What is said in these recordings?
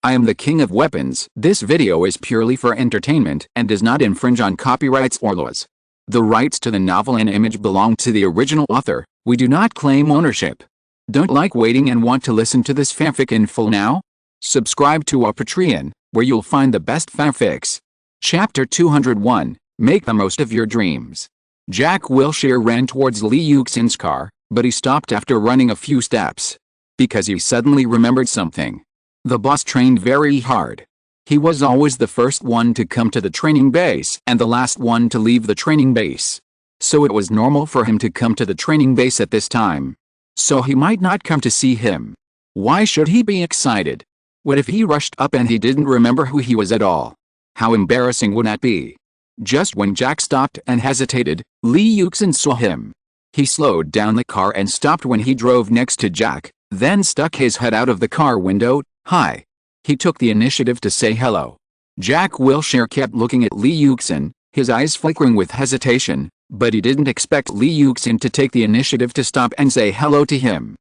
I am the king of weapons. This video is purely for entertainment and does not infringe on copyrights or laws. The rights to the novel and image belong to the original author. We do not claim ownership. Don't like waiting and want to listen to this fanfic in full now? Subscribe to our Patreon, where you'll find the best fanfics. Chapter 201, Make the Most of Your Dreams. Jack Wilshere ran towards Lee Yuxin's car, but he stopped after running a few steps. Because he suddenly remembered something. The boss trained very hard. He was always the first one to come to the training base and the last one to leave the training base. So it was normal for him to come to the training base at this time. So he might not come to see him. Why should he be excited? What if he rushed up and he didn't remember who he was at all? How embarrassing would that be? Just when Jack stopped and hesitated, Lee Yuxin saw him. He slowed down the car and stopped when he drove next to Jack, then stuck his head out of the car window. Hi. He took the initiative to say hello. Jack Wilshere kept looking at Lee Yuxin, his eyes flickering with hesitation, but he didn't expect Lee Yuxin to take the initiative to stop and say hello to him.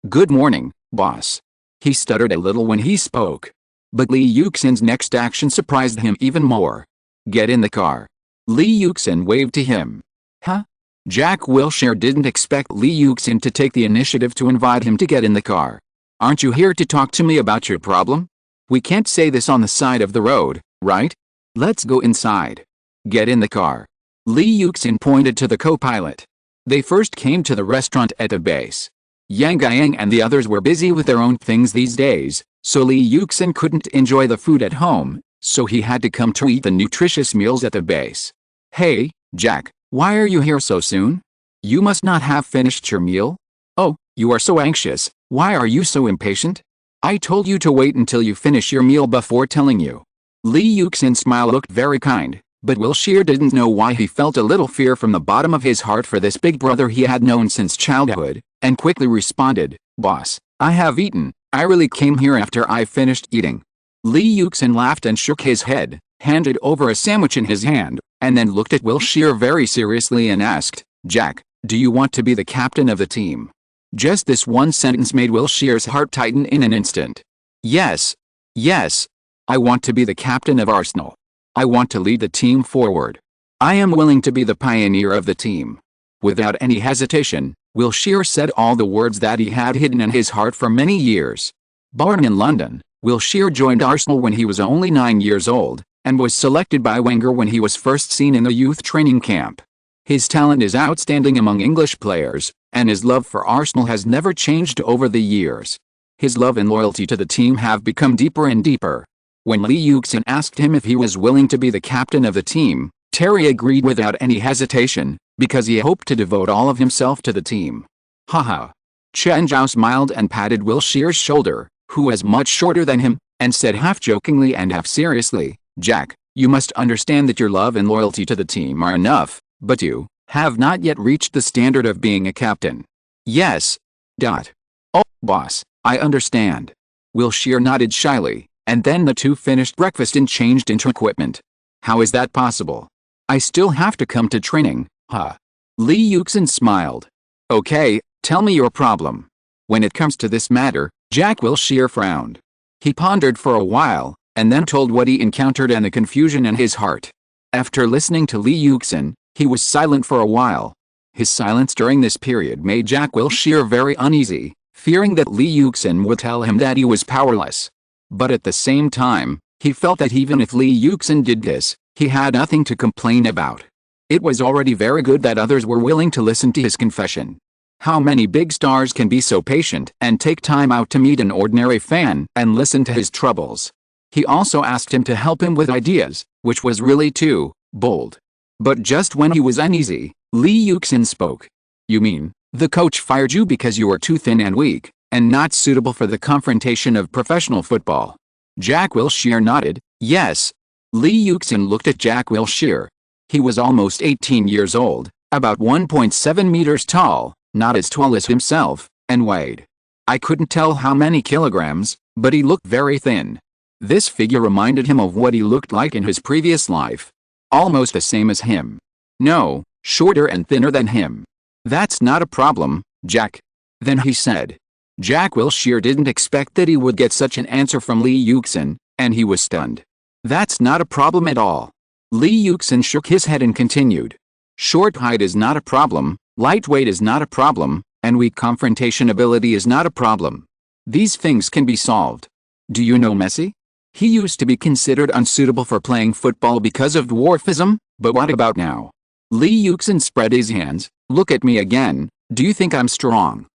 Good morning, boss. He stuttered a little when he spoke. But Lee Yuxin's next action surprised him even more. Get in the car. Lee Yuxin waved to him. Huh? Jack Wilshere didn't expect Lee Yuxin to take the initiative to invite him to get in the car. Aren't you here to talk to me about your problem? We can't say this on the side of the road, right? Let's go inside. Get in the car. Lee Yuxin pointed to the co-pilot. They first came to the restaurant at the base. Yang Yang and the others were busy with their own things these days, so Lee Yuxin couldn't enjoy the food at home, so he had to come to eat the nutritious meals at the base. Hey, Jack, why are you here so soon? You must not have finished your meal? Oh, you are so anxious. Why are you so impatient? I told you to wait until you finish your meal before telling you. Lee Yuxin's smile looked very kind, but Wilshere didn't know why he felt a little fear from the bottom of his heart for this big brother he had known since childhood, and quickly responded, Boss, I have eaten. I really came here after I finished eating. Lee Yuxin laughed and shook his head, handed over a sandwich in his hand, and then looked at Wilshere very seriously and asked, Jack, do you want to be the captain of the team? Just this one sentence made Wilshere's heart tighten in an instant. Yes. Yes. I want to be the captain of Arsenal. I want to lead the team forward. I am willing to be the pioneer of the team. Without any hesitation, Wilshere said all the words that he had hidden in his heart for many years. Born in London, Wilshere joined Arsenal when he was only 9 years old, and was selected by Wenger when he was first seen in the youth training camp. His talent is outstanding among English players, and his love for Arsenal has never changed over the years. His love and loyalty to the team have become deeper and deeper. When Lee Yuxin asked him if he was willing to be the captain of the team, Terry agreed without any hesitation, because he hoped to devote all of himself to the team. Haha. Chen Zhao smiled and patted Wilshere's shoulder, who was much shorter than him, and said half jokingly and half seriously, Jack, you must understand that your love and loyalty to the team are enough, but you have not yet reached the standard of being a captain. Yes. Oh, boss, I understand. Wilshere nodded shyly, and then the two finished breakfast and changed into equipment. How is that possible? I still have to come to training, huh? Lee Yuxin smiled. Okay, tell me your problem. When it comes to this matter, Jack Wilshere frowned. He pondered for a while, and then told what he encountered and the confusion in his heart. After listening to Lee Yuxin, he was silent for a while. His silence during this period made Jack Wilshere very uneasy, fearing that Lee Yuxin would tell him that he was powerless. But at the same time, he felt that even if Lee Yuxin did this, he had nothing to complain about. It was already very good that others were willing to listen to his confession. How many big stars can be so patient and take time out to meet an ordinary fan and listen to his troubles? He also asked him to help him with ideas, which was really too bold. But just when he was uneasy, Lee Yuxin spoke. You mean, the coach fired you because you were too thin and weak, and not suitable for the confrontation of professional football? Jack Wilshere nodded. Yes. Lee Yuxin looked at Jack Wilshere. He was almost 18 years old, about 1.7 meters tall, not as tall as himself, and weighed. I couldn't tell how many kilograms, but he looked very thin. This figure reminded him of what he looked like in his previous life. Almost the same as him. No, shorter and thinner than him. That's not a problem, Jack. Then he said. Jack Wilshere didn't expect that he would get such an answer from Lee Yuxin, and he was stunned. That's not a problem at all. Lee Yuxin shook his head and continued. Short height is not a problem, lightweight is not a problem, and weak confrontation ability is not a problem. These things can be solved. Do you know Messi? He used to be considered unsuitable for playing football because of dwarfism, but what about now? Lee Yuxin spread his hands. Look at me again. Do you think I'm strong?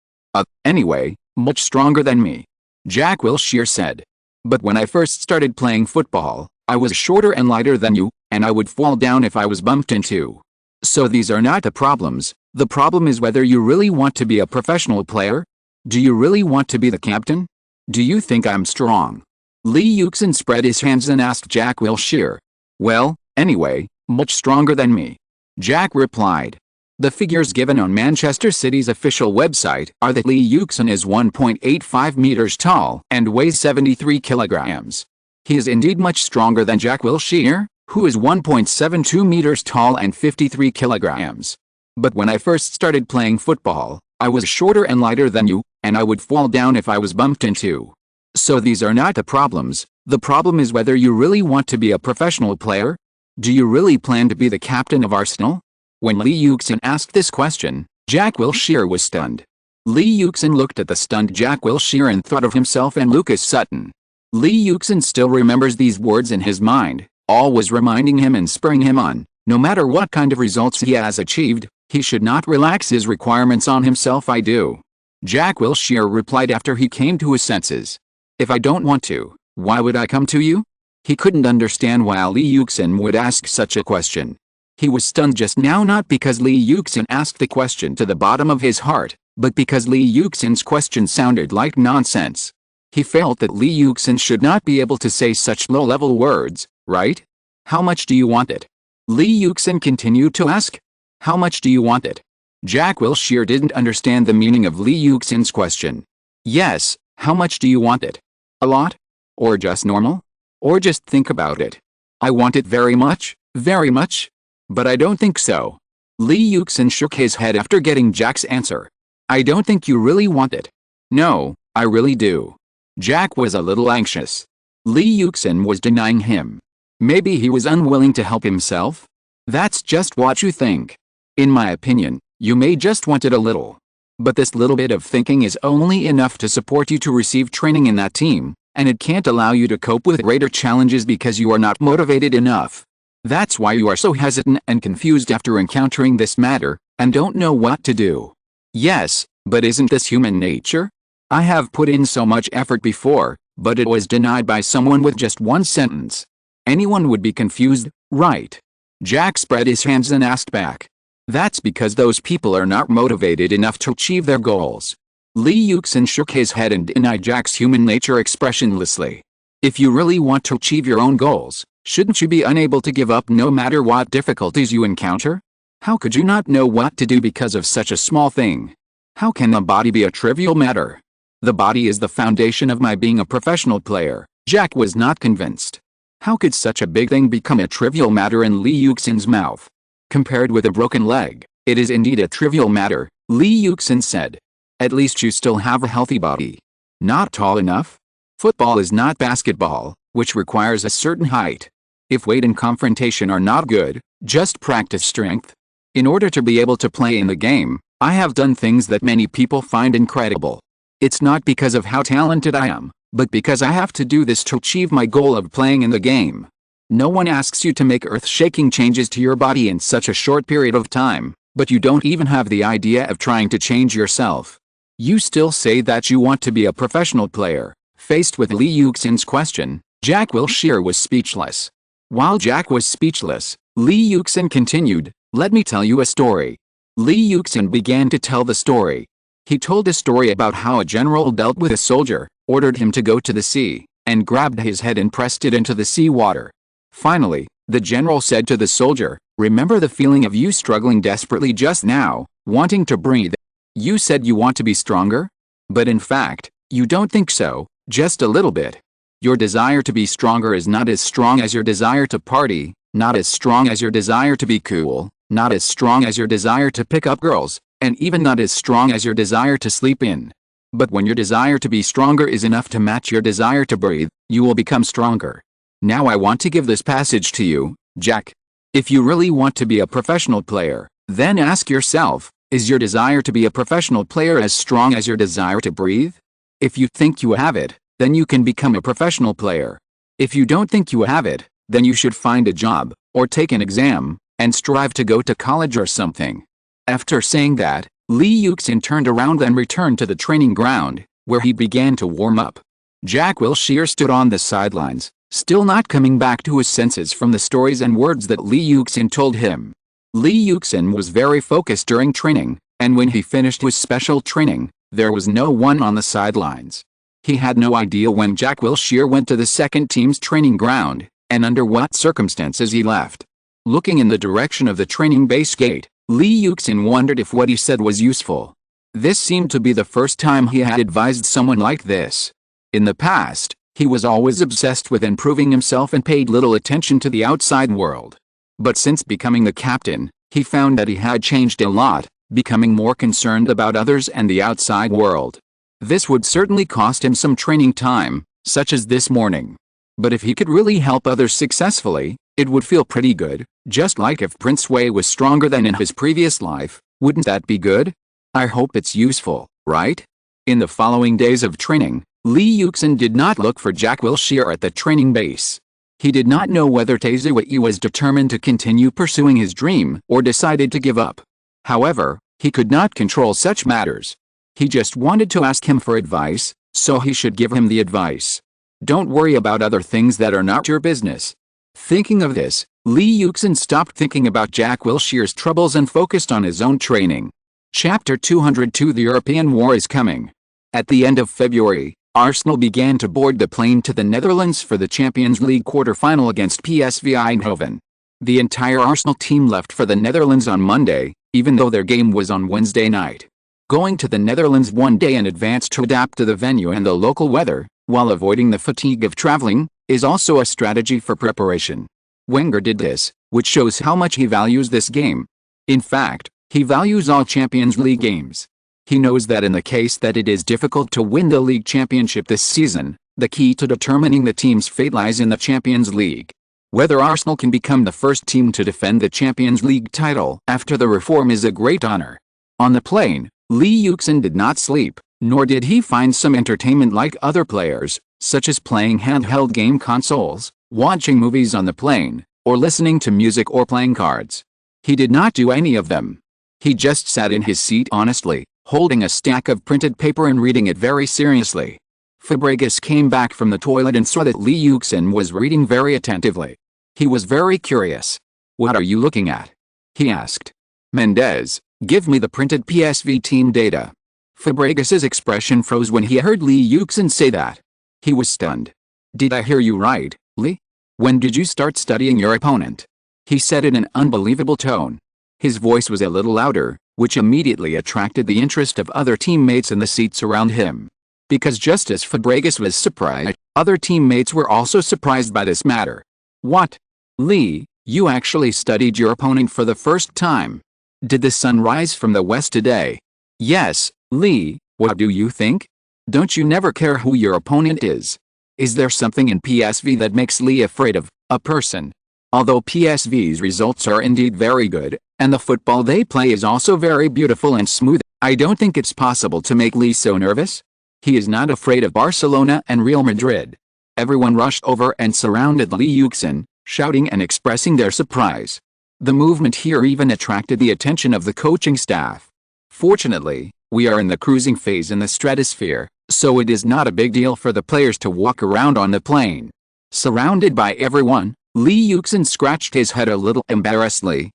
Anyway, much stronger than me. Jack Wilshere said. But when I first started playing football, I was shorter and lighter than you, and I would fall down if I was bumped into. So these are not the problems. The problem is whether you really want to be a professional player. Do you really want to be the captain? Do you think I'm strong? Lee Yuxin spread his hands and asked Jack Wilshere. Well, anyway, much stronger than me. Jack replied. The figures given on Manchester City's official website are that Lee Yuxin is 1.85 meters tall and weighs 73 kilograms. He is indeed much stronger than Jack Wilshere, who is 1.72 meters tall and 53 kilograms. But when I first started playing football, I was shorter and lighter than you, and I would fall down if I was bumped into. So these are not the problems. The problem is whether you really want to be a professional player. Do you really plan to be the captain of Arsenal? When Lee Yuxin asked this question, Jack Wilshere was stunned. Lee Yuxin looked at the stunned Jack Wilshere and thought of himself and Lucas Sutton. Lee Yuxin still remembers these words in his mind, always reminding him and spurring him on. No matter what kind of results he has achieved, he should not relax his requirements on himself. I do. Jack Wilshere replied after he came to his senses. If I don't want to, why would I come to you? He couldn't understand why Lee Yuxin would ask such a question. He was stunned just now not because Lee Yuxin asked the question to the bottom of his heart, but because Lee Yuxin's question sounded like nonsense. He felt that Lee Yuxin should not be able to say such low-level words, right? How much do you want it? Lee Yuxin continued to ask. How much do you want it? Jack Wilshere didn't understand the meaning of Lee Yuxin's question. Yes, how much do you want it? A lot? Or just normal? Or just think about it. I want it very much, very much. But I don't think so. Lee Yuxin shook his head after getting Jack's answer. I don't think you really want it. No, I really do. Jack was a little anxious. Lee Yuxin was denying him. Maybe he was unwilling to help himself? That's just what you think. In my opinion, you may just want it a little. But this little bit of thinking is only enough to support you to receive training in that team, and it can't allow you to cope with greater challenges because you are not motivated enough. That's why you are so hesitant and confused after encountering this matter, and don't know what to do. Yes, but isn't this human nature? I have put in so much effort before, but it was denied by someone with just one sentence. Anyone would be confused, right? Jack spread his hands and asked back. That's because those people are not motivated enough to achieve their goals. Lee Yuxin shook his head and denied Jack's human nature expressionlessly. If you really want to achieve your own goals, shouldn't you be unable to give up no matter what difficulties you encounter? How could you not know what to do because of such a small thing? How can the body be a trivial matter? The body is the foundation of my being a professional player. Jack was not convinced. How could such a big thing become a trivial matter in Lee Yuxin's mouth? Compared with a broken leg, it is indeed a trivial matter, Lee Yuxin said. At least you still have a healthy body. Not tall enough? Football is not basketball, which requires a certain height. If weight and confrontation are not good, just practice strength. In order to be able to play in the game, I have done things that many people find incredible. It's not because of how talented I am, but because I have to do this to achieve my goal of playing in the game. No one asks you to make earth-shaking changes to your body in such a short period of time, but you don't even have the idea of trying to change yourself. You still say that you want to be a professional player. Faced with Lee Yuxin's question, Jack Wilshere was speechless. While Jack was speechless, Lee Yuxin continued, "Let me tell you a story." Lee Yuxin began to tell the story. He told a story about how a general dealt with a soldier, ordered him to go to the sea, and grabbed his head and pressed it into the sea water. Finally, the general said to the soldier, "Remember the feeling of you struggling desperately just now, wanting to breathe? You said you want to be stronger? But in fact, you don't think so, just a little bit. Your desire to be stronger is not as strong as your desire to party, not as strong as your desire to be cool, not as strong as your desire to pick up girls, and even not as strong as your desire to sleep in. But when your desire to be stronger is enough to match your desire to breathe, you will become stronger. Now I want to give this passage to you, Jack. If you really want to be a professional player, then ask yourself, is your desire to be a professional player as strong as your desire to breathe? If you think you have it, then you can become a professional player. If you don't think you have it, then you should find a job, or take an exam, and strive to go to college or something. After saying that, Lee Yuxin turned around and returned to the training ground, where he began to warm up. Jack Wilshere stood on the sidelines, still not coming back to his senses from the stories and words that Lee Yuxin told him. Lee Yuxin was very focused during training, and when he finished his special training, there was no one on the sidelines. He had no idea when Jack Wilshere went to the second team's training ground, and under what circumstances he left. Looking in the direction of the training base gate, Lee Yuxin wondered if what he said was useful. This seemed to be the first time he had advised someone like this. In the past, he was always obsessed with improving himself and paid little attention to the outside world. But since becoming the captain, he found that he had changed a lot, becoming more concerned about others and the outside world. This would certainly cost him some training time, such as this morning. But if he could really help others successfully, it would feel pretty good, just like if Prince Wei was stronger than in his previous life. Wouldn't that be good? I hope it's useful, right? In the following days of training, Lee Yuxin did not look for Jack Wilshere at the training base. He did not know whether Taizui was determined to continue pursuing his dream or decided to give up. However, he could not control such matters. He just wanted to ask him for advice, so he should give him the advice. Don't worry about other things that are not your business. Thinking of this, Lee Yuxin stopped thinking about Jack Wilshere's troubles and focused on his own training. Chapter 202 The European War is coming. At the end of February, Arsenal began to board the plane to the Netherlands for the Champions League quarter-final against PSV Eindhoven. The entire Arsenal team left for the Netherlands on Monday, even though their game was on Wednesday night. Going to the Netherlands one day in advance to adapt to the venue and the local weather, while avoiding the fatigue of traveling, is also a strategy for preparation. Wenger did this, which shows how much he values this game. In fact, he values all Champions League games. He knows that in the case that it is difficult to win the league championship this season, the key to determining the team's fate lies in the Champions League. Whether Arsenal can become the first team to defend the Champions League title after the reform is a great honor. On the plane, Lee Yuxin did not sleep, nor did he find some entertainment like other players, such as playing handheld game consoles, watching movies on the plane, or listening to music or playing cards. He did not do any of them. He just sat in his seat honestly, holding a stack of printed paper and reading it very seriously. Fabregas came back from the toilet and saw that Lee Yuxin was reading very attentively. He was very curious. "What are you looking at?" he asked. "Mendez, give me the printed PSV team data." Fabregas's expression froze when he heard Lee Yuxin say that. He was stunned. "Did I hear you right, Lee? When did you start studying your opponent?" He said in an unbelievable tone. His voice was a little louder, which immediately attracted the interest of other teammates in the seats around him. Because just as Fabregas was surprised, other teammates were also surprised by this matter. "What? Lee, you actually studied your opponent for the first time? Did the sun rise from the west today?" "Yes, Lee, what do you think? Don't you never care who your opponent is? Is there something in PSV that makes Lee afraid of a person?" Although PSV's results are indeed very good, and the football they play is also very beautiful and smooth, I don't think it's possible to make Lee so nervous. He is not afraid of Barcelona and Real Madrid. Everyone rushed over and surrounded Lee Yuxin, shouting and expressing their surprise. The movement here even attracted the attention of the coaching staff. Fortunately, we are in the cruising phase in the stratosphere, so it is not a big deal for the players to walk around on the plane. Surrounded by everyone, Lee Yuxin scratched his head a little embarrassedly.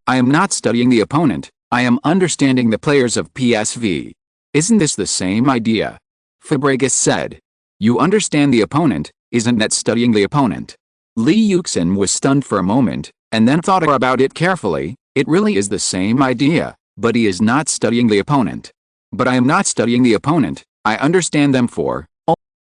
I am not studying the opponent, I am understanding the players of PSV. Isn't this the same idea?" Fabregas said. "You understand the opponent, isn't that studying the opponent?" Lee Yuxin was stunned for a moment, and then thought about it carefully. It really is the same idea, but he is not studying the opponent. "But I am not studying the opponent, I understand them for."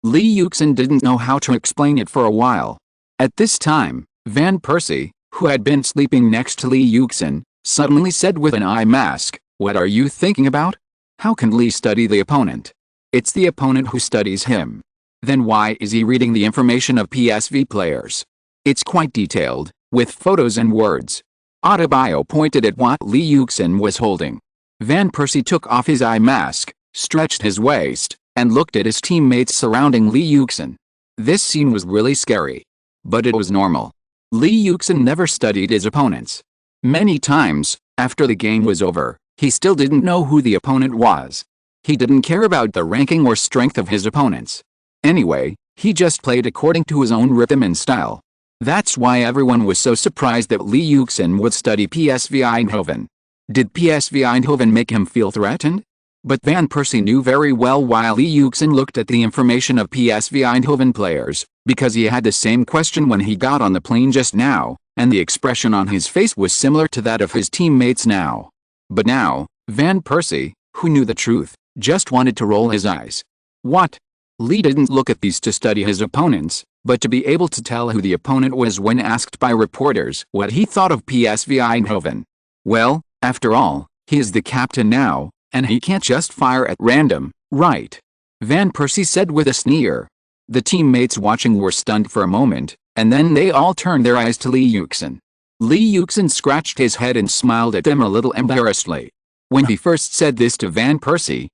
Lee Yuxin didn't know how to explain it for a while. At this time, Van Persie, who had been sleeping next to Lee Yuxin, suddenly said with an eye mask, "What are you thinking about? How can Lee study the opponent?" It's the opponent who studies him. Then why is he reading the information of PSV players? It's quite detailed, with photos and words. Adebayo pointed at what Lee Yuxin was holding. Van Persie took off his eye mask, stretched his waist, and looked at his teammates surrounding Lee Yuxin. This scene was really scary. But it was normal. Lee Yuxin never studied his opponents. Many times, after the game was over, he still didn't know who the opponent was. He didn't care about the ranking or strength of his opponents. Anyway, he just played according to his own rhythm and style. That's why everyone was so surprised that Lee Yuxin would study PSV Eindhoven. Did PSV Eindhoven make him feel threatened? But Van Persie knew very well why Lee Yuxin looked at the information of PSV Eindhoven players, because he had the same question when he got on the plane just now, and the expression on his face was similar to that of his teammates now. But now, Van Persie, who knew the truth, just wanted to roll his eyes. What? Lee didn't look at these to study his opponents, but to be able to tell who the opponent was when asked by reporters what he thought of PSV Eindhoven. Well, after all, he is the captain now, and he can't just fire at random, right? Van Persie said with a sneer. The teammates watching were stunned for a moment, and then they all turned their eyes to Lee Yuxin. Lee Yuxin scratched his head and smiled at them a little embarrassedly. When he first said this to Van Persie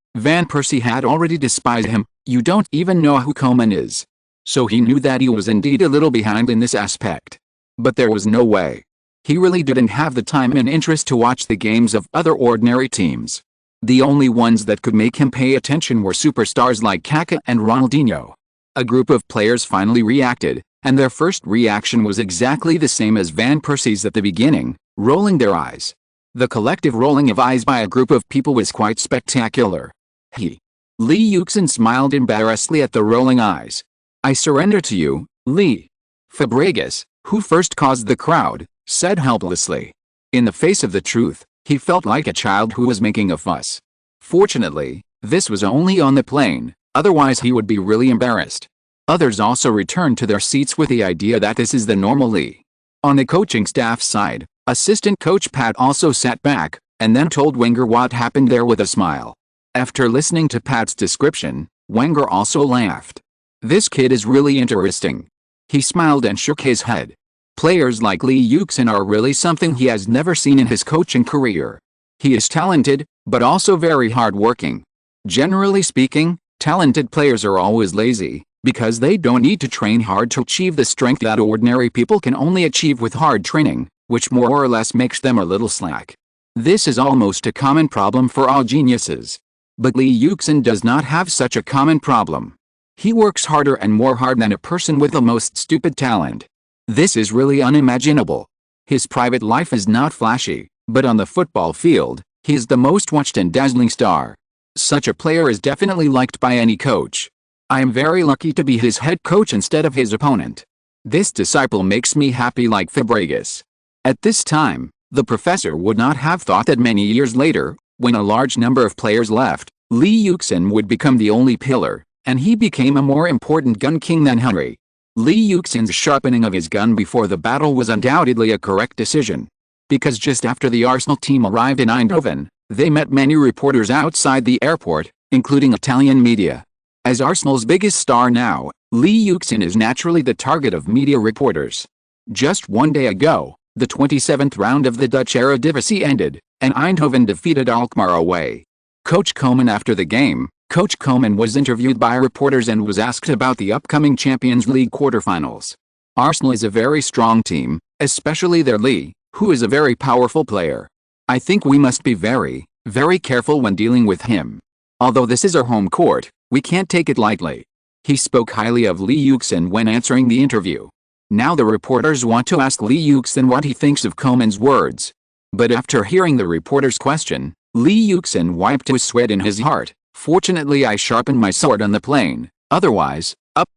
had already despised him. You don't even know who Koeman is. So he knew that he was indeed a little behind in this aspect. But there was no way. He really didn't have the time and interest to watch the games of other ordinary teams. The only ones that could make him pay attention were superstars like Kaká and Ronaldinho. A group of players finally reacted, and their first reaction was exactly the same as Van Persie's at the beginning, rolling their eyes. The collective rolling of eyes by a group of people was quite spectacular. Lee Yuxin smiled embarrassedly at the rolling eyes. I surrender to you, Lee. Fabregas, who first caused the crowd, said helplessly. In the face of the truth, he felt like a child who was making a fuss. Fortunately, this was only on the plane, otherwise he would be really embarrassed. Others also returned to their seats with the idea that this is the normal Lee. On the coaching staff side, assistant coach Pat also sat back, and then told Wenger what happened there with a smile. After listening to Pat's description, Wenger also laughed. This kid is really interesting. He smiled and shook his head. Players like Lee Yuxin are really something he has never seen in his coaching career. He is talented, but also very hard-working. Generally speaking, talented players are always lazy, because they don't need to train hard to achieve the strength that ordinary people can only achieve with hard training, which more or less makes them a little slack. This is almost a common problem for all geniuses. But Lee Yuxin does not have such a common problem. He works harder and more hard than a person with the most stupid talent. This is really unimaginable. His private life is not flashy, but on the football field, he is the most watched and dazzling star. Such a player is definitely liked by any coach. I am very lucky to be his head coach instead of his opponent. This disciple makes me happy like Fabregas. At this time, the professor would not have thought that many years later, when a large number of players left, Lee Yuxin would become the only pillar, and he became a more important gun king than Henry. Lee Yuxin's sharpening of his gun before the battle was undoubtedly a correct decision. Because just after the Arsenal team arrived in Eindhoven, they met many reporters outside the airport, including Italian media. As Arsenal's biggest star now, Lee Yuxin is naturally the target of media reporters. Just one day ago, the 27th round of the Dutch Eredivisie ended, and Eindhoven defeated Alkmaar away. Coach Koeman after the game, Coach Koeman was interviewed by reporters and was asked about the upcoming Champions League quarterfinals. Arsenal is a very strong team, especially their Lee, who is a very powerful player. I think we must be very, very careful when dealing with him. Although this is our home court, we can't take it lightly. He spoke highly of Lee Yuxin when answering the interview. Now the reporters want to ask Lee Yuxin what he thinks of Koeman's words. But after hearing the reporter's question, Lee Yuxin wiped his sweat in his heart. Fortunately I sharpened my sword on the plane, otherwise,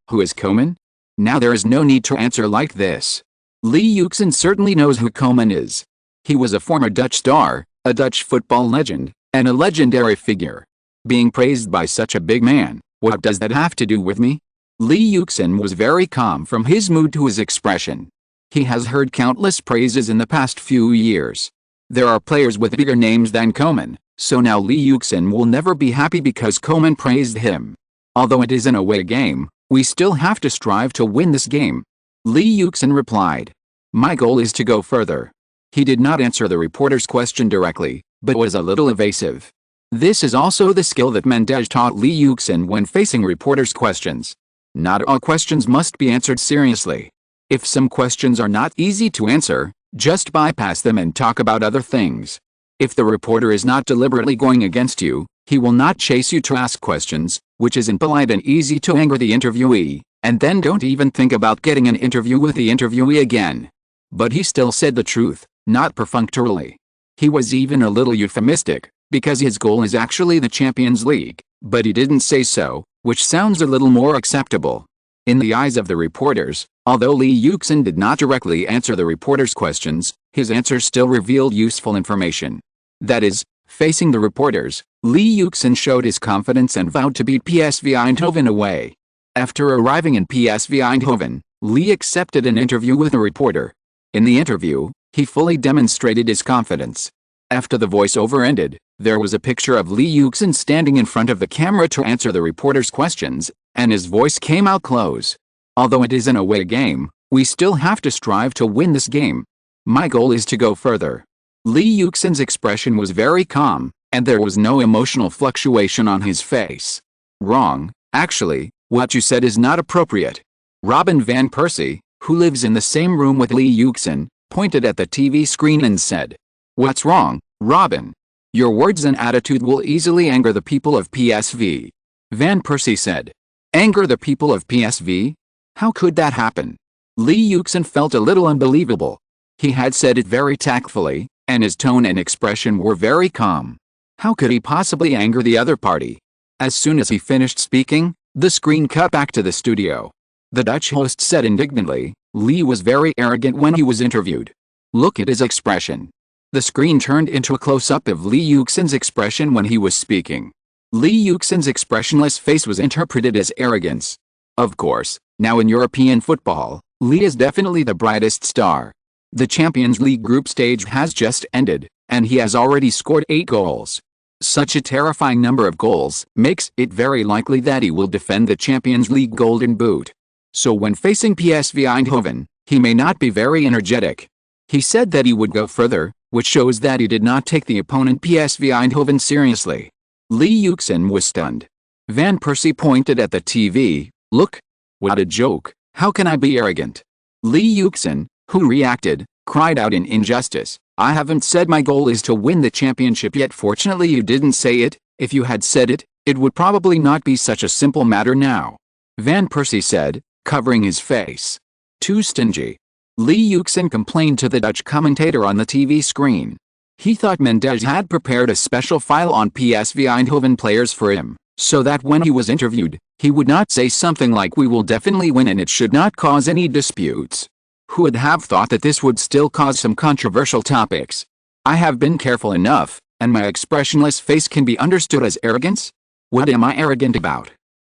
who is Koeman? Now there is no need to answer like this. Lee Yuxin certainly knows who Koeman is. He was a former Dutch star, a Dutch football legend, and a legendary figure. Being praised by such a big man, what does that have to do with me? Lee Yuxin was very calm from his mood to his expression. He has heard countless praises in the past few years. There are players with bigger names than Koeman, So now Lee Yuxin will never be happy because Koeman praised him. Although it is an away game, we still have to strive to win this game. Lee Yuxin replied. My goal is to go further. He did not answer the reporter's question directly, but was a little evasive. This is also the skill that Mendes taught Lee Yuxin when facing reporters' questions. Not all questions must be answered seriously. If some questions are not easy to answer, just bypass them and talk about other things. If the reporter is not deliberately going against you, he will not chase you to ask questions, which is impolite and easy to anger the interviewee, and then don't even think about getting an interview with the interviewee again. But he still said the truth, not perfunctorily. He was even a little euphemistic, because his goal is actually the Champions League, but he didn't say so, which sounds a little more acceptable. In the eyes of the reporters, although Lee Yuxin did not directly answer the reporters' questions, his answers still revealed useful information. That is, facing the reporters, Lee Yuxin showed his confidence and vowed to beat PSV Eindhoven away. After arriving in PSV Eindhoven, Lee accepted an interview with a reporter. In the interview, he fully demonstrated his confidence. After the voiceover ended, there was a picture of Lee Yuxin standing in front of the camera to answer the reporter's questions, and his voice came out close. Although it is an away game, we still have to strive to win this game. My goal is to go further. Lee Yuxin's expression was very calm, and there was no emotional fluctuation on his face. Wrong, actually, what you said is not appropriate. Robin van Persie, who lives in the same room with Lee Yuxin, pointed at the TV screen and said, "What's wrong, Robin? Your words and attitude will easily anger the people of PSV." Van Persie said, "Anger the people of PSV? How could that happen?" Lee Yuxin felt a little unbelievable. He had said it very tactfully, and his tone and expression were very calm. How could he possibly anger the other party? As soon as he finished speaking, the screen cut back to the studio. The Dutch host said indignantly, "Lee was very arrogant when he was interviewed. Look at his expression." The screen turned into a close-up of Lee Yuxin's expression when he was speaking. Lee Yuxin's expressionless face was interpreted as arrogance. Of course, now in European football, Lee is definitely the brightest star. The Champions League group stage has just ended, and he has already scored 8 goals. Such a terrifying number of goals makes it very likely that he will defend the Champions League Golden Boot. So when facing PSV Eindhoven, he may not be very energetic. He said that he would go further, which shows that he did not take the opponent PSV Eindhoven seriously. Lee Yuxin was stunned. Van Persie pointed at the TV, "Look, what a joke, how can I be arrogant?" Lee Yuxin, who reacted, cried out in injustice, "I haven't said my goal is to win the championship yet. Fortunately you didn't say it. If you had said it, it would probably not be such a simple matter now." Van Persie said, covering his face. "Too stingy." Lee Yuxin complained to the Dutch commentator on the TV screen. He thought Mendes had prepared a special file on PSV Eindhoven players for him, so that when he was interviewed, he would not say something like "we will definitely win and it should not cause any disputes." Who would have thought that this would still cause some controversial topics? I have been careful enough, and my expressionless face can be understood as arrogance? What am I arrogant about?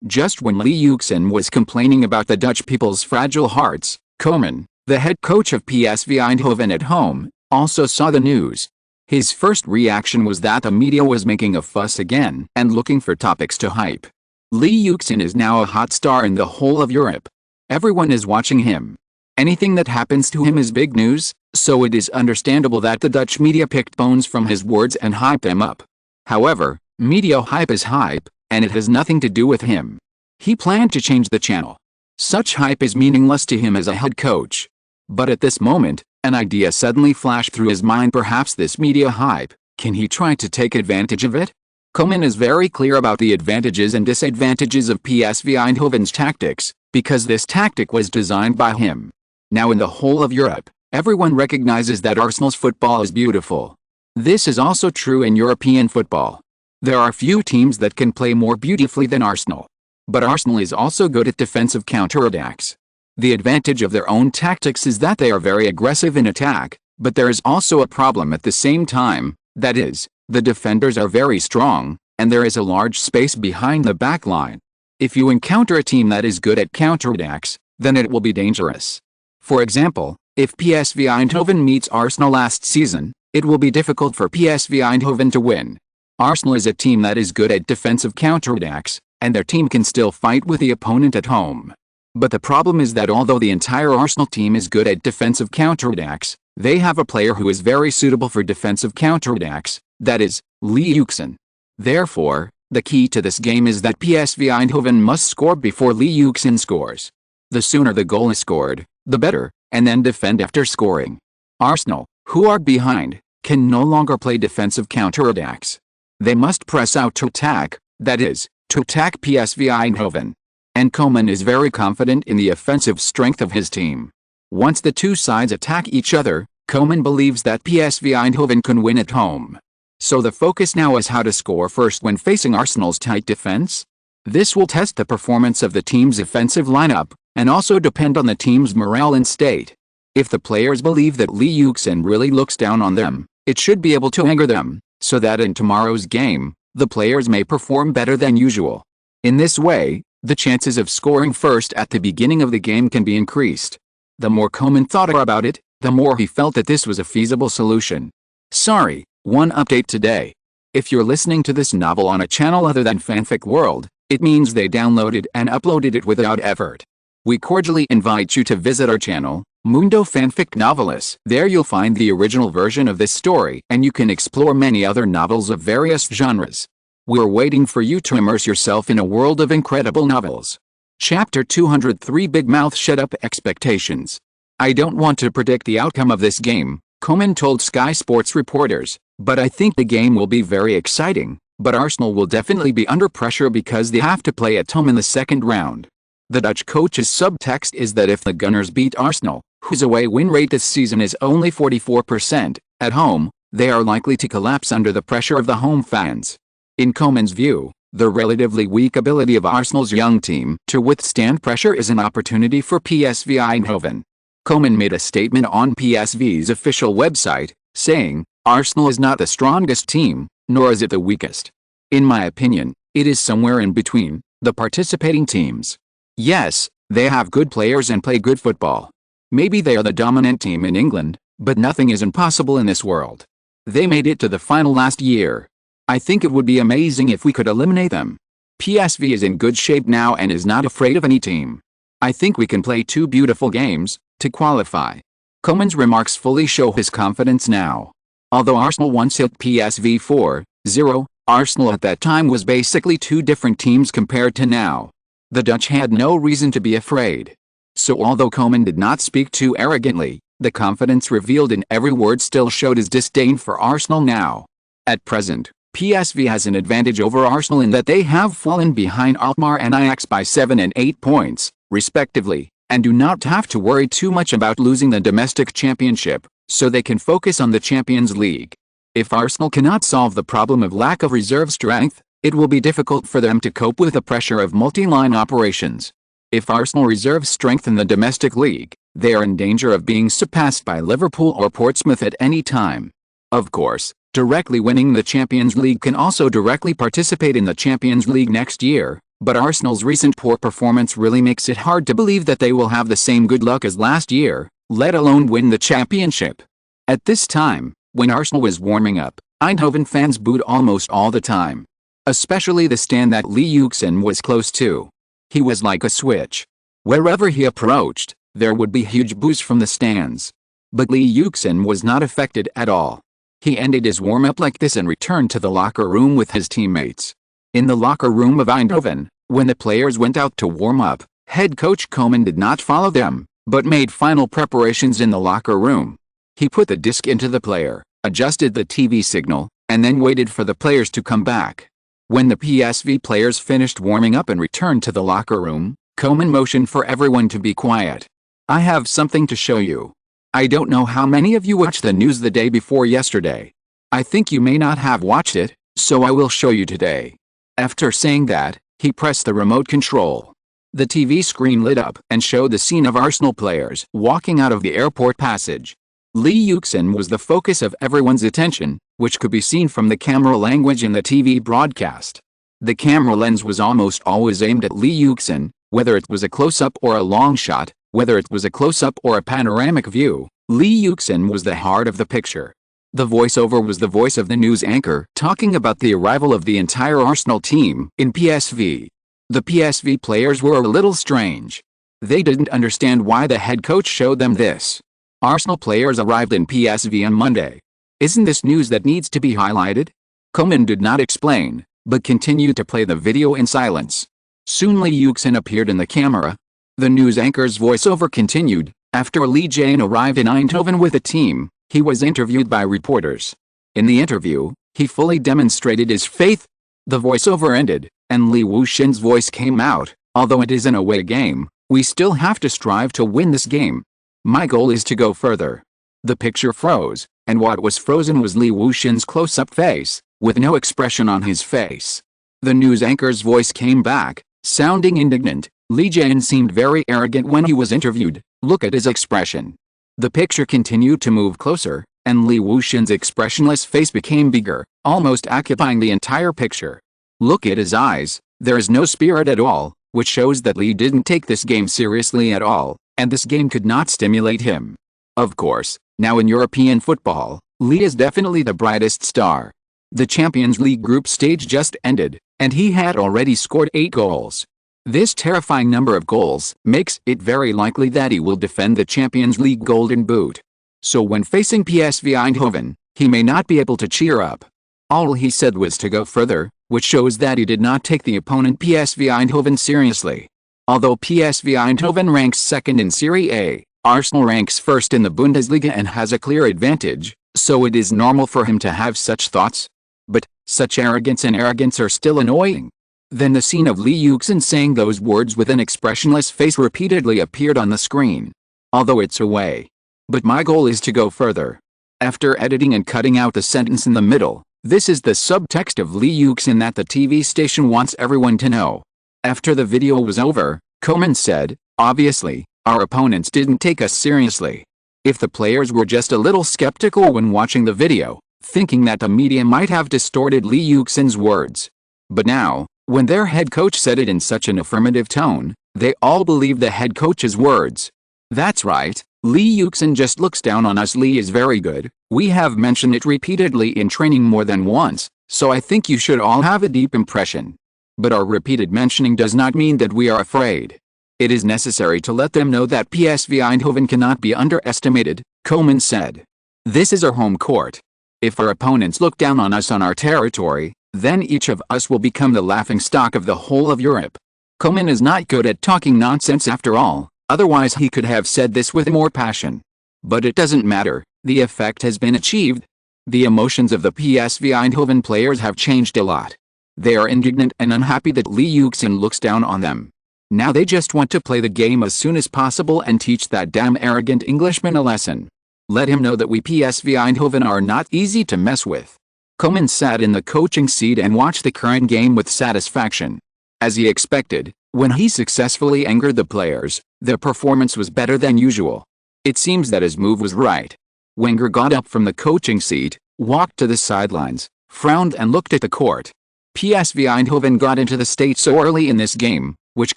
Just when Lee Yuxin was complaining about the Dutch people's fragile hearts, Koeman, the head coach of PSV Eindhoven at home, also saw the news. His first reaction was that the media was making a fuss again and looking for topics to hype. Lee Yuxin is now a hot star in the whole of Europe. Everyone is watching him. Anything that happens to him is big news, so it is understandable that the Dutch media picked bones from his words and hyped him up. However, media hype is hype, and it has nothing to do with him. He planned to change the channel. Such hype is meaningless to him as a head coach. But at this moment, an idea suddenly flashed through his mind. Perhaps this media hype, can he try to take advantage of it? Koeman is very clear about the advantages and disadvantages of PSV Eindhoven's tactics, because this tactic was designed by him. Now in the whole of Europe, everyone recognizes that Arsenal's football is beautiful. This is also true in European football. There are few teams that can play more beautifully than Arsenal. But Arsenal is also good at defensive counterattacks. The advantage of their own tactics is that they are very aggressive in attack, but there is also a problem at the same time, that is, the defenders are very strong, and there is a large space behind the back line. If you encounter a team that is good at counterattacks, then it will be dangerous. For example, if PSV Eindhoven meets Arsenal last season, it will be difficult for PSV Eindhoven to win. Arsenal is a team that is good at defensive counterattacks, and their team can still fight with the opponent at home. But the problem is that although the entire Arsenal team is good at defensive counterattacks, they have a player who is very suitable for defensive counterattacks, that is, Yuxin. Therefore, the key to this game is that PSV Eindhoven must score before Yuxin scores. The sooner the goal is scored, the better, and then defend after scoring. Arsenal, who are behind, can no longer play defensive counterattacks. They must press out to attack, that is, to attack PSV Eindhoven. And Koeman is very confident in the offensive strength of his team. Once the two sides attack each other, Koeman believes that PSV Eindhoven can win at home. So the focus now is how to score first when facing Arsenal's tight defense. This will test the performance of the team's offensive lineup, and also depend on the team's morale and state. If the players believe that Yuxin really looks down on them, it should be able to anger them, so that in tomorrow's game, the players may perform better than usual. In this way, the chances of scoring first at the beginning of the game can be increased. The more Koeman thought about it, the more he felt that this was a feasible solution. Sorry, one update today. If you're listening to this novel on a channel other than Fanfic World, it means they downloaded and uploaded it without effort. We cordially invite you to visit our channel, Mundo Fanfic Novelis. There you'll find the original version of this story, and you can explore many other novels of various genres. We're waiting for you to immerse yourself in a world of incredible novels. Chapter 203 Big Mouth Shut Up Expectations. I don't want to predict the outcome of this game, Koeman told Sky Sports reporters, but I think the game will be very exciting, but Arsenal will definitely be under pressure because they have to play at home in the second round. The Dutch coach's subtext is that if the Gunners beat Arsenal, whose away win rate this season is only 44%, at home, they are likely to collapse under the pressure of the home fans. In Koeman's view, the relatively weak ability of Arsenal's young team to withstand pressure is an opportunity for PSV Eindhoven. Koeman made a statement on PSV's official website, saying, "Arsenal is not the strongest team, nor is it the weakest. In my opinion, it is somewhere in between the participating teams. Yes, they have good players and play good football. Maybe they are the dominant team in England, but nothing is impossible in this world. They made it to the final last year. I think it would be amazing if we could eliminate them. PSV is in good shape now and is not afraid of any team. I think we can play 2 beautiful games to qualify." Koeman's remarks fully show his confidence now. Although Arsenal once hit PSV 4-0, Arsenal at that time was basically 2 different teams compared to now. The Dutch had no reason to be afraid. So although Koeman did not speak too arrogantly, the confidence revealed in every word still showed his disdain for Arsenal now. At present, PSV has an advantage over Arsenal in that they have fallen behind Alkmaar and Ajax by 7 and 8 points, respectively, and do not have to worry too much about losing the domestic championship, so they can focus on the Champions League. If Arsenal cannot solve the problem of lack of reserve strength, it will be difficult for them to cope with the pressure of multi-line operations. If Arsenal reserves strength in the domestic league, they are in danger of being surpassed by Liverpool or Portsmouth at any time. Of course, directly winning the Champions League can also directly participate in the Champions League next year, but Arsenal's recent poor performance really makes it hard to believe that they will have the same good luck as last year, let alone win the championship. At this time, when Arsenal was warming up, Eindhoven fans booed almost all the time. Especially the stand that Yuxin was close to. He was like a switch. Wherever he approached, there would be huge boos from the stands. But Yuxin was not affected at all. He ended his warm-up like this and returned to the locker room with his teammates. In the locker room of Eindhoven, when the players went out to warm up, head coach Koeman did not follow them, but made final preparations in the locker room. He put the disc into the player, adjusted the TV signal, and then waited for the players to come back. When the PSV players finished warming up and returned to the locker room, Koeman motioned for everyone to be quiet. "I have something to show you. I don't know how many of you watched the news the day before yesterday. I think you may not have watched it, so I will show you today." After saying that, he pressed the remote control. The TV screen lit up and showed the scene of Arsenal players walking out of the airport passage. Yuxin was the focus of everyone's attention, which could be seen from the camera language in the TV broadcast. The camera lens was almost always aimed at Yuxin, whether it was a close-up or a long shot, whether it was a close-up or a panoramic view. Yuxin was the heart of the picture. The voiceover was the voice of the news anchor talking about the arrival of the entire Arsenal team in PSV. The PSV players were a little strange. They didn't understand why the head coach showed them this. Arsenal players arrived in PSV on Monday. Isn't this news that needs to be highlighted? Koeman did not explain, but continued to play the video in silence. Soon Lee Yuxin appeared in the camera. The news anchor's voiceover continued. After Lee Jane arrived in Eindhoven with the team, he was interviewed by reporters. In the interview, he fully demonstrated his faith. The voiceover ended, and Lee Yuxin's voice came out. Although it is an away game, we still have to strive to win this game. My goal is to go further. The picture froze, and what was frozen was Lee Yuxin's close-up face, with no expression on his face. The news anchor's voice came back, sounding indignant. Lee Jane seemed very arrogant when he was interviewed. Look at his expression. The picture continued to move closer, and Lee Yuxin's expressionless face became bigger, almost occupying the entire picture. Look at his eyes, there is no spirit at all, which shows that Lee didn't take this game seriously at all, and this game could not stimulate him. Of course, now in European football, Lee is definitely the brightest star. The Champions League group stage just ended, and he had already scored 8 goals. This terrifying number of goals makes it very likely that he will defend the Champions League Golden Boot. So when facing PSV Eindhoven, he may not be able to cheer up. All he said was to go further, which shows that he did not take the opponent PSV Eindhoven seriously. Although PSV Eindhoven ranks second in Serie A, Arsenal ranks first in the Bundesliga and has a clear advantage, so it is normal for him to have such thoughts. But, such arrogance are still annoying. Then the scene of Lee Yuxin saying those words with an expressionless face repeatedly appeared on the screen. Although it's away. But my goal is to go further. After editing and cutting out the sentence in the middle, this is the subtext of Lee Yuxin that the TV station wants everyone to know. After the video was over, Koeman said, obviously, our opponents didn't take us seriously. If the players were just a little skeptical when watching the video, thinking that the media might have distorted Lee Yuxin's words. But now, when their head coach said it in such an affirmative tone, they all believe the head coach's words. That's right, Lee Yuxin just looks down on us. Lee is very good, we have mentioned it repeatedly in training more than once, so I think you should all have a deep impression. But our repeated mentioning does not mean that we are afraid. It is necessary to let them know that PSV Eindhoven cannot be underestimated, Koeman said. This is our home court. If our opponents look down on us on our territory, then each of us will become the laughingstock of the whole of Europe. Koeman is not good at talking nonsense after all, otherwise he could have said this with more passion. But it doesn't matter, the effect has been achieved. The emotions of the PSV Eindhoven players have changed a lot. They are indignant and unhappy that Lee Yuxin looks down on them. Now they just want to play the game as soon as possible and teach that damn arrogant Englishman a lesson. Let him know that we PSV Eindhoven are not easy to mess with. Koeman sat in the coaching seat and watched the current game with satisfaction. As he expected, when he successfully angered the players, their performance was better than usual. It seems that his move was right. Wenger got up from the coaching seat, walked to the sidelines, frowned and looked at the court. PSV Eindhoven got into the state so early in this game, which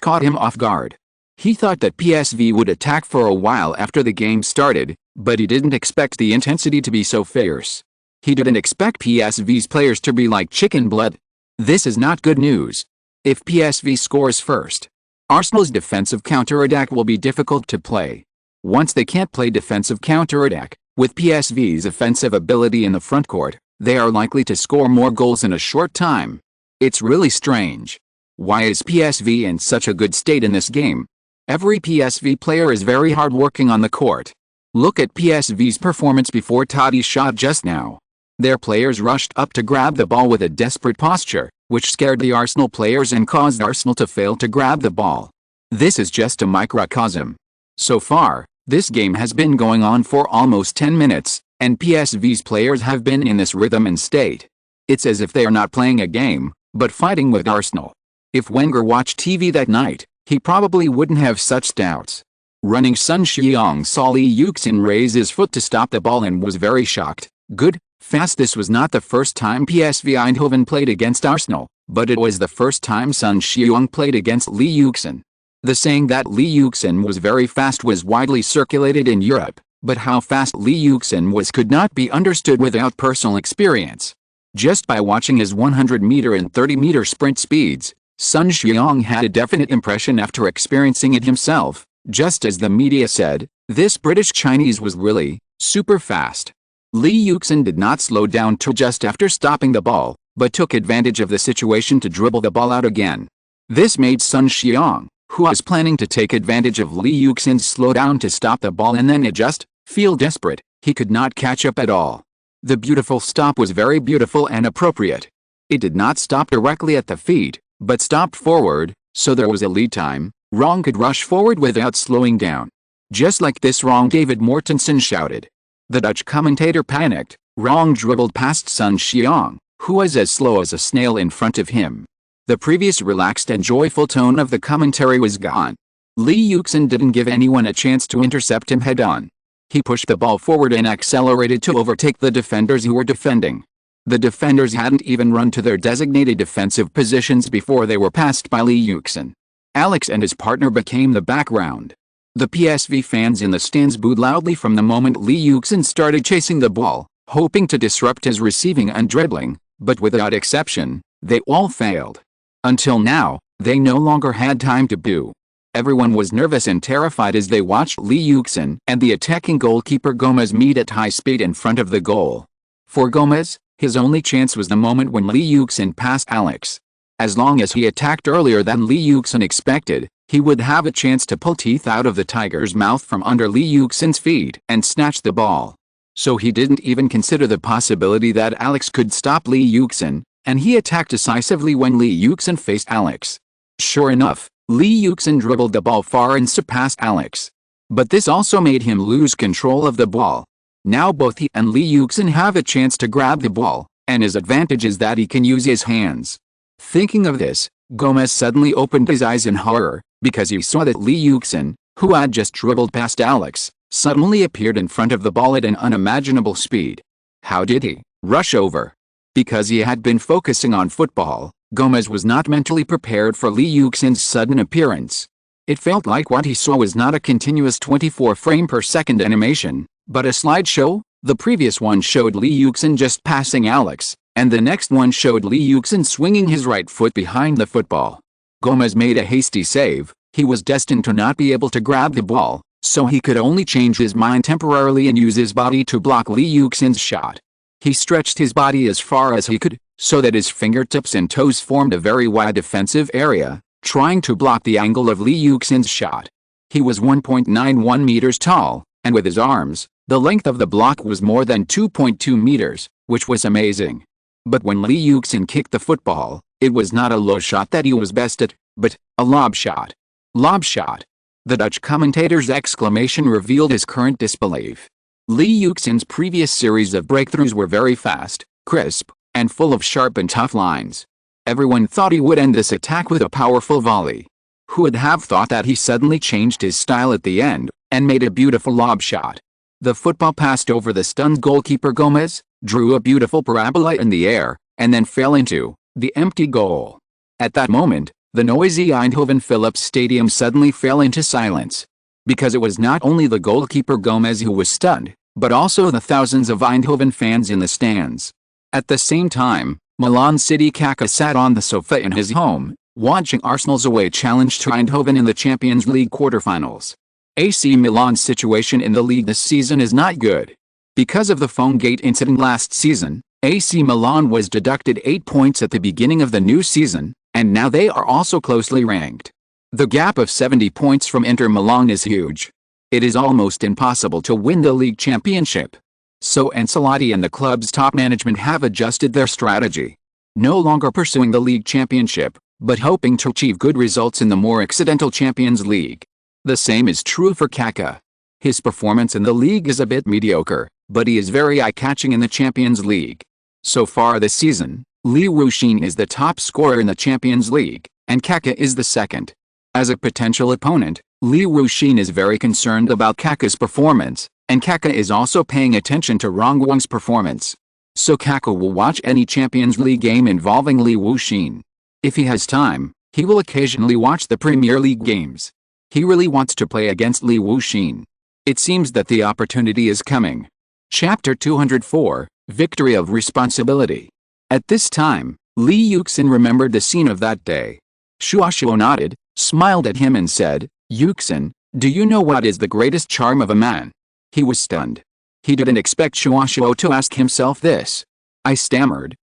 caught him off guard. He thought that PSV would attack for a while after the game started, but he didn't expect the intensity to be so fierce. He didn't expect PSV's players to be like chicken blood. This is not good news. If PSV scores first, Arsenal's defensive counterattack will be difficult to play. Once they can't play defensive counterattack, with PSV's offensive ability in the front court, they are likely to score more goals in a short time. It's really strange. Why is PSV in such a good state in this game? Every PSV player is very hard working on the court. Look at PSV's performance before Tadi's shot just now. Their players rushed up to grab the ball with a desperate posture, which scared the Arsenal players and caused Arsenal to fail to grab the ball. This is just a microcosm. So far, this game has been going on for almost 10 minutes, and PSV's players have been in this rhythm and state. It's as if they are not playing a game, but fighting with Arsenal. If Wenger watched TV that night, he probably wouldn't have such doubts. Running Sun Xiong saw Lee Yuxin raise his foot to stop the ball and was very shocked. Good, fast. This was not the first time PSV Eindhoven played against Arsenal, but it was the first time Sun Xiong played against Lee Yuxin. The saying that Lee Yuxin was very fast was widely circulated in Europe, But how fast Li Yuxin was could not be understood without personal experience. Just by watching his 100-meter and 30-meter sprint speeds, Sun Xiang had a definite impression after experiencing it himself. Just as the media said, this British Chinese was really super fast. Li Yuxin did not slow down till just after stopping the ball, but took advantage of the situation to dribble the ball out again. This made Sun Xiang, who was planning to take advantage of Li Yuxin's slowdown to stop the ball and then adjust, feel desperate. He could not catch up at all. The beautiful stop was very beautiful and appropriate. It did not stop directly at the feet, but stopped forward, so there was a lead time. Wrong could rush forward without slowing down. Just like this, Wrong, David Mortensen shouted. The Dutch commentator panicked. Wrong dribbled past Sun Xiang, who was as slow as a snail in front of him. The previous relaxed and joyful tone of the commentary was gone. Li Yuxin didn't give anyone a chance to intercept him head-on. He pushed the ball forward and accelerated to overtake the defenders who were defending. The defenders hadn't even run to their designated defensive positions before they were passed by Li Yuxin. Alex and his partner became the background. The PSV fans in the stands booed loudly from the moment Li Yuxin started chasing the ball, hoping to disrupt his receiving and dribbling, but without exception, they all failed. Until now, they no longer had time to boo. Everyone was nervous and terrified as they watched Li Yuxin and the attacking goalkeeper Gomez meet at high speed in front of the goal. For Gomez, his only chance was the moment when Li Yuxin passed Alex. As long as he attacked earlier than Li Yuxin expected, he would have a chance to pull teeth out of the tiger's mouth from under Li Yuxin's feet and snatch the ball. So he didn't even consider the possibility that Alex could stop Li Yuxin, and he attacked decisively when Li Yuxin faced Alex. Sure enough, Li Yuxin dribbled the ball far and surpassed Alex. But this also made him lose control of the ball. Now both he and Li Yuxin have a chance to grab the ball, and his advantage is that he can use his hands. Thinking of this, Gomez suddenly opened his eyes in horror, because he saw that Li Yuxin, who had just dribbled past Alex, suddenly appeared in front of the ball at an unimaginable speed. How did he rush over? Because he had been focusing on football, Gomez was not mentally prepared for Li Yuxin's sudden appearance. It felt like what he saw was not a continuous 24-frame-per-second animation, but a slideshow. The previous one showed Li Yuxin just passing Alex, and the next one showed Li Yuxin swinging his right foot behind the football. Gomez made a hasty save. He was destined to not be able to grab the ball, so he could only change his mind temporarily and use his body to block Li Yuxin's shot. He stretched his body as far as he could, so that his fingertips and toes formed a very wide defensive area, trying to block the angle of Li Yuxin's shot. He was 1.91 meters tall, and with his arms, the length of the block was more than 2.2 meters, which was amazing. But when Li Yuxin kicked the football, it was not a low shot that he was best at, but a lob shot. Lob shot. The Dutch commentator's exclamation revealed his current disbelief. Li Yuxin's previous series of breakthroughs were very fast, crisp, and full of sharp and tough lines. Everyone thought he would end this attack with a powerful volley. Who would have thought that he suddenly changed his style at the end, and made a beautiful lob shot? The football passed over the stunned goalkeeper Gomez, drew a beautiful parabola in the air, and then fell into the empty goal. At that moment, the noisy Eindhoven Philips Stadium suddenly fell into silence. Because it was not only the goalkeeper Gomez who was stunned, but also the thousands of Eindhoven fans in the stands. At the same time, Milan City Kaka sat on the sofa in his home, watching Arsenal's away challenge to Eindhoven in the Champions League quarterfinals. AC Milan's situation in the league this season is not good. Because of the PhoneGate incident last season, AC Milan was deducted 8 points at the beginning of the new season, and now they are also closely ranked. The gap of 70 points from Inter Milan is huge. It is almost impossible to win the league championship. So Ancelotti and the club's top management have adjusted their strategy. No longer pursuing the league championship, but hoping to achieve good results in the more accidental Champions League. The same is true for Kaka. His performance in the league is a bit mediocre, but he is very eye-catching in the Champions League. So far this season, Li Yuxin is the top scorer in the Champions League, and Kaka is the second. As a potential opponent, Li Yuxin is very concerned about Kaka's performance, and Kaka is also paying attention to Wang's performance. So Kaka will watch any Champions League game involving Li Yuxin. If he has time, he will occasionally watch the Premier League games. He really wants to play against Li Yuxin. It seems that the opportunity is coming. Chapter 204, Victory of Responsibility. At this time, Li Yuxin remembered the scene of that day. Shuo nodded, smiled at him and said, "Yuxin, do you know what is the greatest charm of a man?" He was stunned. He didn't expect Shuo to ask himself this. I stammered,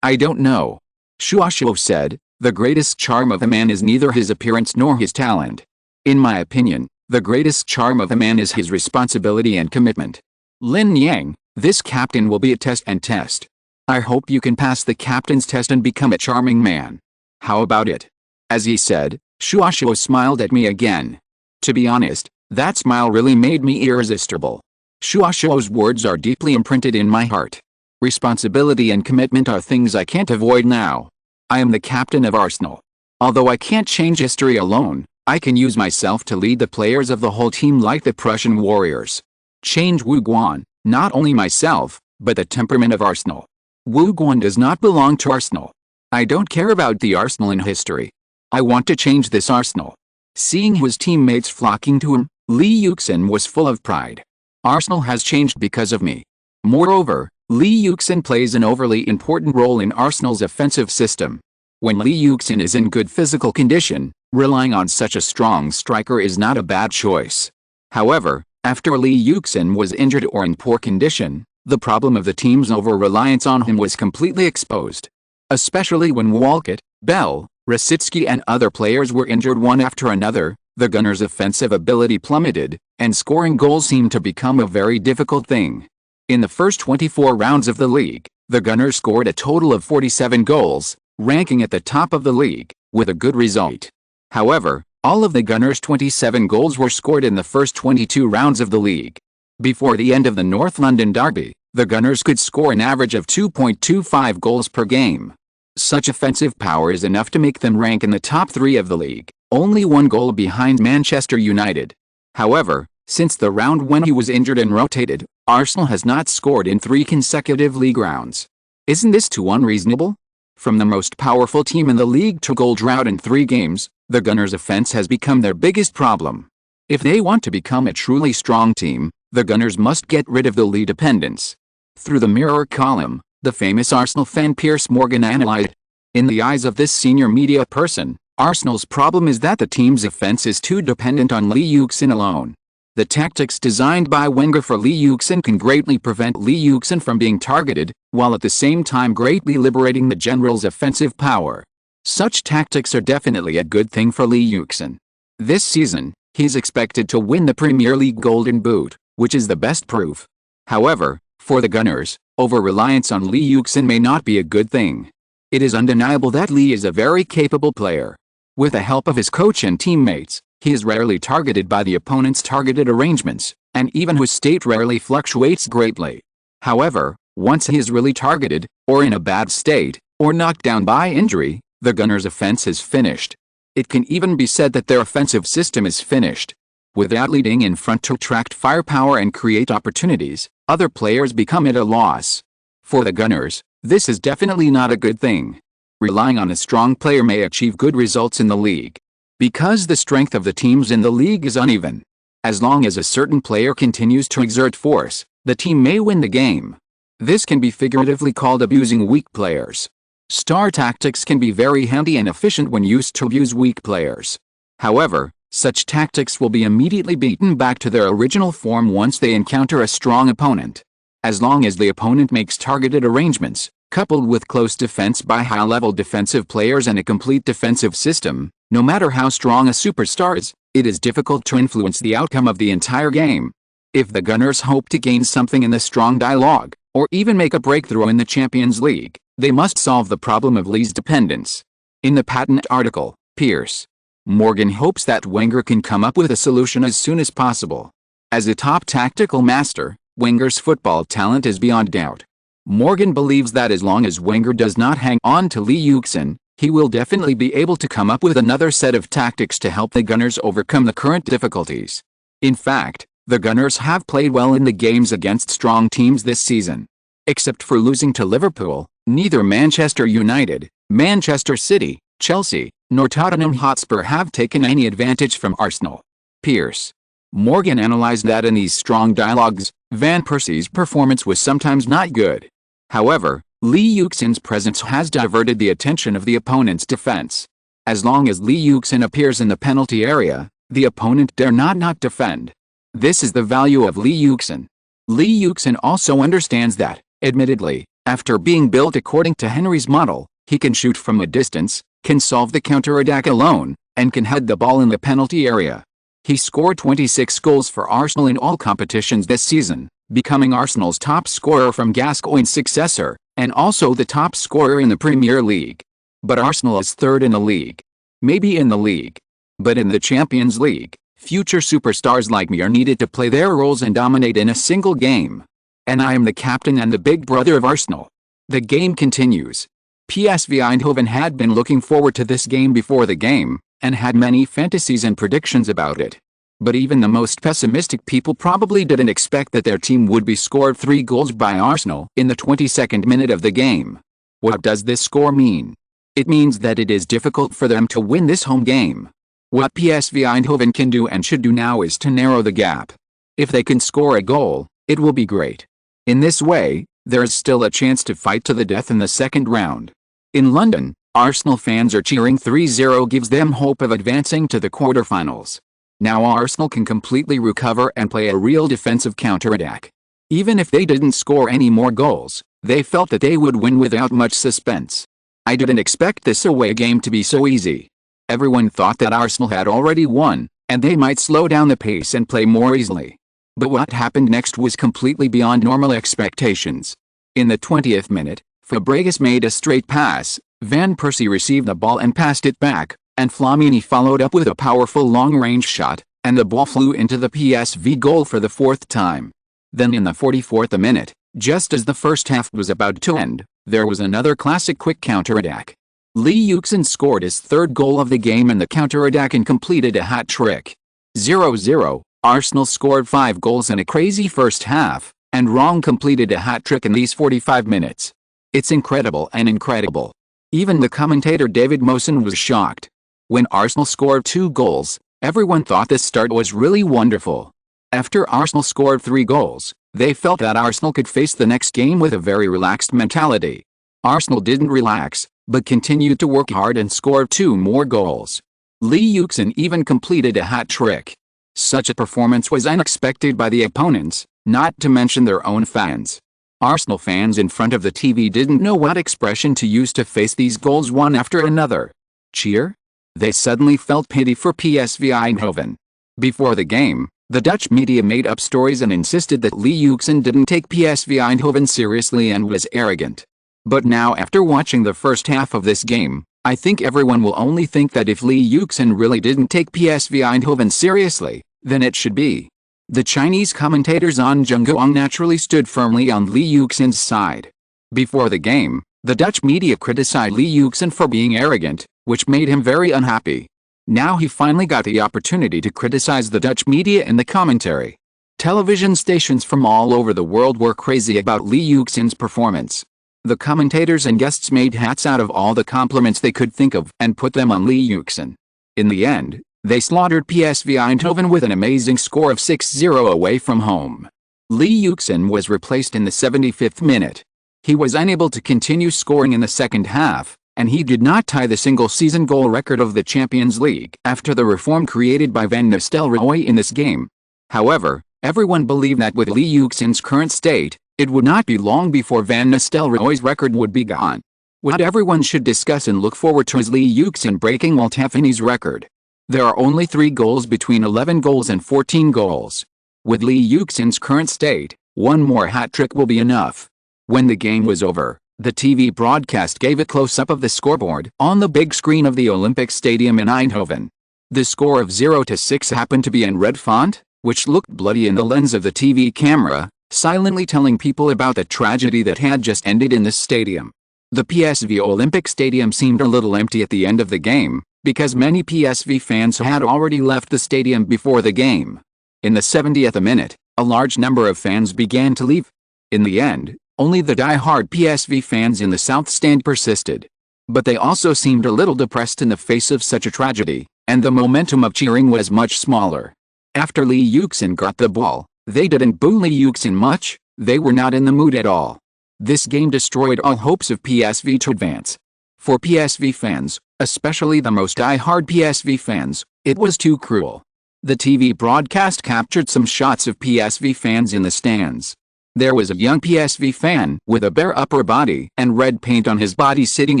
I don't know. Shuo said, "The greatest charm of a man is neither his appearance nor his talent. In my opinion, the greatest charm of a man is his responsibility and commitment. Lin Yang, this captain will be a test and test. I hope you can pass the captain's test and become a charming man. How about it?" As he said, Shuo smiled at me again. To be honest, that smile really made me irresistible. Shuo's words are deeply imprinted in my heart. Responsibility and commitment are things I can't avoid now. I am the captain of Arsenal. Although I can't change history alone, I can use myself to lead the players of the whole team like the Prussian warriors. Change Wu Guan, not only myself, but the temperament of Arsenal. Wu Guan does not belong to Arsenal. I don't care about the Arsenal in history. I want to change this Arsenal. Seeing his teammates flocking to him, Li Yuxin was full of pride. Arsenal has changed because of me. Moreover, Li Yuxin plays an overly important role in Arsenal's offensive system. When Li Yuxin is in good physical condition, relying on such a strong striker is not a bad choice. However, after Li Yuxin was injured or in poor condition, the problem of the team's over-reliance on him was completely exposed. Especially when Walcott, Bell, Rosicki and other players were injured one after another, the Gunners' offensive ability plummeted, and scoring goals seemed to become a very difficult thing. In the first 24 rounds of the league, the Gunners scored a total of 47 goals, ranking at the top of the league, with a good result. However, all of the Gunners' 27 goals were scored in the first 22 rounds of the league. Before the end of the North London derby, the Gunners could score an average of 2.25 goals per game. Such offensive power is enough to make them rank in the top 3 of the league, only 1 goal behind Manchester United. However, since the round when he was injured and rotated, Arsenal has not scored in 3 consecutive league rounds. Isn't this too unreasonable? From the most powerful team in the league to goal drought in 3 games, the Gunners' offense has become their biggest problem. If they want to become a truly strong team, the Gunners must get rid of the Lee dependence. Through the Mirror column, the famous Arsenal fan Piers Morgan analyzed, "In the eyes of this senior media person, Arsenal's problem is that the team's offense is too dependent on Li Yuxin alone. The tactics designed by Wenger for Li Yuxin can greatly prevent Li Yuxin from being targeted, while at the same time greatly liberating the general's offensive power. Such tactics are definitely a good thing for Li Yuxin. This season, he's expected to win the Premier League Golden Boot, which is the best proof. However, for the Gunners, over-reliance on Li Yuxin may not be a good thing. It is undeniable that Li is a very capable player. With the help of his coach and teammates, he is rarely targeted by the opponent's targeted arrangements, and even his state rarely fluctuates greatly. However, once he is really targeted, or in a bad state, or knocked down by injury, the Gunners' offense is finished. It can even be said that their offensive system is finished. Without leading in front to attract firepower and create opportunities, other players become at a loss. For the Gunners, this is definitely not a good thing. Relying on a strong player may achieve good results in the league. Because the strength of the teams in the league is uneven. As long as a certain player continues to exert force, the team may win the game. This can be figuratively called abusing weak players. Star tactics can be very handy and efficient when used to abuse weak players. However, such tactics will be immediately beaten back to their original form once they encounter a strong opponent. As long as the opponent makes targeted arrangements, coupled with close defense by high-level defensive players and a complete defensive system, no matter how strong a superstar is, it is difficult to influence the outcome of the entire game. If the Gunners hope to gain something in the strong dialogue, or even make a breakthrough in the Champions League, they must solve the problem of Lee's dependence. In the patent article, Piers Morgan hopes that Wenger can come up with a solution as soon as possible. As a top tactical master, Wenger's football talent is beyond doubt. Morgan believes that as long as Wenger does not hang on to Li Yuxin, he will definitely be able to come up with another set of tactics to help the Gunners overcome the current difficulties. In fact, the Gunners have played well in the games against strong teams this season. Except for losing to Liverpool, neither Manchester United, Manchester City, Chelsea, nor Tottenham Hotspur have taken any advantage from Arsenal. Piers Morgan analyzed that in these strong dialogues, Van Persie's performance was sometimes not good. However, Lee Yuxin's presence has diverted the attention of the opponent's defense. As long as Lee Yuxin appears in the penalty area, the opponent dare not defend. This is the value of Lee Yuxin. Lee Yuxin also understands that, admittedly, after being built according to Henry's model, he can shoot from a distance, can solve the counterattack alone, and can head the ball in the penalty area. He scored 26 goals for Arsenal in all competitions this season, becoming Arsenal's top scorer from Gascoigne's successor, and also the top scorer in the Premier League. But Arsenal is third in the league. Maybe in the league. But in the Champions League, future superstars like me are needed to play their roles and dominate in a single game. And I am the captain and the big brother of Arsenal. The game continues. PSV Eindhoven had been looking forward to this game before the game, and had many fantasies and predictions about it. But even the most pessimistic people probably didn't expect that their team would be scored 3 goals by Arsenal in the 22nd minute of the game. What does this score mean? It means that it is difficult for them to win this home game. What PSV Eindhoven can do and should do now is to narrow the gap. If they can score a goal, it will be great. In this way, there is still a chance to fight to the death in the second round. In London, Arsenal fans are cheering. 3-0 gives them hope of advancing to the quarterfinals. Now Arsenal can completely recover and play a real defensive counterattack. Even if they didn't score any more goals, they felt that they would win without much suspense. I didn't expect this away game to be so easy. Everyone thought that Arsenal had already won, and they might slow down the pace and play more easily. But what happened next was completely beyond normal expectations. In the 20th minute, Fabregas made a straight pass, Van Persie received the ball and passed it back, and Flamini followed up with a powerful long-range shot, and the ball flew into the PSV goal for the 4th time. Then in the 44th minute, just as the first half was about to end, there was another classic quick counterattack. Lee Yuxin scored his 3rd goal of the game in the counterattack and completed a hat-trick. 0-0, Arsenal scored 5 goals in a crazy first half, and Wrong completed a hat-trick in these 45 minutes. It's incredible and incredible. Even the commentator David Mosen was shocked. When Arsenal scored 2 goals, everyone thought this start was really wonderful. After Arsenal scored 3 goals, they felt that Arsenal could face the next game with a very relaxed mentality. Arsenal didn't relax, but continued to work hard and scored 2 more goals. Lee Yuxin even completed a hat-trick. Such a performance was unexpected by the opponents, not to mention their own fans. Arsenal fans in front of the TV didn't know what expression to use to face these goals one after another. Cheer? They suddenly felt pity for PSV Eindhoven. Before the game, the Dutch media made up stories and insisted that Lee Yuxin didn't take PSV Eindhoven seriously and was arrogant. But now after watching the first half of this game, I think everyone will only think that if Lee Yuxin really didn't take PSV Eindhoven seriously, then it should be. The Chinese commentators on Zhengguang naturally stood firmly on Lee Yuxin's side. Before the game, the Dutch media criticized Lee Yuxin for being arrogant, which made him very unhappy. Now he finally got the opportunity to criticize the Dutch media in the commentary. Television stations from all over the world were crazy about Lee Yuxin's performance. The commentators and guests made hats out of all the compliments they could think of and put them on Lee Yuxin. In the end, they slaughtered PSV Eindhoven with an amazing score of 6-0 away from home. Lee Yuxin was replaced in the 75th minute. He was unable to continue scoring in the second half, and he did not tie the single-season goal record of the Champions League after the reform created by Van Nistelrooy in this game. However, everyone believed that with Lee Yuxin's current state, it would not be long before Van Nistelrooy's record would be gone. What everyone should discuss and look forward to is Lee Yuxin breaking Waltafini's record. There are only 3 goals between 11 goals and 14 goals. With Lee Yuxin's current state, 1 more hat-trick will be enough. When the game was over, the TV broadcast gave a close-up of the scoreboard on the big screen of the Olympic Stadium in Eindhoven. The score of 0-6 happened to be in red font, which looked bloody in the lens of the TV camera, silently telling people about the tragedy that had just ended in this stadium. The PSV Olympic Stadium seemed a little empty at the end of the game, because many PSV fans had already left the stadium before the game. In the 70th minute, a large number of fans began to leave. In the end, only the die-hard PSV fans in the South Stand persisted. But they also seemed a little depressed in the face of such a tragedy, and the momentum of cheering was much smaller. After Lee Yuxin got the ball, they didn't boo Lee Yuxin much, they were not in the mood at all. This game destroyed all hopes of PSV to advance. For PSV fans, especially the most die-hard PSV fans, it was too cruel. The TV broadcast captured some shots of PSV fans in the stands. There was a young PSV fan with a bare upper body and red paint on his body sitting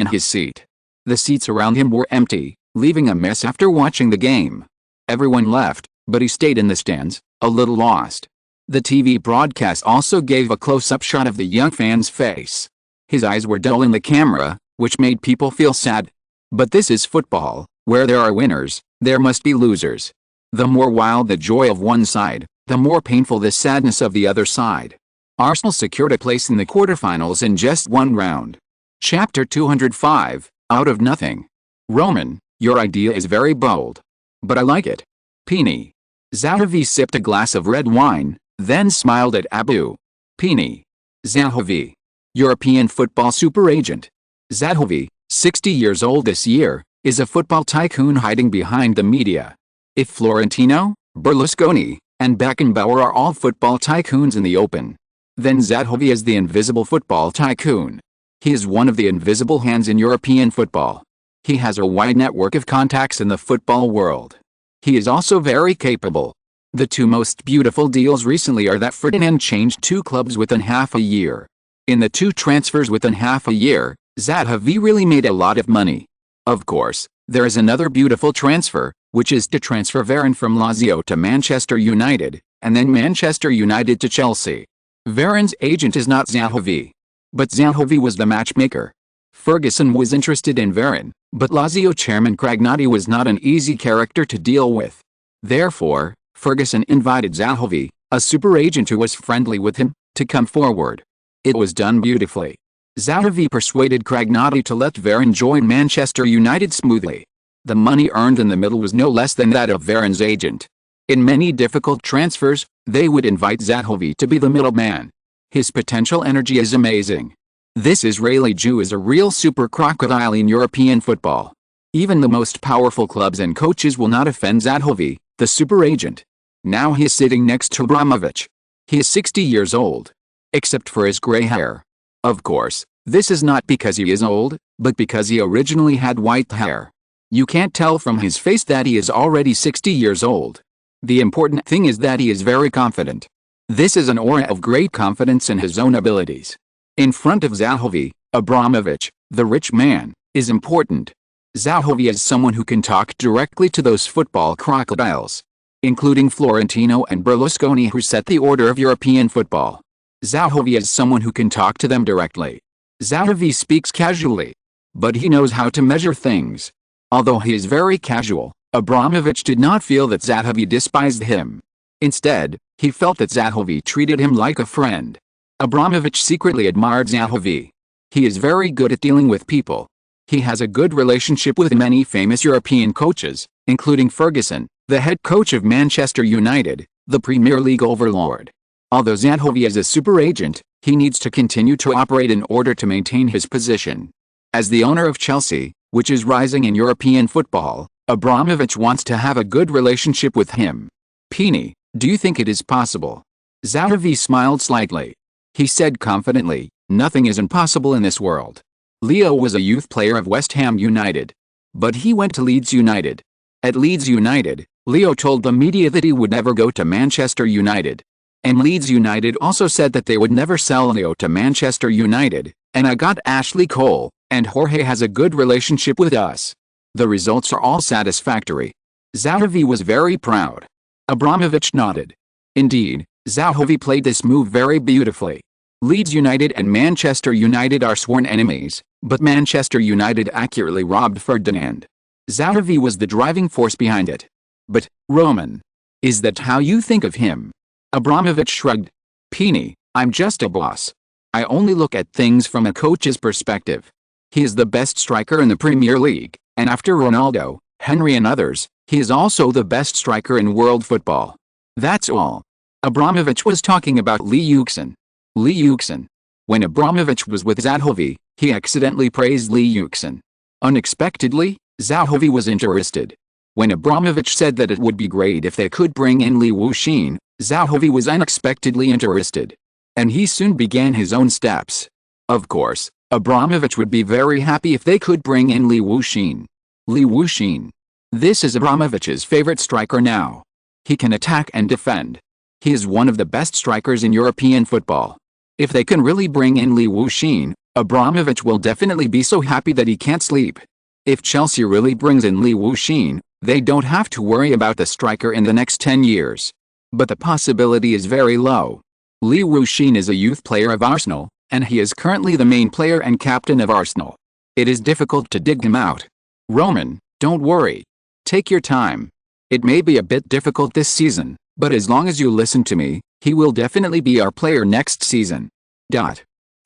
in his seat. The seats around him were empty, leaving a mess after watching the game. Everyone left, but he stayed in the stands, a little lost. The TV broadcast also gave a close-up shot of the young fan's face. His eyes were dull in the camera, which made people feel sad. But this is football, where there are winners, there must be losers. The more wild the joy of one side, the more painful the sadness of the other side. Arsenal secured a place in the quarterfinals in just one round. Chapter 205, Out of Nothing. Roman, your idea is very bold. But I like it. Pini. Zahavi sipped a glass of red wine, then smiled at Abu. Pini. Zahavi. European football super agent. Zahavi, 60 years old this year, is a football tycoon hiding behind the media. If Florentino, Berlusconi, and Beckenbauer are all football tycoons in the open, then Zahavi is the invisible football tycoon. He is one of the invisible hands in European football. He has a wide network of contacts in the football world. He is also very capable. The two most beautiful deals recently are that Ferdinand changed two clubs within half a year. In the two transfers within half a year, Zahavi really made a lot of money. Of course, there is another beautiful transfer, which is to transfer Varane from Lazio to Manchester United, and then Manchester United to Chelsea. Varane's agent is not Zahavi. But Zahavi was the matchmaker. Ferguson was interested in Varane, but Lazio chairman Cragnotti was not an easy character to deal with. Therefore, Ferguson invited Zahavi, a super agent who was friendly with him, to come forward. It was done beautifully. Zahavi persuaded Cragnotti to let Varane join Manchester United smoothly. The money earned in the middle was no less than that of Varane's agent. In many difficult transfers, they would invite Zahavi to be the middleman. His potential energy is amazing. This Israeli Jew is a real super crocodile in European football. Even the most powerful clubs and coaches will not offend Zahavi, the super agent. Now he is sitting next to Abramovich. He is 60 years old. Except for his gray hair. Of course, this is not because he is old, but because he originally had white hair. You can't tell from his face that he is already 60 years old. The important thing is that he is very confident. This is an aura of great confidence in his own abilities. In front of Zahavi, Abramovich, the rich man, is important. Zahavi is someone who can talk directly to those football crocodiles, including Florentino and Berlusconi, who set the order of European football. Zahavi is someone who can talk to them directly. Zahavi speaks casually, but he knows how to measure things. Although he is very casual, Abramovich did not feel that Zahavi despised him. Instead, he felt that Zahavi treated him like a friend. Abramovich secretly admired Zahavi. He is very good at dealing with people. He has a good relationship with many famous European coaches, including Ferguson, the head coach of Manchester United, the Premier League overlord. Although Zahavi is a super agent, he needs to continue to operate in order to maintain his position. As the owner of Chelsea, which is rising in European football, Abramovich wants to have a good relationship with him. Pini, do you think it is possible? Zahavi smiled slightly. He said confidently, nothing is impossible in this world. Leo was a youth player of West Ham United. But he went to Leeds United. At Leeds United, Leo told the media that he would never go to Manchester United. And Leeds United also said that they would never sell Leo to Manchester United, and I got Ashley Cole, and Jorge has a good relationship with us. The results are all satisfactory. Zahavi was very proud. Abramovich nodded. Indeed, Zahavi played this move very beautifully. Leeds United and Manchester United are sworn enemies, but Manchester United accurately robbed Ferdinand. Zahavi was the driving force behind it. But, Roman, is that how you think of him? Abramovich shrugged. Pini, I'm just a boss. I only look at things from a coach's perspective. He is the best striker in the Premier League, and after Ronaldo, Henry and others, he is also the best striker in world football. That's all. Abramovich was talking about Lee Yuxin. Lee Yuxin. When Abramovich was with Zahavi, he accidentally praised Lee Yuxin. Unexpectedly, Zahavi was interested. When Abramovich said that it would be great if they could bring in Li Wuxin, Zahovi was unexpectedly interested. And he soon began his own steps. Of course, Abramovich would be very happy if they could bring in Li Wuxin. Li Wuxin. This is Abramovich's favorite striker now. He can attack and defend. He is one of the best strikers in European football. If they can really bring in Li Wuxin, Abramovich will definitely be so happy that he can't sleep. If Chelsea really brings in Li Wuxin, they don't have to worry about the striker in the next 10 years. But the possibility is very low. Li Wuxin is a youth player of Arsenal, and he is currently the main player and captain of Arsenal. It is difficult to dig him out. Roman, don't worry. Take your time. It may be a bit difficult this season, but as long as you listen to me, he will definitely be our player next season.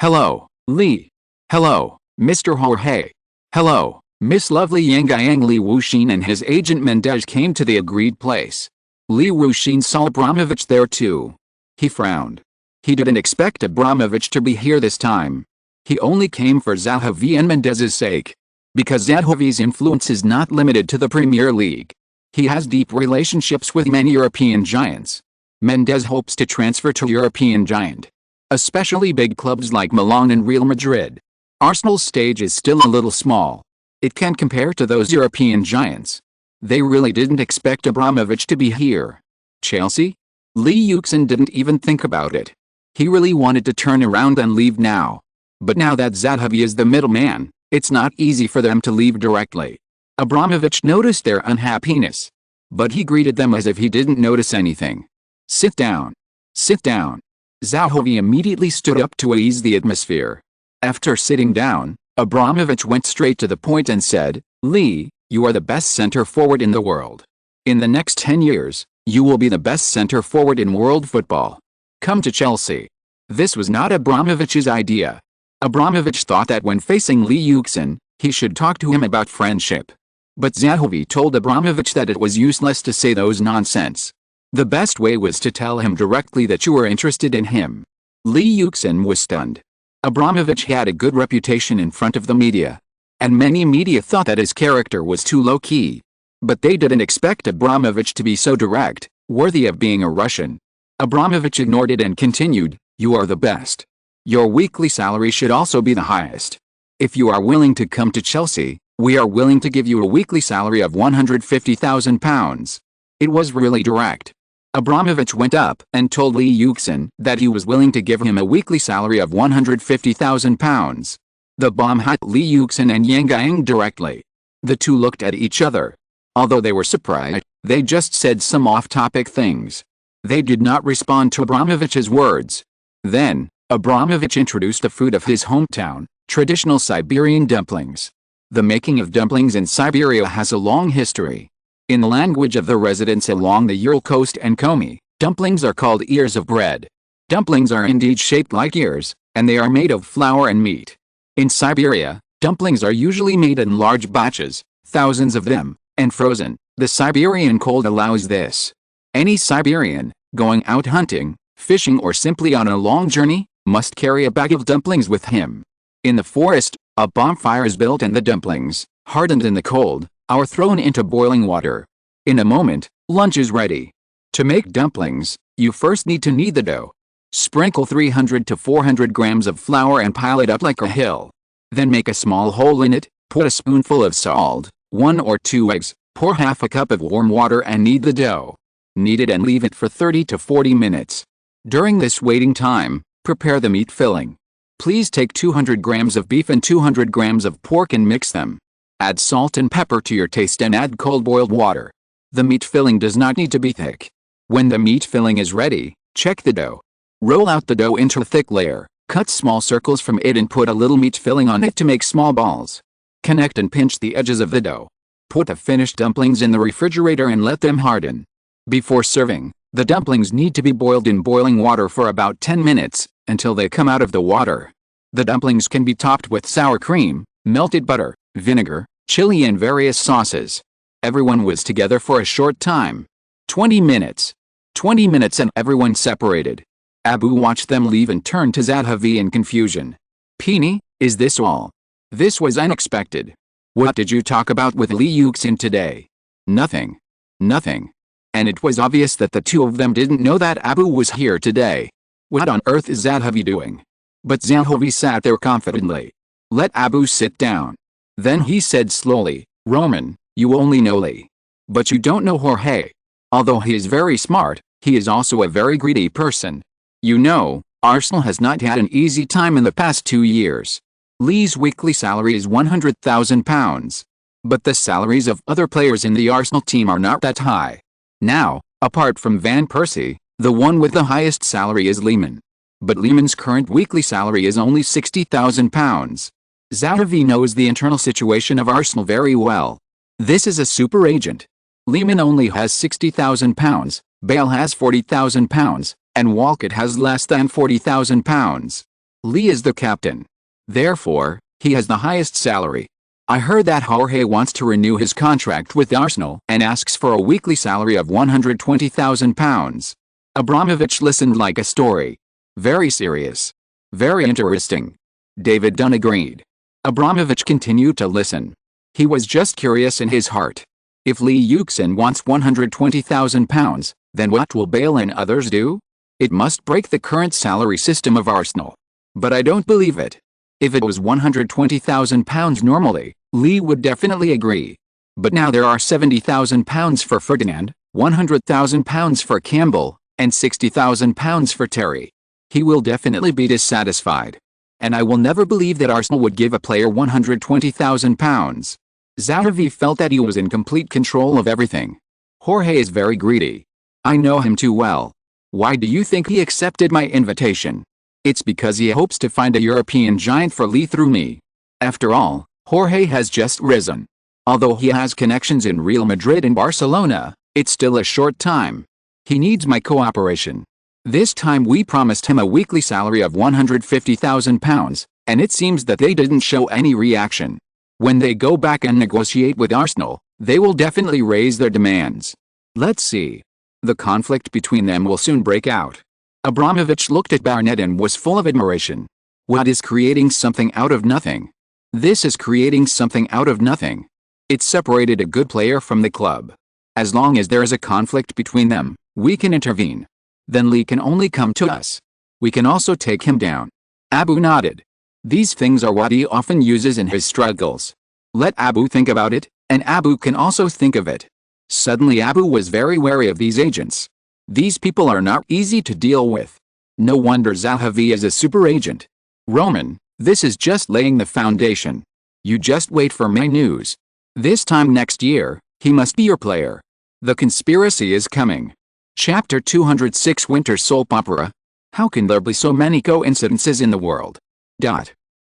Hello, Li. Hello, Mr. Jorge. Hello, Miss Lovely Yang. Li Wuxin and his agent Mendez came to the agreed place. Li Wuxin saw Abramovich there too. He frowned. He didn't expect Abramovich to be here this time. He only came for Zahovi and Mendez's sake. Because Zahovi's influence is not limited to the Premier League. He has deep relationships with many European giants. Mendez hopes to transfer to European giant. Especially big clubs like Milan and Real Madrid. Arsenal's stage is still a little small. It can't compare to those European giants. They really didn't expect Abramovich to be here. Chelsea? Lee Yuxin didn't even think about it. He really wanted to turn around and leave now. But now that Zahovi is the middleman, it's not easy for them to leave directly. Abramovich noticed their unhappiness. But he greeted them as if he didn't notice anything. Sit down. Sit down. Zahovi immediately stood up to ease the atmosphere. After sitting down, Abramovich went straight to the point and said, Lee, you are the best center forward in the world. In the next 10 years, you will be the best center forward in world football. Come to Chelsea. This was not Abramovich's idea. Abramovich thought that when facing Lee Yuxin, he should talk to him about friendship. But Zahovi told Abramovich that it was useless to say those nonsense. The best way was to tell him directly that you were interested in him. Lee Yuxin was stunned. Abramovich had a good reputation in front of the media. And many media thought that his character was too low-key. But they didn't expect Abramovich to be so direct, worthy of being a Russian. Abramovich ignored it and continued, you are the best. Your weekly salary should also be the highest. If you are willing to come to Chelsea, we are willing to give you a weekly salary of £150,000. It was really direct. Abramovich went up and told Lee Yuxin that he was willing to give him a weekly salary of £150,000. The bomb hit Lee Yuxin and Yang directly. The two looked at each other. Although they were surprised, they just said some off-topic things. They did not respond to Abramovich's words. Then, Abramovich introduced the food of his hometown, traditional Siberian dumplings. The making of dumplings in Siberia has a long history. In the language of the residents along the Ural coast and Komi, dumplings are called ears of bread. Dumplings are indeed shaped like ears, and they are made of flour and meat. In Siberia, dumplings are usually made in large batches, thousands of them, and frozen. The Siberian cold allows this. Any Siberian, going out hunting, fishing or simply on a long journey, must carry a bag of dumplings with him. In the forest, a bonfire is built and the dumplings, hardened in the cold, are thrown into boiling water. In a moment, lunch is ready. To make dumplings, you first need to knead the dough. Sprinkle 300 to 400 grams of flour and pile it up like a hill. Then make a small hole in it, put a spoonful of salt, 1 or 2 eggs, pour half a cup of warm water and knead the dough. Knead it and leave it for 30 to 40 minutes. During this waiting time, prepare the meat filling. Please take 200 grams of beef and 200 grams of pork and mix them. Add salt and pepper to your taste and add cold boiled water. The meat filling does not need to be thick. When the meat filling is ready, check the dough. Roll out the dough into a thick layer, cut small circles from it and put a little meat filling on it to make small balls. Connect and pinch the edges of the dough. Put the finished dumplings in the refrigerator and let them harden. Before serving, the dumplings need to be boiled in boiling water for about 10 minutes, until they come out of the water. The dumplings can be topped with sour cream, melted butter, vinegar, chili and various sauces. Everyone was together for a short time. 20 minutes. 20 minutes and everyone separated. Abu watched them leave and turned to Zahovi in confusion. Peony, is this all? This was unexpected. What did you talk about with Lee Yuxin today? Nothing. Nothing. And it was obvious that the two of them didn't know that Abu was here today. What on earth is Zahavi doing? But Zahavi sat there confidently. Let Abu sit down. Then he said slowly, Roman, you only know Lee. But you don't know Jorge. Although he is very smart, he is also a very greedy person. You know, Arsenal has not had an easy time in the past 2 years. Lee's weekly salary is £100,000. But the salaries of other players in the Arsenal team are not that high. Now, apart from Van Persie, the one with the highest salary is Lehmann. But Lehmann's current weekly salary is only £60,000. Zahavi knows the internal situation of Arsenal very well. This is a super agent. Lehmann only has £60,000, Bale has £40,000, and Walcott has less than £40,000. Lee is the captain. Therefore, he has the highest salary. I heard that Jorge wants to renew his contract with Arsenal and asks for a weekly salary of £120,000. Abramovich listened like a story. Very serious. Very interesting. David Dunn agreed. Abramovich continued to listen. He was just curious in his heart. If Lee Yuxin wants £120,000, then what will Bale and others do? It must break the current salary system of Arsenal. But I don't believe it. If it was £120,000 normally, Lee would definitely agree. But now there are £70,000 for Ferdinand, £100,000 for Campbell, and £60,000 for Terry. He will definitely be dissatisfied. And I will never believe that Arsenal would give a player £120,000. Zahavi felt that he was in complete control of everything. Jorge is very greedy. I know him too well. Why do you think he accepted my invitation? It's because he hopes to find a European giant for Lee through me. After all, Jorge has just risen. Although he has connections in Real Madrid and Barcelona, it's still a short time. He needs my cooperation. This time we promised him a weekly salary of £150,000, and it seems that they didn't show any reaction. When they go back and negotiate with Arsenal, they will definitely raise their demands. Let's see. The conflict between them will soon break out. Abramovich looked at Barnett and was full of admiration. What is creating something out of nothing? This is creating something out of nothing. It separated a good player from the club. As long as there is a conflict between them, we can intervene. Then Lee can only come to us. We can also take him down. Abu nodded. These things are what he often uses in his struggles. Let Abu think about it, and Abu can also think of it. Suddenly Abu was very wary of these agents. These people are not easy to deal with. No wonder Zahavi is a super agent. Roman, this is just laying the foundation. You just wait for my news. This time next year, he must be your player. The conspiracy is coming. Chapter 206 Winter Soap Opera. How can there be so many coincidences in the world?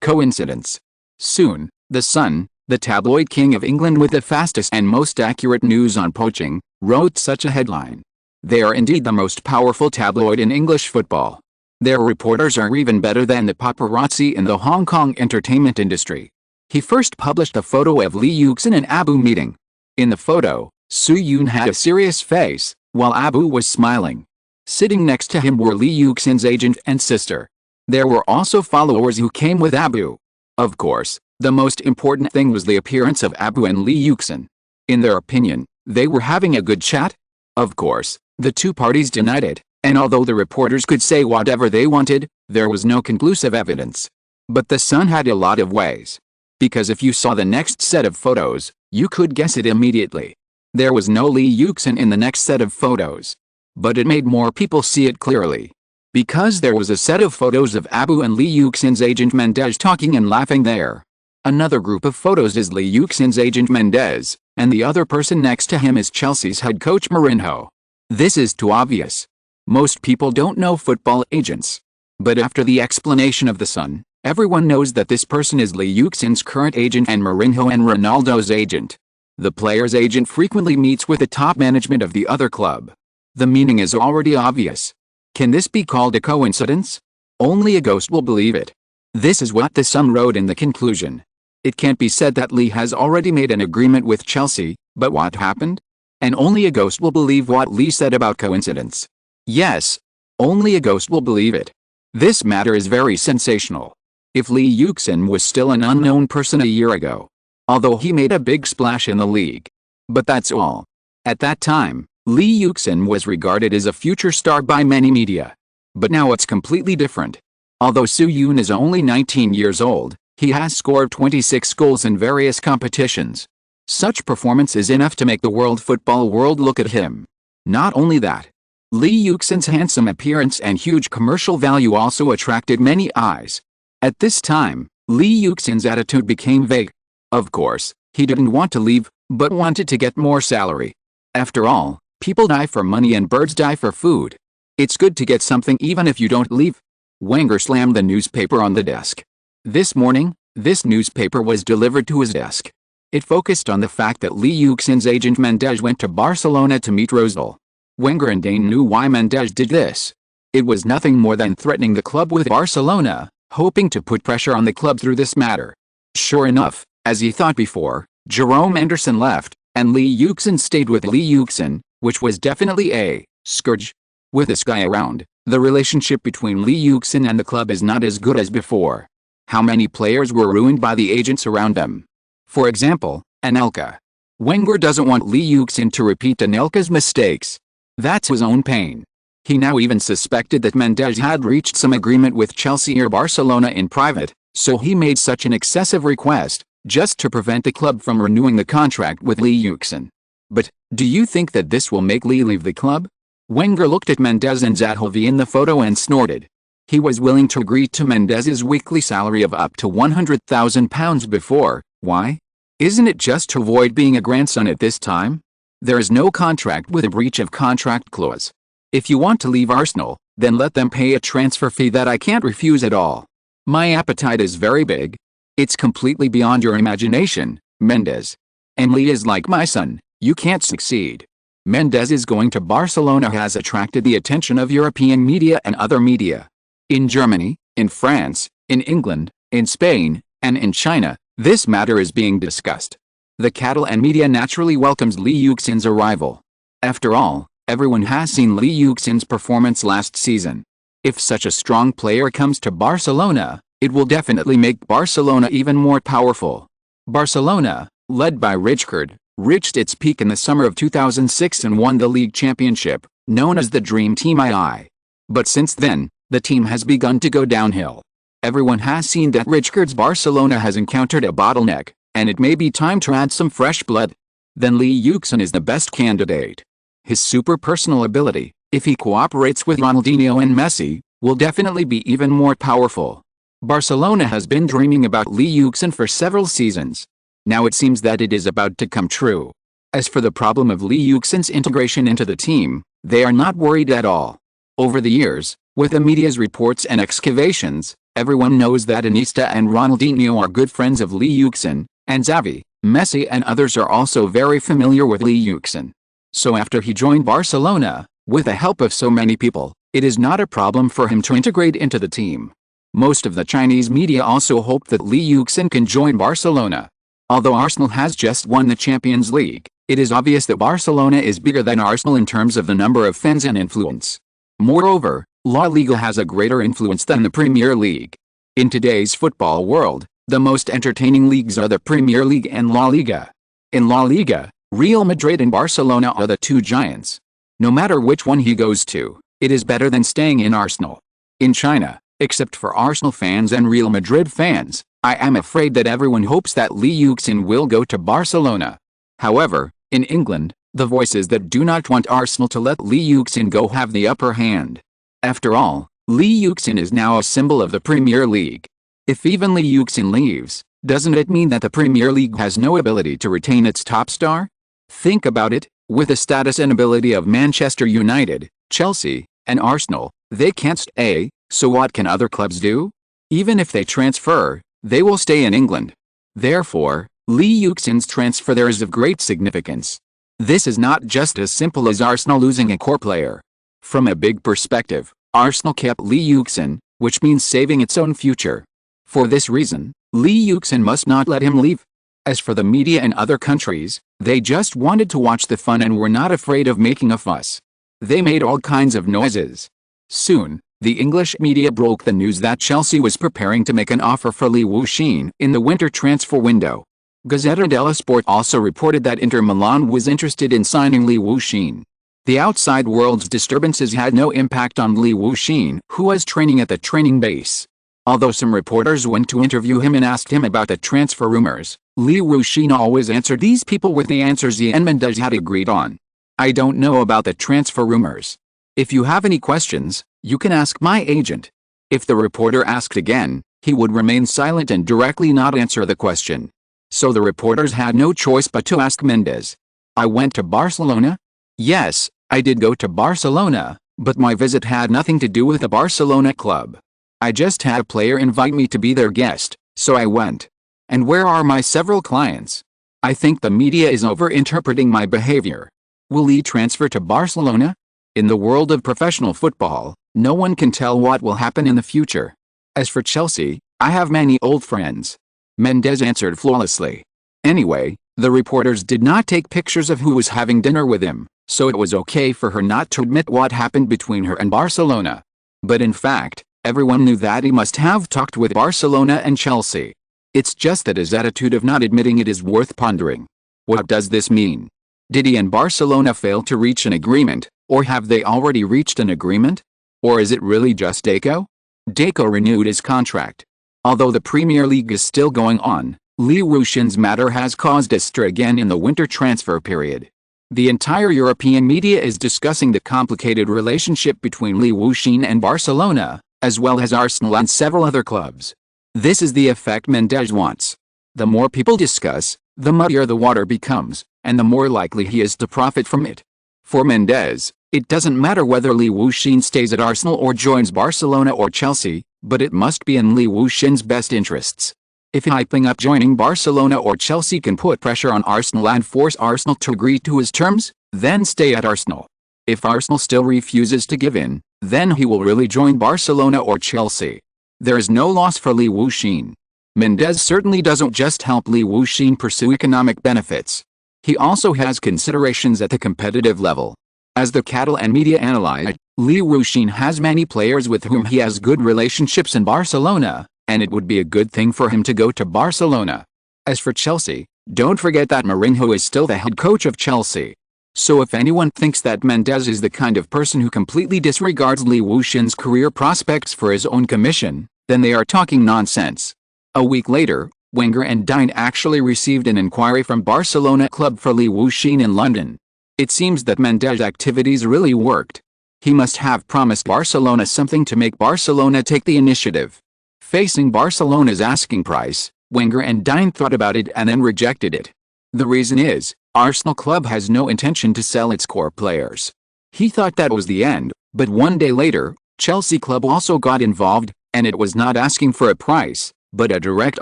Coincidence. Soon, The Sun, the tabloid king of England with the fastest and most accurate news on poaching, wrote such a headline. They are indeed the most powerful tabloid in English football. Their reporters are even better than the paparazzi in the Hong Kong entertainment industry. He first published a photo of Lee Yuxin and Abu meeting. In the photo, Su Yun had a serious face, while Abu was smiling. Sitting next to him were Lee Yuxin's agent and sister. There were also followers who came with Abu. Of course, the most important thing was the appearance of Abu and Lee Yuxin. In their opinion, they were having a good chat. Of course, the two parties denied it, and although the reporters could say whatever they wanted, there was no conclusive evidence. But The Sun had a lot of ways. Because if you saw the next set of photos, you could guess it immediately. There was no Lee Yuxin in the next set of photos. But it made more people see it clearly. Because there was a set of photos of Abu and Lee Yuxin's agent Mendez talking and laughing there. Another group of photos is Lee Yuxin's agent Mendez, and the other person next to him is Chelsea's head coach Mourinho. This is too obvious. Most people don't know football agents. But after the explanation of The Sun, everyone knows that this person is Lee Yuxin's current agent and Mourinho and Ronaldo's agent. The player's agent frequently meets with the top management of the other club. The meaning is already obvious. Can this be called a coincidence? Only a ghost will believe it. This is what The Sun wrote in the conclusion. It can't be said that Lee has already made an agreement with Chelsea, but what happened? And only a ghost will believe what Lee said about coincidence. Yes, only a ghost will believe it. This matter is very sensational. If Lee Yuxin was still an unknown person a year ago, although he made a big splash in the league, But that's all. At that time, Lee Yuxin was regarded as a future star by many media. But now it's completely different. Although Su Yun is only 19 years old, he has scored 26 goals in various competitions. Such performance is enough to make the world football world look at him. Not only that, Lee Yuxin's handsome appearance and huge commercial value also attracted many eyes. At this time, Lee Yuxin's attitude became vague. Of course, he didn't want to leave, but wanted to get more salary. After all, people die for money and birds die for food. It's good to get something even if you don't leave. Wenger slammed the newspaper on the desk. This morning, this newspaper was delivered to his desk. It focused on the fact that Lee Yuxin's agent Mendes went to Barcelona to meet Rosal. Wenger and Dane knew why Mendes did this. It was nothing more than threatening the club with Barcelona, hoping to put pressure on the club through this matter. Sure enough, as he thought before, Jerome Anderson left, and Lee Yuxin stayed with Lee Yuxin, which was definitely a scourge. With this guy around, the relationship between Lee Yuxin and the club is not as good as before. How many players were ruined by the agents around them? For example, Anelka. Wenger doesn't want Lee Yuxin to repeat Anelka's mistakes. That's his own pain. He now even suspected that Mendes had reached some agreement with Chelsea or Barcelona in private, so he made such an excessive request, just to prevent the club from renewing the contract with Lee Yuxin. But, do you think that this will make Lee leave the club? Wenger looked at Mendes and Zahovi in the photo and snorted. He was willing to agree to Mendes's weekly salary of up to £100,000 before. Why? Isn't it just to avoid being a grandson at this time? There is no contract with a breach of contract clause. If you want to leave Arsenal, then let them pay a transfer fee that I can't refuse at all. My appetite is very big. It's completely beyond your imagination, Mendes. And Lee is like my son, you can't succeed. Mendes is going to Barcelona has attracted the attention of European media and other media. In Germany, in France, in England, in Spain, and in China, this matter is being discussed. The Catalan media naturally welcomes Lee Yuxin's arrival. After all, everyone has seen Lee Yuxin's performance last season. If such a strong player comes to Barcelona, it will definitely make Barcelona even more powerful. Barcelona, led by Rijkaard, reached its peak in the summer of 2006 and won the league championship, known as the Dream Team II. But since then, the team has begun to go downhill. Everyone has seen that Rijkaard's Barcelona has encountered a bottleneck, and it may be time to add some fresh blood. Then Lee Yuxin is the best candidate. His super personal ability, if he cooperates with Ronaldinho and Messi, will definitely be even more powerful. Barcelona has been dreaming about Lee Yuxin for several seasons. Now it seems that it is about to come true. As for the problem of Lee Yuxin's integration into the team, they are not worried at all. Over the years, with the media's reports and excavations, everyone knows that Iniesta and Ronaldinho are good friends of Lee Yuxin, and Xavi, Messi and others are also very familiar with Lee Yuxin. So after he joined Barcelona, with the help of so many people, it is not a problem for him to integrate into the team. Most of the Chinese media also hope that Lee Yuxin can join Barcelona. Although Arsenal has just won the Champions League, it is obvious that Barcelona is bigger than Arsenal in terms of the number of fans and influence. Moreover, La Liga has a greater influence than the Premier League. In today's football world, the most entertaining leagues are the Premier League and La Liga. In La Liga, Real Madrid and Barcelona are the two giants. No matter which one he goes to, it is better than staying in Arsenal. In China, except for Arsenal fans and Real Madrid fans, I am afraid that everyone hopes that Lee Yuxin will go to Barcelona. However, in England, the voices that do not want Arsenal to let Lee Yuxin go have the upper hand. After all, Lee Yuxin is now a symbol of the Premier League. If even Lee Yuxin leaves, doesn't it mean that the Premier League has no ability to retain its top star? Think about it, with the status and ability of Manchester United, Chelsea, and Arsenal, they can't stay, so what can other clubs do? Even if they transfer, they will stay in England. Therefore, Lee Yuxin's transfer there is of great significance. This is not just as simple as Arsenal losing a core player. From a big perspective, Arsenal kept Lee Yuxin, which means saving its own future. For this reason, Lee Yuxin must not let him leave. As for the media in other countries, they just wanted to watch the fun and were not afraid of making a fuss. They made all kinds of noises. Soon, the English media broke the news that Chelsea was preparing to make an offer for Lee Yuxin in the winter transfer window. Gazzetta dello Sport also reported that Inter Milan was interested in signing Li Yuxin. The outside world's disturbances had no impact on Li Yuxin, who was training at the training base. Although some reporters went to interview him and asked him about the transfer rumors, Li Yuxin always answered these people with the answers he and Mendes had agreed on. I don't know about the transfer rumors. If you have any questions, you can ask my agent. If the reporter asked again, he would remain silent and directly not answer the question. So the reporters had no choice but to ask Mendes. I went to Barcelona? Yes, I did go to Barcelona, but my visit had nothing to do with the Barcelona club. I just had a player invite me to be their guest, so I went. And where are my several clients? I think the media is over-interpreting my behavior. Will he transfer to Barcelona? In the world of professional football, no one can tell what will happen in the future. As for Chelsea, I have many old friends. Mendes answered flawlessly. Anyway, the reporters did not take pictures of who was having dinner with him, so it was okay for her not to admit what happened between her and Barcelona. But in fact, everyone knew that he must have talked with Barcelona and Chelsea. It's just that his attitude of not admitting it is worth pondering. What does this mean? Did he and Barcelona fail to reach an agreement, or have they already reached an agreement? Or is it really just Deco? Deco renewed his contract. Although the Premier League is still going on, Li Yuxin's matter has caused a stir again in the winter transfer period. The entire European media is discussing the complicated relationship between Li Yuxin and Barcelona, as well as Arsenal and several other clubs. This is the effect Mendes wants. The more people discuss, the muddier the water becomes, and the more likely he is to profit from it. For Mendes, it doesn't matter whether Li Yuxin stays at Arsenal or joins Barcelona or Chelsea, but it must be in Li Yuxin's best interests. If hyping up joining Barcelona or Chelsea can put pressure on Arsenal and force Arsenal to agree to his terms, then stay at Arsenal. If Arsenal still refuses to give in, then he will really join Barcelona or Chelsea. There is no loss for Li Yuxin. Mendes certainly doesn't just help Li Yuxin pursue economic benefits. He also has considerations at the competitive level. As the cattle and media analyze, Li Yuxin has many players with whom he has good relationships in Barcelona, and it would be a good thing for him to go to Barcelona. As for Chelsea, don't forget that Mourinho is still the head coach of Chelsea. So if anyone thinks that Mendes is the kind of person who completely disregards Li Yuxin's career prospects for his own commission, then they are talking nonsense. A week later, Wenger and Dine actually received an inquiry from Barcelona club for Li Yuxin in London. It seems that Mendes' activities really worked. He must have promised Barcelona something to make Barcelona take the initiative. Facing Barcelona's asking price, Wenger and Dine thought about it and then rejected it. The reason is, Arsenal club has no intention to sell its core players. He thought that was the end, but one day later, Chelsea club also got involved, and it was not asking for a price, but a direct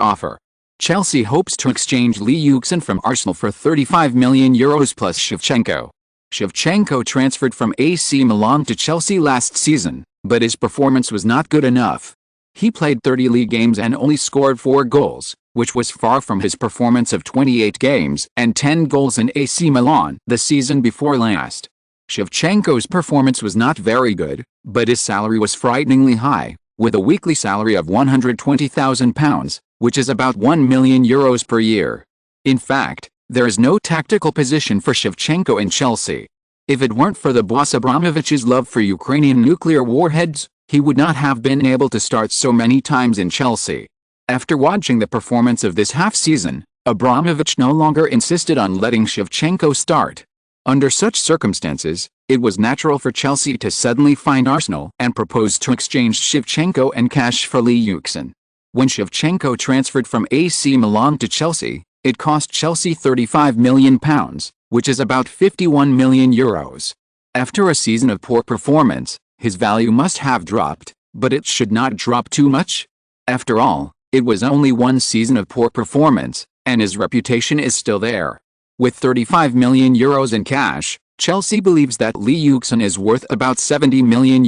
offer. Chelsea hopes to exchange Li Yuxin from Arsenal for €35 million plus Shevchenko. Shevchenko transferred from AC Milan to Chelsea last season, but his performance was not good enough. He played 30 league games and only scored 4 goals, which was far from his performance of 28 games and 10 goals in AC Milan the season before last. Shevchenko's performance was not very good, but his salary was frighteningly high, with a weekly salary of £120,000, which is about €1 million per year. In fact, there is no tactical position for Shevchenko in Chelsea. If it weren't for the boss Abramovich's love for Ukrainian nuclear warheads, he would not have been able to start so many times in Chelsea. After watching the performance of this half-season, Abramovich no longer insisted on letting Shevchenko start. Under such circumstances, it was natural for Chelsea to suddenly find Arsenal and propose to exchange Shevchenko and cash for Li Yuxin. When Shevchenko transferred from AC Milan to Chelsea, it cost Chelsea £35 million, which is about €51 million. After a season of poor performance, his value must have dropped, but it should not drop too much. After all, it was only one season of poor performance, and his reputation is still there. With €35 million in cash, Chelsea believes that Li Yuxin is worth about €70 million.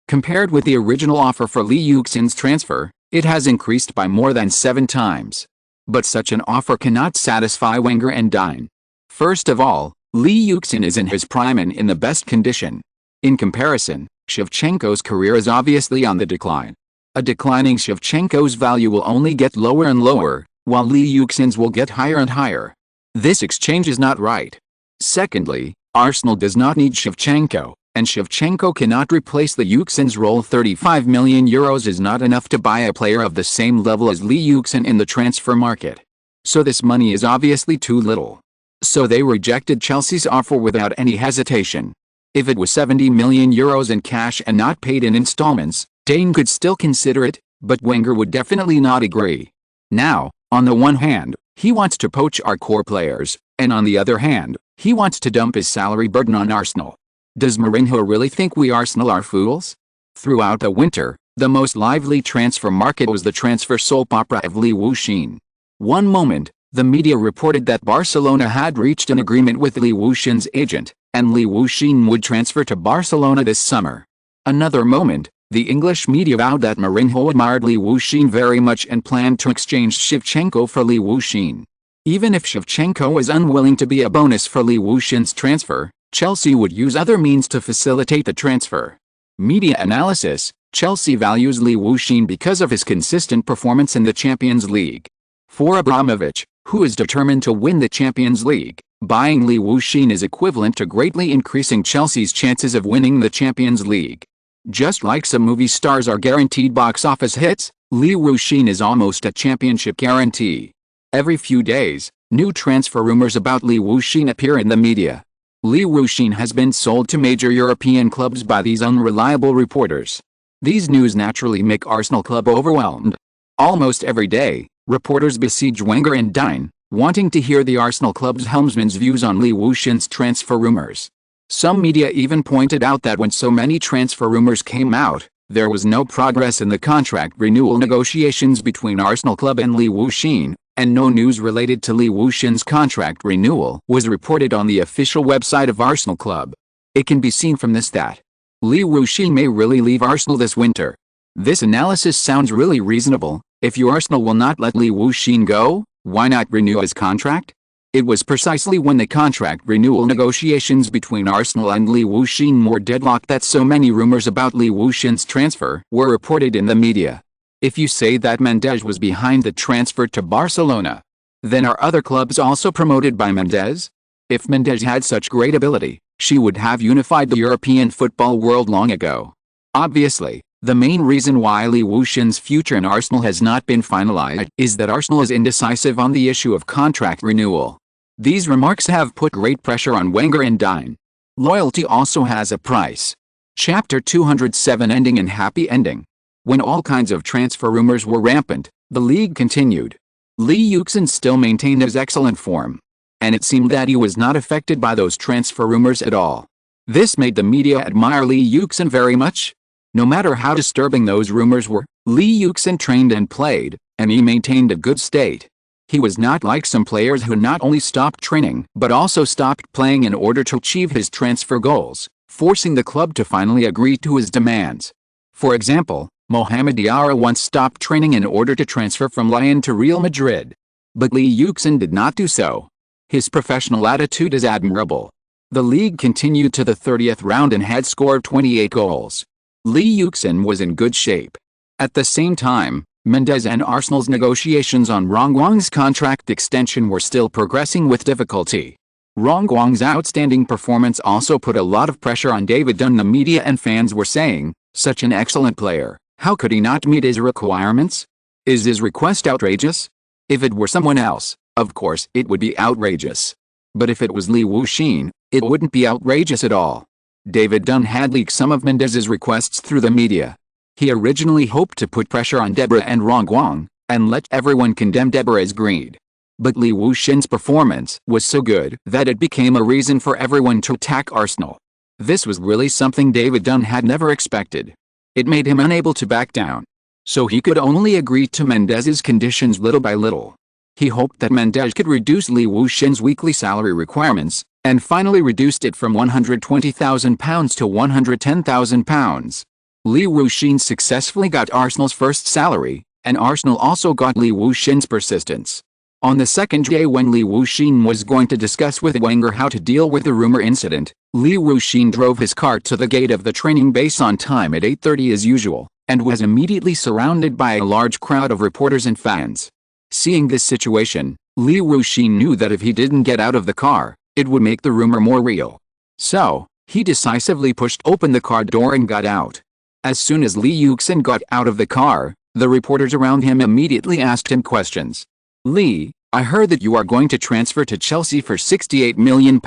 Compared with the original offer for Li Yuxin's transfer, it has increased by more than 7 times. But such an offer cannot satisfy Wenger and Dine. First of all, Li Yuxin is in his prime and in the best condition. In comparison, Shevchenko's career is obviously on the decline. A declining Shevchenko's value will only get lower and lower, while Li Yuxin's will get higher and higher. This exchange is not right. Secondly, Arsenal does not need Shevchenko, and Shevchenko cannot replace the Yuxin's role. 35 million euros is not enough to buy a player of the same level as Li Yuxin in the transfer market. So this money is obviously too little. So they rejected Chelsea's offer without any hesitation. If it was 70 million euros in cash and not paid in installments, Dane could still consider it, but Wenger would definitely not agree. Now, on the one hand, he wants to poach our core players, and on the other hand, he wants to dump his salary burden on Arsenal. Does Mourinho really think we Arsenal are fools? Throughout the winter, the most lively transfer market was the transfer soap opera of Li Yuxin. One moment, the media reported that Barcelona had reached an agreement with Li Yuxin's agent, and Li Yuxin would transfer to Barcelona this summer. Another moment, the English media vowed that Mourinho admired Li Yuxin very much and planned to exchange Shevchenko for Li Yuxin. Even if Shevchenko was unwilling to be a bonus for Li Yuxin's transfer, Chelsea would use other means to facilitate the transfer. Media analysis: Chelsea values Li Yuxin because of his consistent performance in the Champions League. For Abramovich, who is determined to win the Champions League, buying Li Yuxin is equivalent to greatly increasing Chelsea's chances of winning the Champions League. Just like some movie stars are guaranteed box office hits, Li Yuxin is almost a championship guarantee. Every few days, new transfer rumors about Li Yuxin appear in the media. Li Yuxin has been sold to major European clubs by these unreliable reporters. These news naturally make Arsenal club overwhelmed. Almost every day, reporters besiege Wenger and Dine, wanting to hear the Arsenal club's helmsman's views on Li Yuxin's transfer rumors. Some media even pointed out that when so many transfer rumors came out, there was no progress in the contract renewal negotiations between Arsenal club and Li Yuxin, and no news related to Li Yuxin's contract renewal was reported on the official website of Arsenal club. It can be seen from this that Li Yuxin may really leave Arsenal this winter. This analysis sounds really reasonable. If your Arsenal will not let Li Yuxin go, why not renew his contract? It was precisely when the contract renewal negotiations between Arsenal and Li Yuxin were deadlocked that so many rumors about Li Yuxin's transfer were reported in the media. If you say that Mendes was behind the transfer to Barcelona, then are other clubs also promoted by Mendes? If Mendes had such great ability, she would have unified the European football world long ago. Obviously, the main reason why Li Yuxin's future in Arsenal has not been finalized is that Arsenal is indecisive on the issue of contract renewal. These remarks have put great pressure on Wenger and Dine. Loyalty also has a price. Chapter 207: Ending and Happy Ending. When all kinds of transfer rumors were rampant, the league continued. Li Yuxin still maintained his excellent form, and it seemed that he was not affected by those transfer rumors at all. This made the media admire Li Yuxin very much. No matter how disturbing those rumors were, Li Yuxin trained and played, and he maintained a good state. He was not like some players who not only stopped training but also stopped playing in order to achieve his transfer goals, forcing the club to finally agree to his demands. For example, Mohamed Diarra once stopped training in order to transfer from Lyon to Real Madrid. But Li Yuxin did not do so. His professional attitude is admirable. The league continued to the 30th round and had scored 28 goals. Li Yuxin was in good shape. At the same time, Mendes and Arsenal's negotiations on Rongguang's contract extension were still progressing with difficulty. Rongguang's outstanding performance also put a lot of pressure on David Dunn. The media and fans were saying, "Such an excellent player, how could he not meet his requirements? Is his request outrageous?" If it were someone else, of course it would be outrageous. But if it was Li Yuxin, it wouldn't be outrageous at all. David Dunn had leaked some of Mendes's requests through the media. He originally hoped to put pressure on Debra and Rongguang, and let everyone condemn Debra's greed. But Li Yuxin's performance was so good that it became a reason for everyone to attack Arsenal. This was really something David Dunn had never expected. It made him unable to back down. So he could only agree to Mendes's conditions little by little. He hoped that Mendes could reduce Li Yuxin's weekly salary requirements, and finally reduced it from £120,000 to £110,000. Li Yuxin successfully got Arsenal's first salary, and Arsenal also got Li Yuxin's persistence. On the second day when Li Yuxin was going to discuss with Wenger how to deal with the rumor incident, Li Yuxin drove his car to the gate of the training base on time at 8:30 as usual, and was immediately surrounded by a large crowd of reporters and fans. Seeing this situation, Li Wuxin knew that if he didn't get out of the car, it would make the rumor more real. So, he decisively pushed open the car door and got out. As soon as Li Yuxin got out of the car, the reporters around him immediately asked him questions. Li, I heard that you are going to transfer to Chelsea for £68 million,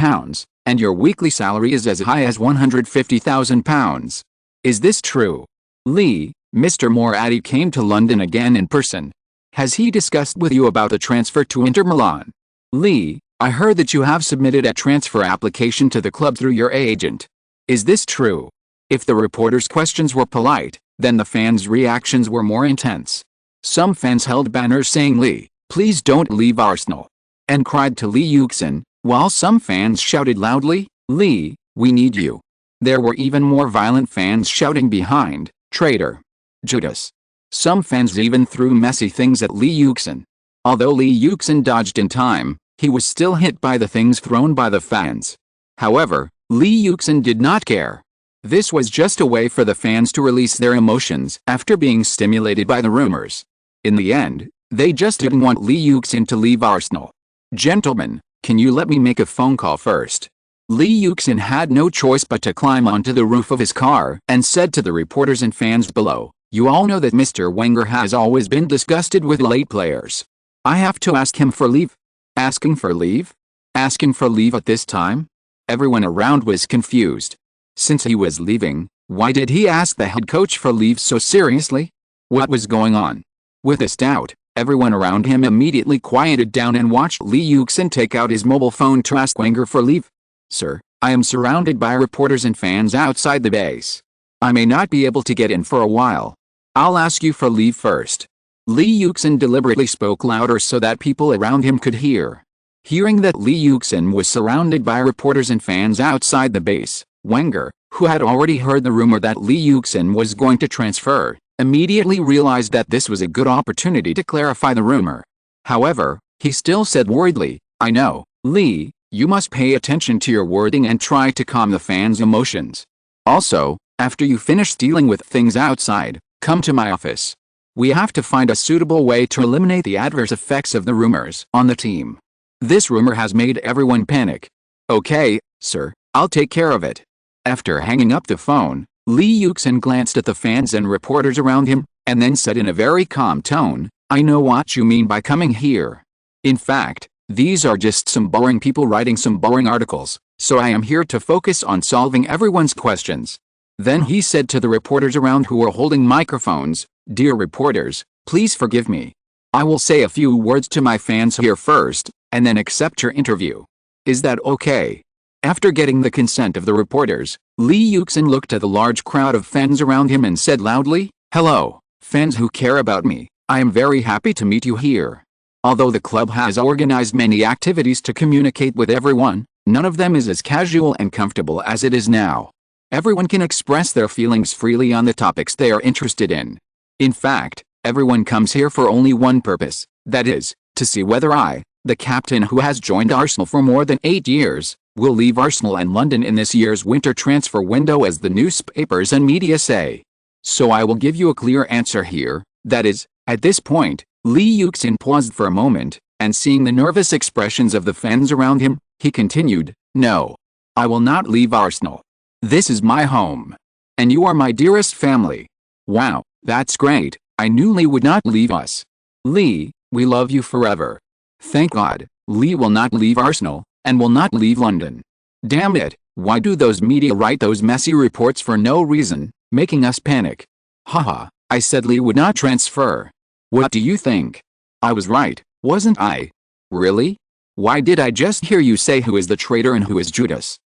and your weekly salary is as high as £150,000. Is this true? Li, Mr. Moratti came to London again in person. Has he discussed with you about the transfer to Inter Milan? Li, I heard that you have submitted a transfer application to the club through your agent. Is this true? If the reporters' questions were polite, then the fans' reactions were more intense. Some fans held banners saying Li, please don't leave Arsenal, and cried to Li Yuxin, while some fans shouted loudly, Li, we need you. There were even more violent fans shouting behind, traitor, Judas. Some fans even threw messy things at Li Yuxin. Although Li Yuxin dodged in time, he was still hit by the things thrown by the fans. However, Li Yuxin did not care. This was just a way for the fans to release their emotions after being stimulated by the rumors. In the end, they just didn't want Li Yuxin to leave Arsenal. Gentlemen, can you let me make a phone call first? Li Yuxin had no choice but to climb onto the roof of his car and said to the reporters and fans below, you all know that Mr. Wenger has always been disgusted with late players. I have to ask him for leave. Asking for leave? Asking for leave at this time? Everyone around was confused. Since he was leaving, why did he ask the head coach for leave so seriously? What was going on? With this doubt, everyone around him immediately quieted down and watched Li Yuxin take out his mobile phone to ask Wenger for leave. Sir, I am surrounded by reporters and fans outside the base. I may not be able to get in for a while. I'll ask you for leave first. Li Yuxin deliberately spoke louder so that people around him could hear. Hearing that Li Yuxin was surrounded by reporters and fans outside the base, Wenger, who had already heard the rumor that Li Yuxin was going to transfer, immediately realized that this was a good opportunity to clarify the rumor. However, he still said worriedly, I know, Li, you must pay attention to your wording and try to calm the fans' emotions. Also, after you finish dealing with things outside, come to my office. We have to find a suitable way to eliminate the adverse effects of the rumors on the team. This rumor has made everyone panic. Okay, sir, I'll take care of it. After hanging up the phone, Li Yuxin glanced at the fans and reporters around him, and then said in a very calm tone, I know what you mean by coming here. In fact, these are just some boring people writing some boring articles, so I am here to focus on solving everyone's questions. Then he said to the reporters around who were holding microphones, Dear reporters, please forgive me. I will say a few words to my fans here first, and then accept your interview. Is that okay? After getting the consent of the reporters, Li Yuxin looked at the large crowd of fans around him and said loudly, Hello, fans who care about me, I am very happy to meet you here. Although the club has organized many activities to communicate with everyone, none of them is as casual and comfortable as it is now. Everyone can express their feelings freely on the topics they are interested in. In fact, everyone comes here for only one purpose, that is, to see whether I, the captain who has joined Arsenal for more than 8 years, will leave Arsenal and London in this year's winter transfer window as the newspapers and media say. So I will give you a clear answer here, that is, at this point, Li Yuxin paused for a moment, and seeing the nervous expressions of the fans around him, he continued, No. I will not leave Arsenal. This is my home. And you are my dearest family. Wow, that's great, I knew Li would not leave us. Li, we love you forever. Thank God, Li will not leave Arsenal, and will not leave London. Damn it, why do those media write those messy reports for no reason, making us panic? Haha, I said Li would not transfer. What do you think? I was right, wasn't I? Really? Why did I just hear you say who is the traitor and who is Judas?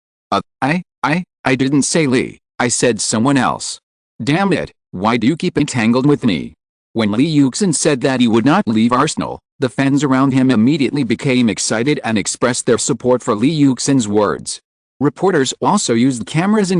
I didn't say Li, I said someone else. Damn it, why do you keep entangled with me? When Li Yuxin said that he would not leave Arsenal, the fans around him immediately became excited and expressed their support for Li Yuxin's words. Reporters also used cameras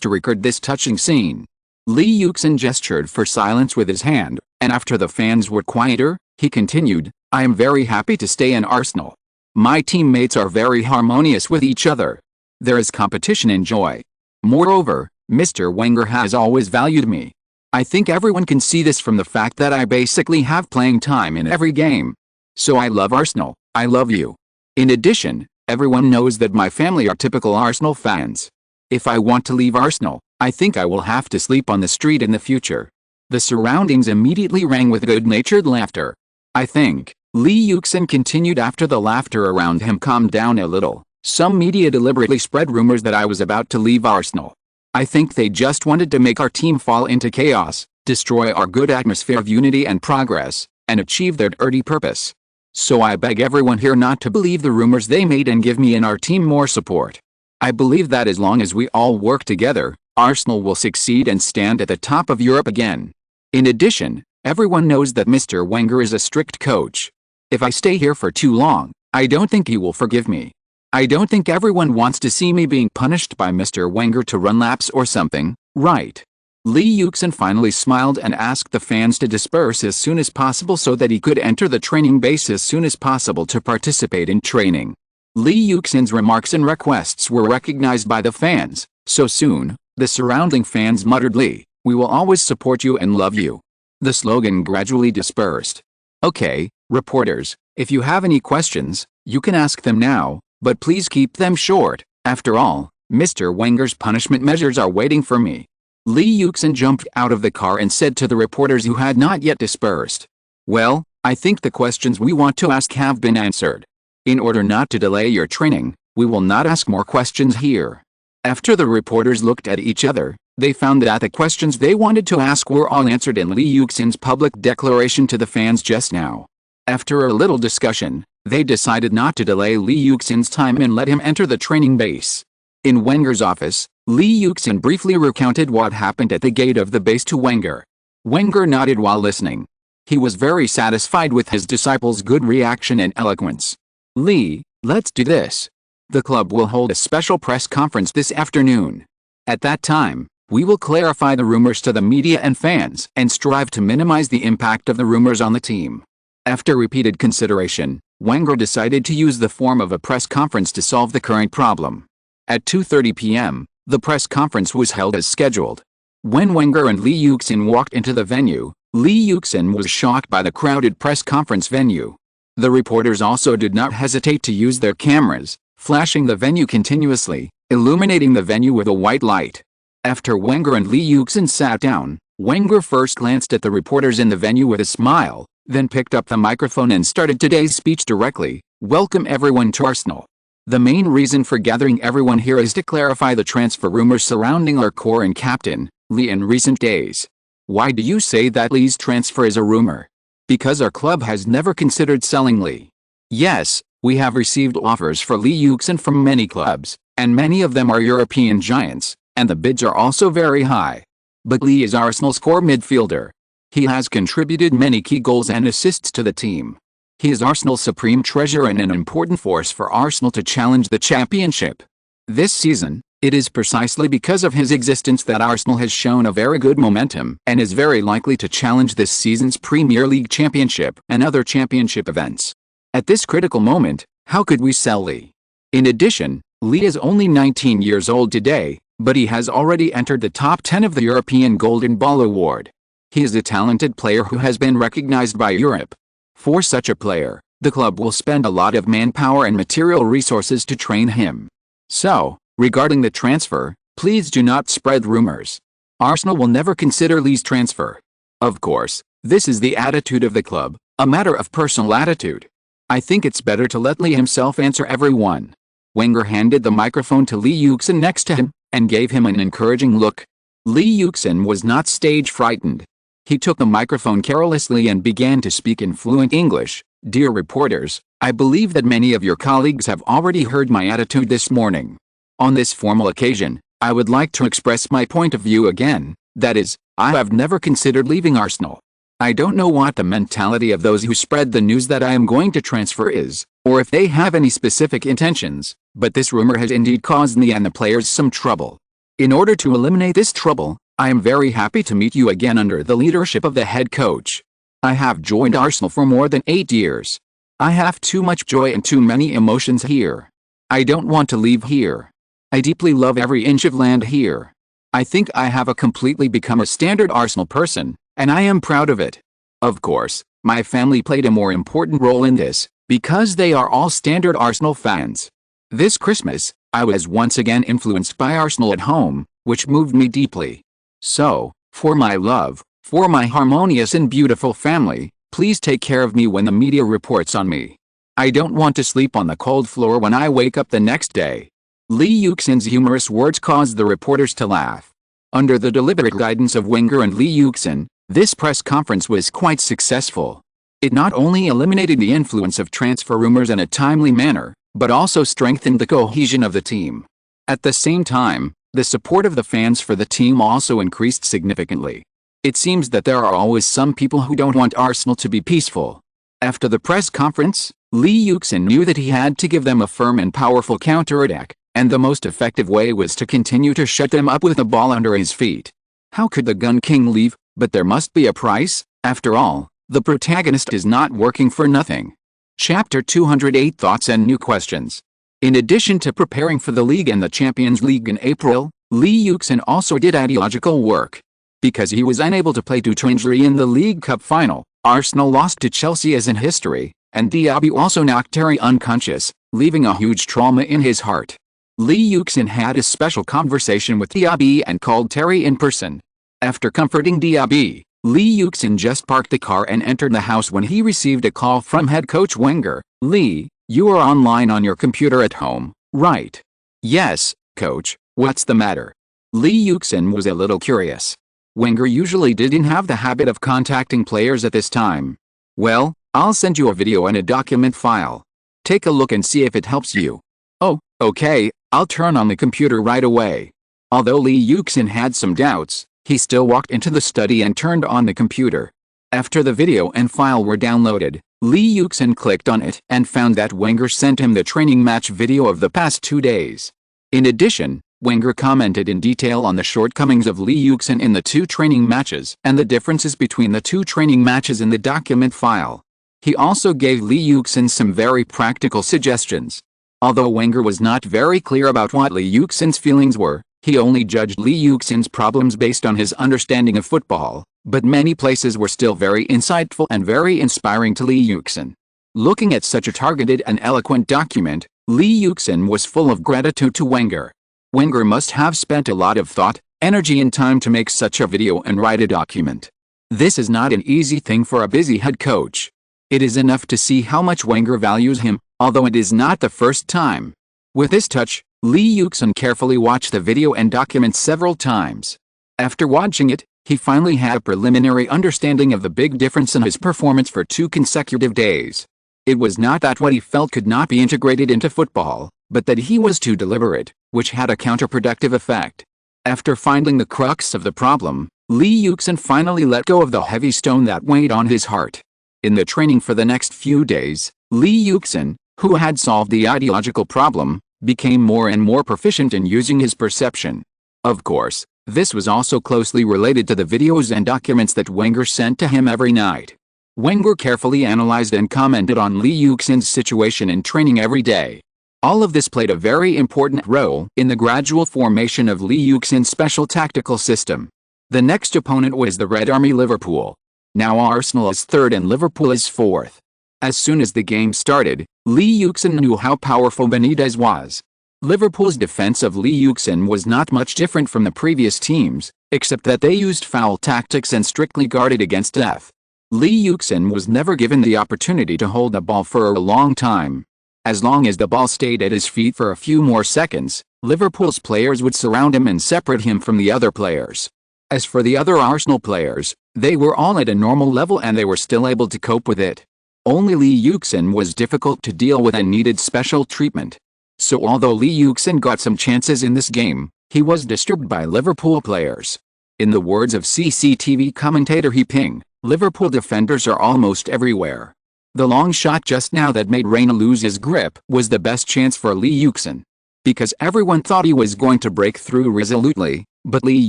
to record this touching scene. Li Yuxin gestured for silence with his hand, and after the fans were quieter, he continued, I am very happy to stay in Arsenal. My teammates are very harmonious with each other. There is competition and joy. Moreover, Mr. Wenger has always valued me. I think everyone can see this from the fact that I basically have playing time in every game. So I love Arsenal, I love you. In addition, everyone knows that my family are typical Arsenal fans. If I want to leave Arsenal, I think I will have to sleep on the street in the future. The surroundings immediately rang with good-natured laughter. I think, Lee Yuxin continued after the laughter around him calmed down a little. Some media deliberately spread rumors that I was about to leave Arsenal. I think they just wanted to make our team fall into chaos, destroy our good atmosphere of unity and progress, and achieve their dirty purpose. So I beg everyone here not to believe the rumors they made and give me and our team more support. I believe that as long as we all work together, Arsenal will succeed and stand at the top of Europe again. In addition, everyone knows that Mr. Wenger is a strict coach. If I stay here for too long, I don't think he will forgive me. I don't think everyone wants to see me being punished by Mr. Wenger to run laps or something, right? Lee Yuxin finally smiled and asked the fans to disperse as soon as possible so that he could enter the training base as soon as possible to participate in training. Lee Yuxin's remarks and requests were recognized by the fans. So soon, the surrounding fans muttered, "Lee, we will always support you and love you." The slogan gradually dispersed. Okay, reporters, if you have any questions, you can ask them now, but please keep them short. After all, Mr. Wenger's punishment measures are waiting for me. Lee Yuxin jumped out of the car and said to the reporters who had not yet dispersed, "Well, I think the questions we want to ask have been answered. In order not to delay your training, we will not ask more questions here." After the reporters looked at each other, they found that the questions they wanted to ask were all answered in Lee Yuxin's public declaration to the fans just now. After a little discussion, they decided not to delay Lee Yuxin's time and let him enter the training base. In Wenger's office, Lee Yuxin briefly recounted what happened at the gate of the base to Wenger. Wenger nodded while listening. He was very satisfied with his disciple's good reaction and eloquence. "Lee, let's do this. The club will hold a special press conference this afternoon. At that time, we will clarify the rumors to the media and fans and strive to minimize the impact of the rumors on the team." After repeated consideration, Wenger decided to use the form of a press conference to solve the current problem. At 2:30 p.m., the press conference was held as scheduled. When Wenger and Lee Yuxin walked into the venue, Lee Yuxin was shocked by the crowded press conference venue. The reporters also did not hesitate to use their cameras, flashing the venue continuously, illuminating the venue with a white light. After Wenger and Lee Yuxin sat down, Wenger first glanced at the reporters in the venue with a smile, then picked up the microphone and started today's speech directly. "Welcome everyone to Arsenal. The main reason for gathering everyone here is to clarify the transfer rumors surrounding our core and captain, Lee, in recent days." "Why do you say that Lee's transfer is a rumor?" "Because our club has never considered selling Lee." "Yes, we have received offers for Lee Yuxin from many clubs, and many of them are European giants, and the bids are also very high. But Lee is Arsenal's core midfielder. He has contributed many key goals and assists to the team. He is Arsenal's supreme treasure and an important force for Arsenal to challenge the championship. This season, it is precisely because of his existence that Arsenal has shown a very good momentum and is very likely to challenge this season's Premier League championship and other championship events. At this critical moment, how could we sell Lee? In addition, Lee is only 19 years old today, but he has already entered the top 10 of the European Golden Ball Award. He is a talented player who has been recognized by Europe. For such a player, the club will spend a lot of manpower and material resources to train him. So, regarding the transfer, please do not spread rumors. Arsenal will never consider Lee's transfer. Of course, this is the attitude of the club, a matter of personal attitude. I think it's better to let Lee himself answer everyone." Wenger handed the microphone to Lee Yuxin next to him, and gave him an encouraging look. Lee Yuxin was not stage frightened. He took the microphone carelessly and began to speak in fluent English. "Dear reporters, I believe that many of your colleagues have already heard my attitude this morning. On this formal occasion, I would like to express my point of view again, that is, I have never considered leaving Arsenal. I don't know what the mentality of those who spread the news that I am going to transfer is, or if they have any specific intentions, but this rumor has indeed caused me and the players some trouble. In order to eliminate this trouble, I am very happy to meet you again under the leadership of the head coach. I have joined Arsenal for more than 8 years. I have too much joy and too many emotions here. I don't want to leave here. I deeply love every inch of land here. I think I have completely become a standard Arsenal person, and I am proud of it. Of course, My family played a more important role in this, because they are all standard Arsenal fans. This Christmas, I was once again influenced by Arsenal at home, which moved me deeply. So, for my love, for my harmonious and beautiful family, please take care of me when the media reports on me. I don't want to sleep on the cold floor when I wake up the next day. Lee Yuxin's humorous words caused the reporters to laugh. Under the deliberate guidance of Wenger and Lee Yuxin, this press conference was quite successful. It not only eliminated the influence of transfer rumors in a timely manner, but also strengthened the cohesion of the team. At the same time, the support of the fans for the team also increased significantly. It seems that there are always some people who don't want Arsenal to be peaceful. After the press conference, Lee Yuxin knew that he had to give them a firm and powerful counterattack, and the most effective way was to continue to shut them up with the ball under his feet. How could the Gun King leave? But there must be a price. After all, the protagonist is not working for nothing. Chapter 208 Thoughts and New Questions. In addition to preparing for the league and the Champions League in April, Lee Yuxin also did ideological work. Because he was unable to play due to injury in the League Cup final, Arsenal lost to Chelsea as in history, and Diaby also knocked Terry unconscious, leaving a huge trauma in his heart. Lee Yuxin had a special conversation with Diaby and called Terry in person. After comforting Diaby, Lee Yuxin just parked the car and entered the house when he received a call from head coach Wenger. "Lee, you are online on your computer at home, right?" "Yes, coach, what's the matter?" Lee Yuxin was a little curious. Wenger usually didn't have the habit of contacting players at this time. "Well, I'll send you a video and a document file. Take a look and see if it helps you." "Oh, okay, I'll turn on the computer right away." Although Lee Yuxin had some doubts, he still walked into the study and turned on the computer. After the video and file were downloaded, Lee Yuxin clicked on it and found that Wenger sent him the training match video of the past 2 days. In addition, Wenger commented in detail on the shortcomings of Lee Yuxin in the 2 training matches and the differences between the 2 training matches in the document file. He also gave Lee Yuxin some very practical suggestions. Although Wenger was not very clear about what Lee Yuxin's feelings were, he only judged Lee Yuxin's problems based on his understanding of football, but many places were still very insightful and very inspiring to Lee Yuxin. Looking at such a targeted and eloquent document, Lee Yuxin was full of gratitude to Wenger. Wenger must have spent a lot of thought, energy and time to make such a video and write a document. This is not an easy thing for a busy head coach. It is enough to see how much Wenger values him, although it is not the first time. With this touch, Lee Yuxin carefully watched the video and document several times. After watching it, he finally had a preliminary understanding of the big difference in his performance for 2 consecutive days. It was not that what he felt could not be integrated into football, but that he was too deliberate, which had a counterproductive effect. After finding the crux of the problem, Lee Yuxin finally let go of the heavy stone that weighed on his heart. In the training for the next few days, Lee Yuxin, who had solved the ideological problem, became more and more proficient in using his perception. Of course, this was also closely related to the videos and documents that Wenger sent to him every night. Wenger carefully analyzed and commented on Lee Yuxin's situation in training every day. All of this played a very important role in the gradual formation of Lee Yuxin's special tactical system. The next opponent was the Red Army Liverpool. Now Arsenal is 3rd and Liverpool is 4th. As soon as the game started, Lee Yuxin knew how powerful Benitez was. Liverpool's defense of Lee Yuxin was not much different from the previous teams, except that they used foul tactics and strictly guarded against death. Lee Yuxin was never given the opportunity to hold the ball for a long time. As long as the ball stayed at his feet for a few more seconds, Liverpool's players would surround him and separate him from the other players. As for the other Arsenal players, they were all at a normal level and they were still able to cope with it. Only Lee Yuxin was difficult to deal with and needed special treatment. So although Lee Yuxin got some chances in this game, he was disturbed by Liverpool players. In the words of CCTV commentator He Ping, Liverpool defenders are almost everywhere. The long shot just now that made Reina lose his grip was the best chance for Lee Yuxin. Because everyone thought he was going to break through resolutely, but Lee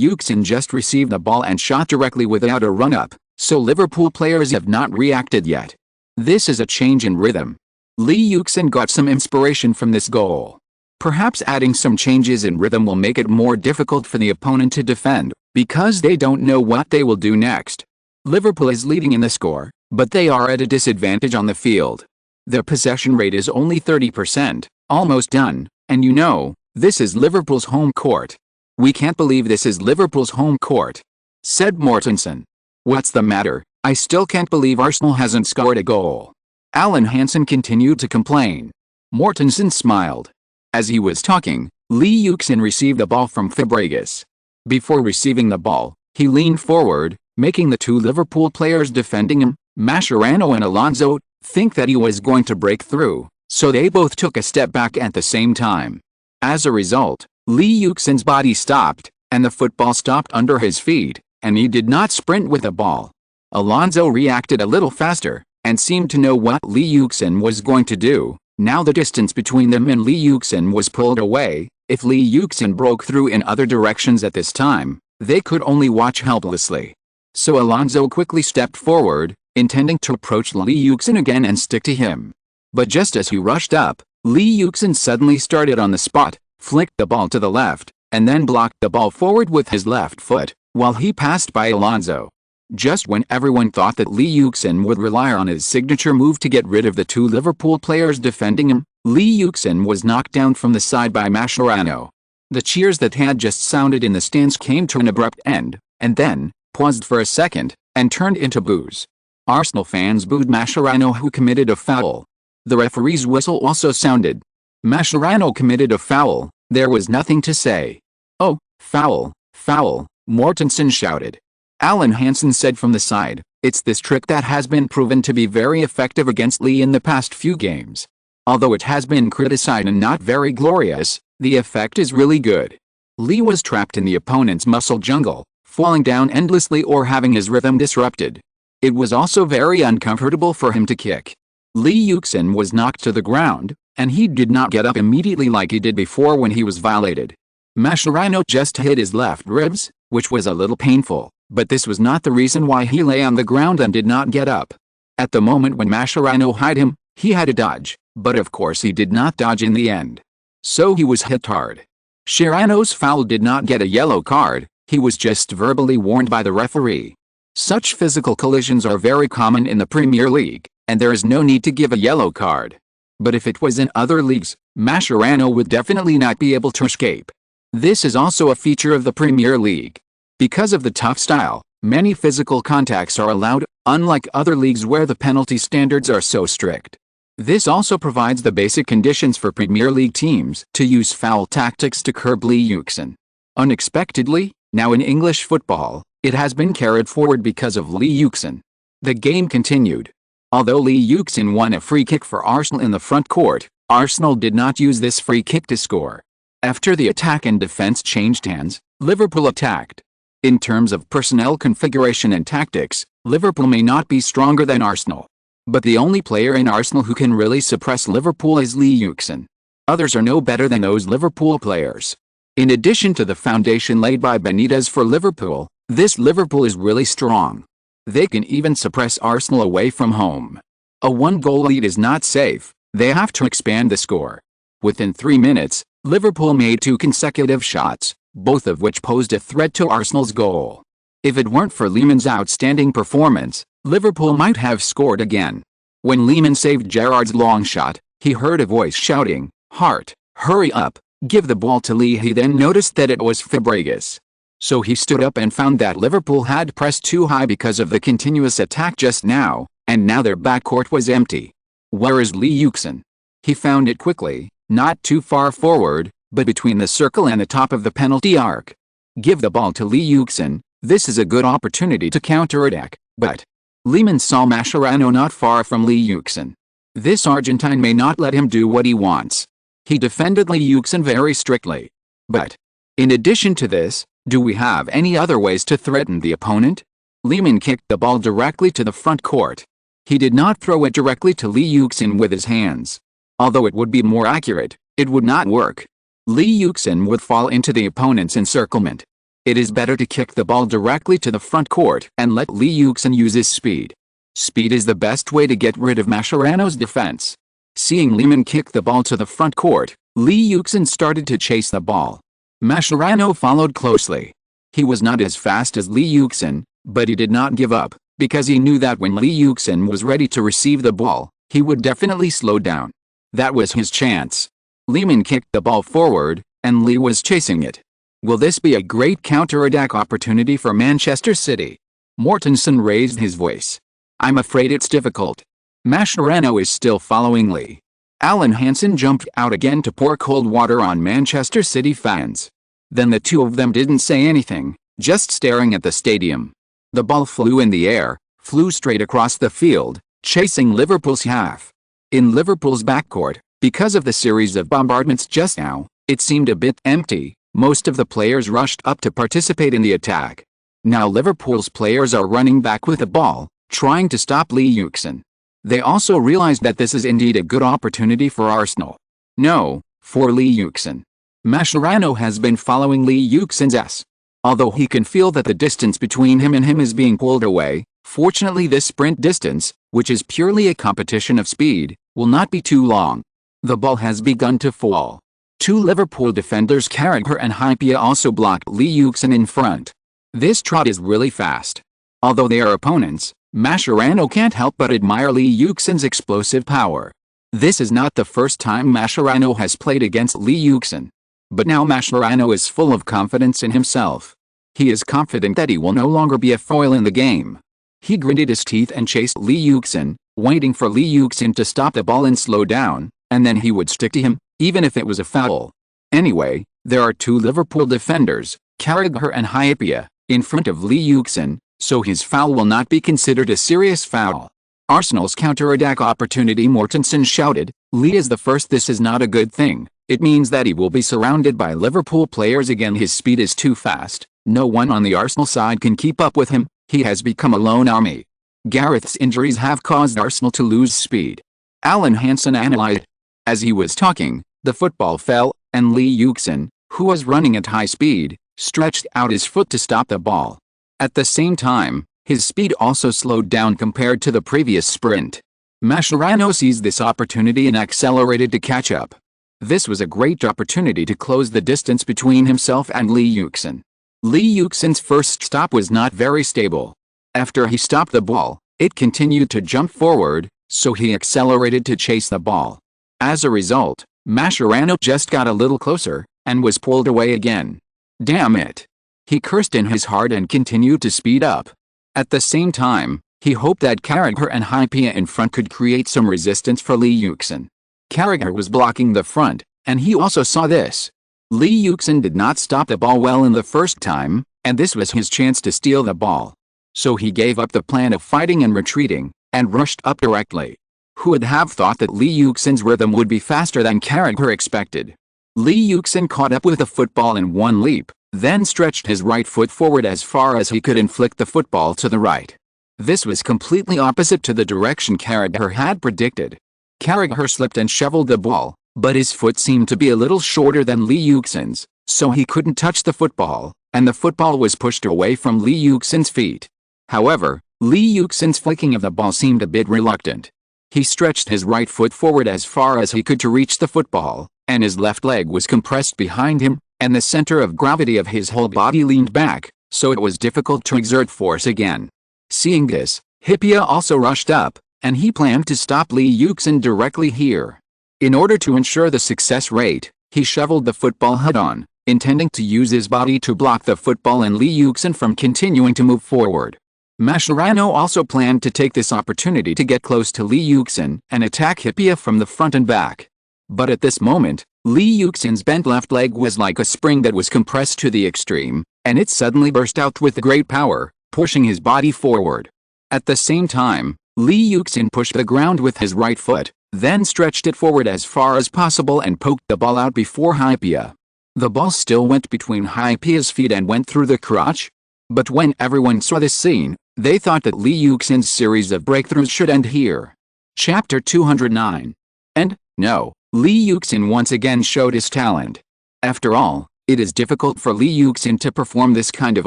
Yuxin just received the ball and shot directly without a run-up, so Liverpool players have not reacted yet. This is a change in rhythm. Lee Yuxin got some inspiration from this goal. Perhaps adding some changes in rhythm will make it more difficult for the opponent to defend, because they don't know what they will do next. Liverpool is leading in the score, but they are at a disadvantage on the field. Their possession rate is only 30%, almost done, and you know, this is Liverpool's home court. We can't believe this is Liverpool's home court, said Mortensen. What's the matter? I still can't believe Arsenal hasn't scored a goal. Alan Hansen continued to complain. Mortensen smiled. As he was talking, Lee Yuxin received the ball from Fabregas. Before receiving the ball, he leaned forward, making the two Liverpool players defending him, Mascherano and Alonso, think that he was going to break through, so they both took a step back at the same time. As a result, Lee Yuxin's body stopped, and the football stopped under his feet, and he did not sprint with the ball. Alonso reacted a little faster, and seemed to know what Lee Yuxin was going to do. Now the distance between them and Lee Yuxin was pulled away. If Lee Yuxin broke through in other directions at this time, they could only watch helplessly. So Alonso quickly stepped forward, intending to approach Lee Yuxin again and stick to him. But just as he rushed up, Lee Yuxin suddenly started on the spot, flicked the ball to the left, and then blocked the ball forward with his left foot, while he passed by Alonso. Just when everyone thought that Lee Yuxin would rely on his signature move to get rid of the two Liverpool players defending him, Lee Yuxin was knocked down from the side by Mascherano. The cheers that had just sounded in the stands came to an abrupt end, and then, paused for a second, and turned into boos. Arsenal fans booed Mascherano, who committed a foul. The referee's whistle also sounded. Mascherano committed a foul. There was nothing to say. "Oh, foul, foul," Mortensen shouted. Alan Hansen said from the side, "It's this trick that has been proven to be very effective against Lee in the past few games. Although it has been criticized and not very glorious, the effect is really good." Lee was trapped in the opponent's muscle jungle, falling down endlessly or having his rhythm disrupted. It was also very uncomfortable for him to kick. Lee Yuxin was knocked to the ground, and he did not get up immediately like he did before when he was violated. Mascherano just hit his left ribs, which was a little painful, but this was not the reason why he lay on the ground and did not get up. At the moment when Mascherano hit him, he had to dodge, but of course he did not dodge in the end. So he was hit hard. Mascherano's foul did not get a yellow card, he was just verbally warned by the referee. Such physical collisions are very common in the Premier League, and there is no need to give a yellow card. But if it was in other leagues, Mascherano would definitely not be able to escape. This is also a feature of the Premier League. Because of the tough style, many physical contacts are allowed, unlike other leagues where the penalty standards are so strict. This also provides the basic conditions for Premier League teams to use foul tactics to curb Lee Yuxin. Unexpectedly, now in English football, it has been carried forward because of Lee Yuxin. The game continued. Although Lee Yuxin won a free kick for Arsenal in the front court, Arsenal did not use this free kick to score. After the attack and defense changed hands, Liverpool attacked. In terms of personnel configuration and tactics, Liverpool may not be stronger than Arsenal. But the only player in Arsenal who can really suppress Liverpool is Lee Yuxin. Others are no better than those Liverpool players. In addition to the foundation laid by Benitez for Liverpool, this Liverpool is really strong. They can even suppress Arsenal away from home. A one-goal lead is not safe, they have to expand the score. Within 3 minutes, Liverpool made 2 consecutive shots, both of which posed a threat to Arsenal's goal. If it weren't for Lehmann's outstanding performance, Liverpool might have scored again. When Lehmann saved Gerrard's long shot, he heard a voice shouting, "Hart, hurry up, give the ball to Lee." He then noticed that it was Fabregas. So he stood up and found that Liverpool had pressed too high because of the continuous attack just now, and now their backcourt was empty. Where is Lee Yuxin? He found it quickly, not too far forward, but between the circle and the top of the penalty arc. Give the ball to Lee Yuxin, this is a good opportunity to counterattack, but Lehmann saw Mascherano not far from Lee Yuxin. This Argentine may not let him do what he wants. He defended Lee Yuxin very strictly. But, in addition to this, do we have any other ways to threaten the opponent? Lehmann kicked the ball directly to the front court. He did not throw it directly to Lee Yuxin with his hands. Although it would be more accurate, it would not work. Lee Yuxin would fall into the opponent's encirclement. It is better to kick the ball directly to the front court and let Lee Yuxin use his speed. Speed is the best way to get rid of Mascherano's defense. Seeing Lehmann kick the ball to the front court, Lee Yuxin started to chase the ball. Mascherano followed closely. He was not as fast as Lee Yuxin, but he did not give up. because he knew that when Li Yuxin was ready to receive the ball, he would definitely slow down. That was his chance. Lehman kicked the ball forward, and Li was chasing it. Will this be a great counter-attack opportunity for Manchester City? Mortensen raised his voice. I'm afraid it's difficult. Mascherano is still following Li. Alan Hansen jumped out again to pour cold water on Manchester City fans. Then the two of them didn't say anything, just staring at the stadium. The ball flew in the air, flew straight across the field, chasing Liverpool's half. In Liverpool's backcourt, because of the series of bombardments just now, it seemed a bit empty. Most of the players rushed up to participate in the attack. Now Liverpool's players are running back with the ball, trying to stop Li Yuxin. They also realized that this is indeed a good opportunity for Arsenal. No, for Li Yuxin. Mascherano has been following Li Yuxin's S. Although he can feel that the distance between him and him is being pulled away, fortunately this sprint distance, which is purely a competition of speed, will not be too long. The ball has begun to fall. Two Liverpool defenders Carragher and Hypia also blocked Li Yuxin in front. This trot is really fast. Although they are opponents, Mascherano can't help but admire Li Yuxin's explosive power. This is not the first time Mascherano has played against Li Yuxin. But now Mascherano is full of confidence in himself. He is confident that he will no longer be a foil in the game. He gritted his teeth and chased Li Yuxin, waiting for Li Yuxin to stop the ball and slow down, and then he would stick to him, even if it was a foul. Anyway, there are two Liverpool defenders, Carragher and Hypia, in front of Li Yuxin, so his foul will not be considered a serious foul. Arsenal's counter-attack opportunity. Mortensen shouted, Li is the first. This is not a good thing. It means that he will be surrounded by Liverpool players again. His speed is too fast. No one on the Arsenal side can keep up with him. He has become a lone army. Gareth's injuries have caused Arsenal to lose speed. Alan Hansen analyzed. As he was talking, the football fell, and Li Yuxin, who was running at high speed, stretched out his foot to stop the ball. At the same time, his speed also slowed down compared to the previous sprint. Mascherano seized this opportunity and accelerated to catch up. This was a great opportunity to close the distance between himself and Li Yuxin. Li Yuxin's first stop was not very stable. After he stopped the ball, it continued to jump forward, so he accelerated to chase the ball. As a result, Mascherano just got a little closer, and was pulled away again. Damn it! He cursed in his heart and continued to speed up. At the same time, he hoped that Carragher and Hypia in front could create some resistance for Li Yuxin. Carragher was blocking the front, and he also saw this. Li Yuxin did not stop the ball well in the first time, and this was his chance to steal the ball. So he gave up the plan of fighting and retreating, and rushed up directly. Who would have thought that Li Yuxin's rhythm would be faster than Carragher expected? Li Yuxin caught up with the football in one leap, then stretched his right foot forward as far as he could and flicked the football to the right. This was completely opposite to the direction Carragher had predicted. Carragher slipped and shoveled the ball, but his foot seemed to be a little shorter than Li Yuxin's, so he couldn't touch the football, and the football was pushed away from Li Yuxin's feet. However, Li Yuxin's flicking of the ball seemed a bit reluctant. He stretched his right foot forward as far as he could to reach the football, and his left leg was compressed behind him, and the center of gravity of his whole body leaned back, so it was difficult to exert force again. Seeing this, Hypia also rushed up, and he planned to stop Li Yuxin directly here. In order to ensure the success rate, he shoveled the football head-on, intending to use his body to block the football and Li Yuxin from continuing to move forward. Mascherano also planned to take this opportunity to get close to Li Yuxin and attack Hypia from the front and back. But at this moment, Li Yuxin's bent left leg was like a spring that was compressed to the extreme, and it suddenly burst out with great power, pushing his body forward. At the same time, Li Yuxin pushed the ground with his right foot, then stretched it forward as far as possible and poked the ball out before Hypia. The ball still went between Hypia's feet and went through the crotch. But when everyone saw this scene, they thought that Li Yuxin's series of breakthroughs should end here. Chapter 209. And, no, Li Yuxin once again showed his talent. After all, it is difficult for Li Yuxin to perform this kind of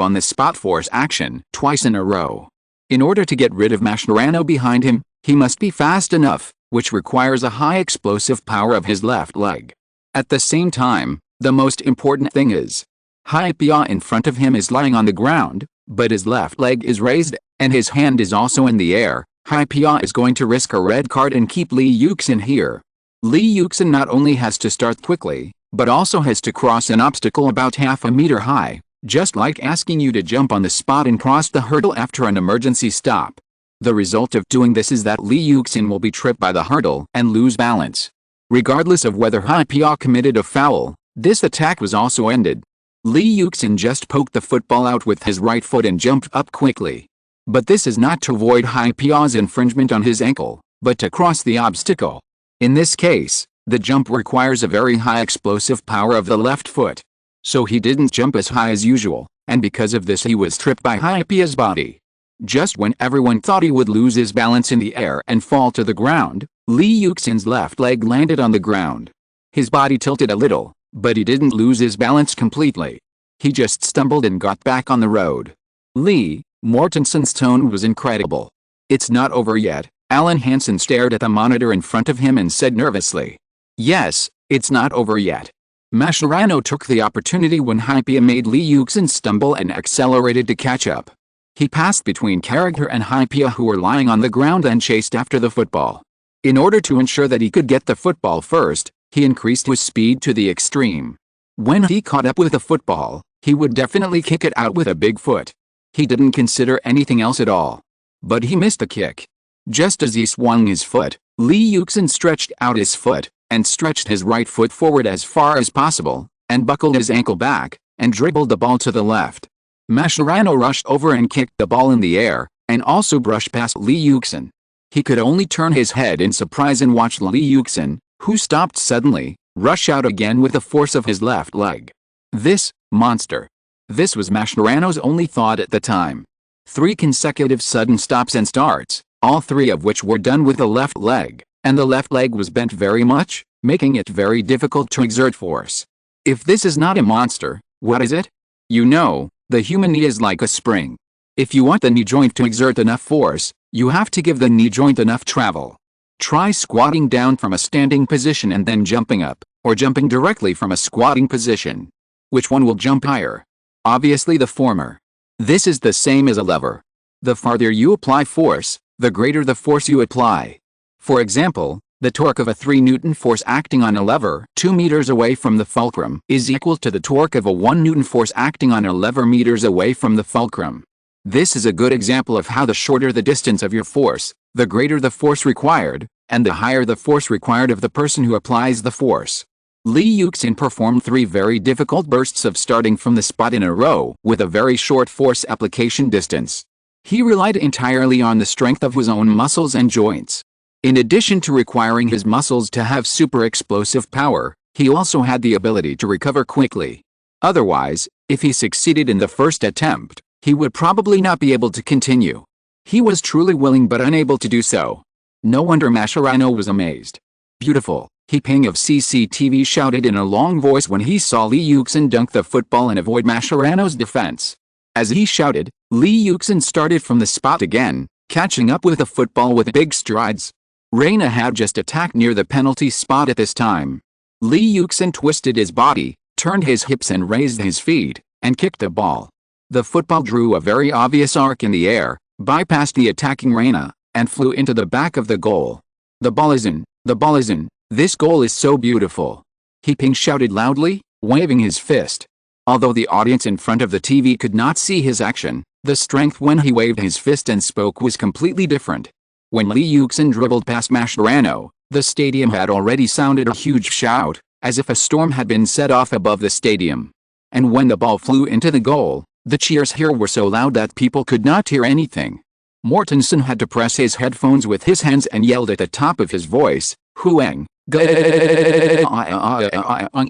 on-the-spot force action twice in a row. In order to get rid of Mascherano behind him, he must be fast enough, which requires a high explosive power of his left leg. At the same time, the most important thing is, Hypia in front of him is lying on the ground, But his left leg is raised, and his hand is also in the air. Hypia is going to risk a red card and keep Lee Yuxin here. Lee Yuxin not only has to start quickly, but also has to cross an obstacle about half a meter high, just like asking you to jump on the spot and cross the hurdle after an emergency stop. The result of doing this is that Lee Yuxin will be tripped by the hurdle and lose balance. Regardless of whether Hypia committed a foul, this attack was also ended. Lee Yuxin just poked the football out with his right foot and jumped up quickly. But this is not to avoid Hypia's infringement on his ankle, but to cross the obstacle. In this case, the jump requires a very high explosive power of the left foot. So he didn't jump as high as usual, and because of this he was tripped by Hypia's body. Just when everyone thought he would lose his balance in the air and fall to the ground, Lee Yuxin's left leg landed on the ground. His body tilted a little, but he didn't lose his balance completely. He just stumbled and got back on the road. Lee Mortensen's tone was incredible. "It's not over yet." Alan Hansen stared at the monitor in front of him and said nervously. "Yes, it's not over yet." Mascherano took the opportunity when Hypia made Lee Yuxin stumble and accelerated to catch up. He passed between Character and Hypia, who were lying on the ground, and chased after the football. In order to ensure that he could get the football first, he increased his speed to the extreme. When he caught up with the football, he would definitely kick it out with a big foot. He didn't consider anything else at all. But he missed the kick. Just as he swung his foot, Lee Yuxin stretched out his foot, and stretched his right foot forward as far as possible, and buckled his ankle back, and dribbled the ball to the left. Mascherano rushed over and kicked the ball in the air, and also brushed past Lee Yuxin. He could only turn his head in surprise and watch Lee Yuxin, who stopped suddenly, rush out again with the force of his left leg. This monster. This was Mascherano's only thought at the time. 3 consecutive sudden stops and starts, all 3 of which were done with the left leg, and the left leg was bent very much, making it very difficult to exert force. If this is not a monster, what is it? You know, the human knee is like a spring. If you want the knee joint to exert enough force, you have to give the knee joint enough travel. Try squatting down from a standing position and then jumping up, or jumping directly from a squatting position. Which one will jump higher? Obviously the former. This is the same as a lever. The farther you apply force, the greater the force you apply. For example, the torque of a 3 Newton force acting on a lever 2 meters away from the fulcrum is equal to the torque of a 1 Newton force acting on a lever meters away from the fulcrum. This is a good example of how the shorter the distance of your force, the greater the force required, and the higher the force required of the person who applies the force. Lee Yuxin performed 3 very difficult bursts of starting from the spot in a row with a very short force application distance. He relied entirely on the strength of his own muscles and joints. In addition to requiring his muscles to have super explosive power, he also had the ability to recover quickly. Otherwise, if he succeeded in the first attempt, he would probably not be able to continue. He was truly willing but unable to do so. No wonder Mascherano was amazed. "Beautiful," he Ping of CCTV shouted in a long voice when he saw Lee Yuxin dunk the football and avoid Mascherano's defense. As he shouted, Lee Yuxin started from the spot again, catching up with the football with big strides. Reina had just attacked near the penalty spot at this time. Lee Yuxin twisted his body, turned his hips and raised his feet, and kicked the ball. The football drew a very obvious arc in the air, bypassed the attacking Reina, and flew into the back of the goal. "The ball is in, the ball is in, this goal is so beautiful," he Ping shouted loudly, waving his fist. Although the audience in front of the TV could not see his action, the strength when he waved his fist and spoke was completely different. When Lee Yuxin dribbled past Mascherano, the stadium had already sounded a huge shout, as if a storm had been set off above the stadium. And when the ball flew into the goal, the cheers here were so loud that people could not hear anything. Mortensen had to press his headphones with his hands and yelled at the top of his voice, "Huang,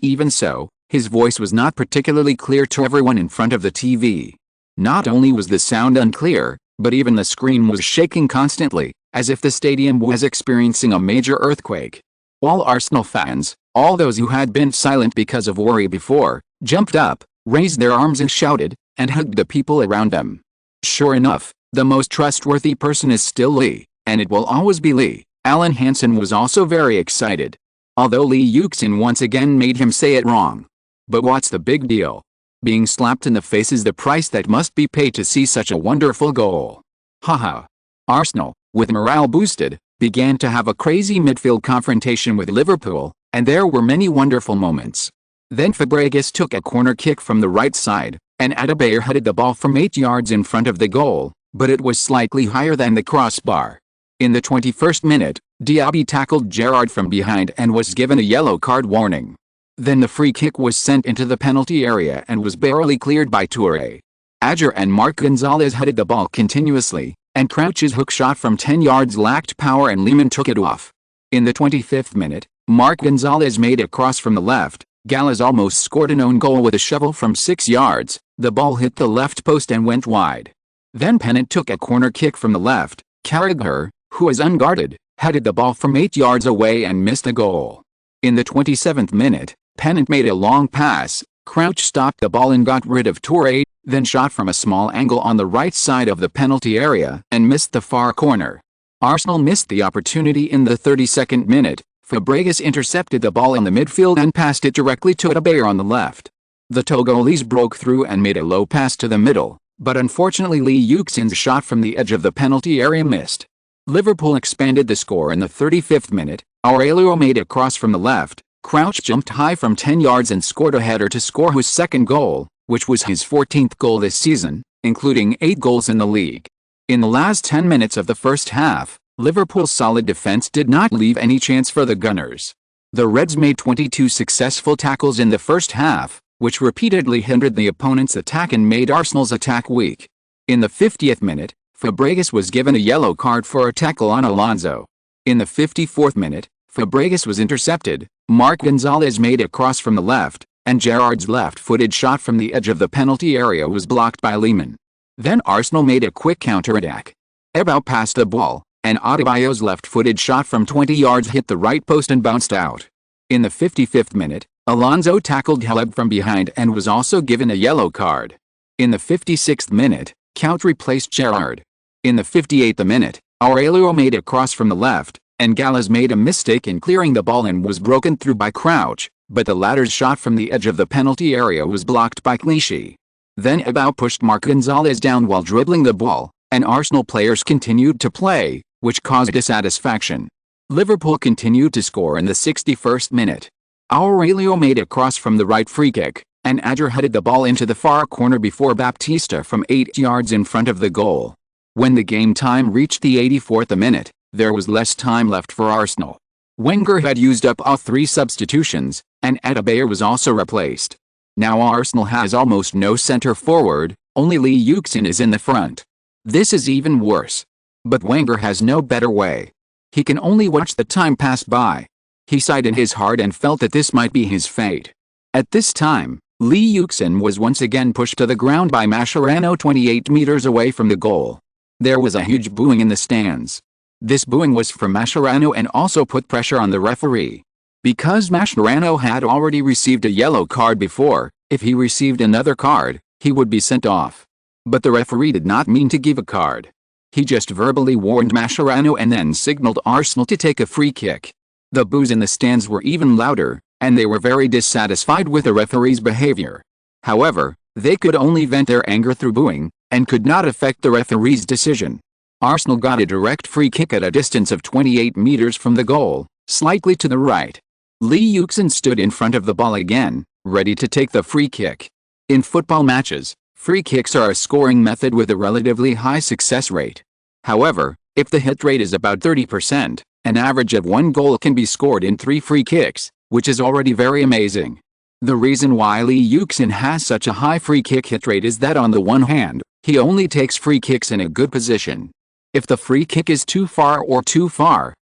Even so, his voice was not particularly clear to everyone in front of the TV. Not only was the sound unclear, but even the screen was shaking constantly, as if the stadium was experiencing a major earthquake. All Arsenal fans, all those who had been silent because of worry before, jumped up, raised their arms and shouted, and hugged the people around them. Sure enough, the most trustworthy person is still Lee, and it will always be Lee. Alan Hansen was also very excited. Although Lee Yuxin once again made him say it wrong. But what's the big deal? Being slapped in the face is the price that must be paid to see such a wonderful goal. Haha. Arsenal, with morale boosted, began to have a crazy midfield confrontation with Liverpool, and there were many wonderful moments. Then Fabregas took a corner kick from the right side, and Adebayor headed the ball from 8 yards in front of the goal, but it was slightly higher than the crossbar. In the 21st minute, Diaby tackled Gerrard from behind and was given a yellow card warning. Then the free kick was sent into the penalty area and was barely cleared by Touré. Ajer and Marc Gonzalez headed the ball continuously, and Crouch's hook shot from 10 yards lacked power and Lehmann took it off. In the 25th minute, Marc Gonzalez made a cross from the left. Gallas almost scored an own goal with a shovel from 6 yards. The ball hit the left post and went wide. Then Pennant took a corner kick from the left. Carragher, who was unguarded, headed the ball from 8 yards away and missed the goal. In the 27th minute, Pennant made a long pass. Crouch stopped the ball and got rid of Touré, then shot from a small angle on the right side of the penalty area and missed the far corner. Arsenal missed the opportunity in the 32nd minute. Fabregas intercepted the ball in the midfield and passed it directly to Adebayor on the left. The Togolese broke through and made a low pass to the middle, but unfortunately Lee Yuxin's shot from the edge of the penalty area missed. Liverpool expanded the score in the 35th minute. Aurelio made a cross from the left. Crouch jumped high from 10 yards and scored a header to score his second goal, which was his 14th goal this season, including 8 goals in the league. In the last 10 minutes of the first half, Liverpool's solid defense did not leave any chance for the Gunners. The Reds made 22 successful tackles in the first half, which repeatedly hindered the opponent's attack and made Arsenal's attack weak. In the 50th minute, Fabregas was given a yellow card for a tackle on Alonso. In the 54th minute, Fabregas was intercepted. Marc Gonzalez made a cross from the left, and Gerrard's left-footed shot from the edge of the penalty area was blocked by Lehmann. Then Arsenal made a quick counter-attack. Ebou passed the ball, and Adebayor's left-footed shot from 20 yards hit the right post and bounced out. In the 55th minute, Alonso tackled Haleb from behind and was also given a yellow card. In the 56th minute, Count replaced Gerrard. In the 58th minute, Aurelio made a cross from the left, and Gallas made a mistake in clearing the ball and was broken through by Crouch, but the latter's shot from the edge of the penalty area was blocked by Clichy. Then Ebou pushed Marc Gonzalez down while dribbling the ball, and Arsenal players continued to play, which caused dissatisfaction. Liverpool continued to score in the 61st minute. Aurelio made a cross from the right free kick, and Ajer headed the ball into the far corner before Baptista from 8 yards in front of the goal. When the game time reached the 84th minute, there was less time left for Arsenal. Wenger had used up all 3 substitutions, and Adebayor was also replaced. Now Arsenal has almost no centre forward, only Lee Yuxin is in the front. This is even worse. But Wenger has no better way. He can only watch the time pass by. He sighed in his heart and felt that this might be his fate. At this time, Lee Yuxin was once again pushed to the ground by Mascherano 28 meters away from the goal. There was a huge booing in the stands. This booing was from Mascherano and also put pressure on the referee. Because Mascherano had already received a yellow card before, if he received another card, he would be sent off. But the referee did not mean to give a card. He just verbally warned Mascherano and then signaled Arsenal to take a free kick. The boos in the stands were even louder, and they were very dissatisfied with the referee's behavior. However, they could only vent their anger through booing, and could not affect the referee's decision. Arsenal got a direct free kick at a distance of 28 meters from the goal, slightly to the right. Lee Yuxin stood in front of the ball again, ready to take the free kick. In football matches, free kicks are a scoring method with a relatively high success rate. However, if the hit rate is about 30%, an average of 1 goal can be scored in 3 free kicks, which is already very amazing. The reason why Lee Yuxin has such a high free kick hit rate is that on the one hand, he only takes free kicks in a good position. If the free kick is too far,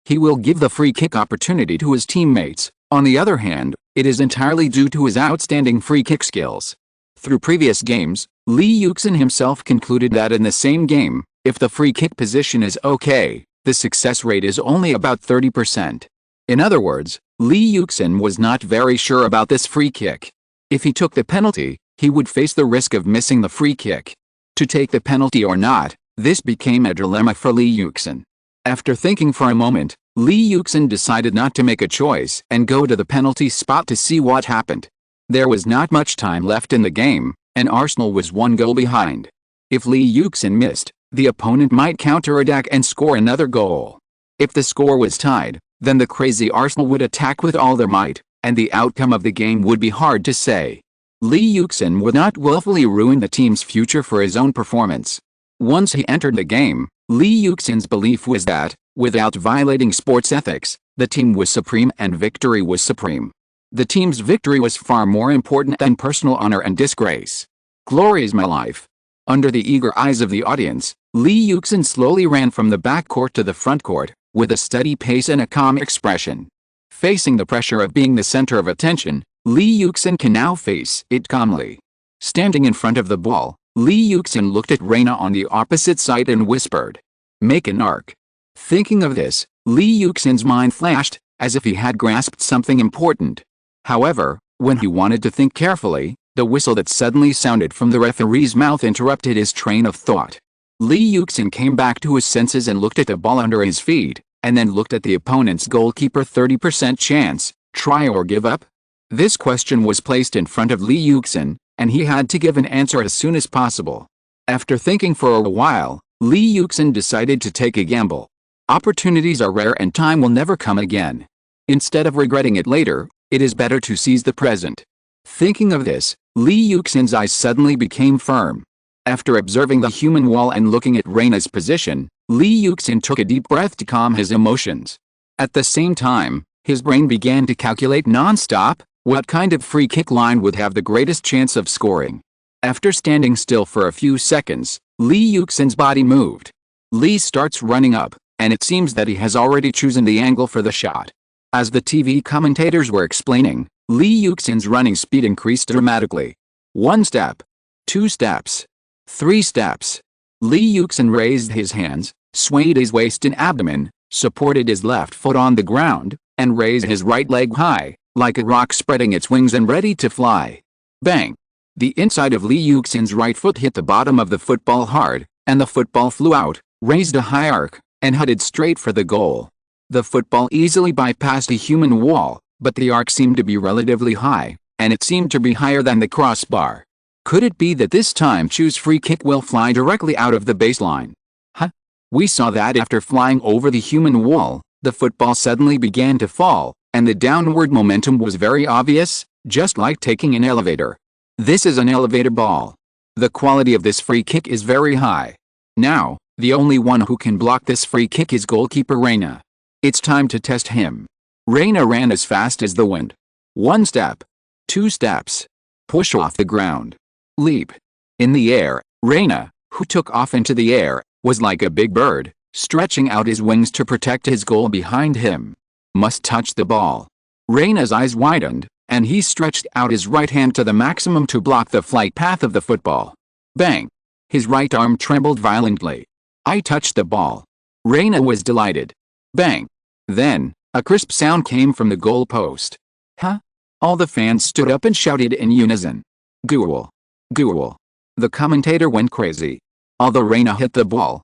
he will give the free kick opportunity to his teammates. On the other hand, it is entirely due to his outstanding free kick skills. Through previous games, Lee Yuxin himself concluded that in the same game, if the free kick position is okay, the success rate is only about 30%. In other words, Lee Yuxin was not very sure about this free kick. If he took the penalty, he would face the risk of missing the free kick. To take the penalty or not, this became a dilemma for Lee Yuxin. After thinking for a moment, Lee Yuxin decided not to make a choice and go to the penalty spot to see what happened. There was not much time left in the game, and Arsenal was 1 goal behind. If Lee Yuxin missed, the opponent might counterattack and score another goal. If the score was tied, then the crazy Arsenal would attack with all their might, and the outcome of the game would be hard to say. Lee Yuxin would not willfully ruin the team's future for his own performance. Once he entered the game, Lee Yuxin's belief was that, without violating sports ethics, the team was supreme and victory was supreme. The team's victory was far more important than personal honor and disgrace. Glory is my life. Under the eager eyes of the audience, Lee Yuxin slowly ran from the back court to the front court, with a steady pace and a calm expression. Facing the pressure of being the center of attention, Lee Yuxin can now face it calmly. Standing in front of the ball, Lee Yuxin looked at Reina on the opposite side and whispered, "Make an arc." Thinking of this, Lee Yuxin's mind flashed, as if he had grasped something important. However, when he wanted to think carefully, the whistle that suddenly sounded from the referee's mouth interrupted his train of thought. Lee Yuxin came back to his senses and looked at the ball under his feet, and then looked at the opponent's goalkeeper. 30% chance, try or give up? This question was placed in front of Lee Yuxin, and he had to give an answer as soon as possible. After thinking for a while, Lee Yuxin decided to take a gamble. Opportunities are rare and time will never come again. Instead of regretting it later, it is better to seize the present. Thinking of this, Lee Yuxin's eyes suddenly became firm. After observing the human wall and looking at Reina's position, Lee Yuxin took a deep breath to calm his emotions. At the same time, his brain began to calculate non-stop what kind of free kick line would have the greatest chance of scoring. After standing still for a few seconds, Lee Yuxin's body moved. Lee starts running up, and it seems that he has already chosen the angle for the shot. As the TV commentators were explaining, Lee Yuxin's running speed increased dramatically. 1 step. 2 steps. 3 steps. Lee Yuxin raised his hands, swayed his waist and abdomen, supported his left foot on the ground, and raised his right leg high, like a rock spreading its wings and ready to fly. Bang! The inside of Lee Yuxin's right foot hit the bottom of the football hard, and the football flew out, raised a high arc, and headed straight for the goal. The football easily bypassed a human wall, but the arc seemed to be relatively high, and it seemed to be higher than the crossbar. Could it be that this time Chu's free kick will fly directly out of the baseline? Huh? We saw that after flying over the human wall, the football suddenly began to fall, and the downward momentum was very obvious, just like taking an elevator. This is an elevator ball. The quality of this free kick is very high. Now, the only one who can block this free kick is goalkeeper Reina. It's time to test him. Reina ran as fast as the wind. 1 step. 2 steps. Push off the ground. Leap. In the air, Reina, who took off into the air, was like a big bird, stretching out his wings to protect his goal behind him. Must touch the ball. Reina's eyes widened, and he stretched out his right hand to the maximum to block the flight path of the football. Bang! His right arm trembled violently. I touched the ball. Reina was delighted. Bang! Then, a crisp sound came from the goal post. Huh? All the fans stood up and shouted in unison. Goal! Goal! The commentator went crazy. Although Reina hit the ball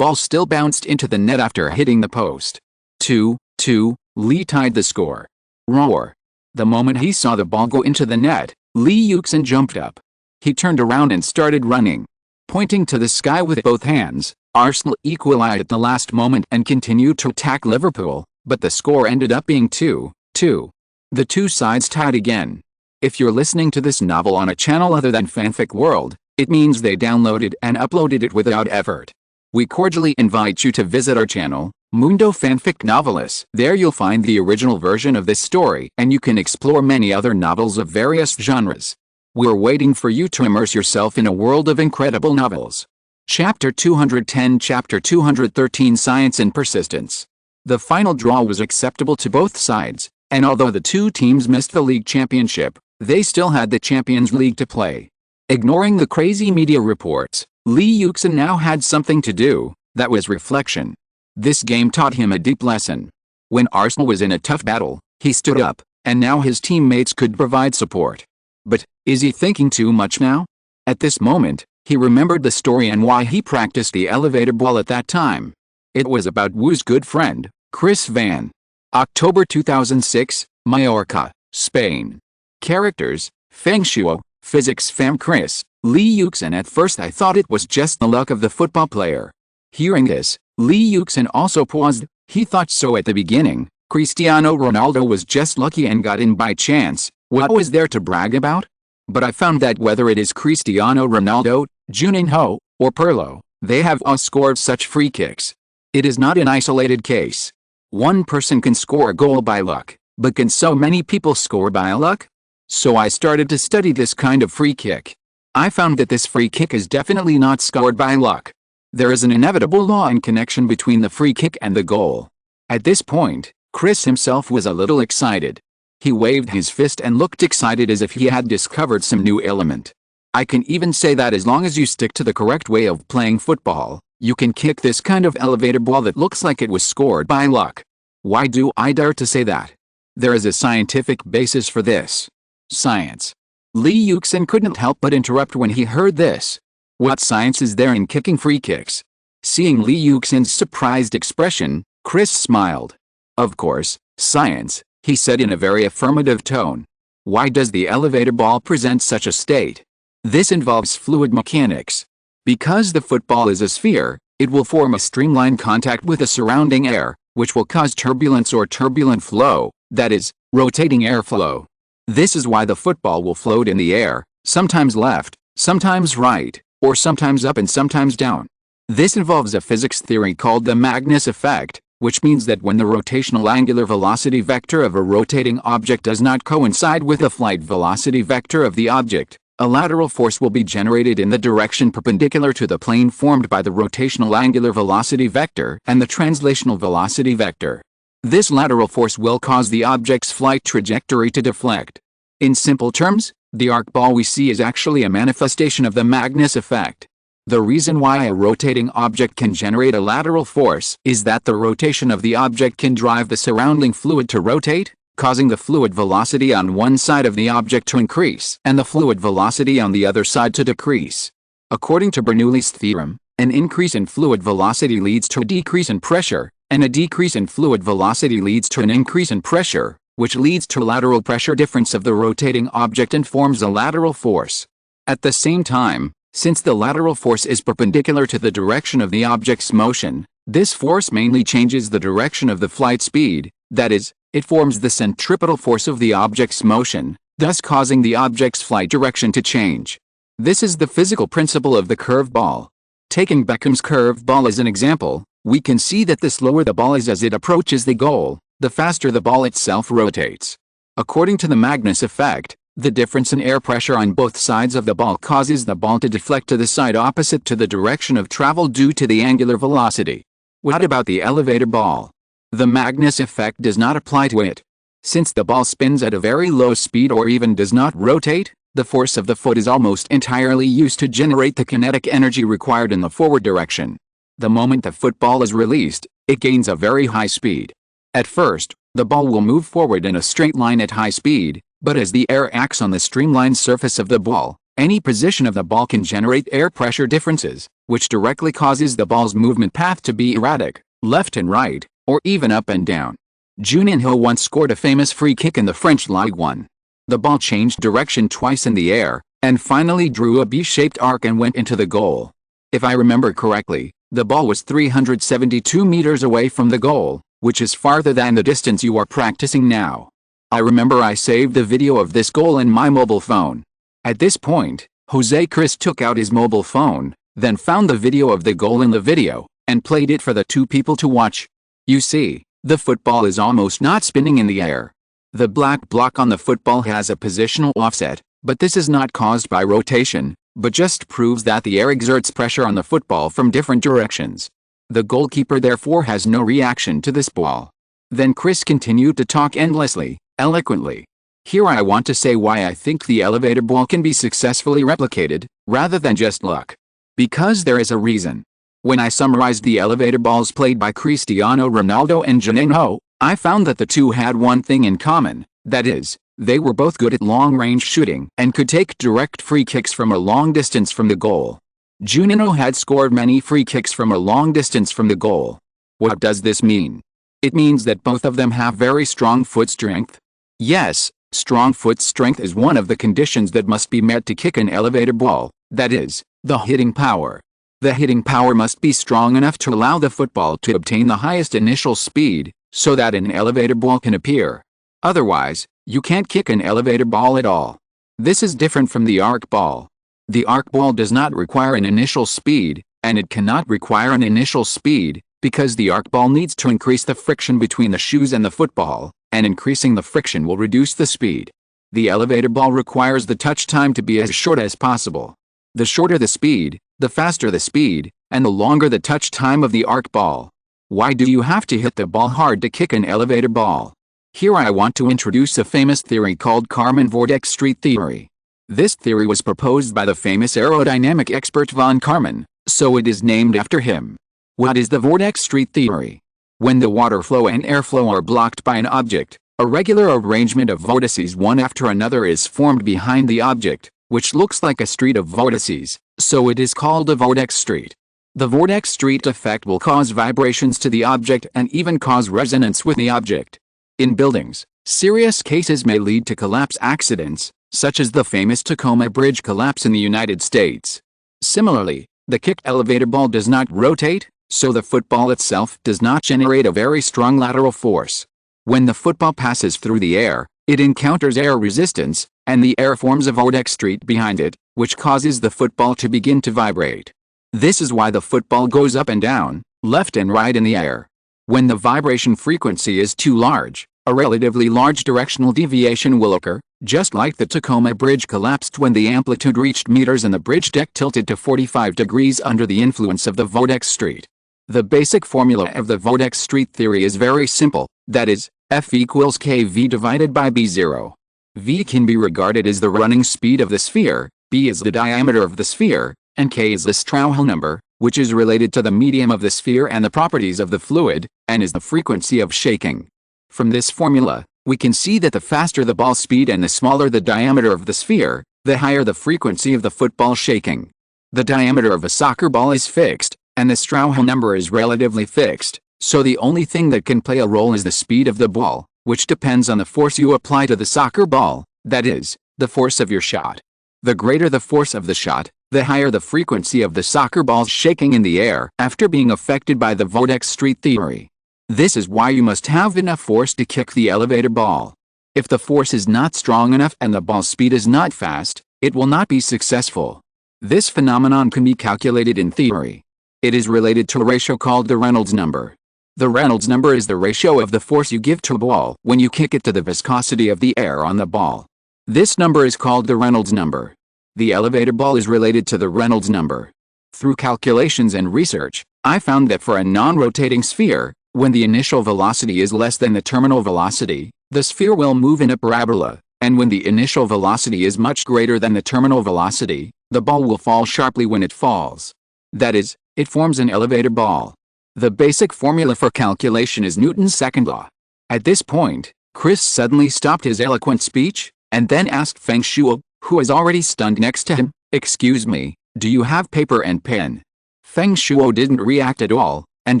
still bounced into the net after hitting the post. 2-2, Lee tied the score. Roar! The moment he saw the ball go into the net, Lee Yuxin jumped up. He turned around and started running. Pointing to the sky with both hands, Arsenal equalized at the last moment and continued to attack Liverpool, but the score ended up being 2-2. The two sides tied again. If you're listening to this novel on a channel other than Fanfic World, it means they downloaded and uploaded it without effort. We cordially invite you to visit our channel, Mundo Fanfic Novelis. There you'll find the original version of this story and you can explore many other novels of various genres. We're waiting for you to immerse yourself in a world of incredible novels. Chapter 210 Chapter 213 Science and Persistence. The final draw was acceptable to both sides, and although the two teams missed the league championship, they still had the Champions League to play. Ignoring the crazy media reports, Lee Yuxin now had something to do, that was reflection. This game taught him a deep lesson. When Arsenal was in a tough battle, he stood up, and now his teammates could provide support. But, is he thinking too much now? At this moment, he remembered the story and why he practiced the elevator ball at that time. It was about Wu's good friend, Chris Van. October 2006, Mallorca, Spain. Characters: Feng Shuo, Physics Fam Chris, Lee Yuxin. At first I thought it was just the luck of the football player. Hearing this, Lee Yuxin also paused. He thought so at the beginning. Cristiano Ronaldo was just lucky and got in by chance. What was there to brag about? But I found that whether it is Cristiano Ronaldo, Juninho, or Pirlo, they have all scored such free kicks. It is not an isolated case. One person can score a goal by luck, but can so many people score by luck? So I started to study this kind of free kick. I found that this free kick is definitely not scored by luck. There is an inevitable law in connection between the free kick and the goal. At this point, Chris himself was a little excited. He waved his fist and looked excited as if he had discovered some new element. I can even say that as long as you stick to the correct way of playing football, you can kick this kind of elevator ball that looks like it was scored by luck. Why do I dare to say that? There is a scientific basis for this. Science. Lee Yuxin couldn't help but interrupt when he heard this. What science is there in kicking free kicks? Seeing Lee Yuxin's surprised expression, Chris smiled. Of course, science, he said in a very affirmative tone. Why does the elevator ball present such a state? This involves fluid mechanics. Because the football is a sphere, it will form a streamlined contact with the surrounding air, which will cause turbulence or turbulent flow, that is, rotating airflow. This is why the football will float in the air, sometimes left, sometimes right, or sometimes up and sometimes down. This involves a physics theory called the Magnus effect, which means that when the rotational angular velocity vector of a rotating object does not coincide with the flight velocity vector of the object, a lateral force will be generated in the direction perpendicular to the plane formed by the rotational angular velocity vector and the translational velocity vector. This lateral force will cause the object's flight trajectory to deflect. In simple terms, the arc ball we see is actually a manifestation of the Magnus effect. The reason why a rotating object can generate a lateral force is that the rotation of the object can drive the surrounding fluid to rotate, causing the fluid velocity on one side of the object to increase and the fluid velocity on the other side to decrease. According to Bernoulli's theorem, an increase in fluid velocity leads to a decrease in pressure, and a decrease in fluid velocity leads to an increase in pressure, which leads to a lateral pressure difference of the rotating object and forms a lateral force. At the same time, since the lateral force is perpendicular to the direction of the object's motion, this force mainly changes the direction of the flight speed, that is, it forms the centripetal force of the object's motion, thus causing the object's flight direction to change. This is the physical principle of the curved ball. Taking Beckham's curved ball as an example, we can see that the slower the ball is as it approaches the goal, the faster the ball itself rotates. According to the Magnus effect, the difference in air pressure on both sides of the ball causes the ball to deflect to the side opposite to the direction of travel due to the angular velocity. What about the elevator ball? The Magnus effect does not apply to it. Since the ball spins at a very low speed or even does not rotate, the force of the foot is almost entirely used to generate the kinetic energy required in the forward direction. The moment the football is released, it gains a very high speed. At first, the ball will move forward in a straight line at high speed, but as the air acts on the streamlined surface of the ball, any position of the ball can generate air pressure differences, which directly causes the ball's movement path to be erratic, left and right, or even up and down. Juninho once scored a famous free kick in the French Ligue 1. The ball changed direction twice in the air, and finally drew a B-shaped arc and went into the goal. If I remember correctly, the ball was 372 meters away from the goal, which is farther than the distance you are practicing now. I remember I saved the video of this goal in my mobile phone. At this point, Jose Chris took out his mobile phone, then found the video of the goal in the video, and played it for the two people to watch. You see, the football is almost not spinning in the air. The black block on the football has a positional offset, but this is not caused by rotation, but just proves that the air exerts pressure on the football from different directions. The goalkeeper therefore has no reaction to this ball. Then Chris continued to talk endlessly, eloquently. Here I want to say why I think the elevator ball can be successfully replicated, rather than just luck. Because there is a reason. When I summarized the elevator balls played by Cristiano Ronaldo and Juninho, I found that the two had one thing in common, that is, they were both good at long-range shooting and could take direct free kicks from a long distance from the goal. Juninho had scored many free kicks from a long distance from the goal. What does this mean? It means that both of them have very strong foot strength. Yes, strong foot strength is one of the conditions that must be met to kick an elevator ball. that is, the hitting power. The hitting power must be strong enough to allow the football to obtain the highest initial speed, so that an elevator ball can appear. Otherwise, you can't kick an elevator ball at all. This is different from the arc ball. The arc ball does not require an initial speed, and it cannot require an initial speed, because the arc ball needs to increase the friction between the shoes and the football, and increasing the friction will reduce the speed. The elevator ball requires the touch time to be as short as possible. The shorter the speed, the faster the speed, and the longer the touch time of the arc ball. Why do you have to hit the ball hard to kick an elevator ball? Here I want to introduce a famous theory called Kármán vortex street theory. This theory was proposed by the famous aerodynamic expert von Kármán, so it is named after him. What is the vortex street theory? When the water flow and airflow are blocked by an object, a regular arrangement of vortices one after another is formed behind the object, which looks like a street of vortices, so it is called a vortex street. The vortex street effect will cause vibrations to the object and even cause resonance with the object. In buildings, serious cases may lead to collapse accidents, such as the famous Tacoma Bridge collapse in the United States. Similarly, the kicked elevator ball does not rotate, so the football itself does not generate a very strong lateral force. When the football passes through the air, it encounters air resistance, and the air forms a vortex street behind it, which causes the football to begin to vibrate. This is why the football goes up and down, left and right in the air. When the vibration frequency is too large, a relatively large directional deviation will occur, just like the Tacoma Bridge collapsed when the amplitude reached meters and the bridge deck tilted to 45 degrees under the influence of the vortex street. The basic formula of the vortex street theory is very simple, that is, F equals kV divided by B0. V can be regarded as the running speed of the sphere, B is the diameter of the sphere, and K is the Strouhal number, which is related to the medium of the sphere and the properties of the fluid, and is the frequency of shaking. From this formula, we can see that the faster the ball speed and the smaller the diameter of the sphere, the higher the frequency of the football shaking. The diameter of a soccer ball is fixed, and the Strouhal number is relatively fixed, so the only thing that can play a role is the speed of the ball, which depends on the force you apply to the soccer ball, that is, the force of your shot. The greater the force of the shot, the higher the frequency of the soccer ball's shaking in the air after being affected by the vortex street theory. This is why you must have enough force to kick the elevator ball. If the force is not strong enough and the ball's speed is not fast, it will not be successful. This phenomenon can be calculated in theory. It is related to a ratio called the Reynolds number. The Reynolds number is the ratio of the force you give to a ball when you kick it to the viscosity of the air on the ball. This number is called the Reynolds number. The elevator ball is related to the Reynolds number. Through calculations and research, I found that for a non-rotating sphere, when the initial velocity is less than the terminal velocity, the sphere will move in a parabola, and when the initial velocity is much greater than the terminal velocity, the ball will fall sharply when it falls. That is, it forms an elevator ball. The basic formula for calculation is Newton's second law. At this point, Chris suddenly stopped his eloquent speech, and then asked Feng Shuo, who was already stunned next to him, "Excuse me, do you have paper and pen?" Feng Shuo didn't react at all, and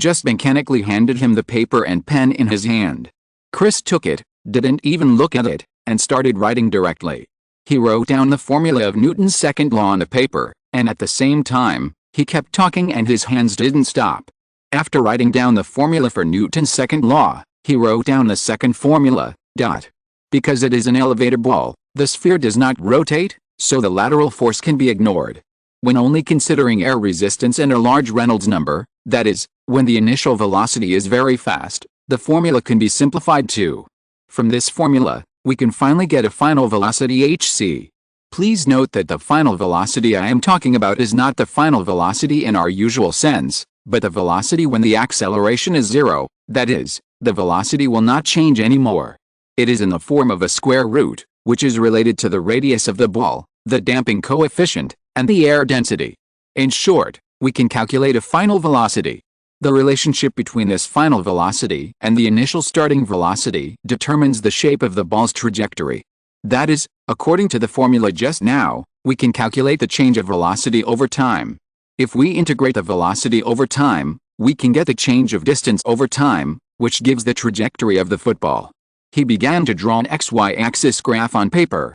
just mechanically handed him the paper and pen in his hand. Chris took it, didn't even look at it, and started writing directly. He wrote down the formula of Newton's second law on the paper, and at the same time, he kept talking and his hands didn't stop. After writing down the formula for Newton's second law, he wrote down the second formula, dot. Because it is an elevator ball, the sphere does not rotate, so the lateral force can be ignored. When only considering air resistance and a large Reynolds number, that is, when the initial velocity is very fast, the formula can be simplified too. From this formula, we can finally get a final velocity hc. Please note that the final velocity I am talking about is not the final velocity in our usual sense, but the velocity when the acceleration is zero, that is, the velocity will not change anymore. It is in the form of a square root, which is related to the radius of the ball, the damping coefficient, and the air density. In short, we can calculate a final velocity. The relationship between this final velocity and the initial starting velocity determines the shape of the ball's trajectory. That is, according to the formula just now, we can calculate the change of velocity over time. If we integrate the velocity over time, we can get the change of distance over time, which gives the trajectory of the football. He began to draw an XY-axis graph on paper.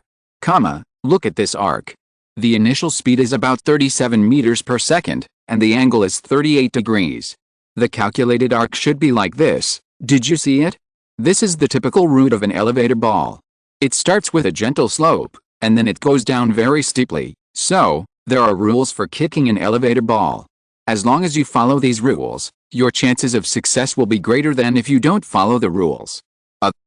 Look at this arc. The initial speed is about 37 meters per second, and the angle is 38 degrees. The calculated arc should be like this. Did you see it? This is the typical route of an elevator ball. It starts with a gentle slope, and then it goes down very steeply. So, there are rules for kicking an elevator ball. As long as you follow these rules, your chances of success will be greater than if you don't follow the rules.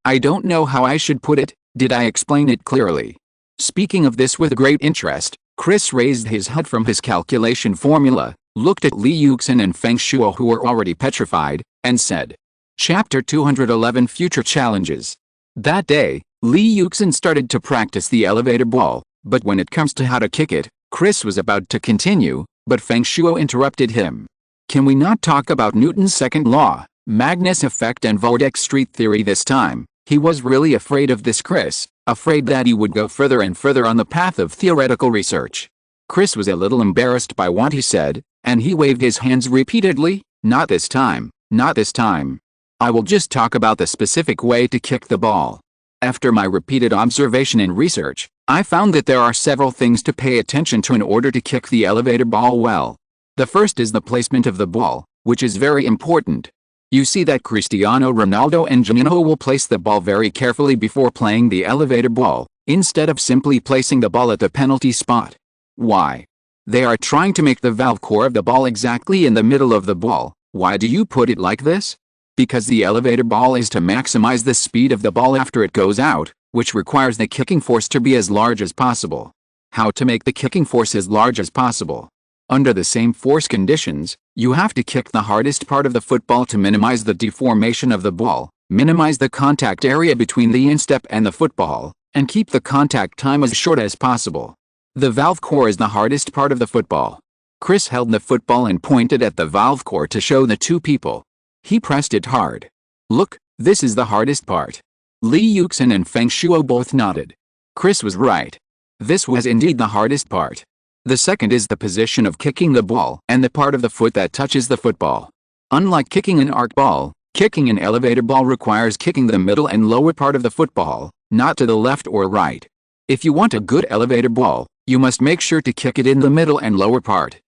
I don't know how I should put it. Did I explain it clearly? Speaking of this with great interest, Chris raised his head from his calculation formula, looked at Li Yuxin and Feng Shuo who were already petrified, and said, Chapter 211 Future Challenges. That day, Li Yuxin started to practice the elevator ball, but when it comes to how to kick it, Chris was about to continue, but Feng Shuo interrupted him. Can we not talk about Newton's second law, Magnus effect and vortex street theory this time? He was really afraid of this, Chris, afraid that he would go further and further on the path of theoretical research. Chris was a little embarrassed by what he said, and he waved his hands repeatedly. Not this time, not this time. I will just talk about the specific way to kick the ball. After my repeated observation and research, I found that there are several things to pay attention to in order to kick the elevator ball well. The first is the placement of the ball, which is very important. You see that Cristiano Ronaldo and Juninho will place the ball very carefully before playing the elevator ball, instead of simply placing the ball at the penalty spot. Why? They are trying to make the valve core of the ball exactly in the middle of the ball. Why do you put it like this? Because the elevator ball is to maximize the speed of the ball after it goes out, which requires the kicking force to be as large as possible. How to make the kicking force as large as possible? Under the same force conditions, you have to kick the hardest part of the football to minimize the deformation of the ball, minimize the contact area between the instep and the football, and keep the contact time as short as possible. The valve core is the hardest part of the football. Chris held the football and pointed at the valve core to show the two people. He pressed it hard. Look, this is the hardest part. Li Yuxin and Feng Shuo both nodded. Chris was right. This was indeed the hardest part. The second is the position of kicking the ball and the part of the foot that touches the football. Unlike kicking an arc ball, kicking an elevator ball requires kicking the middle and lower part of the football, not to the left or right. If you want a good elevator ball, you must make sure to kick it in the middle and lower part.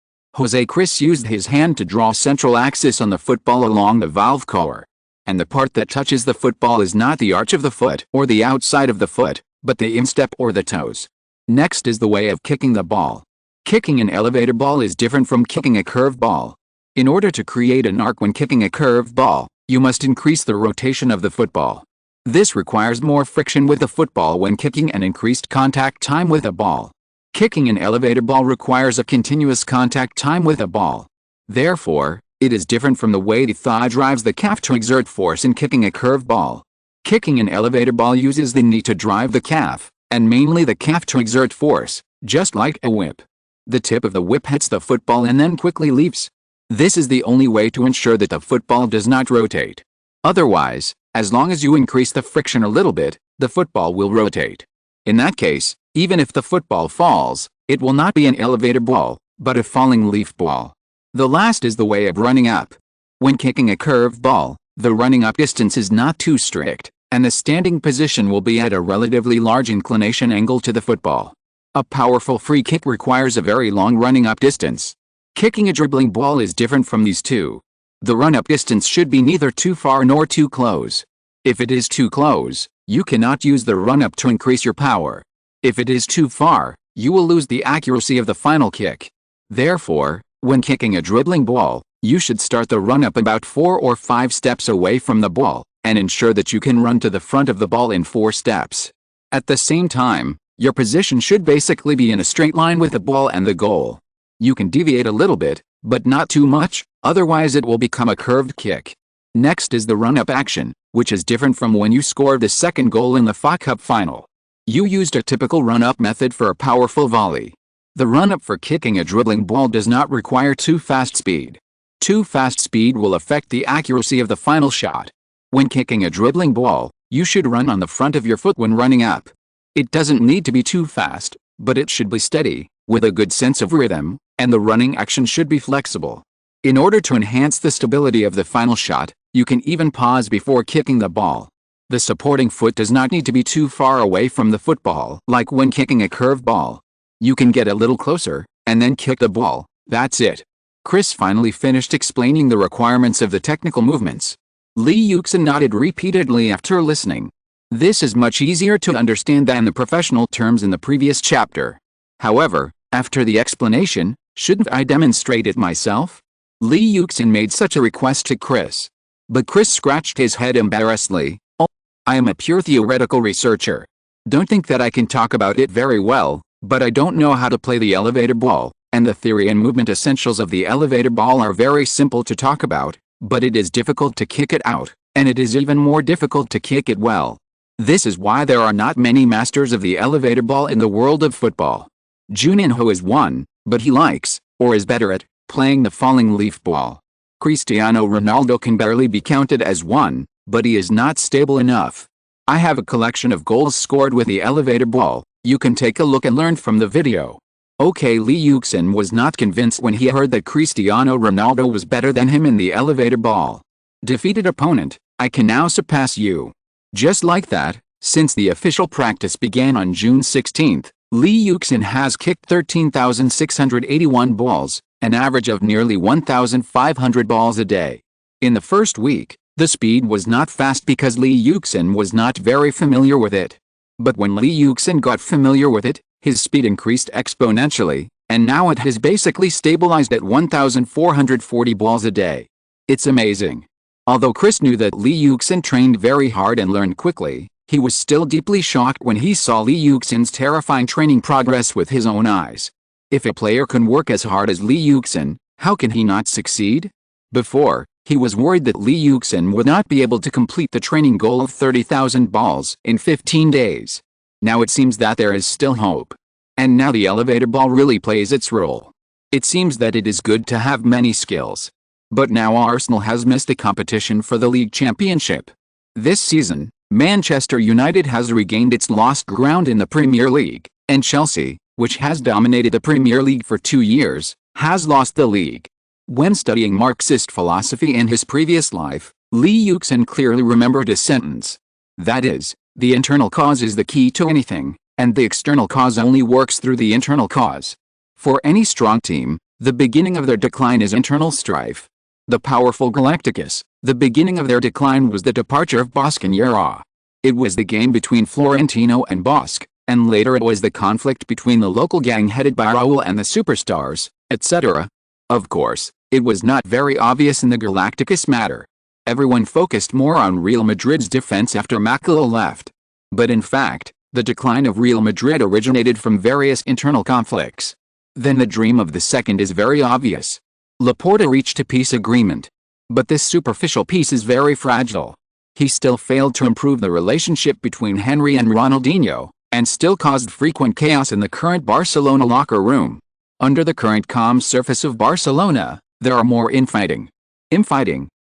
Chris used his hand to draw central axis on the football along the valve core. And the part that touches the football is not the arch of the foot or the outside of the foot, but the instep or the toes. Next is the way of kicking the ball. Kicking an elevator ball is different from kicking a curved ball. In order to create an arc when kicking a curved ball, you must increase the rotation of the football. This requires more friction with the football when kicking and increased contact time with the ball. Kicking an elevator ball requires a continuous contact time with a ball. Therefore, it is different from the way the thigh drives the calf to exert force in kicking a curved ball. Kicking an elevator ball uses the knee to drive the calf, and mainly the calf to exert force, just like a whip. The tip of the whip hits the football and then quickly leaps. This is the only way to ensure that the football does not rotate. Otherwise, as long as you increase the friction a little bit, the football will rotate. In that case, even if the football falls, it will not be an elevator ball, but a falling leaf ball. The last is the way of running up. When kicking a curved ball, the running up distance is not too strict, and the standing position will be at a relatively large inclination angle to the football. A powerful free kick requires a very long running up distance. Kicking a dribbling ball is different from these two. The run-up distance should be neither too far nor too close. If it is too close, you cannot use the run-up to increase your power. If it is too far, you will lose the accuracy of the final kick. Therefore, when kicking a dribbling ball, you should start the run-up about 4 or 5 steps away from the ball, and ensure that you can run to the front of the ball in 4 steps. At the same time, your position should basically be in a straight line with the ball and the goal. You can deviate a little bit, but not too much, otherwise it will become a curved kick. Next is the run-up action, which is different from when you scored the second goal in the FA Cup final. You used a typical run-up method for a powerful volley. The run-up for kicking a dribbling ball does not require too fast speed. Too fast speed will affect the accuracy of the final shot. When kicking a dribbling ball, you should run on the front of your foot when running up. It doesn't need to be too fast, but it should be steady, with a good sense of rhythm, and the running action should be flexible. In order to enhance the stability of the final shot, you can even pause before kicking the ball. The supporting foot does not need to be too far away from the football, like when kicking a curved ball. You can get a little closer, and then kick the ball, that's it. Chris finally finished explaining the requirements of the technical movements. Lee Yuxin nodded repeatedly after listening. This is much easier to understand than the professional terms in the previous chapter. However, after the explanation, shouldn't I demonstrate it myself? Lee Yuxin made such a request to Chris. But Chris scratched his head embarrassedly. Oh, I am a pure theoretical researcher. Don't think that I can talk about it very well, but I don't know how to play the elevator ball, and the theory and movement essentials of the elevator ball are very simple to talk about, but it is difficult to kick it out, and it is even more difficult to kick it well. This is why there are not many masters of the elevator ball in the world of football. Juninho is one, but he likes, or is better at, playing the falling leaf ball. Cristiano Ronaldo can barely be counted as one, but he is not stable enough. I have a collection of goals scored with the elevator ball. You can take a look and learn from the video. Okay, Lee Yuxin was not convinced when he heard that Cristiano Ronaldo was better than him in the elevator ball. Defeated opponent, I can now surpass you. Just like that, since the official practice began on June 16th, Lee Yuxin has kicked 13,681 balls, an average of nearly 1,500 balls a day. In the first week, the speed was not fast because Lee Yuxin was not very familiar with it. But when Lee Yuxin got familiar with it, his speed increased exponentially, and now it has basically stabilized at 1,440 balls a day. It's amazing. Although Chris knew that Lee Yuxin trained very hard and learned quickly, he was still deeply shocked when he saw Lee Yuxin's terrifying training progress with his own eyes. If a player can work as hard as Lee Yuxin, how can he not succeed? Before, he was worried that Lee Yuxin would not be able to complete the training goal of 30,000 balls in 15 days. Now it seems that there is still hope. And now the elevator ball really plays its role. It seems that it is good to have many skills. But now Arsenal has missed the competition for the league championship. This season, Manchester United has regained its lost ground in the Premier League, and Chelsea, which has dominated the Premier League for 2 years, has lost the league. When studying Marxist philosophy in his previous life, Lee Yuxin clearly remembered a sentence. That is, the internal cause is the key to anything, and the external cause only works through the internal cause. For any strong team, the beginning of their decline is internal strife. The powerful Galacticos, the beginning of their decline was the departure of Bosch and Yera. It was the game between Florentino and Bosch, and later it was the conflict between the local gang headed by Raul and the superstars, etc. Of course, it was not very obvious in the Galacticos matter. Everyone focused more on Real Madrid's defense after Makula left. But in fact, the decline of Real Madrid originated from various internal conflicts. Then the dream of the second is very obvious. Laporta reached a peace agreement. But this superficial peace is very fragile. He still failed to improve the relationship between Henry and Ronaldinho, and still caused frequent chaos in the current Barcelona locker room. Under the current calm surface of Barcelona, there are more infighting.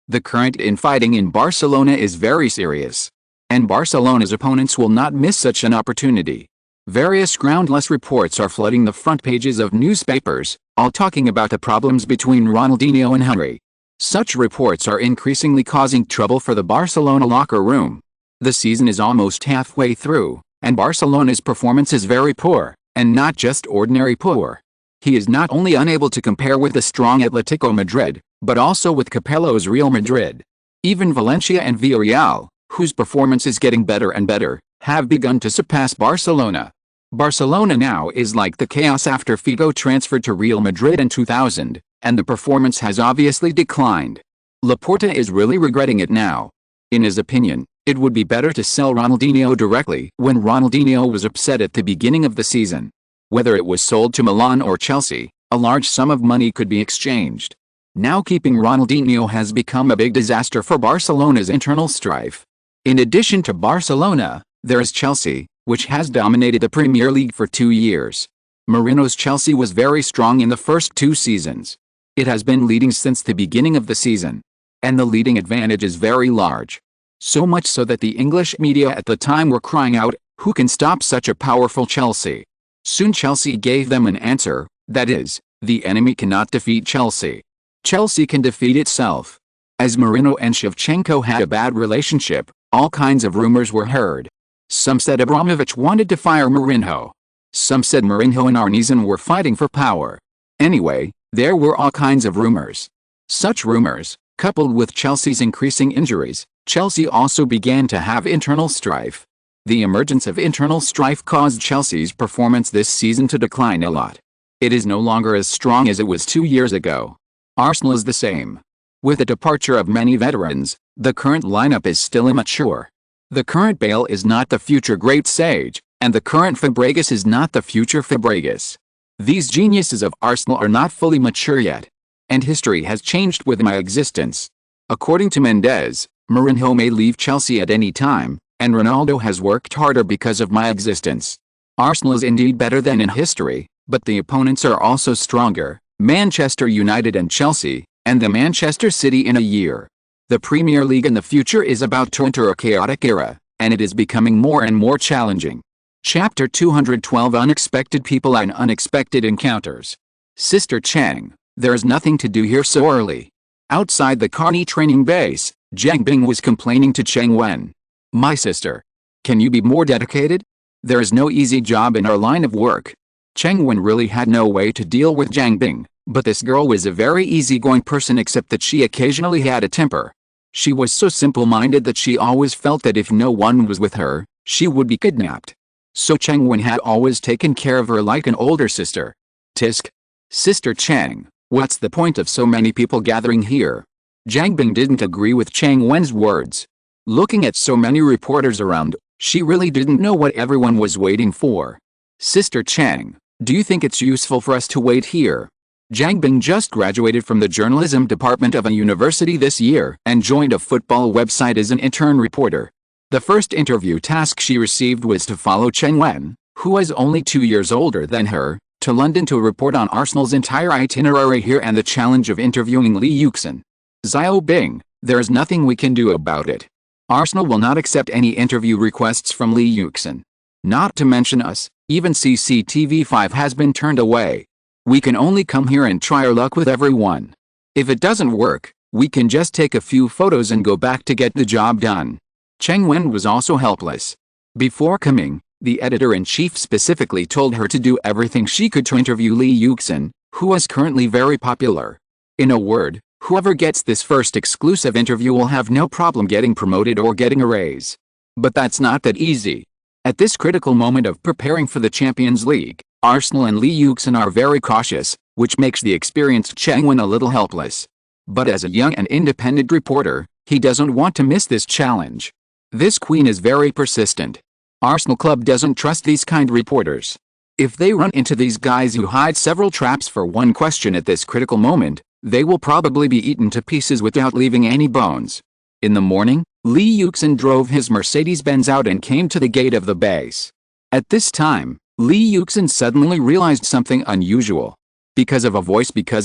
The current infighting in Barcelona is very serious. And Barcelona's opponents will not miss such an opportunity. Various groundless reports are flooding the front pages of newspapers, all talking about the problems between Ronaldinho and Henry. Such reports are increasingly causing trouble for the Barcelona locker room. The season is almost halfway through, and Barcelona's performance is very poor, and not just ordinary poor. He is not only unable to compare with the strong Atletico Madrid, but also with Capello's Real Madrid. Even Valencia and Villarreal, whose performance is getting better and better, have begun to surpass Barcelona. Barcelona now is like the chaos after Figo transferred to Real Madrid in 2000, and the performance has obviously declined. Laporta is really regretting it now. In his opinion, it would be better to sell Ronaldinho directly when Ronaldinho was upset at the beginning of the season. Whether it was sold to Milan or Chelsea, a large sum of money could be exchanged. Now keeping Ronaldinho has become a big disaster for Barcelona's internal strife. In addition to Barcelona, there is Chelsea, which has dominated the Premier League for 2 years. Mourinho's Chelsea was very strong in the first 2 seasons. It has been leading since the beginning of the season. And the leading advantage is very large. So much so that the English media at the time were crying out, "Who can stop such a powerful Chelsea?" Soon Chelsea gave them an answer, that is, the enemy cannot defeat Chelsea. Chelsea can defeat itself. As Mourinho and Shevchenko had a bad relationship, all kinds of rumors were heard. Some said Abramovich wanted to fire Mourinho. Some said Mourinho and Arnezen were fighting for power. Anyway, there were all kinds of rumors. Such rumors, coupled with Chelsea's increasing injuries, Chelsea also began to have internal strife. The emergence of internal strife caused Chelsea's performance this season to decline a lot. It is no longer as strong as it was 2 years ago. Arsenal is the same. With the departure of many veterans, the current lineup is still immature. The current Bale is not the future great sage, and the current Fabregas is not the future Fabregas. These geniuses of Arsenal are not fully mature yet. And history has changed with my existence. According to Mendes, Mourinho may leave Chelsea at any time, and Ronaldo has worked harder because of my existence. Arsenal is indeed better than in history, but the opponents are also stronger, Manchester United and Chelsea, and the Manchester City in a year. The Premier League in the future is about to enter a chaotic era, and it is becoming more and more challenging. Chapter 212 Unexpected People and Unexpected Encounters. Sister Chang, there is nothing to do here so early. Outside the Carney training base, Jiang Bing was complaining to Cheng Wen. My sister. Can you be more dedicated? There is no easy job in our line of work. Cheng Wen really had no way to deal with Jiang Bing, but this girl was a very easygoing person except that she occasionally had a temper. She was so simple-minded that she always felt that if no one was with her, she would be kidnapped. So Cheng Wen had always taken care of her like an older sister. Tisk. Sister Chang, what's the point of so many people gathering here? Jiang Bing didn't agree with Cheng Wen's words. Looking at so many reporters around, she really didn't know what everyone was waiting for. Sister Chang, do you think it's useful for us to wait here? Jiang Bing just graduated from the journalism department of a university this year and joined a football website as an intern reporter. The first interview task she received was to follow Cheng Wen, who was only 2 years older than her, to London to report on Arsenal's entire itinerary here and the challenge of interviewing Lee Yuxin. Xiao Bing, there is nothing we can do about it. Arsenal will not accept any interview requests from Lee Yuxin. Not to mention us, even CCTV5 has been turned away. We can only come here and try our luck with everyone. If it doesn't work, we can just take a few photos and go back to get the job done. Cheng Wen was also helpless. Before coming, the editor-in-chief specifically told her to do everything she could to interview Lee Yuxin, who is currently very popular. In a word, whoever gets this first exclusive interview will have no problem getting promoted or getting a raise. But that's not that easy. At this critical moment of preparing for the Champions League, Arsenal and Lee Yuxin are very cautious, which makes the experienced Cheng Wen a little helpless. But as a young and independent reporter, he doesn't want to miss this challenge. This queen is very persistent. Arsenal club doesn't trust these kind reporters. If they run into these guys who hide several traps for one question at this critical moment, they will probably be eaten to pieces without leaving any bones. In the morning, Lee Yuxin drove his Mercedes-Benz out and came to the gate of the base. At this time, Lee Yuxin suddenly realized something unusual. Because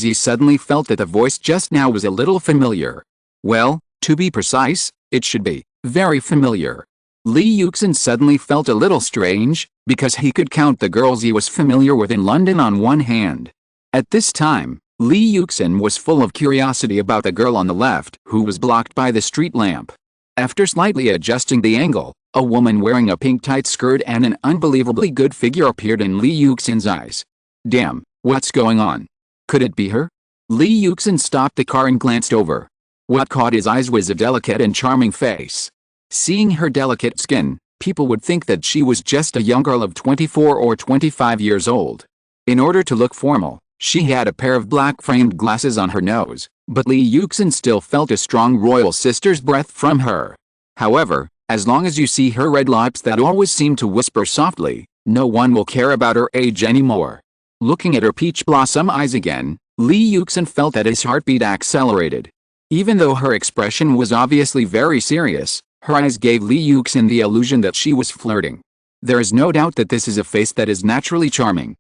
he suddenly felt that the voice just now was a little familiar. Well, to be precise, it should be very familiar. Lee Yuxin suddenly felt a little strange, because he could count the girls he was familiar with in London on one hand. At this time, Lee Yuxin was full of curiosity about the girl on the left who was blocked by the street lamp. After slightly adjusting the angle, a woman wearing a pink tight skirt and an unbelievably good figure appeared in Lee Yuxin's eyes. Damn, what's going on? Could it be her? Lee Yuxin stopped the car and glanced over. What caught his eyes was a delicate and charming face. Seeing her delicate skin, people would think that she was just a young girl of 24 or 25 years old. In order to look formal, she had a pair of black framed glasses on her nose, but Lee Yuxin still felt a strong royal sister's breath from her. However, as long as you see her red lips that always seem to whisper softly, no one will care about her age anymore. Looking at her peach blossom eyes again, Lee Yuxin felt that his heartbeat accelerated. Even though her expression was obviously very serious, her eyes gave Lee Yuxin the illusion that she was flirting. There is no doubt that this is a face that is naturally charming.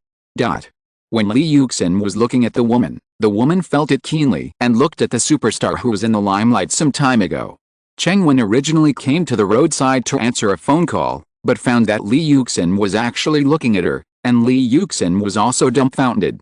When Lee Yuxin was looking at the woman felt it keenly and looked at the superstar who was in the limelight some time ago. Cheng Wen originally came to the roadside to answer a phone call, but found that Lee Yuxin was actually looking at her, and Lee Yuxin was also dumbfounded.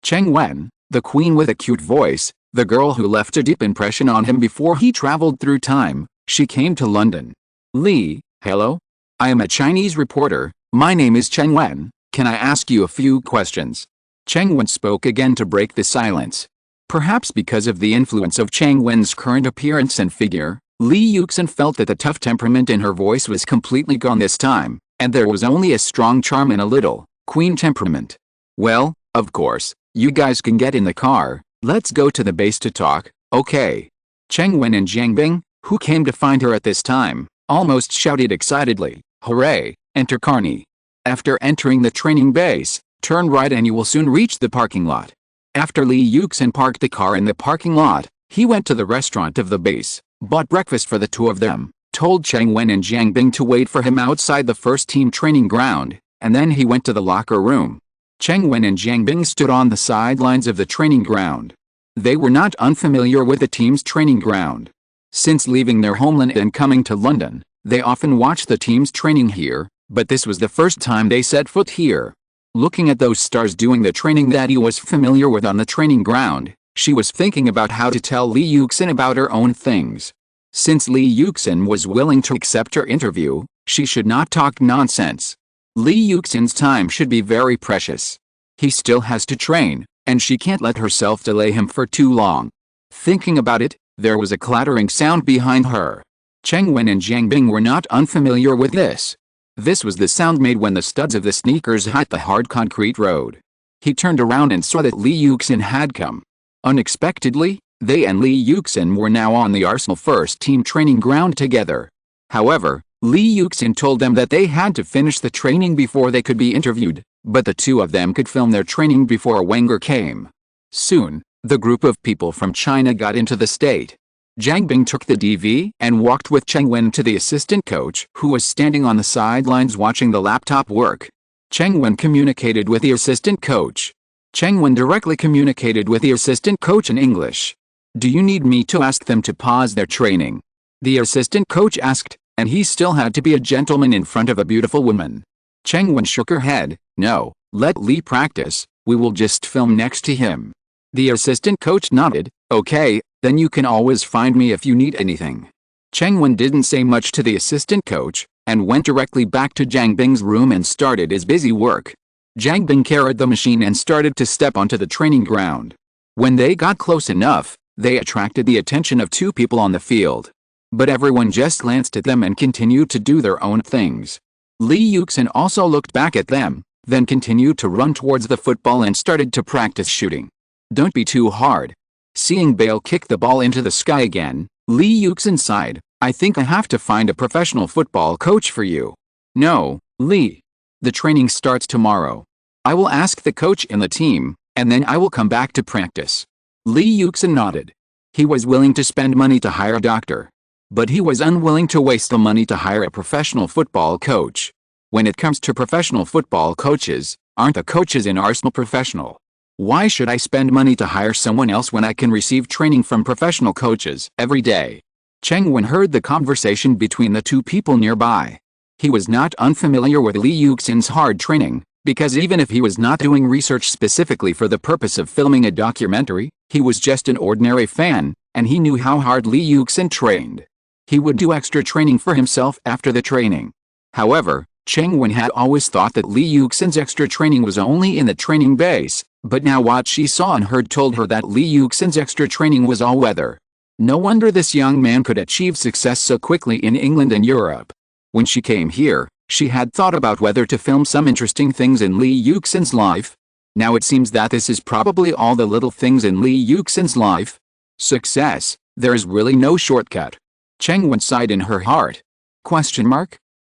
Cheng Wen, the queen with a cute voice, the girl who left a deep impression on him before he traveled through time, she came to London. Lee, hello? I am a Chinese reporter, My name is Cheng Wen, can I ask you a few questions? Cheng Wen spoke again to break the silence. Perhaps because of the influence of Cheng Wen's current appearance and figure, Li Yuxin felt that the tough temperament in her voice was completely gone this time, and there was only a strong charm and a little queen temperament. Well, of course, you guys can get in the car, let's go to the base to talk, okay? Cheng Wen and Jiang Bing, who came to find her at this time, almost shouted excitedly, hooray, enter Carney. After entering the training base, turn right and you will soon reach the parking lot. After Li Yuxin parked the car in the parking lot, he went to the restaurant of the base, bought breakfast for the two of them, told Cheng Wen and Jiang Bing to wait for him outside the first team training ground, and then he went to the locker room. Cheng Wen and Jiang Bing stood on the sidelines of the training ground. They were not unfamiliar with the team's training ground. Since leaving their homeland and coming to London, they often watched the team's training here, but this was the first time they set foot here. Looking at those stars doing the training that he was familiar with on the training ground, she was thinking about how to tell Li Yuxin about her own things. Since Li Yuxin was willing to accept her interview, she should not talk nonsense. Li Yuxin's time should be very precious. He still has to train, and she can't let herself delay him for too long. Thinking about it, there was a clattering sound behind her. Cheng Wen and Jiang Bing were not unfamiliar with this. This was the sound made when the studs of the sneakers hit the hard concrete road. He turned around and saw that Li Yuxin had come. Unexpectedly, they and Li Yuxin were now on the Arsenal first team training ground together. However, Li Yuxin told them that they had to finish the training before they could be interviewed, but the two of them could film their training before Wenger came. Soon, the group of people from China got into the state. Jiang Bing took the DV and walked with Cheng Wen to the assistant coach, who was standing on the sidelines watching the laptop work. Cheng Wen communicated with the assistant coach. Cheng Wen directly communicated with the assistant coach in English. Do you need me to ask them to pause their training? The assistant coach asked, and he still had to be a gentleman in front of a beautiful woman. Cheng Wen shook her head, no, let Li practice, we will just film next to him. The assistant coach nodded, okay, then you can always find me if you need anything. Cheng Wen didn't say much to the assistant coach, and went directly back to Jiang Bing's room and started his busy work. Jiang Bing carried the machine and started to step onto the training ground. When they got close enough, they attracted the attention of two people on the field. But everyone just glanced at them and continued to do their own things. Li Yuxin also looked back at them, then continued to run towards the football and started to practice shooting. Don't be too hard. Seeing Bale kick the ball into the sky again, Li Yuxin sighed, I think I have to find a professional football coach for you. No, Li. The training starts tomorrow. I will ask the coach in the team, and then I will come back to practice. Li Yuxin nodded. He was willing to spend money to hire a doctor. But he was unwilling to waste the money to hire a professional football coach. When it comes to professional football coaches, aren't the coaches in Arsenal professional? Why should I spend money to hire someone else when I can receive training from professional coaches every day? Cheng Wen heard the conversation between the two people nearby. He was not unfamiliar with Li Yuxin's hard training, because even if he was not doing research specifically for the purpose of filming a documentary, he was just an ordinary fan, and he knew how hard Li Yuxin trained. He would do extra training for himself after the training. However, Cheng Wen had always thought that Li Yuxin's extra training was only in the training base, but now what she saw and heard told her that Li Yuxin's extra training was all weather. No wonder this young man could achieve success so quickly in England and Europe. When she came here, she had thought about whether to film some interesting things in Li Yuxin's life. Now it seems that this is probably all the little things in Li Yuxin's life. Success, there is really no shortcut. Cheng Wen sighed in her heart.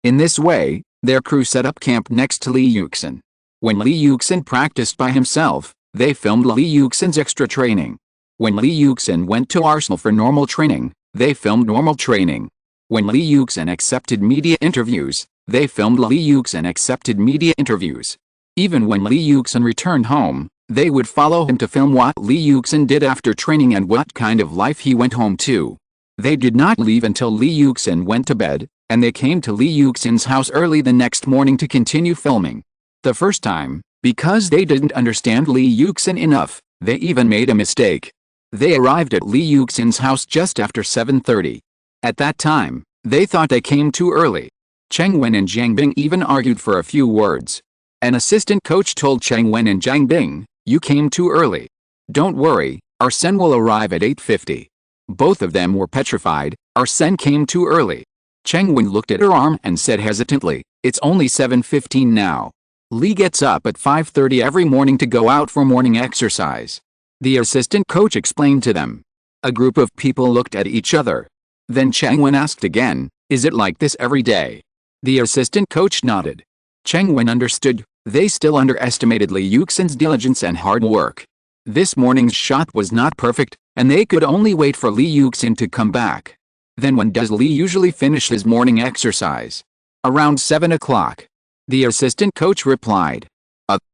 In this way, their crew set up camp next to Li Yuxin. When Li Yuxin practiced by himself, they filmed Li Yuxin's extra training. When Li Yuxin went to Arsenal for normal training, they filmed normal training. When Li Yuxin accepted media interviews, they filmed Li Yuxin accepted media interviews. Even when Li Yuxin returned home, they would follow him to film what Li Yuxin did after training and what kind of life he went home to. They did not leave until Li Yuxin went to bed, and they came to Li Yuxin's house early the next morning to continue filming. The first time, because they didn't understand Li Yuxin enough, they even made a mistake. They arrived at Li Yuxin's house just after 7:30. At that time, they thought they came too early. Cheng Wen and Jiang Bing even argued for a few words. An assistant coach told Cheng Wen and Jiang Bing, "You came too early. Don't worry, Arsène will arrive at 8:50. Both of them were petrified. Arsène came too early. Cheng Wen looked at her arm and said hesitantly, "It's only 7:15 now. Li gets up at 5:30 every morning to go out for morning exercise." The assistant coach explained to them. A group of people looked at each other. Then Cheng Wen asked again, "Is it like this every day?" The assistant coach nodded. Cheng Wen understood. They still underestimated Li Yuxin's diligence and hard work. This morning's shot was not perfect, and they could only wait for Li Yuxin to come back. Then when does Li usually finish his morning exercise? Around 7 o'clock. The assistant coach replied.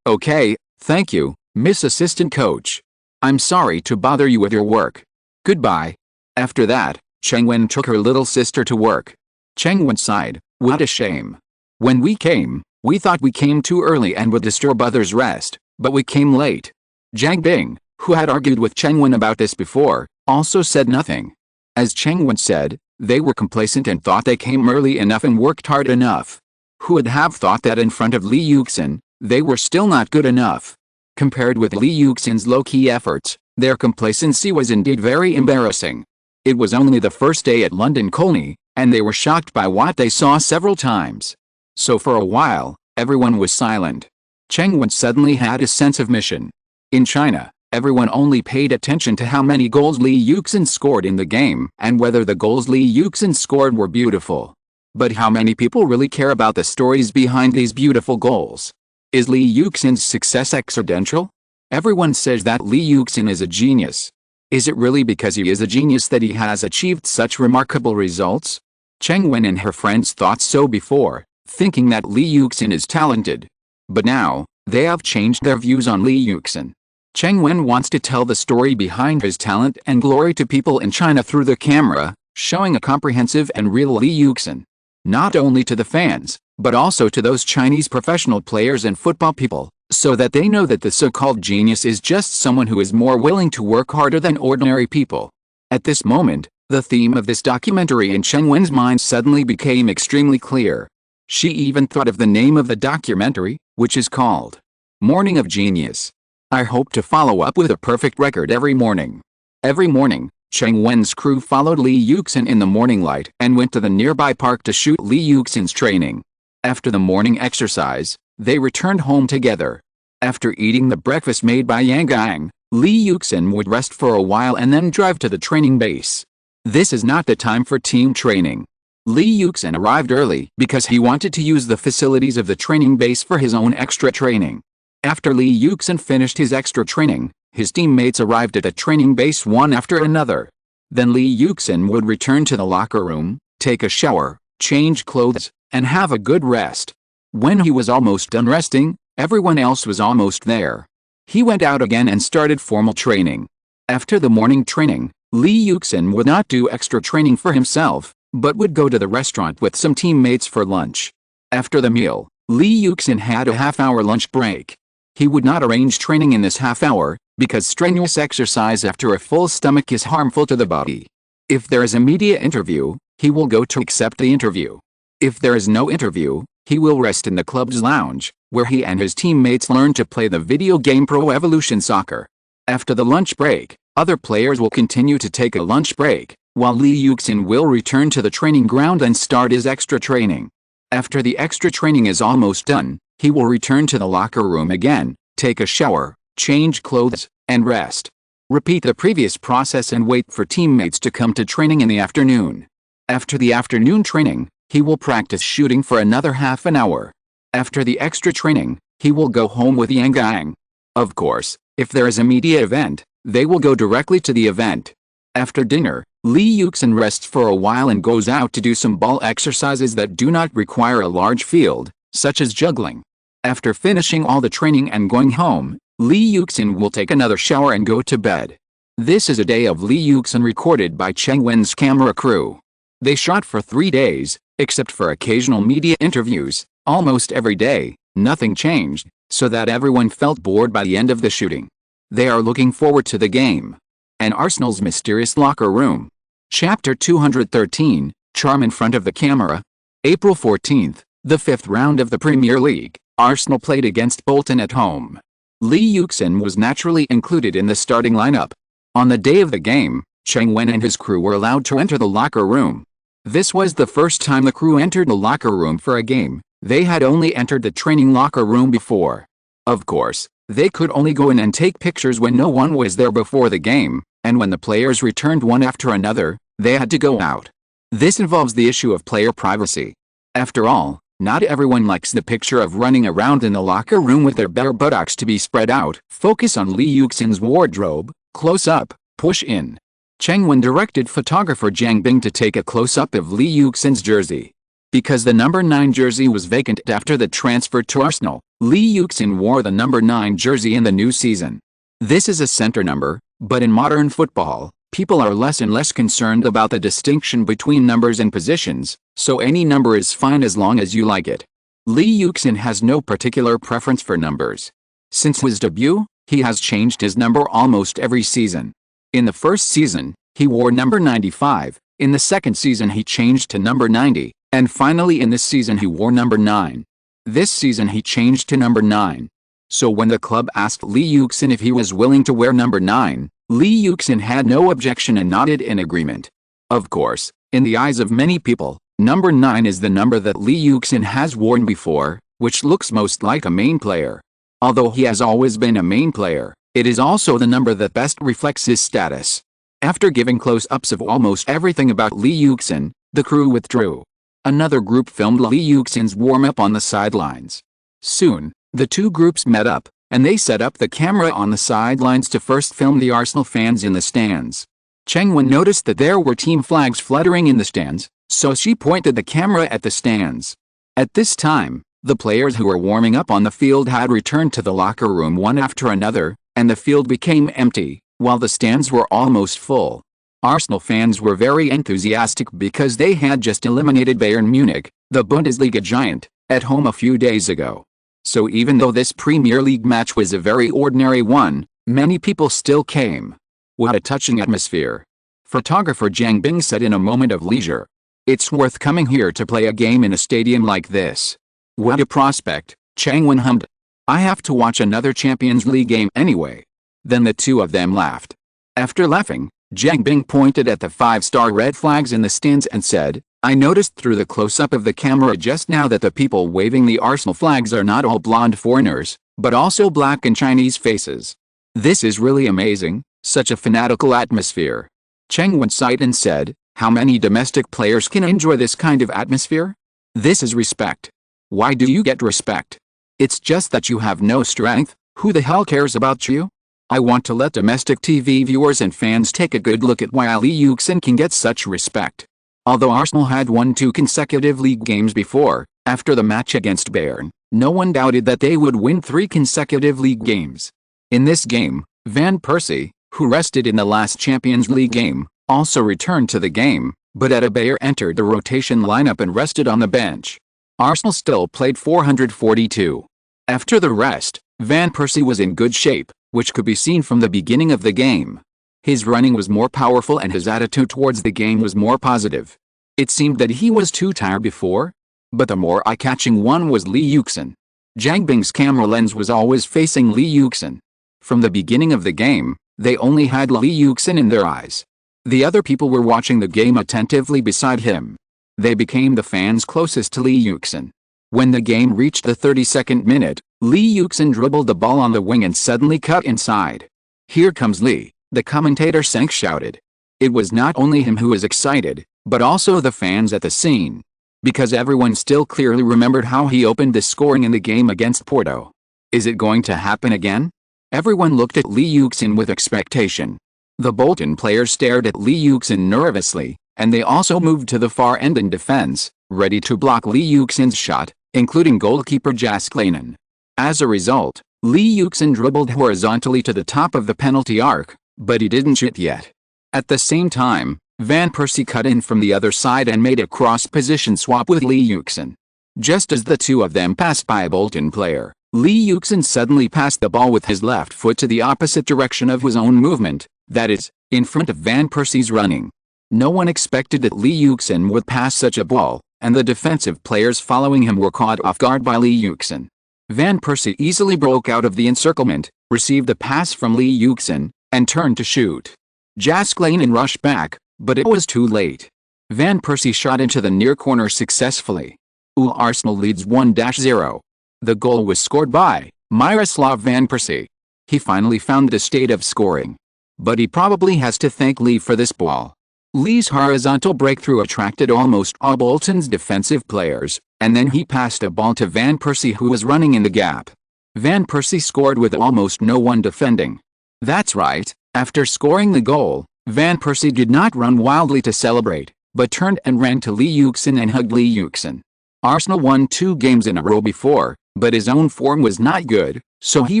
Okay, thank you, Miss Assistant Coach. I'm sorry to bother you with your work. Goodbye." After that, Cheng Wen took her little sister to work. Cheng Wen sighed, "What a shame. When we came, we thought we came too early and would disturb others' rest, but we came late." Jiang Bing, who had argued with Cheng Wen about this before, also said nothing. As Cheng Wen said, they were complacent and thought they came early enough and worked hard enough. Who would have thought that in front of Li Yuxin, they were still not good enough? Compared with Li Yuxin's low-key efforts, their complacency was indeed very embarrassing. It was only the first day at London Colney, and they were shocked by what they saw several times. So for a while, everyone was silent. Cheng Wen suddenly had a sense of mission. In China, everyone only paid attention to how many goals Li Yuxin scored in the game and whether the goals Li Yuxin scored were beautiful. But how many people really care about the stories behind these beautiful goals? Is Li Yuxin's success accidental? Everyone says that Li Yuxin is a genius. Is it really because he is a genius that he has achieved such remarkable results? Cheng Wen and her friends thought so before, thinking that Li Yuxin is talented. But now, they have changed their views on Li Yuxin. Cheng Wen wants to tell the story behind his talent and glory to people in China through the camera, showing a comprehensive and real Li Yuxin. Not only to the fans, but also to those Chinese professional players and football people, so that they know that the so-called genius is just someone who is more willing to work harder than ordinary people. At this moment, the theme of this documentary in Cheng Wen's mind suddenly became extremely clear. She even thought of the name of the documentary, which is called Morning of Genius. I hope to follow up with a perfect record every morning. Every morning, Cheng Wen's crew followed Li Yuxin in the morning light and went to the nearby park to shoot Li Yuxin's training. After the morning exercise, they returned home together. After eating the breakfast made by Yang Gang, Li Yuxin would rest for a while and then drive to the training base. This is not the time for team training. Li Yuxin arrived early because he wanted to use the facilities of the training base for his own extra training. After Li Yuxin finished his extra training, his teammates arrived at the training base one after another. Then Li Yuxin would return to the locker room, take a shower, change clothes, and have a good rest. When he was almost done resting, everyone else was almost there. He went out again and started formal training. After the morning training, Li Yuxin would not do extra training for himself, but would go to the restaurant with some teammates for lunch. After the meal, Li Yuxin had a half-hour lunch break. He would not arrange training in this half hour, because strenuous exercise after a full stomach is harmful to the body. If there is a media interview, he will go to accept the interview. If there is no interview, he will rest in the club's lounge, where he and his teammates learn to play the video game Pro Evolution Soccer. After the lunch break, other players will continue to take a lunch break, while Li Yuxin will return to the training ground and start his extra training. After the extra training is almost done, he will return to the locker room again, take a shower, change clothes, and rest. Repeat the previous process and wait for teammates to come to training in the afternoon. After the afternoon training, he will practice shooting for another half an hour. After the extra training, he will go home with Yang Gang. Of course, if there is a media event, they will go directly to the event. After dinner, Li Yuxin rests for a while and goes out to do some ball exercises that do not require a large field, such as juggling. After finishing all the training and going home, Li Yuxin will take another shower and go to bed. This is a day of Li Yuxin recorded by Cheng Wen's camera crew. They shot for 3 days, except for occasional media interviews. Almost every day, nothing changed, so that everyone felt bored by the end of the shooting. They are looking forward to the game. And Arsenal's mysterious locker room. Chapter 213, Charm in front of the camera. April 14th, the fifth round of the Premier League, Arsenal played against Bolton at home. Lee Yuxin was naturally included in the starting lineup. On the day of the game, Cheng Wen and his crew were allowed to enter the locker room. This was the first time the crew entered the locker room for a game. They had only entered the training locker room before. Of course, they could only go in and take pictures when no one was there before the game, and when the players returned one after another, they had to go out. This involves the issue of player privacy. After all, not everyone likes the picture of running around in the locker room with their bare buttocks to be spread out. Focus on Lee Yuxin's wardrobe, close up, push in. Cheng Wen directed photographer Jiang Bing to take a close-up of Lee Yuxin's jersey. Because the number 9 jersey was vacant after the transfer to Arsenal, Lee Yuxin wore the number 9 jersey in the new season. This is a center number, but in modern football, people are less and less concerned about the distinction between numbers and positions, so any number is fine as long as you like it. Lee Yuxin has no particular preference for numbers. Since his debut, he has changed his number almost every season. In the first season, he wore number 95, in the second season he changed to number 90, and finally in this season he wore number 9. This season he changed to number 9. So when the club asked Lee Yuxin if he was willing to wear number 9, Lee Yuxin had no objection and nodded in agreement. Of course, in the eyes of many people, number 9 is the number that Lee Yuxin has worn before, which looks most like a main player. Although he has always been a main player, it is also the number that best reflects his status. After giving close-ups of almost everything about Lee Yuxin, the crew withdrew. Another group filmed Lee Yuxin's warm-up on the sidelines. Soon, the two groups met up, and they set up the camera on the sidelines to first film the Arsenal fans in the stands. Cheng Wen noticed that there were team flags fluttering in the stands, so she pointed the camera at the stands. At this time, the players who were warming up on the field had returned to the locker room one after another, and the field became empty, while the stands were almost full. Arsenal fans were very enthusiastic because they had just eliminated Bayern Munich, the Bundesliga giant, at home a few days ago. So even though this Premier League match was a very ordinary one, many people still came. What a touching atmosphere. Photographer Jiang Bing said in a moment of leisure. It's worth coming here to play a game in a stadium like this. What a prospect, Cheng Wen hummed. I have to watch another Champions League game anyway. Then the two of them laughed. After laughing, Jiang Bing pointed at the 5-star red flags in the stands and said, I noticed through the close-up of the camera just now that the people waving the Arsenal flags are not all blonde foreigners, but also black and Chinese faces. This is really amazing, such a fanatical atmosphere. Cheng Wen sighed and said, how many domestic players can enjoy this kind of atmosphere? This is respect. Why do you get respect? It's just that you have no strength. Who the hell cares about you? I want to let domestic TV viewers and fans take a good look at why Lee Yuxin can get such respect. Although Arsenal had won 2 consecutive league games before, after the match against Bayern, no one doubted that they would win 3 consecutive league games. In this game, Van Persie, who rested in the last Champions League game, also returned to the game, but Adebayor entered the rotation lineup and rested on the bench. Arsenal still played 442. After the rest, Van Persie was in good shape, which could be seen from the beginning of the game. His running was more powerful and his attitude towards the game was more positive. It seemed that he was too tired before, but the more eye-catching one was Lee Yuxin. Jiang Bing's camera lens was always facing Lee Yuxin. From the beginning of the game, they only had Lee Yuxin in their eyes. The other people were watching the game attentively beside him. They became the fans closest to Lee Yuxin. When the game reached the 32nd minute, Lee Yuxin dribbled the ball on the wing and suddenly cut inside. Here comes Lee, the commentator Senk shouted. It was not only him who was excited, but also the fans at the scene. Because everyone still clearly remembered how he opened the scoring in the game against Porto. Is it going to happen again? Everyone looked at Lee Yuxin with expectation. The Bolton players stared at Lee Yuxin nervously, and they also moved to the far end in defense, ready to block Lee Yuxin's shot, including goalkeeper Jaskleinen. As a result, Lee Yuxin dribbled horizontally to the top of the penalty arc, but he didn't shoot yet. At the same time, Van Persie cut in from the other side and made a cross-position swap with Lee Yuxin. Just as the two of them passed by a Bolton player, Lee Yuxin suddenly passed the ball with his left foot to the opposite direction of his own movement, that is, in front of Van Persie's running. No one expected that Lee Yuxin would pass such a ball, and the defensive players following him were caught off guard by Lee Yuxin. Van Persie easily broke out of the encirclement, received a pass from Lee Yuxin, and turned to shoot. Dazzling rushed back, but it was too late. Van Persie shot into the near corner successfully. Arsenal leads 1-0. The goal was scored by Miroslav Van Persie. He finally found the state of scoring. But he probably has to thank Lee for this ball. Lee's horizontal breakthrough attracted almost all Bolton's defensive players, and then he passed a ball to Van Persie, who was running in the gap. Van Persie scored with almost no one defending. That's right, after scoring the goal, Van Persie did not run wildly to celebrate, but turned and ran to Lee Yuxin and hugged Lee Yuxin. Arsenal won 2 games in a row before, but his own form was not good, so he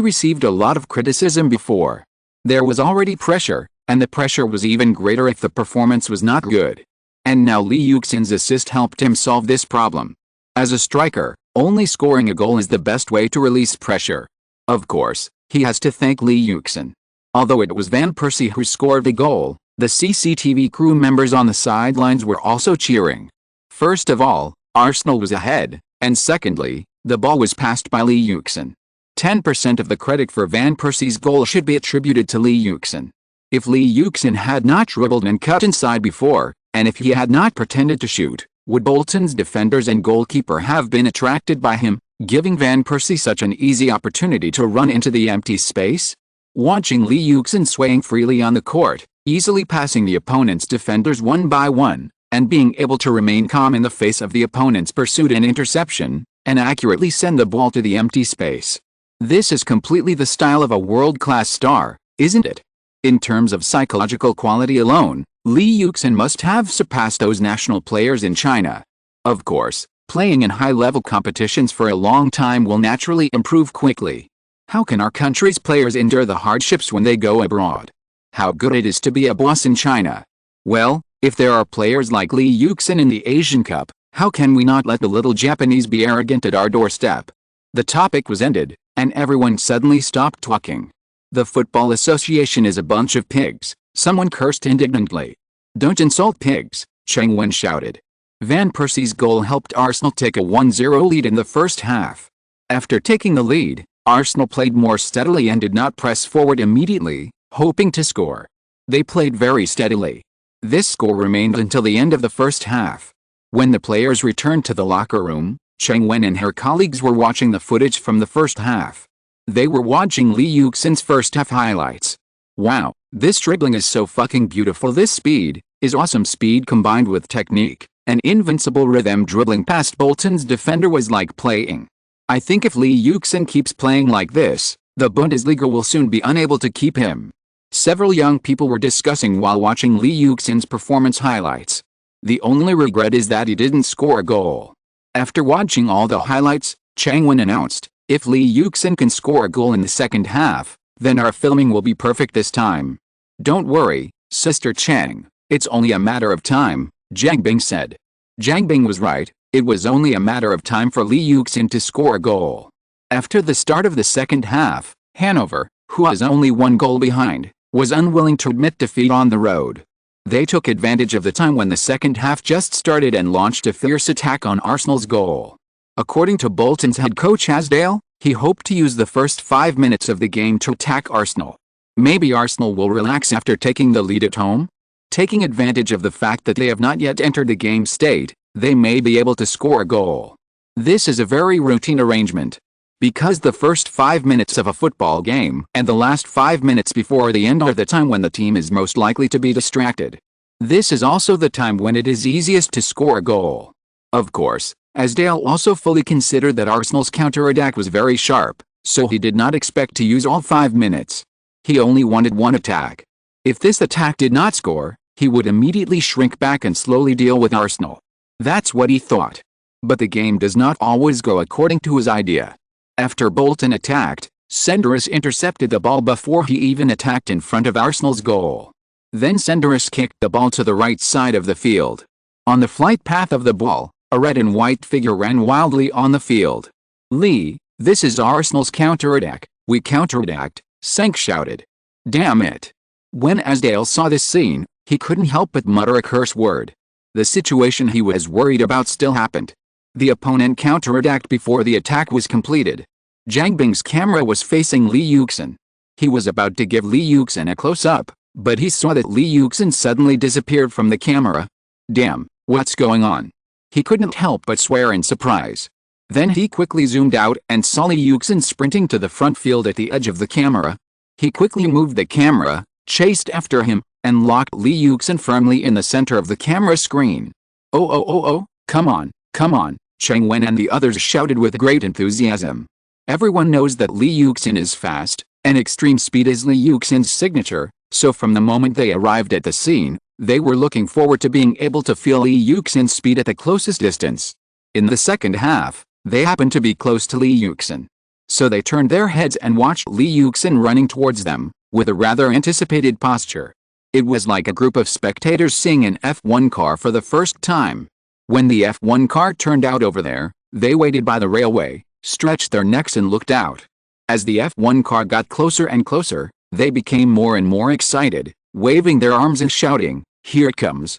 received a lot of criticism before. There was already pressure, and the pressure was even greater if the performance was not good. And now Lee Yuxin's assist helped him solve this problem. As a striker, only scoring a goal is the best way to release pressure. Of course, he has to thank Lee Yuxin. Although it was Van Persie who scored the goal, the CCTV crew members on the sidelines were also cheering. First of all, Arsenal was ahead, and secondly, the ball was passed by Lee Yuxin. 10% of the credit for Van Persie's goal should be attributed to Lee Yuxin. If Lee Yuxin had not dribbled and cut inside before, and if he had not pretended to shoot, would Bolton's defenders and goalkeeper have been attracted by him, giving Van Persie such an easy opportunity to run into the empty space? Watching Lee Yuxin swaying freely on the court, easily passing the opponent's defenders one by one, and being able to remain calm in the face of the opponent's pursuit and interception, and accurately send the ball to the empty space. This is completely the style of a world-class star, isn't it? In terms of psychological quality alone, Lee Yuxin must have surpassed those national players in China. Of course, playing in high-level competitions for a long time will naturally improve quickly. How can our country's players endure the hardships when they go abroad? How good it is to be a boss in China. Well, if there are players like Lee Yuxin in the Asian Cup, how can we not let the little Japanese be arrogant at our doorstep? The topic was ended, and everyone suddenly stopped talking. The Football Association is a bunch of pigs, someone cursed indignantly. Don't insult pigs, Cheng Wen shouted. Van Persie's goal helped Arsenal take a 1-0 lead in the first half. After taking the lead, Arsenal played more steadily and did not press forward immediately, hoping to score. They played very steadily. This score remained until the end of the first half. When the players returned to the locker room, Cheng Wen and her colleagues were watching the footage from the first half. They were watching Lee Yuxin's first half highlights. Wow, this dribbling is so fucking beautiful. This speed is awesome. Speed combined with technique, an invincible rhythm. Dribbling past Bolton's defender was like playing. I think if Lee Yuxin keeps playing like this, the Bundesliga will soon be unable to keep him. Several young people were discussing while watching Lee Yuxin's performance highlights. The only regret is that he didn't score a goal. After watching all the highlights, Cheng Wen announced, "If Lee Yuxin can score a goal in the second half, then our filming will be perfect this time." "Don't worry, Sister Cheng, it's only a matter of time," Jiang Bing said. Jiang Bing was right, it was only a matter of time for Lee Yuxin to score a goal. After the start of the second half, Hanover, who was only 1 goal behind, was unwilling to admit defeat on the road. They took advantage of the time when the second half just started and launched a fierce attack on Arsenal's goal. According to Bolton's head coach Asdale, he hoped to use the first 5 minutes of the game to attack Arsenal. Maybe Arsenal will relax after taking the lead at home? Taking advantage of the fact that they have not yet entered the game state, they may be able to score a goal. This is a very routine arrangement. Because the first 5 minutes of a football game and the last 5 minutes before the end are the time when the team is most likely to be distracted. This is also the time when it is easiest to score a goal. Of course, Asdale also fully considered that Arsenal's counterattack was very sharp, so he did not expect to use all 5 minutes. He only wanted one attack. If this attack did not score, he would immediately shrink back and slowly deal with Arsenal. That's what he thought. But the game does not always go according to his idea. After Bolton attacked, Senderos intercepted the ball before he even attacked in front of Arsenal's goal. Then Senderos kicked the ball to the right side of the field. On the flight path of the ball, a red and white figure ran wildly on the field. "Lee, this is Arsenal's counterattack, we counterattacked," Senk shouted. "Damn it." When Asdale saw this scene, he couldn't help but mutter a curse word. The situation he was worried about still happened. The opponent counterattacked before the attack was completed. Zhang Bing's camera was facing Li Yuxin. He was about to give Li Yuxin a close-up, but he saw that Li Yuxin suddenly disappeared from the camera. Damn, what's going on? He couldn't help but swear in surprise. Then he quickly zoomed out and saw Li Yuxin sprinting to the front field at the edge of the camera. He quickly moved the camera, chased after him, and locked Li Yuxin firmly in the center of the camera screen. Oh, come on, Cheng Wen and the others shouted with great enthusiasm. Everyone knows that Li Yuxin is fast, and extreme speed is Li Yuxin's signature, so from the moment they arrived at the scene, they were looking forward to being able to feel Li Yuxin's speed at the closest distance. In the second half, they happened to be close to Li Yuxin. So they turned their heads and watched Li Yuxin running towards them, with a rather anticipated posture. It was like a group of spectators seeing an F1 car for the first time. When the F1 car turned out over there, they waited by the railway, stretched their necks and looked out. As the F1 car got closer and closer, they became more and more excited, waving their arms and shouting, here it comes,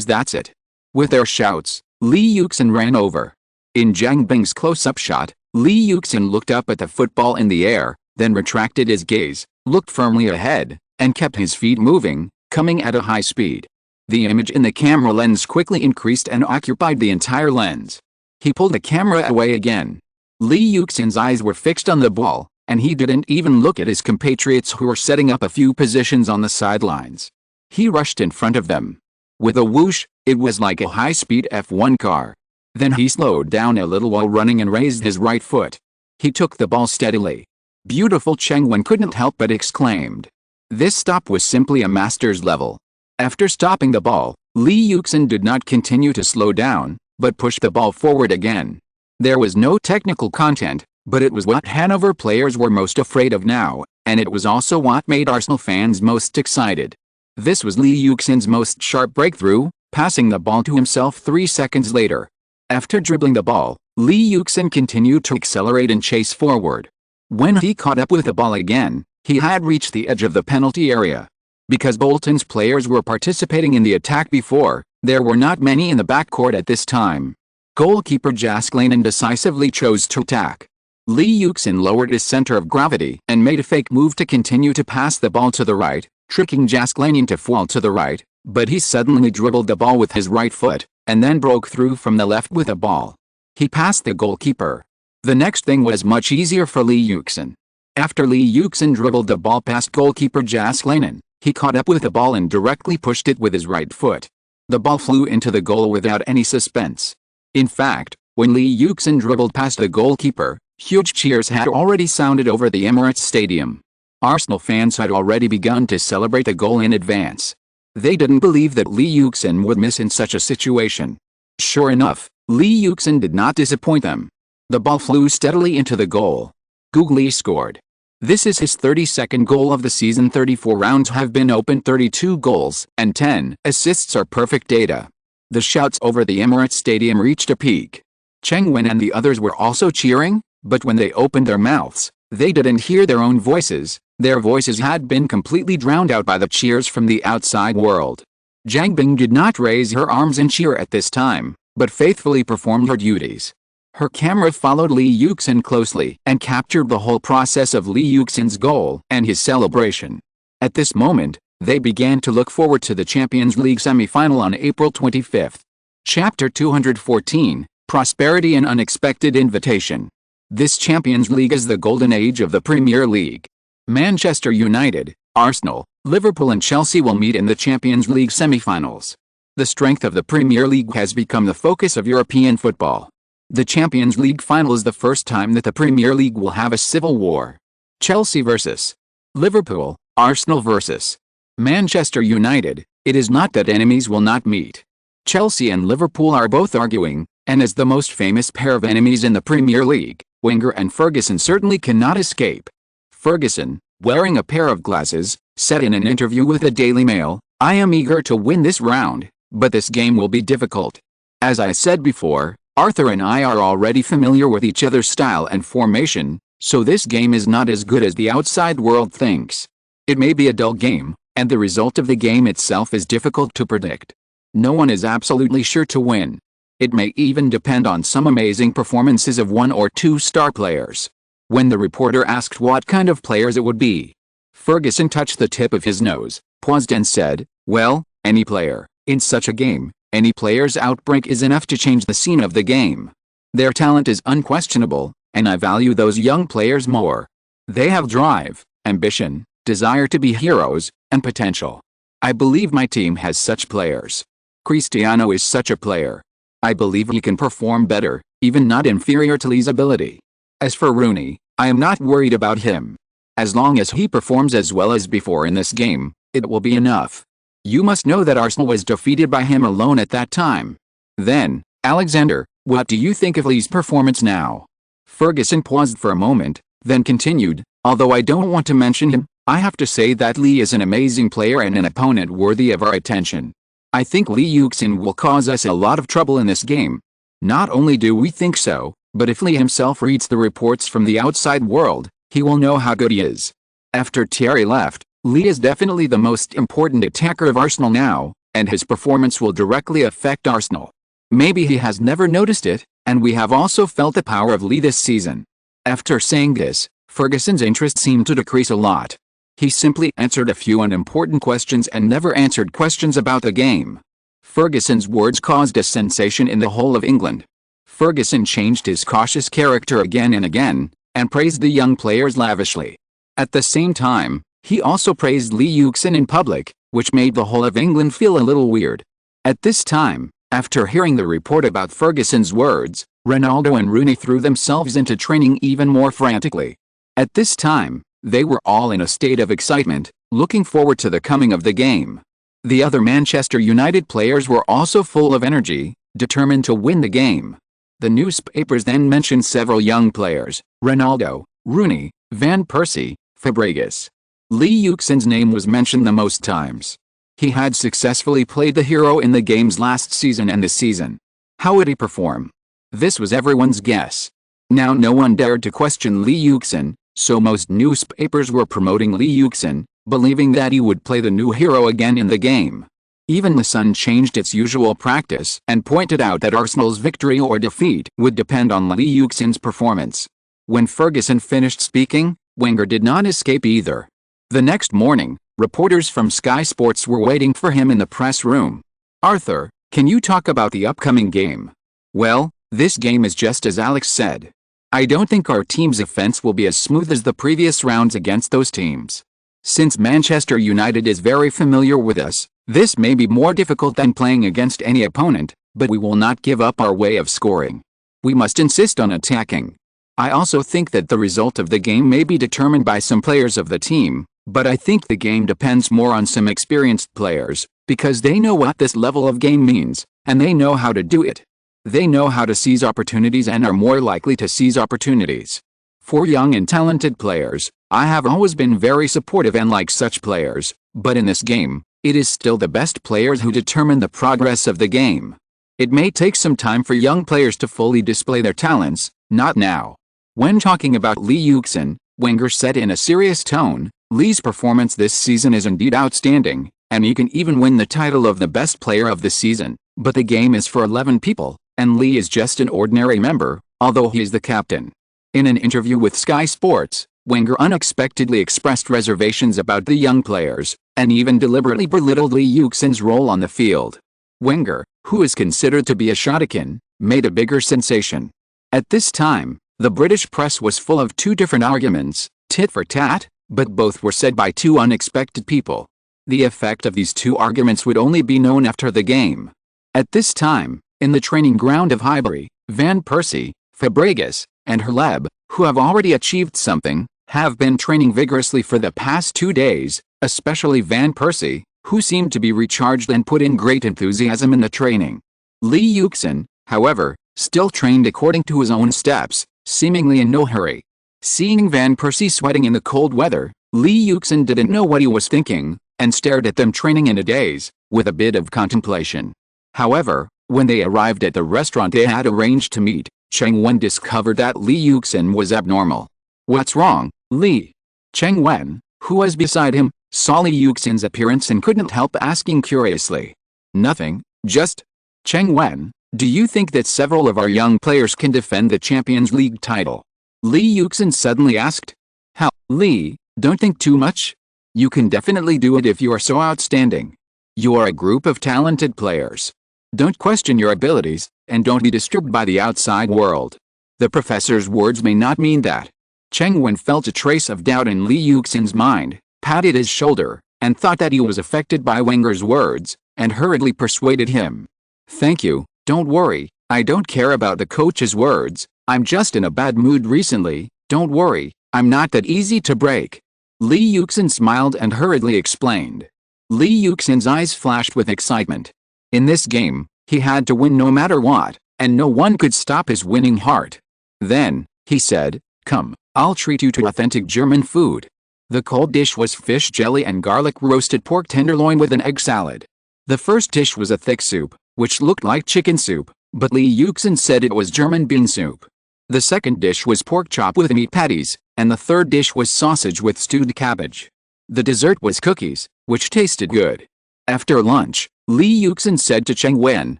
that's it. With their shouts, Li Yuxin ran over. In Zhang Bing's close-up shot, Li Yuxin looked up at the football in the air, then retracted his gaze, looked firmly ahead, and kept his feet moving, coming at a high speed. The image in the camera lens quickly increased and occupied the entire lens. He pulled the camera away again. Li Yuxin's eyes were fixed on the ball, and he didn't even look at his compatriots who were setting up a few positions on the sidelines. He rushed in front of them. With a whoosh, it was like a high-speed F1 car. Then he slowed down a little while running and raised his right foot. He took the ball steadily. Beautiful Cheng Wen couldn't help but exclaimed. This stop was simply a master's level. After stopping the ball, Li Yuxin did not continue to slow down, but pushed the ball forward again. There was no technical content, but it was what Hanover players were most afraid of now, and it was also what made Arsenal fans most excited. This was Li Yuxin's most sharp breakthrough, passing the ball to himself 3 seconds later. After dribbling the ball, Li Yuxin continued to accelerate and chase forward. When he caught up with the ball again, he had reached the edge of the penalty area. Because Bolton's players were participating in the attack before, there were not many in the backcourt at this time. Goalkeeper dazzling decisively chose to attack. Li Yuxin lowered his center of gravity and made a fake move to continue to pass the ball to the right, tricking dazzling to fall to the right, but he suddenly dribbled the ball with his right foot, and then broke through from the left with a ball. He passed the goalkeeper. The next thing was much easier for Li Yuxin. After Li Yuxin dribbled the ball past goalkeeper dazzling, he caught up with the ball and directly pushed it with his right foot. The ball flew into the goal without any suspense. In fact, when Li Yuxin dribbled past the goalkeeper, huge cheers had already sounded over the Emirates Stadium. Arsenal fans had already begun to celebrate the goal in advance. They didn't believe that Li Yuxin would miss in such a situation. Sure enough, Li Yuxin did not disappoint them. The ball flew steadily into the goal. Li scored. This is his 32nd goal of the season. 34 rounds have been opened, 32 goals and 10 assists are perfect data. The shouts over the Emirates Stadium reached a peak. Cheng Wen and the others were also cheering, but when they opened their mouths, they didn't hear their own voices. Their voices had been completely drowned out by the cheers from the outside world. Zhang Bing did not raise her arms and cheer at this time, but faithfully performed her duties. Her camera followed Li Yuxin closely and captured the whole process of Li Yuxin's goal and his celebration. At this moment, they began to look forward to the Champions League semi-final on April 25. Chapter 214, Prosperity and Unexpected Invitation. This Champions League is the golden age of the Premier League. Manchester United, Arsenal, Liverpool and Chelsea will meet in the Champions League semi-finals. The strength of the Premier League has become the focus of European football. The Champions League final is the first time that the Premier League will have a civil war. Chelsea versus Liverpool, Arsenal versus Manchester United. It is not that enemies will not meet. Chelsea and Liverpool are both arguing, and as the most famous pair of enemies in the Premier League, Wenger and Ferguson certainly cannot escape. Ferguson, wearing a pair of glasses, said in an interview with the Daily Mail, "I am eager to win this round, but this game will be difficult. As I said before, Arthur and I are already familiar with each other's style and formation, so this game is not as good as the outside world thinks. It may be a dull game, and the result of the game itself is difficult to predict. No one is absolutely sure to win. It may even depend on some amazing performances of one or two star players. When the reporter asked what kind of players it would be, Ferguson touched the tip of his nose, paused and said, "Well, any player. In such a game, any player's outbreak is enough to change the scene of the game. Their talent is unquestionable, and I value those young players more. They have drive, ambition, desire to be heroes, and potential. I believe my team has such players. Cristiano is such a player. I believe he can perform better, even not inferior to Lee's ability. As for Rooney, I am not worried about him. As long as he performs as well as before in this game, it will be enough. You must know that Arsenal was defeated by him alone at that time. Then, Alexander, what do you think of Lee's performance now?" Ferguson paused for a moment, then continued, "Although I don't want to mention him, I have to say that Lee is an amazing player and an opponent worthy of our attention. I think Lee Yuxin will cause us a lot of trouble in this game. Not only do we think so, but if Lee himself reads the reports from the outside world, he will know how good he is. After Thierry left, Lee is definitely the most important attacker of Arsenal now, and his performance will directly affect Arsenal. Maybe he has never noticed it, and we have also felt the power of Lee this season." After saying this, Ferguson's interest seemed to decrease a lot. He simply answered a few unimportant questions and never answered questions about the game. Ferguson's words caused a sensation in the whole of England. Ferguson changed his cautious character again and again, and praised the young players lavishly. At the same time, he also praised Lee Yuxin in public, which made the whole of England feel a little weird. At this time, after hearing the report about Ferguson's words, Ronaldo and Rooney threw themselves into training even more frantically. At this time, they were all in a state of excitement, looking forward to the coming of the game. The other Manchester United players were also full of energy, determined to win the game. The newspapers then mentioned several young players: Ronaldo, Rooney, Van Persie, Fabregas. Lee Yuxin's name was mentioned the most times. He had successfully played the hero in the games last season and this season. How would he perform? This was everyone's guess. Now no one dared to question Lee Yuxin, so most newspapers were promoting Lee Yuxin, believing that he would play the new hero again in the game. Even The Sun changed its usual practice and pointed out that Arsenal's victory or defeat would depend on Lee Yuxin's performance. When Ferguson finished speaking, Wenger did not escape either. The next morning, reporters from Sky Sports were waiting for him in the press room. "Arthur, can you talk about the upcoming game?" "Well, this game is just as Alex said. I don't think our team's offense will be as smooth as the previous rounds against those teams. Since Manchester United is very familiar with us, this may be more difficult than playing against any opponent, but we will not give up our way of scoring. We must insist on attacking. I also think that the result of the game may be determined by some players of the team, but I think the game depends more on some experienced players, because they know what this level of game means, and they know how to do it. They know how to seize opportunities and are more likely to seize opportunities. For young and talented players, I have always been very supportive and like such players, but in this game, it is still the best players who determine the progress of the game. It may take some time for young players to fully display their talents, not now." When talking about Lee Yuxin, Wenger said in a serious tone, "Lee's performance this season is indeed outstanding, and he can even win the title of the best player of the season, but the game is for 11 people. And Lee is just an ordinary member, although he is the captain." In an interview with Sky Sports, Wenger unexpectedly expressed reservations about the young players, and even deliberately belittled Lee Yuxin's role on the field. Wenger, who is considered to be a shotgun, made a bigger sensation. At this time, the British press was full of two different arguments, tit for tat, but both were said by two unexpected people. The effect of these two arguments would only be known after the game. At this time, in the training ground of Highbury, Van Persie, Fabregas, and Herleb, who have already achieved something, have been training vigorously for the past 2 days, especially Van Persie, who seemed to be recharged and put in great enthusiasm in the training. Lee Yuxin, however, still trained according to his own steps, seemingly in no hurry. Seeing Van Persie sweating in the cold weather, Lee Yuxin didn't know what he was thinking, and stared at them training in a daze, with a bit of contemplation. However, when they arrived at the restaurant they had arranged to meet, Cheng Wen discovered that Lee Yuxin was abnormal. "What's wrong, Lee?" Cheng Wen, who was beside him, saw Lee Yuxin's appearance and couldn't help asking curiously. "Nothing, Just, Cheng Wen, do you think that several of our young players can defend the Champions League title? Li Yuxin suddenly asked. How, Li, don't think too much. You can definitely do it if you are so outstanding. You are a group of talented players. Don't question your abilities, and don't be disturbed by the outside world. The professor's words may not mean that. Cheng Wen felt a trace of doubt in Li Yuxin's mind, patted his shoulder, and thought that he was affected by Wenger's words, and hurriedly persuaded him. Thank you, don't worry, I don't care about the coach's words, I'm just in a bad mood recently, don't worry, I'm not that easy to break. Li Yuxin smiled and hurriedly explained. Li Yuxin's eyes flashed with excitement. In this game, he had to win no matter what, and no one could stop his winning heart. Then, he said, come, I'll treat you to authentic German food. The cold dish was fish jelly and garlic roasted pork tenderloin with an egg salad. The first dish was a thick soup, which looked like chicken soup, but Li Yuxin said it was German bean soup. The second dish was pork chop with meat patties, and the third dish was sausage with stewed cabbage. The dessert was cookies, which tasted good. After lunch, Li Yuxin said to Cheng Wen,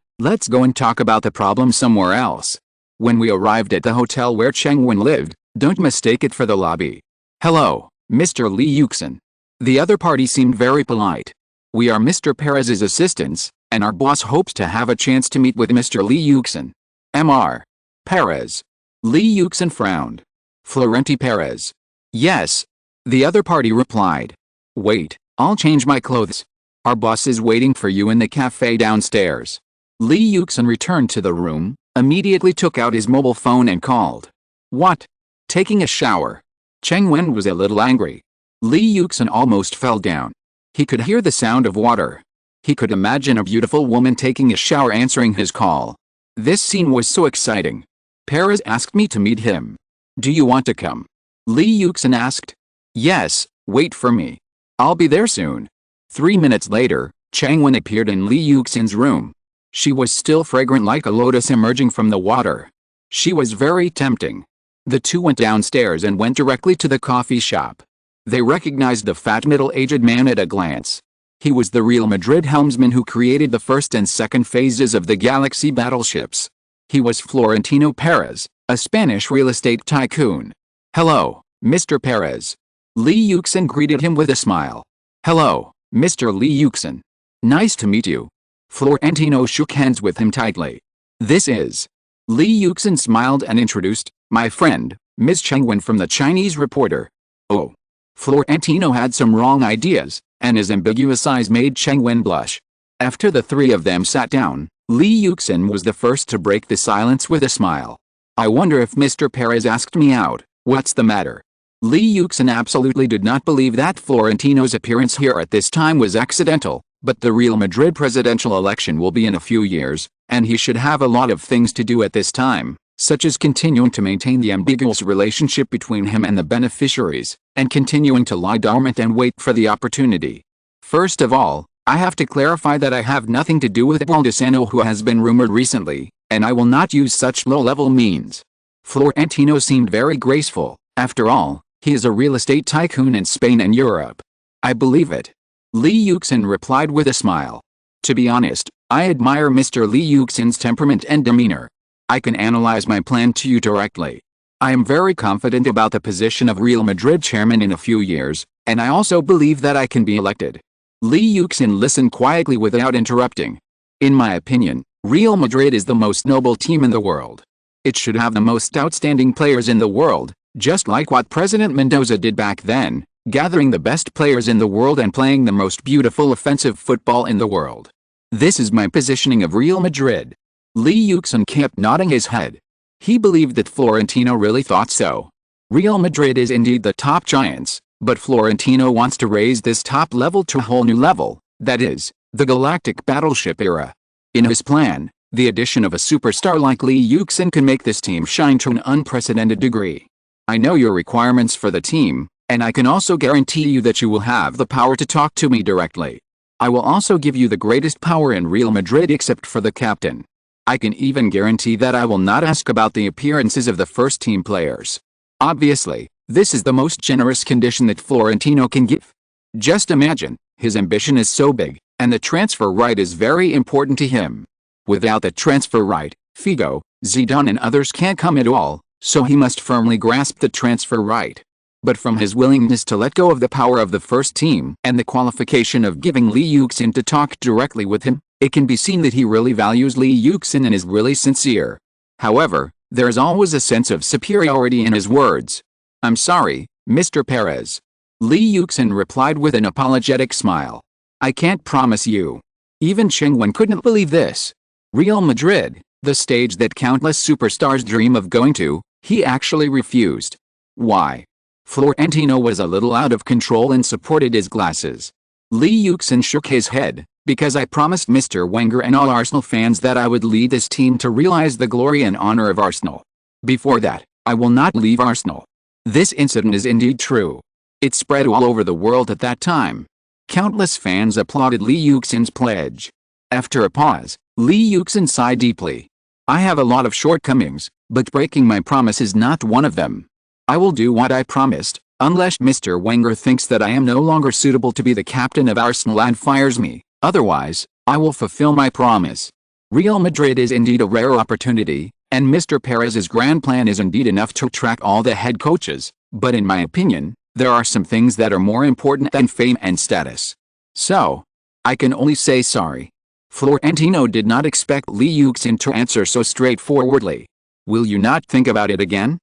let's go and talk about the problem somewhere else. When we arrived at the hotel where Cheng Wen lived, don't mistake it for the lobby. Hello, Mr. Li Yuxin. The other party seemed very polite. We are Mr. Perez's assistants, and our boss hopes to have a chance to meet with Mr. Li Yuxin. Mr. Perez. Li Yuxin frowned. Florenti Perez. Yes. The other party replied. Wait, I'll change my clothes. Our boss is waiting for you in the cafe downstairs. Li Yuxin returned to the room, immediately took out his mobile phone and called. What? Taking a shower. Cheng Wen was a little angry. Li Yuxin almost fell down. He could hear the sound of water. He could imagine a beautiful woman taking a shower answering his call. This scene was so exciting. Perez asked me to meet him. Do you want to come? Li Yuxin asked. Yes, wait for me. I'll be there soon. 3 minutes later, Cheng Wen appeared in Li Yuxin's room. She was still fragrant like a lotus emerging from the water. She was very tempting. The two went downstairs and went directly to the coffee shop. They recognized the fat middle-aged man at a glance. He was the Real Madrid helmsman who created the first and second phases of the Galaxy battleships. He was Florentino Perez, a Spanish real estate tycoon. Hello, Mr. Perez. Li Yuxin greeted him with a smile. Hello, Mr. Li Yuxin. Nice to meet you. Florentino shook hands with him tightly. This is. Li Yuxin smiled and introduced, my friend, Ms. Cheng Wen from the Chinese Reporter. Oh. Florentino had some wrong ideas, and his ambiguous eyes made Cheng Wen blush. After the three of them sat down, Li Yuxin was the first to break the silence with a smile. I wonder if Mr. Perez asked me out, what's the matter? Li Yuxin absolutely did not believe that Florentino's appearance here at this time was accidental, but the Real Madrid presidential election will be in a few years, and he should have a lot of things to do at this time, such as continuing to maintain the ambiguous relationship between him and the beneficiaries, and continuing to lie dormant and wait for the opportunity. First of all, I have to clarify that I have nothing to do with Baldesano who has been rumored recently, and I will not use such low-level means. Florentino seemed very graceful. After all, he is a real estate tycoon in Spain and Europe. I believe it. Li Yuxin replied with a smile. To be honest, I admire Mr. Li Yuxin's temperament and demeanor. I can analyze my plan to you directly. I am very confident about the position of Real Madrid chairman in a few years, and I also believe that I can be elected. Li Yuxin listened quietly without interrupting. In my opinion, Real Madrid is the most noble team in the world. It should have the most outstanding players in the world, just like what President Mendoza did back then, gathering the best players in the world and playing the most beautiful offensive football in the world. This is my positioning of Real Madrid. Li Yuxin kept nodding his head. He believed that Florentino really thought so. Real Madrid is indeed the top giants, but Florentino wants to raise this top level to a whole new level, that is, the galactic battleship era. In his plan, the addition of a superstar like Li Yuxin can make this team shine to an unprecedented degree. I know your requirements for the team, and I can also guarantee you that you will have the power to talk to me directly. I will also give you the greatest power in Real Madrid except for the captain. I can even guarantee that I will not ask about the appearances of the first team players. Obviously, this is the most generous condition that Florentino can give. Just imagine, his ambition is so big, and the transfer right is very important to him. Without the transfer right, Figo, Zidane and others can't come at all, so he must firmly grasp the transfer right. But from his willingness to let go of the power of the first team and the qualification of giving Lee Yuxin to talk directly with him, it can be seen that he really values Lee Yuxin and is really sincere. However, there is always a sense of superiority in his words. "I'm sorry, Mr. Perez." Lee Yuxin replied with an apologetic smile. "I can't promise you." Even Cheng Wen couldn't believe this. Real Madrid, the stage that countless superstars dream of going to, he actually refused. Why? Florentino was a little out of control and supported his glasses. Lee Yuxin shook his head. "Because I promised Mr. Wenger and all Arsenal fans that I would lead this team to realize the glory and honor of Arsenal. Before that, I will not leave Arsenal." This incident is indeed true. It spread all over the world at that time. Countless fans applauded Lee Yuxin's pledge. After a pause, Lee Yuxin sighed deeply. "I have a lot of shortcomings, but breaking my promise is not one of them. I will do what I promised, unless Mr. Wenger thinks that I am no longer suitable to be the captain of Arsenal and fires me. Otherwise, I will fulfill my promise." Real Madrid is indeed a rare opportunity, and Mr. Perez's grand plan is indeed enough to attract all the head coaches, but in my opinion, there are some things that are more important than fame and status. So, I can only say sorry. Florentino did not expect Lee Yuxin to answer so straightforwardly. "Will you not think about it again?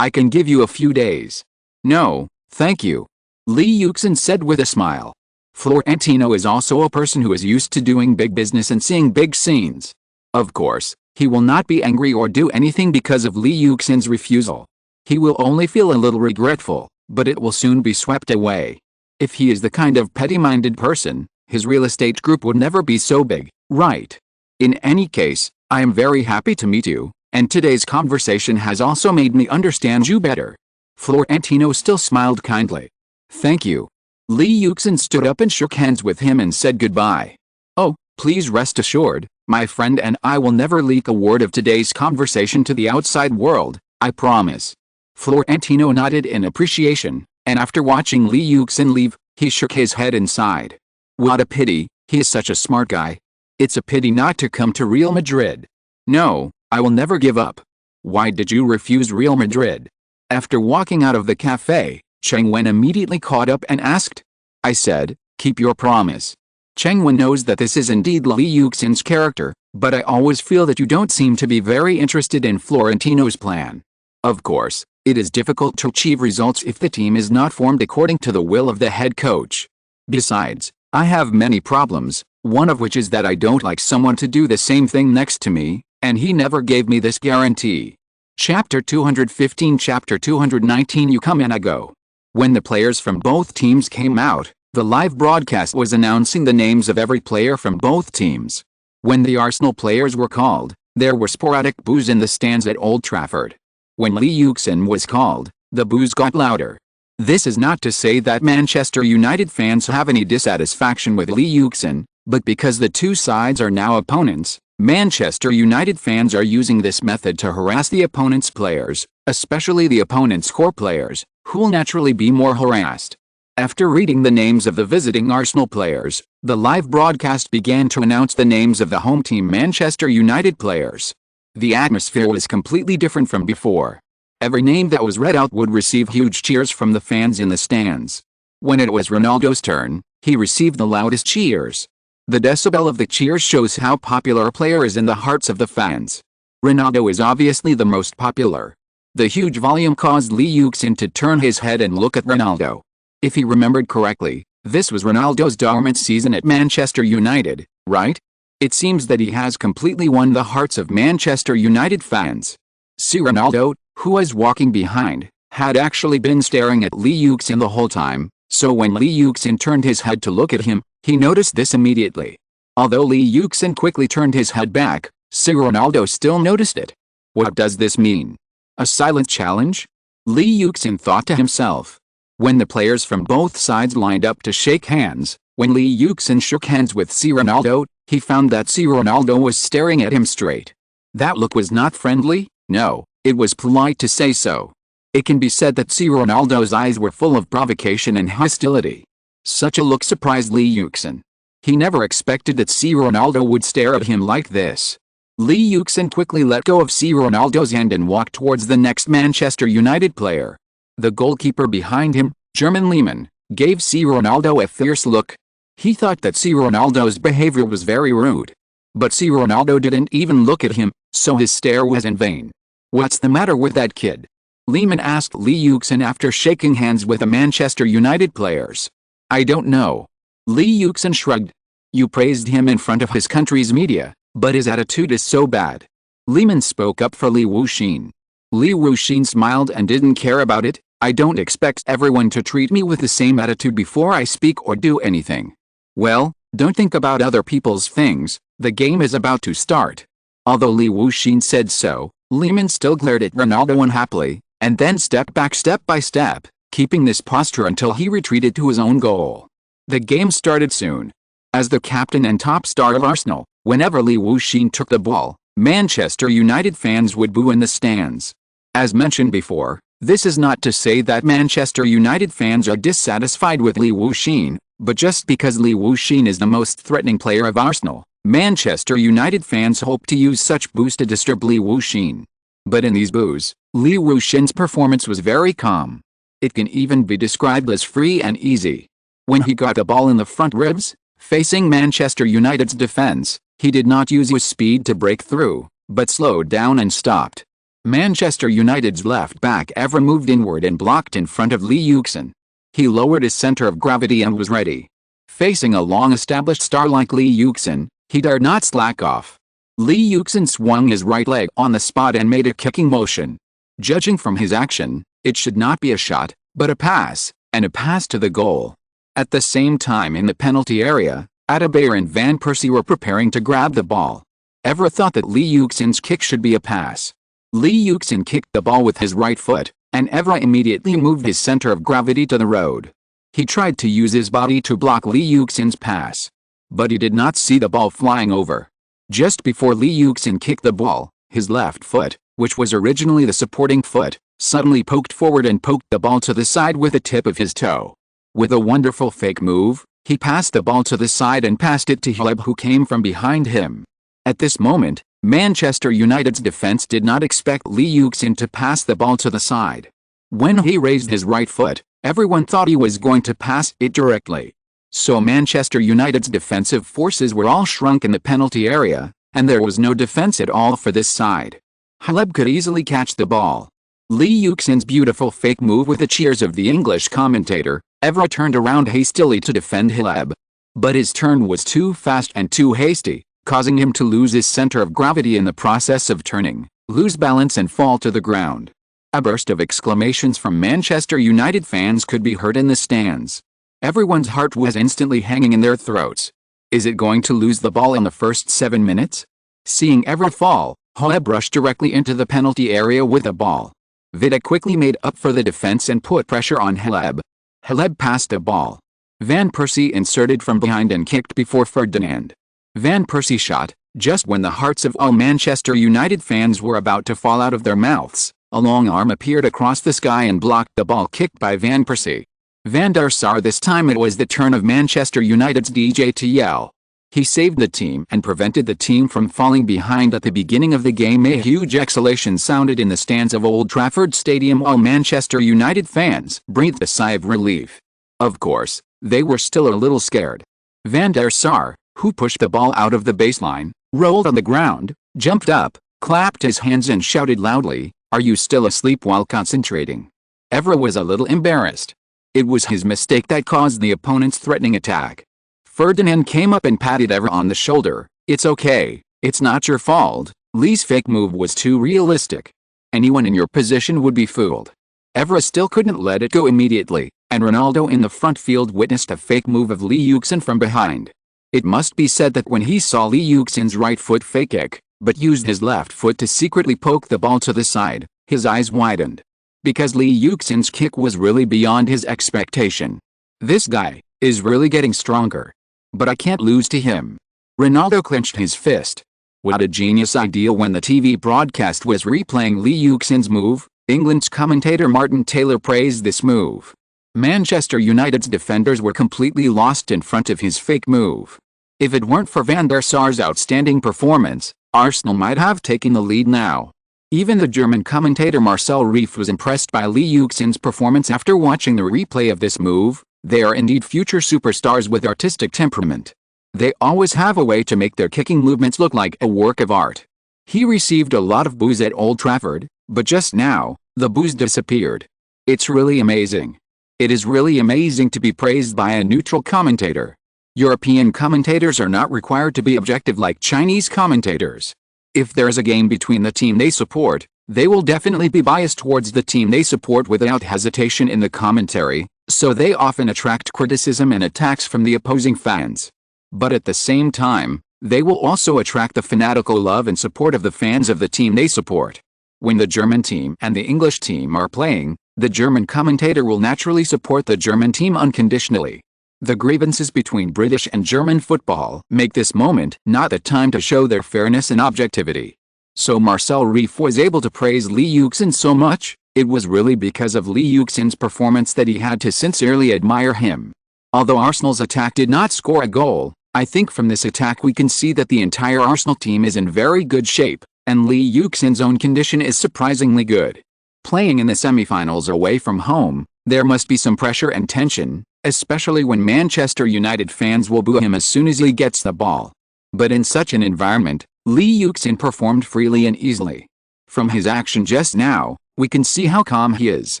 I can give you a few days." "No, thank you," Lee Yuxin said with a smile. Florentino is also a person who is used to doing big business and seeing big scenes. Of course, he will not be angry or do anything because of Lee Yuxin's refusal. He will only feel a little regretful, but it will soon be swept away. If he is the kind of petty-minded person, his real estate group would never be so big, right? In any case, I am very happy to meet you, and today's conversation has also made me understand you better. Florentino still smiled kindly. "Thank you." Lee Yuxin stood up and shook hands with him and said goodbye. "Oh, please rest assured, my friend and I will never leak a word of today's conversation to the outside world, I promise." Florentino nodded in appreciation, and after watching Lee Yuxin leave, he shook his head and sighed. "What a pity, he is such a smart guy. It's a pity not to come to Real Madrid." "No, I will never give up." "Why did you refuse Real Madrid?" After walking out of the cafe, Cheng Wen immediately caught up and asked. "I said, keep your promise." Cheng Wen knows that this is indeed Lee Yuxin's character, but I always feel that you don't seem to be very interested in Florentino's plan. Of course, it is difficult to achieve results if the team is not formed according to the will of the head coach. Besides, I have many problems, one of which is that I don't like someone to do the same thing next to me, and he never gave me this guarantee. Chapter 215 Chapter 219 You come and I go. When the players from both teams came out, the live broadcast was announcing the names of every player from both teams. When the Arsenal players were called, there were sporadic boos in the stands at Old Trafford. When Lee Yuxin was called, the boos got louder. This is not to say that Manchester United fans have any dissatisfaction with Lee Yuxin, but because the two sides are now opponents, Manchester United fans are using this method to harass the opponent's players, especially the opponent's core players, who will naturally be more harassed. After reading the names of the visiting Arsenal players, the live broadcast began to announce the names of the home team Manchester United players. The atmosphere was completely different from before. Every name that was read out would receive huge cheers from the fans in the stands. When it was Ronaldo's turn, he received the loudest cheers. The decibel of the cheers shows how popular a player is in the hearts of the fans. Ronaldo is obviously the most popular. The huge volume caused Lee Yuxin to turn his head and look at Ronaldo. If he remembered correctly, this was Ronaldo's dormant season at Manchester United, right? It seems that he has completely won the hearts of Manchester United fans. See, Ronaldo, who was walking behind, had actually been staring at Lee Yuxin the whole time, so when Lee Yuxin turned his head to look at him, he noticed this immediately. Although Lee Yuxin quickly turned his head back, Ronaldo still noticed it. What does this mean? A silent challenge? Lee Yuxin thought to himself. When the players from both sides lined up to shake hands, when Lee Yuxin shook hands with Ronaldo, he found that Ronaldo was staring at him straight. That look was not friendly, no, it was polite to say so. It can be said that Ronaldo's eyes were full of provocation and hostility. Such a look surprised Lee Yuxin. He never expected that C. Ronaldo would stare at him like this. Lee Yuxin quickly let go of C. Ronaldo's hand and walked towards the next Manchester United player. The goalkeeper behind him, German Lehmann, gave C. Ronaldo a fierce look. He thought that C. Ronaldo's behavior was very rude. But C. Ronaldo didn't even look at him, so his stare was in vain. "What's the matter with that kid?" Lehmann asked Lee Yuxin after shaking hands with the Manchester United players. "I don't know." Lee Yuxin shrugged. "You praised him in front of his country's media, but his attitude is so bad." Lehmann spoke up for Li Wuxin. Li Wuxin smiled and didn't care about it. "I don't expect everyone to treat me with the same attitude before I speak or do anything." "Well, don't think about other people's things, the game is about to start." Although Li Wuxin said so, Lehmann still glared at Ronaldo unhappily, and then stepped back step by step, keeping this posture until he retreated to his own goal. The game started soon. As the captain and top star of Arsenal, whenever Li Wuxin took the ball, Manchester United fans would boo in the stands. As mentioned before, this is not to say that Manchester United fans are dissatisfied with Li Wuxin, but just because Li Wuxin is the most threatening player of Arsenal, Manchester United fans hope to use such boos to disturb Li Wuxin. But in these boos, Li Wuxin's performance was very calm. It can even be described as free and easy. When he got the ball in the front ribs, facing Manchester United's defense, he did not use his speed to break through, but slowed down and stopped. Manchester United's left back ever moved inward and blocked in front of Lee Yuxin. He lowered his center of gravity and was ready. Facing a long-established star like Lee Yuxin, he dared not slack off. Lee Yuxin swung his right leg on the spot and made a kicking motion. Judging from his action, it should not be a shot, but a pass, and a pass to the goal. At the same time in the penalty area, Adebayor and Van Persie were preparing to grab the ball. Evra thought that Lee Yuxin's kick should be a pass. Lee Yuxin kicked the ball with his right foot, and Evra immediately moved his center of gravity to the road. He tried to use his body to block Lee Yuxin's pass. But he did not see the ball flying over. Just before Lee Yuxin kicked the ball, his left foot, which was originally the supporting foot, suddenly poked forward and poked the ball to the side with the tip of his toe. With a wonderful fake move, he passed the ball to the side and passed it to Haleb, who came from behind him. At this moment, Manchester United's defense did not expect Lee Yuxin to pass the ball to the side. When he raised his right foot, everyone thought he was going to pass it directly. So Manchester United's defensive forces were all shrunk in the penalty area, and there was no defense at all for this side. Haleb could easily catch the ball. Lee Yuxin's beautiful fake move with the cheers of the English commentator, Evra turned around hastily to defend Haleb. But his turn was too fast and too hasty, causing him to lose his center of gravity in the process of turning, lose balance and fall to the ground. A burst of exclamations from Manchester United fans could be heard in the stands. Everyone's heart was instantly hanging in their throats. Is it going to lose the ball in the first 7 minutes? Seeing Evra fall, Haleb rushed directly into the penalty area with the ball. Vida quickly made up for the defense and put pressure on Haleb. Haleb passed the ball. Van Persie inserted from behind and kicked before Ferdinand. Van Persie shot, just when the hearts of all Manchester United fans were about to fall out of their mouths. A long arm appeared across the sky and blocked the ball kicked by Van Persie. Van der Sar. This time it was the turn of Manchester United's DJ to yell. He saved the team and prevented the team from falling behind at the beginning of the game. A huge exhalation sounded in the stands of Old Trafford Stadium while Manchester United fans breathed a sigh of relief. Of course, they were still a little scared. Van der Sar, who pushed the ball out of the baseline, rolled on the ground, jumped up, clapped his hands and shouted loudly, "Are you still asleep?" while concentrating. Evra was a little embarrassed. It was his mistake that caused the opponent's threatening attack. Ferdinand came up and patted Evra on the shoulder. "It's okay, it's not your fault. Lee's fake move was too realistic. Anyone in your position would be fooled." Evra still couldn't let it go immediately, and Ronaldo in the front field witnessed a fake move of Lee Yuxin from behind. It must be said that when he saw Lee Yuxin's right foot fake kick, but used his left foot to secretly poke the ball to the side, his eyes widened. Because Lee Yuxin's kick was really beyond his expectation. This guy is really getting stronger. But I can't lose to him. Ronaldo clenched his fist. What a genius idea. When the TV broadcast was replaying Lee Yuxin's move, England's commentator Martin Taylor praised this move. Manchester United's defenders were completely lost in front of his fake move. If it weren't for Van der Sar's outstanding performance, Arsenal might have taken the lead now. Even the German commentator Marcel Reif was impressed by Lee Yuxin's performance after watching the replay of this move. They are indeed future superstars with artistic temperament. They always have a way to make their kicking movements look like a work of art. He received a lot of boos at Old Trafford, but just now, the boos disappeared. It's really amazing. It is really amazing to be praised by a neutral commentator. European commentators are not required to be objective like Chinese commentators. If there is a game between the team they support, they will definitely be biased towards the team they support without hesitation in the commentary, so they often attract criticism and attacks from the opposing fans. But at the same time, they will also attract the fanatical love and support of the fans of the team they support. When the German team and the English team are playing, the German commentator will naturally support the German team unconditionally. The grievances between British and German football make this moment not the time to show their fairness and objectivity. So Marcel Reif was able to praise Lee Yuxin so much, it was really because of Lee Yuxin's performance that he had to sincerely admire him. Although Arsenal's attack did not score a goal, I think from this attack we can see that the entire Arsenal team is in very good shape, and Lee Yuxin's own condition is surprisingly good. Playing in the semi-finals away from home, there must be some pressure and tension, especially when Manchester United fans will boo him as soon as he gets the ball. But in such an environment, Lee Yuxin performed freely and easily. From his action just now, we can see how calm he is.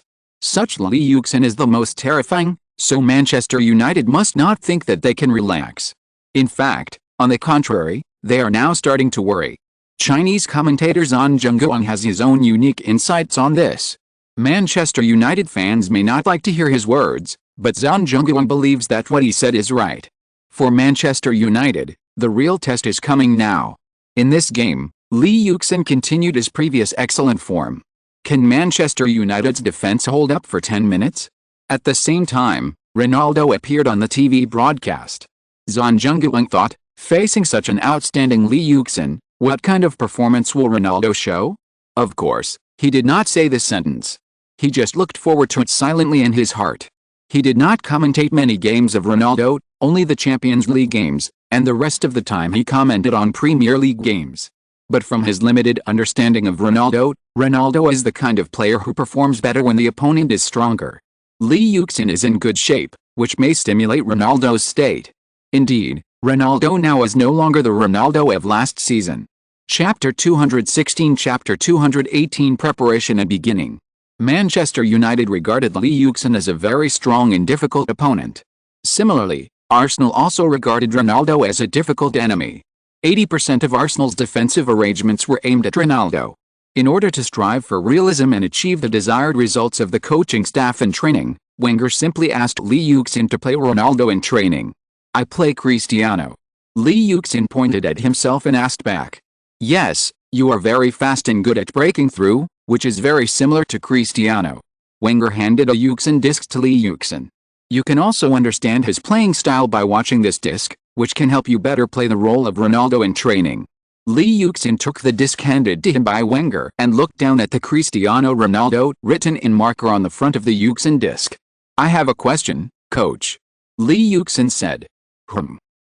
Such Lee Yuxin is the most terrifying, so Manchester United must not think that they can relax. In fact, on the contrary, they are now starting to worry. Chinese commentator Zhang Zhengguang has his own unique insights on this. Manchester United fans may not like to hear his words, but Zhang Zhengguang believes that what he said is right. For Manchester United, the real test is coming now. In this game, Lee Yuxin continued his previous excellent form. Can Manchester United's defense hold up for 10 minutes? At the same time, Ronaldo appeared on the TV broadcast. Zhang Zhengguang thought, facing such an outstanding Lee Yuxin, what kind of performance will Ronaldo show? Of course, he did not say this sentence. He just looked forward to it silently in his heart. He did not commentate many games of Ronaldo, only the Champions League games, and the rest of the time he commented on Premier League games. But from his limited understanding of Ronaldo, Ronaldo is the kind of player who performs better when the opponent is stronger. Lee Yuxin is in good shape, which may stimulate Ronaldo's state. Indeed, Ronaldo now is no longer the Ronaldo of last season. Chapter 216 Chapter 218 Preparation and Beginning. Manchester United regarded Lee Yuxin as a very strong and difficult opponent. Similarly, Arsenal also regarded Ronaldo as a difficult enemy. 80% of Arsenal's defensive arrangements were aimed at Ronaldo. In order to strive for realism and achieve the desired results of the coaching staff and training, Wenger simply asked Lee Yuxin to play Ronaldo in training. I play Cristiano. Lee Yuxin pointed at himself and asked back. Yes, you are very fast and good at breaking through, which is very similar to Cristiano. Wenger handed a Yuxin disc to Lee Yuxin. You can also understand his playing style by watching this disc, which can help you better play the role of Ronaldo in training. Lee Yuxin took the disc handed to him by Wenger and looked down at the Cristiano Ronaldo written in marker on the front of the Yuxin disc. I have a question, coach. Lee Yuxin said.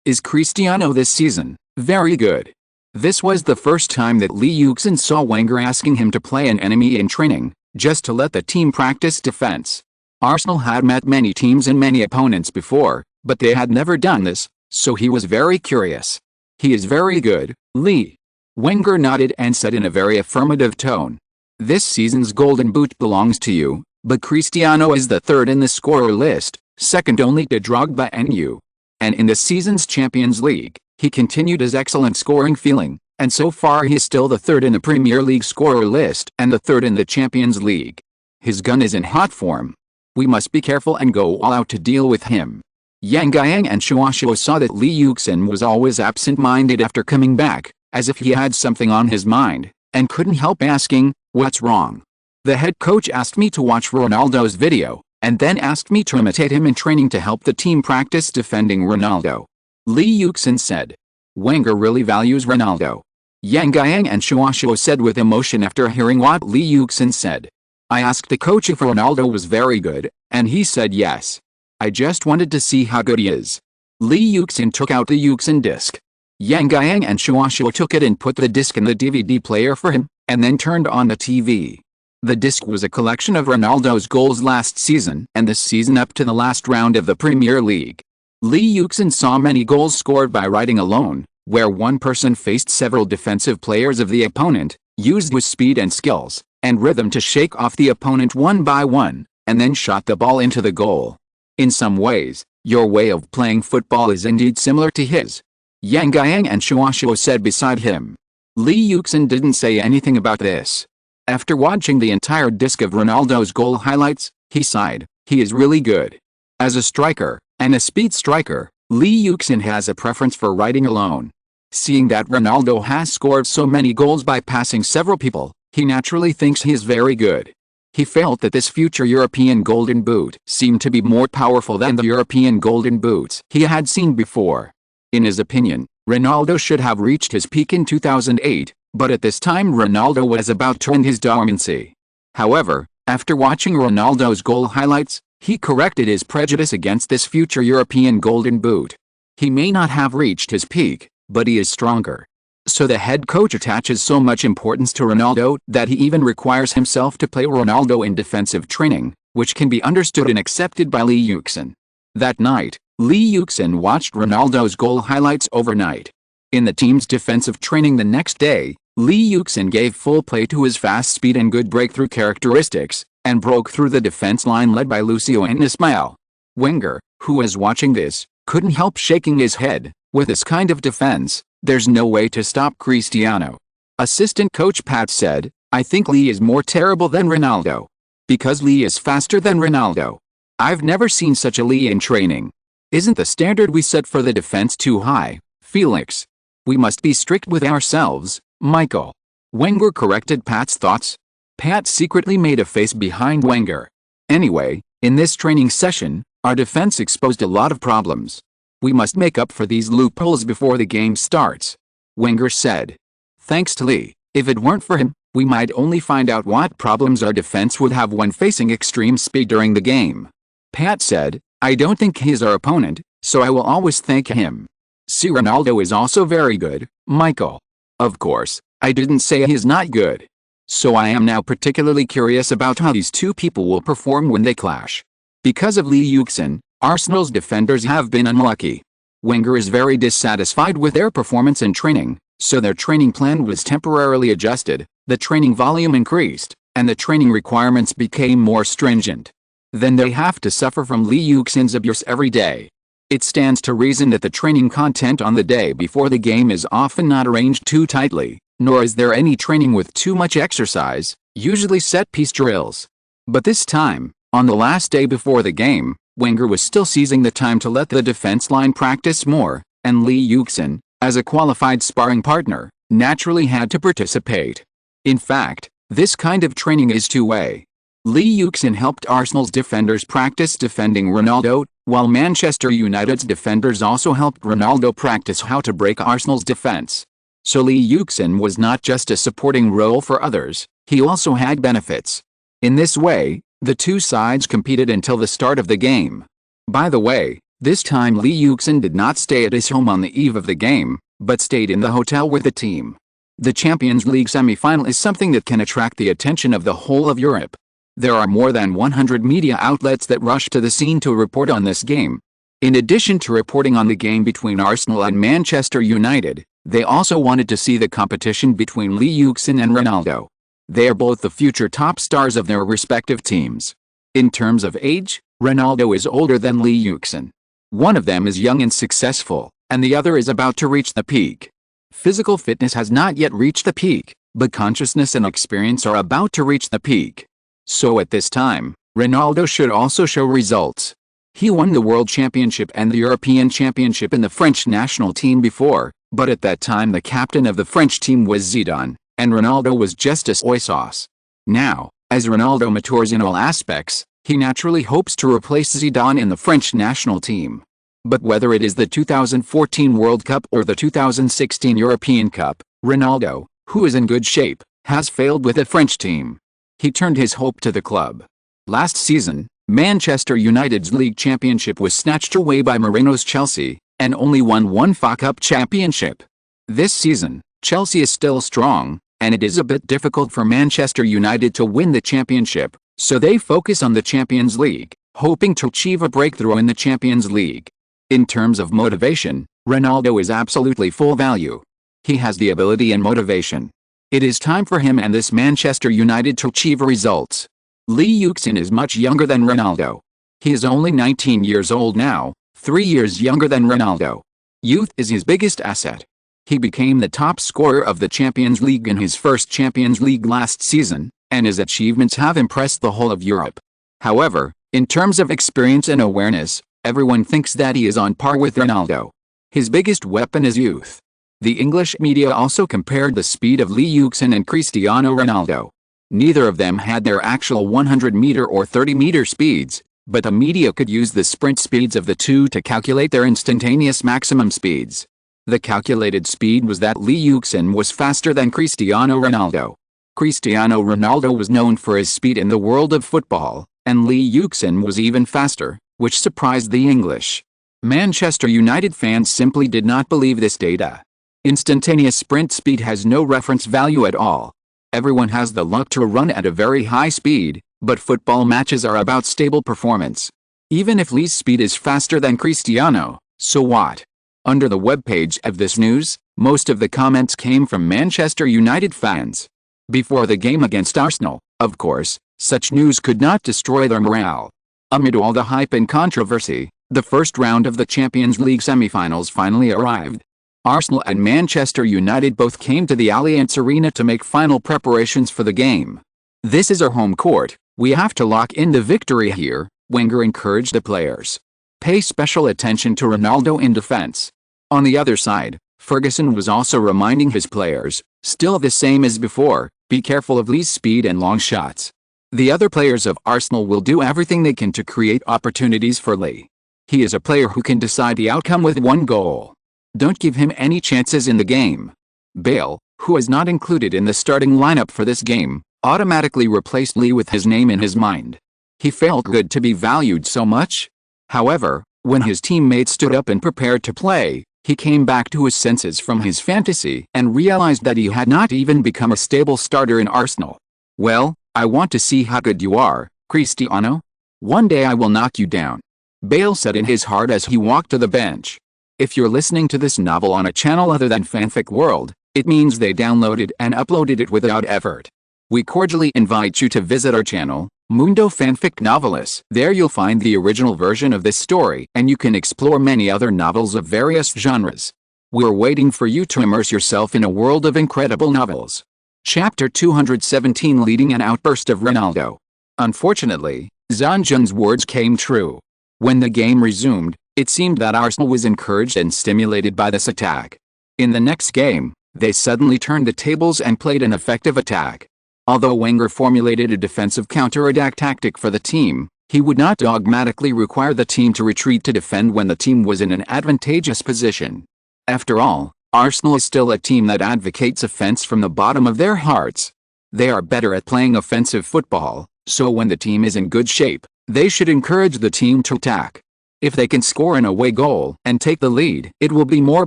Is Cristiano this season very good? This was the first time that Lee Yuxin saw Wenger asking him to play an enemy in training, just to let the team practice defense. Arsenal had met many teams and many opponents before, but they had never done this, so he was very curious. He is very good, Lee. Wenger nodded and said in a very affirmative tone. This season's golden boot belongs to you, but Cristiano is the third in the scorer list, second only to Drogba and you. And in this season's Champions League, he continued his excellent scoring feeling, and so far he is still the third in the Premier League scorer list and the third in the Champions League. His gun is in hot form. We must be careful and go all out to deal with him. Yang Guiyang and Shuashuo saw that Lee Yuxin was always absent-minded after coming back, as if he had something on his mind, and couldn't help asking, what's wrong? The head coach asked me to watch Ronaldo's video, and then asked me to imitate him in training to help the team practice defending Ronaldo. Lee Yuxin said. Wenger really values Ronaldo. Yang Guiyang and Shuashuo said with emotion after hearing what Lee Yuxin said. I asked the coach if Ronaldo was very good, and he said yes. I just wanted to see how good he is. Li Yuxin took out the Yuxin disc. Yang Guiyang and Shuo took it and put the disc in the DVD player for him, and then turned on the TV. The disc was a collection of Ronaldo's goals last season and this season up to the last round of the Premier League. Li Yuxin saw many goals scored by riding alone, where one person faced several defensive players of the opponent, used his speed and skills, and rhythm to shake off the opponent one by one, and then shot the ball into the goal. In some ways, your way of playing football is indeed similar to his, Yang Guiyang and Shuo said beside him. Li Yuxin didn't say anything about this. After watching the entire disc of Ronaldo's goal highlights, he sighed. He is really good. As a striker, and a speed striker, Li Yuxin has a preference for riding alone. Seeing that Ronaldo has scored so many goals by passing several people, he naturally thinks he is very good. He felt that this future European Golden Boot seemed to be more powerful than the European Golden Boots he had seen before. In his opinion, Ronaldo should have reached his peak in 2008, but at this time Ronaldo was about to end his dormancy. However, after watching Ronaldo's goal highlights, he corrected his prejudice against this future European Golden Boot. He may not have reached his peak, but he is stronger. So the head coach attaches so much importance to Ronaldo that he even requires himself to play Ronaldo in defensive training, which can be understood and accepted by Li Yuxin. That night, Li Yuxin watched Ronaldo's goal highlights overnight. In the team's defensive training the next day, Li Yuxin gave full play to his fast speed and good breakthrough characteristics, and broke through the defense line led by Lucio and Ismail. Wenger, who was watching this, couldn't help shaking his head. With this kind of defense, there's no way to stop Cristiano. Assistant coach Pat said, I think Li is more terrible than Ronaldo. Because Li is faster than Ronaldo. I've never seen such a Li in training. Isn't the standard we set for the defense too high, Felix? We must be strict with ourselves, Michael. Wenger corrected Pat's thoughts. Pat secretly made a face behind Wenger. Anyway, in this training session, our defense exposed a lot of problems. We must make up for these loopholes before the game starts. Wenger said. Thanks to Li, if it weren't for him, we might only find out what problems our defense would have when facing extreme speed during the game. Pat said, I don't think he's our opponent, so I will always thank him. See, Ronaldo is also very good, Michael. Of course, I didn't say he's not good. So I am now particularly curious about how these two people will perform when they clash. Because of Li Yuxin, Arsenal's defenders have been unlucky. Wenger is very dissatisfied with their performance in training, so their training plan was temporarily adjusted, the training volume increased, and the training requirements became more stringent. Then they have to suffer from Li Yuxin's abuse every day. It stands to reason that the training content on the day before the game is often not arranged too tightly, nor is there any training with too much exercise, usually set-piece drills. But this time, on the last day before the game, Wenger was still seizing the time to let the defense line practice more, and Li Yuxin, as a qualified sparring partner, naturally had to participate. In fact, this kind of training is two-way. Li Yuxin helped Arsenal's defenders practice defending Ronaldo, while Manchester United's defenders also helped Ronaldo practice how to break Arsenal's defense. So Li Yuxin was not just a supporting role for others, he also had benefits. In this way, the two sides competed until the start of the game. By the way, this time Li Yuxin did not stay at his home on the eve of the game, but stayed in the hotel with the team. The Champions League semi-final is something that can attract the attention of the whole of Europe. There are more than 100 media outlets that rush to the scene to report on this game. In addition to reporting on the game between Arsenal and Manchester United, they also wanted to see the competition between Li Yuxin and Ronaldo. They are both the future top stars of their respective teams. In terms of age, Ronaldo is older than Li Yuxin. One of them is young and successful, and the other is about to reach the peak. Physical fitness has not yet reached the peak, but consciousness and experience are about to reach the peak. So at this time, Ronaldo should also show results. He won the World Championship and the European Championship in the French national team before, but at that time the captain of the French team was Zidane, and Ronaldo was just a soy sauce. Now, as Ronaldo matures in all aspects, he naturally hopes to replace Zidane in the French national team. But whether it is the 2014 World Cup or the 2016 European Cup, Ronaldo, who is in good shape, has failed with the French team. He turned his hope to the club. Last season, Manchester United's league championship was snatched away by Mourinho's Chelsea, and only won one FA Cup championship. This season, Chelsea is still strong, and it is a bit difficult for Manchester United to win the championship, so they focus on the Champions League, hoping to achieve a breakthrough in the Champions League. In terms of motivation, Ronaldo is absolutely full value. He has the ability and motivation. It is time for him and this Manchester United to achieve results. Lee Yuxin is much younger than Ronaldo. He is only 19 years old now, 3 years younger than Ronaldo. Youth is his biggest asset. He became the top scorer of the Champions League in his first Champions League last season, and his achievements have impressed the whole of Europe. However, in terms of experience and awareness, everyone thinks that he is on par with Ronaldo. His biggest weapon is youth. The English media also compared the speed of Lee Yuxin and Cristiano Ronaldo. Neither of them had their actual 100-meter or 30-meter speeds, but the media could use the sprint speeds of the two to calculate their instantaneous maximum speeds. The calculated speed was that Lee Yuxin was faster than Cristiano Ronaldo. Cristiano Ronaldo was known for his speed in the world of football, and Lee Yuxin was even faster, which surprised the English. Manchester United fans simply did not believe this data. Instantaneous sprint speed has no reference value at all. Everyone has the luck to run at a very high speed, but football matches are about stable performance. Even if Lee's speed is faster than Cristiano, so what? Under the webpage of this news, most of the comments came from Manchester United fans. Before the game against Arsenal, of course, such news could not destroy their morale. Amid all the hype and controversy, the first round of the Champions League semi-finals finally arrived. Arsenal and Manchester United both came to the Allianz Arena to make final preparations for the game. "This is our home court, we have to lock in the victory here," Wenger encouraged the players. Pay special attention to Ronaldo in defense. On the other side, Ferguson was also reminding his players, still the same as before, be careful of Lee's speed and long shots. The other players of Arsenal will do everything they can to create opportunities for Lee. He is a player who can decide the outcome with one goal. Don't give him any chances in the game. Bale, who is not included in the starting lineup for this game, automatically replaced Lee with his name in his mind. He felt good to be valued so much. However, when his teammates stood up and prepared to play, he came back to his senses from his fantasy and realized that he had not even become a stable starter in Arsenal. "Well, I want to see how good you are, Cristiano. One day I will knock you down," Bale said in his heart as he walked to the bench. If you're listening to this novel on a channel other than Fanfic World, it means they downloaded and uploaded it without effort. We cordially invite you to visit our channel, Mundo Fanfic Novelis. There you'll find the original version of this story, and you can explore many other novels of various genres. We're waiting for you to immerse yourself in a world of incredible novels. Chapter 217, Leading an Outburst of Ronaldo. Unfortunately, Zanjan's words came true. When the game resumed, it seemed that Arsenal was encouraged and stimulated by this attack. In the next game, they suddenly turned the tables and played an effective attack. Although Wenger formulated a defensive counter-attack tactic for the team, he would not dogmatically require the team to retreat to defend when the team was in an advantageous position. After all, Arsenal is still a team that advocates offense from the bottom of their hearts. They are better at playing offensive football, so when the team is in good shape, they should encourage the team to attack. If they can score an away goal and take the lead, it will be more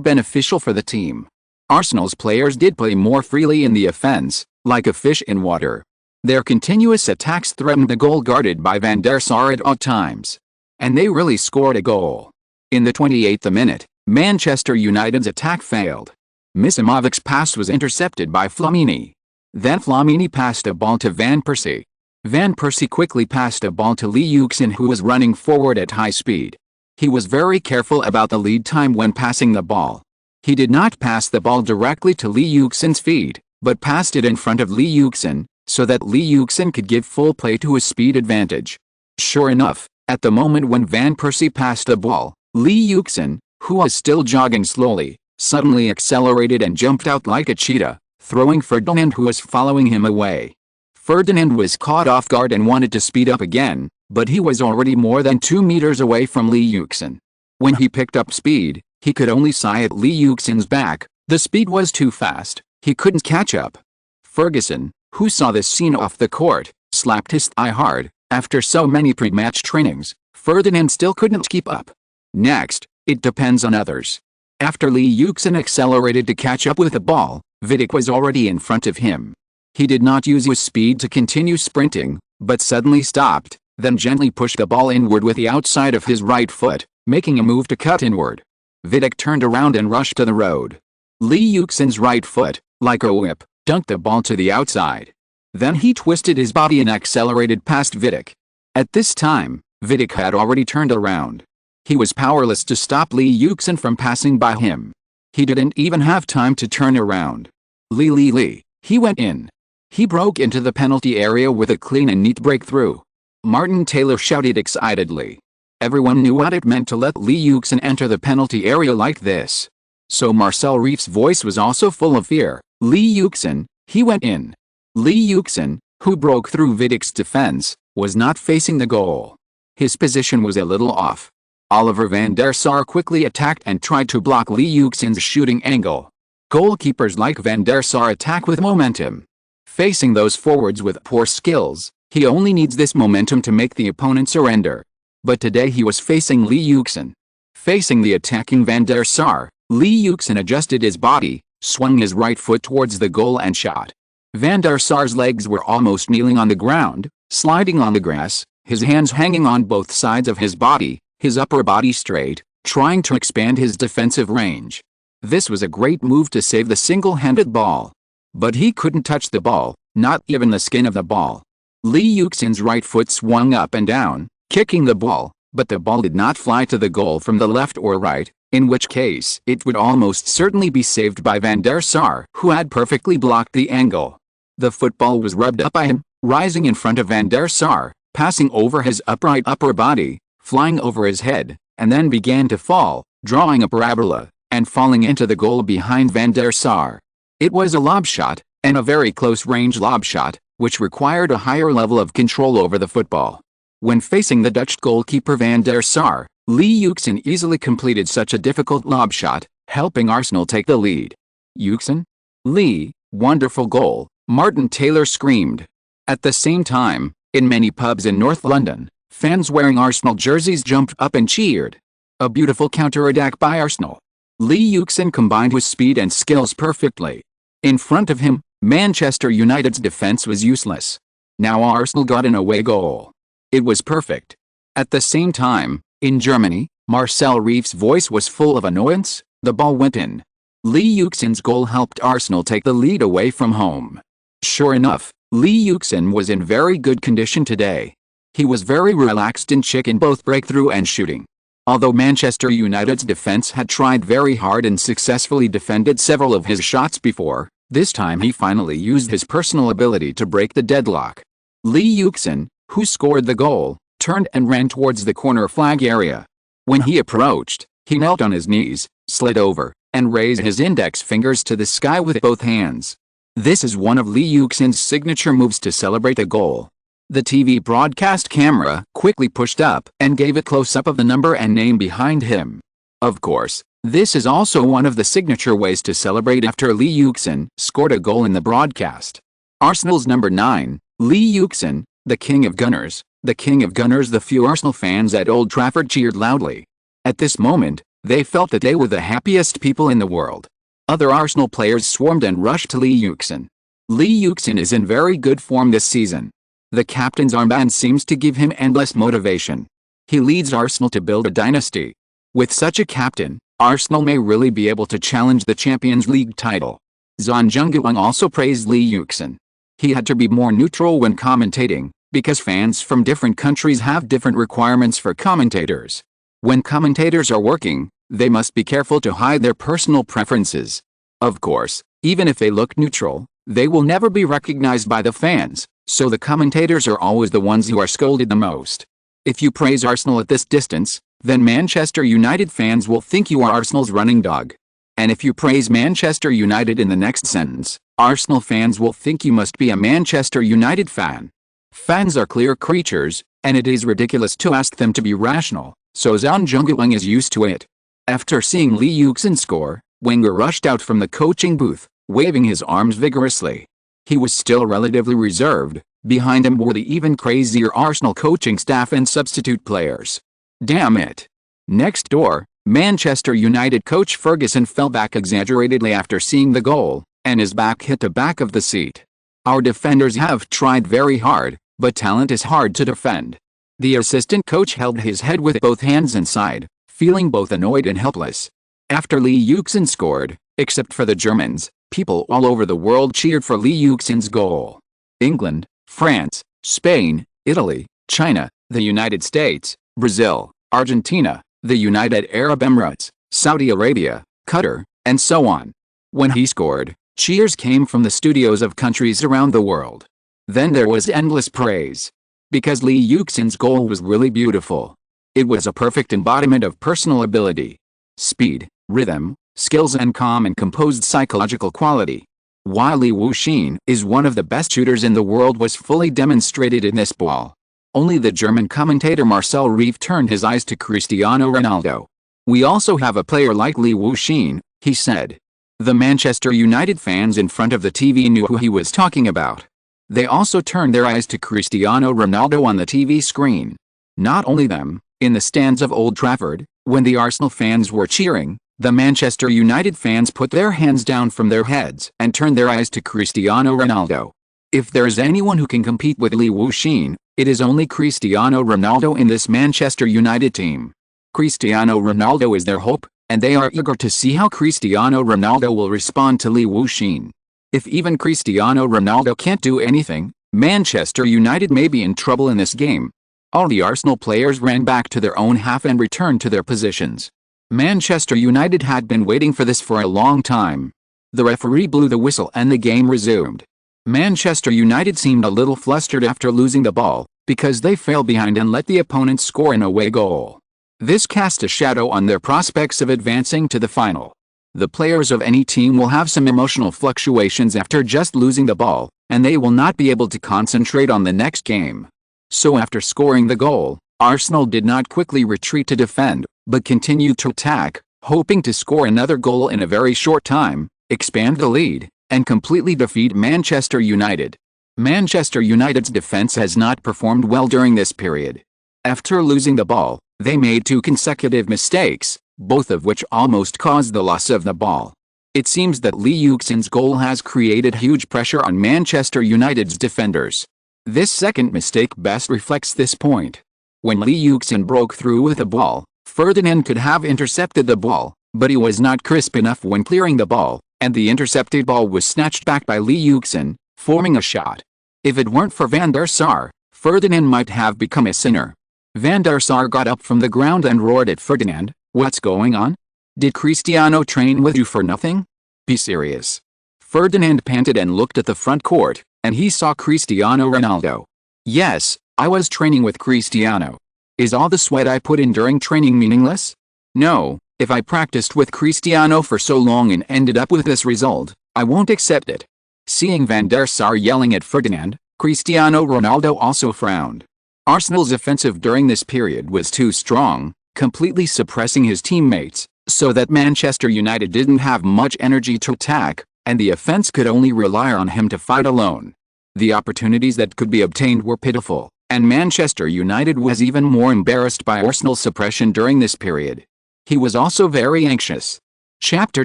beneficial for the team. Arsenal's players did play more freely in the offense, like a fish in water. Their continuous attacks threatened the goal guarded by Van der Sar at odd times. And they really scored a goal. In the 28th minute, Manchester United's attack failed. Misimovic's pass was intercepted by Flamini. Then Flamini passed a ball to Van Persie. Van Persie quickly passed a ball to Lee Yuxin, who was running forward at high speed. He was very careful about the lead time when passing the ball. He did not pass the ball directly to Lee Yuxin's feet, but passed it in front of Lee Yuxin, so that Lee Yuxin could give full play to his speed advantage. Sure enough, at the moment when Van Persie passed the ball, Lee Yuxin, who was still jogging slowly, suddenly accelerated and jumped out like a cheetah, throwing Ferdinand, who was following him, away. Ferdinand was caught off guard and wanted to speed up again, but he was already more than 2 meters away from Lee Yuxin. When he picked up speed, he could only sigh at Lee Yuxin's back. The speed was too fast, he couldn't catch up. Ferguson, who saw this scene off the court, slapped his thigh hard. After so many pre-match trainings, Ferdinand still couldn't keep up. Next, It depends on others. After Lee Yuxin accelerated to catch up with the ball, Vidic was already in front of him. He did not use his speed to continue sprinting, but suddenly stopped, then gently pushed the ball inward with the outside of his right foot, making a move to cut inward. Vidic turned around and rushed to the road. Lee Yuxin's right foot, like a whip, dunked the ball to the outside. Then he twisted his body and accelerated past Vidic. At this time, Vidic had already turned around. He was powerless to stop Lee Yuxin from passing by him. He didn't even have time to turn around. Lee, he went in. He broke into the penalty area with a clean and neat breakthrough. Martin Taylor shouted excitedly. Everyone knew what it meant to let Lee Yuxin enter the penalty area like this. So Marcel Reef's voice was also full of fear. Lee Yuxin, he went in. Lee Yuxin, who broke through Vidic's defense, was not facing the goal. His position was a little off. Oliver van der Sar quickly attacked and tried to block Lee Yuxin's shooting angle. Goalkeepers like van der Sar attack with momentum. Facing those forwards with poor skills, he only needs this momentum to make the opponent surrender. But today he was facing Lee Yuxin. Facing the attacking van der Sar, Lee Yuxin adjusted his body, swung his right foot towards the goal and shot. Van der Sar's legs were almost kneeling on the ground, sliding on the grass, his hands hanging on both sides of his body, his upper body straight, trying to expand his defensive range. This was a great move to save the single-handed ball. But he couldn't touch the ball, not even the skin of the ball. Lee Yuxin's right foot swung up and down, kicking the ball, but the ball did not fly to the goal from the left or right, in which case it would almost certainly be saved by van der Sar, who had perfectly blocked the angle. The football was rubbed up by him, rising in front of van der Sar, passing over his upright upper body, flying over his head, and then began to fall, drawing a parabola, and falling into the goal behind van der Sar. It was a lob shot, and a very close-range lob shot, which required a higher level of control over the football. When facing the Dutch goalkeeper van der Sar, Lee Yuxin easily completed such a difficult lob shot, helping Arsenal take the lead. Yuxin? Lee, wonderful goal, Martin Taylor screamed. At the same time, in many pubs in North London, fans wearing Arsenal jerseys jumped up and cheered. A beautiful counter-attack by Arsenal. Lee Yuxin combined his speed and skills perfectly. In front of him, Manchester United's defense was useless. Now Arsenal got an away goal. It was perfect. At the same time, in Germany, Marcel Reef's voice was full of annoyance. The ball went in. Lee Yuxin's goal helped Arsenal take the lead away from home. Sure enough, Lee Yuxin was in very good condition today. He was very relaxed in check in both breakthrough and shooting. Although Manchester United's defense had tried very hard and successfully defended several of his shots before, this time he finally used his personal ability to break the deadlock. Lee Yuxin, who scored the goal, turned and ran towards the corner flag area. When he approached, he knelt on his knees, slid over, and raised his index fingers to the sky with both hands. This is one of Lee Yuxin's signature moves to celebrate a goal. The TV broadcast camera quickly pushed up and gave a close-up of the number and name behind him. Of course, this is also one of the signature ways to celebrate after Lee Yuxin scored a goal in the broadcast. Arsenal's number 9, Lee Yuxin, the King of Gunners. The King of Gunners. The few Arsenal fans at Old Trafford cheered loudly. At this moment, they felt that they were the happiest people in the world. Other Arsenal players swarmed and rushed to Lee Yuxin. Lee Yuxin is in very good form this season. The captain's armband seems to give him endless motivation. He leads Arsenal to build a dynasty. With such a captain, Arsenal may really be able to challenge the Champions League title. Zhang Zhengguang also praised Lee Yuxin. He had to be more neutral when commentating, because fans from different countries have different requirements for commentators. When commentators are working, they must be careful to hide their personal preferences. Of course, even if they look neutral, they will never be recognized by the fans, so the commentators are always the ones who are scolded the most. If you praise Arsenal at this distance, then Manchester United fans will think you are Arsenal's running dog. And if you praise Manchester United in the next sentence, Arsenal fans will think you must be a Manchester United fan. Fans are clear creatures, and it is ridiculous to ask them to be rational, so Zhang Zhengguang is used to it. After seeing Lee Yuxin score, Wenger rushed out from the coaching booth, waving his arms vigorously. He was still relatively reserved. Behind him were the even crazier Arsenal coaching staff and substitute players. Damn it. Next door, Manchester United coach Ferguson fell back exaggeratedly after seeing the goal, and his back hit the back of the seat. Our defenders have tried very hard, but talent is hard to defend. The assistant coach held his head with both hands and sighed, feeling both annoyed and helpless. After Lee Yuxin scored, except for the Germans, people all over the world cheered for Lee Yuxin's goal. England, France, Spain, Italy, China, the United States, Brazil, Argentina, the United Arab Emirates, Saudi Arabia, Qatar, and so on. When he scored, cheers came from the studios of countries around the world. Then there was endless praise. Because Lee Yuxin's goal was really beautiful. It was a perfect embodiment of personal ability, speed, rhythm, skills and calm and composed psychological quality. While Lee Yuxin is one of the best shooters in the world was fully demonstrated in this ball. Only the German commentator Marcel Reeve turned his eyes to Cristiano Ronaldo. We also have a player like Lee Yuxin, he said. The Manchester United fans in front of the TV knew who he was talking about. They also turned their eyes to Cristiano Ronaldo on the TV screen. Not only them, in the stands of Old Trafford, when the Arsenal fans were cheering, the Manchester United fans put their hands down from their heads and turned their eyes to Cristiano Ronaldo. If there is anyone who can compete with Lee Yuxin, it is only Cristiano Ronaldo in this Manchester United team. Cristiano Ronaldo is their hope, and they are eager to see how Cristiano Ronaldo will respond to Lee Yuxin. If even Cristiano Ronaldo can't do anything, Manchester United may be in trouble in this game. All the Arsenal players ran back to their own half and returned to their positions. Manchester United had been waiting for this for a long time. The referee blew the whistle and the game resumed. Manchester United seemed a little flustered after losing the ball, because they fell behind and let the opponent score an away goal. This cast a shadow on their prospects of advancing to the final. The players of any team will have some emotional fluctuations after just losing the ball, and they will not be able to concentrate on the next game. So after scoring the goal, Arsenal did not quickly retreat to defend, but continued to attack, hoping to score another goal in a very short time, expand the lead, and completely defeat Manchester United. Manchester United's defense has not performed well during this period. After losing the ball, they made 2 consecutive mistakes, both of which almost caused the loss of the ball. It seems that Lee Yuxin's goal has created huge pressure on Manchester United's defenders. This second mistake best reflects this point. When Lee Yuxin broke through with the ball, Ferdinand could have intercepted the ball, but he was not crisp enough when clearing the ball, and the intercepted ball was snatched back by Lee Yuxin, forming a shot. If it weren't for Van der Sar, Ferdinand might have become a sinner. Van der Sar got up from the ground and roared at Ferdinand, "What's going on? Did Cristiano train with you for nothing? Be serious." Ferdinand panted and looked at the front court, and he saw Cristiano Ronaldo. "Yes, I was training with Cristiano. Is all the sweat I put in during training meaningless? No, if I practiced with Cristiano for so long and ended up with this result, I won't accept it." Seeing Van der Sar yelling at Ferdinand, Cristiano Ronaldo also frowned. Arsenal's offensive during this period was too strong, completely suppressing his teammates, so that Manchester United didn't have much energy to attack, and the offense could only rely on him to fight alone. The opportunities that could be obtained were pitiful, and Manchester United was even more embarrassed by Arsenal's suppression during this period. He was also very anxious. Chapter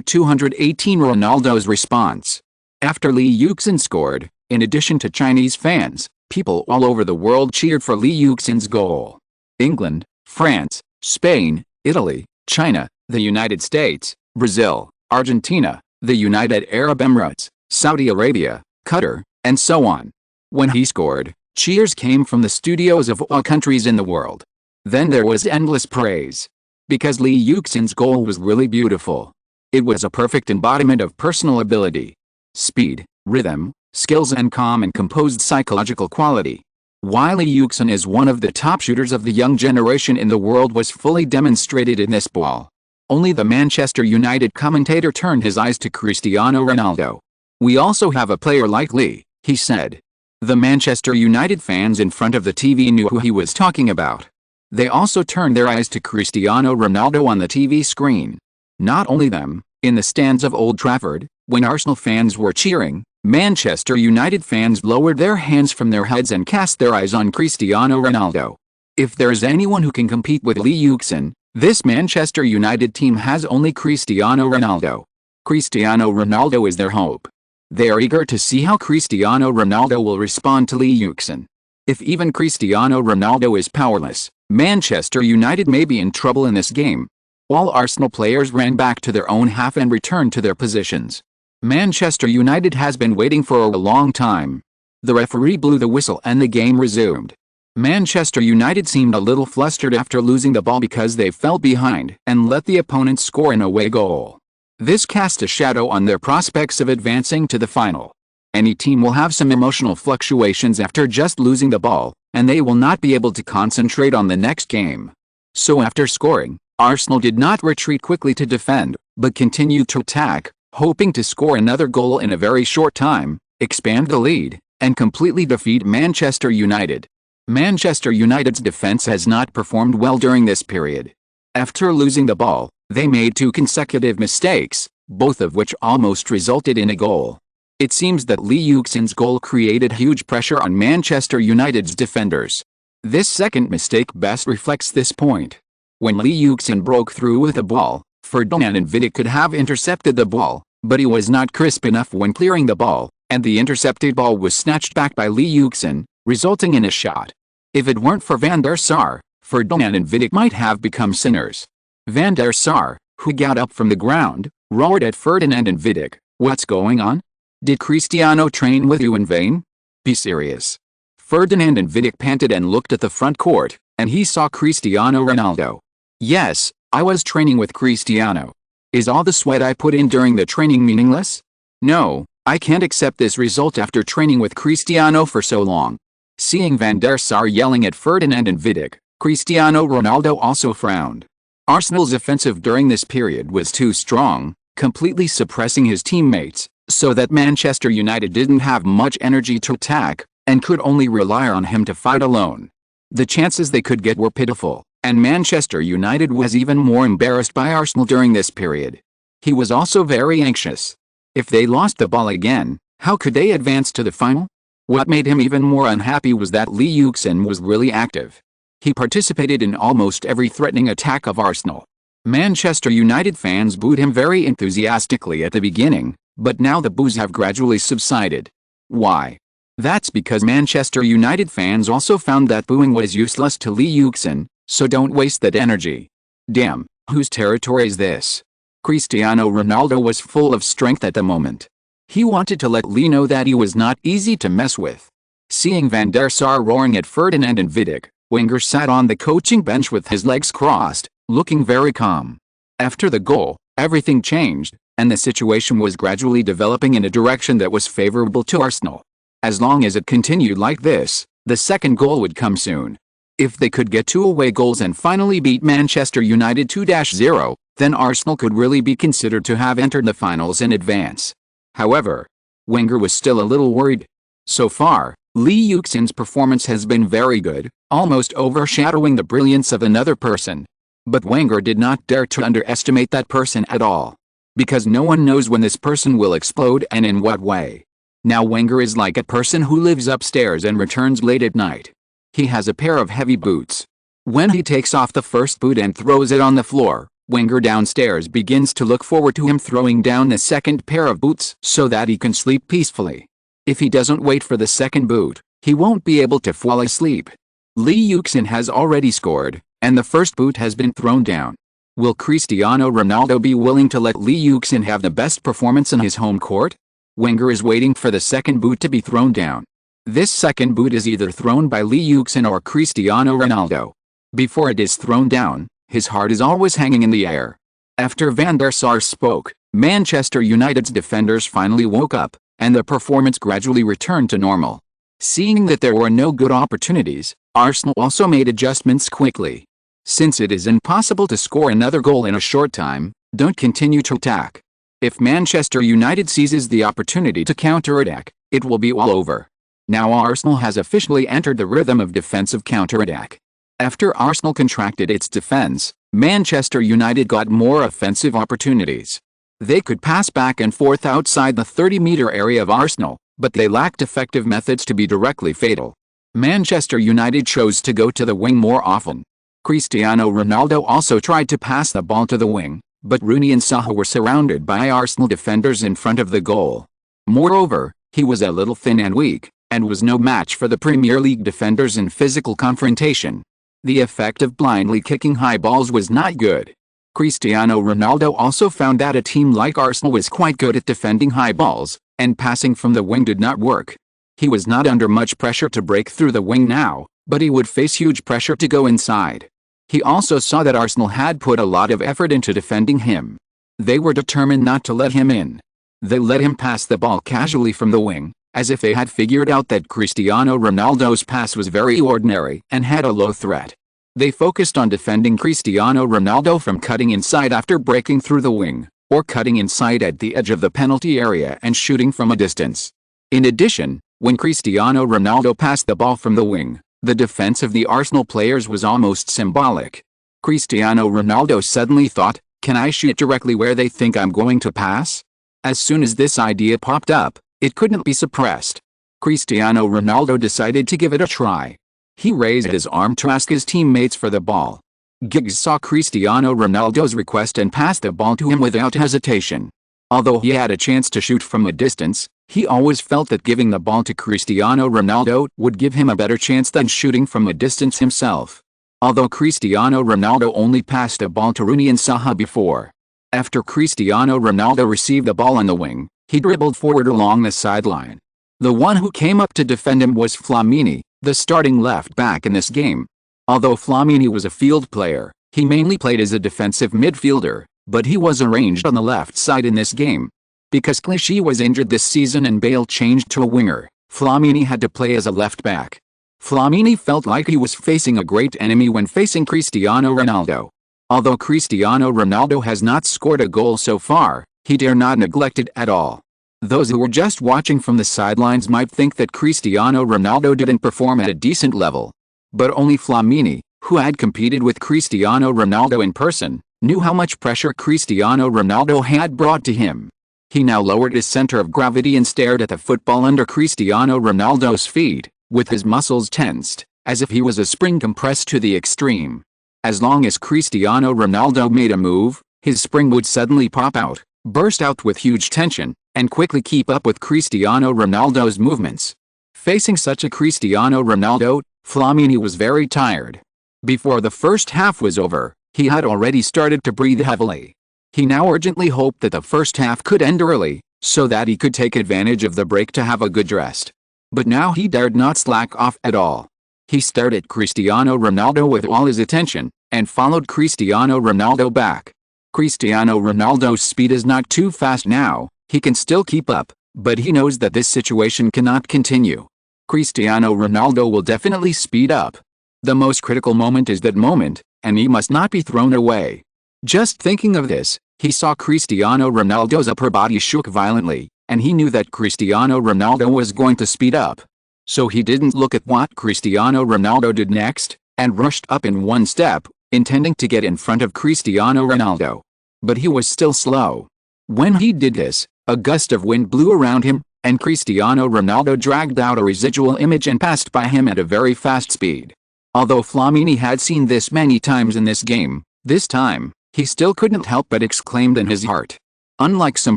218 Ronaldo's response. After Lee Yuxin scored, in addition to Chinese fans, people all over the world cheered for Lee Yuxin's goal. England, France, Spain, Italy, China, the United States, Brazil, Argentina, the United Arab Emirates, Saudi Arabia, Qatar, and so on. When he scored, cheers came from the studios of all countries in the world. Then there was endless praise. Because Lee Yuxin's goal was really beautiful. It was a perfect embodiment of personal ability, speed, rhythm, skills and calm and composed psychological quality. While Lee Yuxin is one of the top shooters of the young generation in the world was fully demonstrated in this ball. Only the Manchester United commentator turned his eyes to Cristiano Ronaldo. We also have a player like Lee, he said. The Manchester United fans in front of the TV knew who he was talking about. They also turned their eyes to Cristiano Ronaldo on the TV screen. Not only them, in the stands of Old Trafford, when Arsenal fans were cheering, Manchester United fans lowered their hands from their heads and cast their eyes on Cristiano Ronaldo. If there is anyone who can compete with Lee Yuxin, This Manchester United team has only Cristiano Ronaldo. Cristiano Ronaldo is their hope. They are eager to see how Cristiano Ronaldo will respond to Lee Yuxin. If even Cristiano Ronaldo is powerless, Manchester United may be in trouble in this game. All Arsenal players ran back to their own half and returned to their positions. Manchester United has been waiting for a long time. The referee blew the whistle and the game resumed. Manchester United seemed a little flustered after losing the ball because they fell behind and let the opponent score an away goal. This cast a shadow on their prospects of advancing to the final. Any team will have some emotional fluctuations after just losing the ball, and they will not be able to concentrate on the next game. So after scoring, Arsenal did not retreat quickly to defend, but continued to attack, hoping to score another goal in a very short time, expand the lead, and completely defeat Manchester United. Manchester United's defense has not performed well during this period. After losing the ball, they made 2 consecutive mistakes, both of which almost resulted in a goal. It seems that Lee Yuxin's goal created huge pressure on Manchester United's defenders. This second mistake best reflects this point. When Lee Yuxin broke through with the ball, Ferdinand and Vidic could have intercepted the ball, but he was not crisp enough when clearing the ball, and the intercepted ball was snatched back by Lee Yuxin, resulting in a shot. If it weren't for Van der Sar, Ferdinand and Vidic might have become sinners. Van der Sar, who got up from the ground, roared at Ferdinand and Vidic, "What's going on? Did Cristiano train with you in vain? Be serious." Ferdinand and Vidic panted and looked at the front court, and he saw Cristiano Ronaldo. "Yes, I was training with Cristiano. Is all the sweat I put in during the training meaningless? No, I can't accept this result after training with Cristiano for so long." Seeing Van der Sar yelling at Ferdinand and Vidic, Cristiano Ronaldo also frowned. Arsenal's offensive during this period was too strong, completely suppressing his teammates, so that Manchester United didn't have much energy to attack, and could only rely on him to fight alone. The chances they could get were pitiful, and Manchester United was even more embarrassed by Arsenal during this period. He was also very anxious. If they lost the ball again, how could they advance to the final? What made him even more unhappy was that Lee Yuxin was really active. He participated in almost every threatening attack of Arsenal. Manchester United fans booed him very enthusiastically at the beginning, but now the boos have gradually subsided. Why? That's because Manchester United fans also found that booing was useless to Lee Yuxin, so don't waste that energy. Damn, whose territory is this? Cristiano Ronaldo was full of strength at the moment. He wanted to let Lee know that he was not easy to mess with. Seeing Van der Sar roaring at Ferdinand and Vidic, Wenger sat on the coaching bench with his legs crossed, looking very calm. After the goal, everything changed, and the situation was gradually developing in a direction that was favorable to Arsenal. As long as it continued like this, the second goal would come soon. If they could get 2 away goals and finally beat Manchester United 2-0, then Arsenal could really be considered to have entered the finals in advance. However, Wenger was still a little worried. So far, Lee Yuxin's performance has been very good, almost overshadowing the brilliance of another person. But Wenger did not dare to underestimate that person at all. Because no one knows when this person will explode and in what way. Now Wenger is like a person who lives upstairs and returns late at night. He has a pair of heavy boots. When he takes off the first boot and throws it on the floor, Wenger downstairs begins to look forward to him throwing down the second pair of boots so that he can sleep peacefully. If he doesn't wait for the second boot, he won't be able to fall asleep. Lee Yuxin has already scored, and the first boot has been thrown down. Will Cristiano Ronaldo be willing to let Lee Yuxin have the best performance in his home court? Wenger is waiting for the second boot to be thrown down. This second boot is either thrown by Lee Yuxin or Cristiano Ronaldo. Before it is thrown down, his heart is always hanging in the air. After Van der Sar spoke, Manchester United's defenders finally woke up, and the performance gradually returned to normal. Seeing that there were no good opportunities, Arsenal also made adjustments quickly. Since it is impossible to score another goal in a short time, don't continue to attack. If Manchester United seizes the opportunity to counterattack, it will be all over. Now Arsenal has officially entered the rhythm of defensive counterattack. After Arsenal contracted its defense, Manchester United got more offensive opportunities. They could pass back and forth outside the 30-meter area of Arsenal, but they lacked effective methods to be directly fatal. Manchester United chose to go to the wing more often. Cristiano Ronaldo also tried to pass the ball to the wing, but Rooney and Saha were surrounded by Arsenal defenders in front of the goal. Moreover, he was a little thin and weak, and was no match for the Premier League defenders in physical confrontation. The effect of blindly kicking high balls was not good. Cristiano Ronaldo also found that a team like Arsenal was quite good at defending high balls, and passing from the wing did not work. He was not under much pressure to break through the wing now, but he would face huge pressure to go inside. He also saw that Arsenal had put a lot of effort into defending him. They were determined not to let him in. They let him pass the ball casually from the wing, as if they had figured out that Cristiano Ronaldo's pass was very ordinary and had a low threat. They focused on defending Cristiano Ronaldo from cutting inside after breaking through the wing, or cutting inside at the edge of the penalty area and shooting from a distance. In addition, when Cristiano Ronaldo passed the ball from the wing, the defense of the Arsenal players was almost symbolic. Cristiano Ronaldo suddenly thought, can I shoot directly where they think I'm going to pass? As soon as this idea popped up, it couldn't be suppressed. Cristiano Ronaldo decided to give it a try. He raised his arm to ask his teammates for the ball. Giggs saw Cristiano Ronaldo's request and passed the ball to him without hesitation. Although he had a chance to shoot from a distance, he always felt that giving the ball to Cristiano Ronaldo would give him a better chance than shooting from a distance himself. Although Cristiano Ronaldo only passed a ball to Rooney and Saha before. After Cristiano Ronaldo received the ball on the wing, he dribbled forward along the sideline. The one who came up to defend him was Flamini, the starting left back in this game. Although Flamini was a field player, he mainly played as a defensive midfielder, but he was arranged on the left side in this game. Because Clichy was injured this season and Bale changed to a winger, Flamini had to play as a left back. Flamini felt like he was facing a great enemy when facing Cristiano Ronaldo. Although Cristiano Ronaldo has not scored a goal so far, he dare not neglect it at all. Those who were just watching from the sidelines might think that Cristiano Ronaldo didn't perform at a decent level. But only Flamini, who had competed with Cristiano Ronaldo in person, knew how much pressure Cristiano Ronaldo had brought to him. He now lowered his center of gravity and stared at the football under Cristiano Ronaldo's feet, with his muscles tensed, as if he was a spring compressed to the extreme. As long as Cristiano Ronaldo made a move, his spring would suddenly pop out, burst out with huge tension, and quickly keep up with Cristiano Ronaldo's movements. Facing such a Cristiano Ronaldo, Flamini was very tired. Before the first half was over, he had already started to breathe heavily. He now urgently hoped that the first half could end early, so that he could take advantage of the break to have a good rest. But now he dared not slack off at all. He stared at Cristiano Ronaldo with all his attention, and followed Cristiano Ronaldo back. Cristiano Ronaldo's speed is not too fast now, he can still keep up, but he knows that this situation cannot continue. Cristiano Ronaldo will definitely speed up. The most critical moment is that moment, and he must not be thrown away. Just thinking of this, he saw Cristiano Ronaldo's upper body shook violently, and he knew that Cristiano Ronaldo was going to speed up. So he didn't look at what Cristiano Ronaldo did next, and rushed up in one step, intending to get in front of Cristiano Ronaldo. But he was still slow. When he did this, a gust of wind blew around him, and Cristiano Ronaldo dragged out a residual image and passed by him at a very fast speed. Although Flamini had seen this many times in this game, this time, he still couldn't help but exclaim in his heart. Unlike some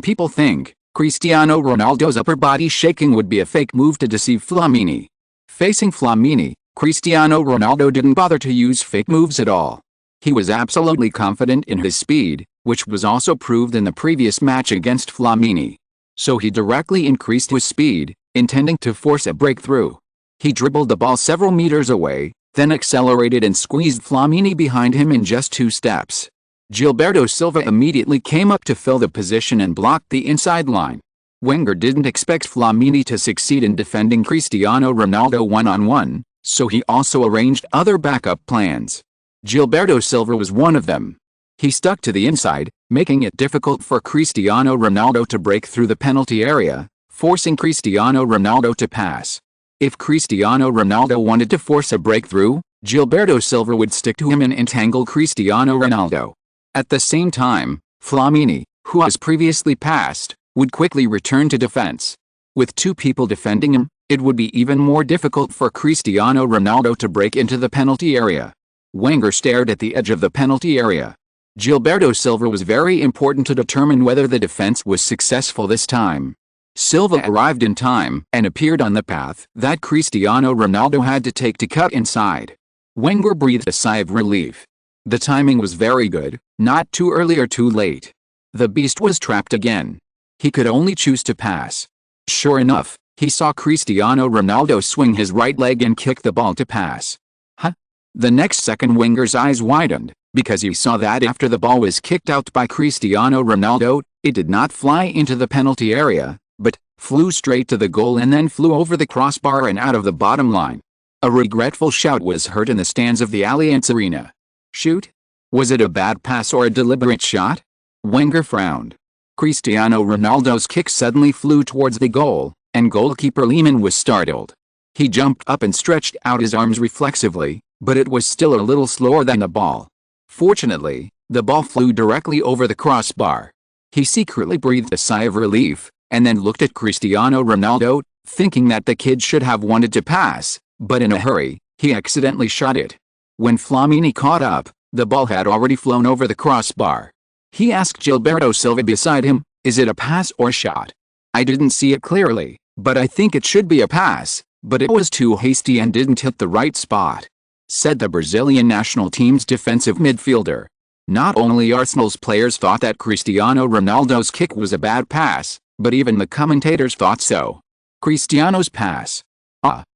people think, Cristiano Ronaldo's upper body shaking would be a fake move to deceive Flamini. Facing Flamini, Cristiano Ronaldo didn't bother to use fake moves at all. He was absolutely confident in his speed, which was also proved in the previous match against Flamini. So he directly increased his speed, intending to force a breakthrough. He dribbled the ball several meters away, then accelerated and squeezed Flamini behind him in just 2 steps. Gilberto Silva immediately came up to fill the position and blocked the inside line. Wenger didn't expect Flamini to succeed in defending Cristiano Ronaldo one-on-one, so he also arranged other backup plans. Gilberto Silva was one of them. He stuck to the inside, making it difficult for Cristiano Ronaldo to break through the penalty area, forcing Cristiano Ronaldo to pass. If Cristiano Ronaldo wanted to force a breakthrough, Gilberto Silva would stick to him and entangle Cristiano Ronaldo. At the same time, Flamini, who has previously passed, would quickly return to defense. With 2 people defending him, it would be even more difficult for Cristiano Ronaldo to break into the penalty area. Wenger stared at the edge of the penalty area. Gilberto Silva was very important to determine whether the defense was successful this time. Silva arrived in time and appeared on the path that Cristiano Ronaldo had to take to cut inside. Wenger breathed a sigh of relief. The timing was very good, not too early or too late. The beast was trapped again. He could only choose to pass. Sure enough, he saw Cristiano Ronaldo swing his right leg and kick the ball to pass. Huh? The next second Wenger's eyes widened, because he saw that after the ball was kicked out by Cristiano Ronaldo, it did not fly into the penalty area, but flew straight to the goal and then flew over the crossbar and out of the bottom line. A regretful shout was heard in the stands of the Allianz Arena. Shoot? Was it a bad pass or a deliberate shot? Wenger frowned. Cristiano Ronaldo's kick suddenly flew towards the goal, and goalkeeper Lehmann was startled. He jumped up and stretched out his arms reflexively, but it was still a little slower than the ball. Fortunately, the ball flew directly over the crossbar. He secretly breathed a sigh of relief, and then looked at Cristiano Ronaldo, thinking that the kid should have wanted to pass, but in a hurry, he accidentally shot it. When Flamini caught up, the ball had already flown over the crossbar. He asked Gilberto Silva beside him, "Is it a pass or shot? I didn't see it clearly, but I think it should be a pass, but it was too hasty and didn't hit the right spot," said the Brazilian national team's defensive midfielder. Not only Arsenal's players thought that Cristiano Ronaldo's kick was a bad pass, but even the commentators thought so. Cristiano's pass.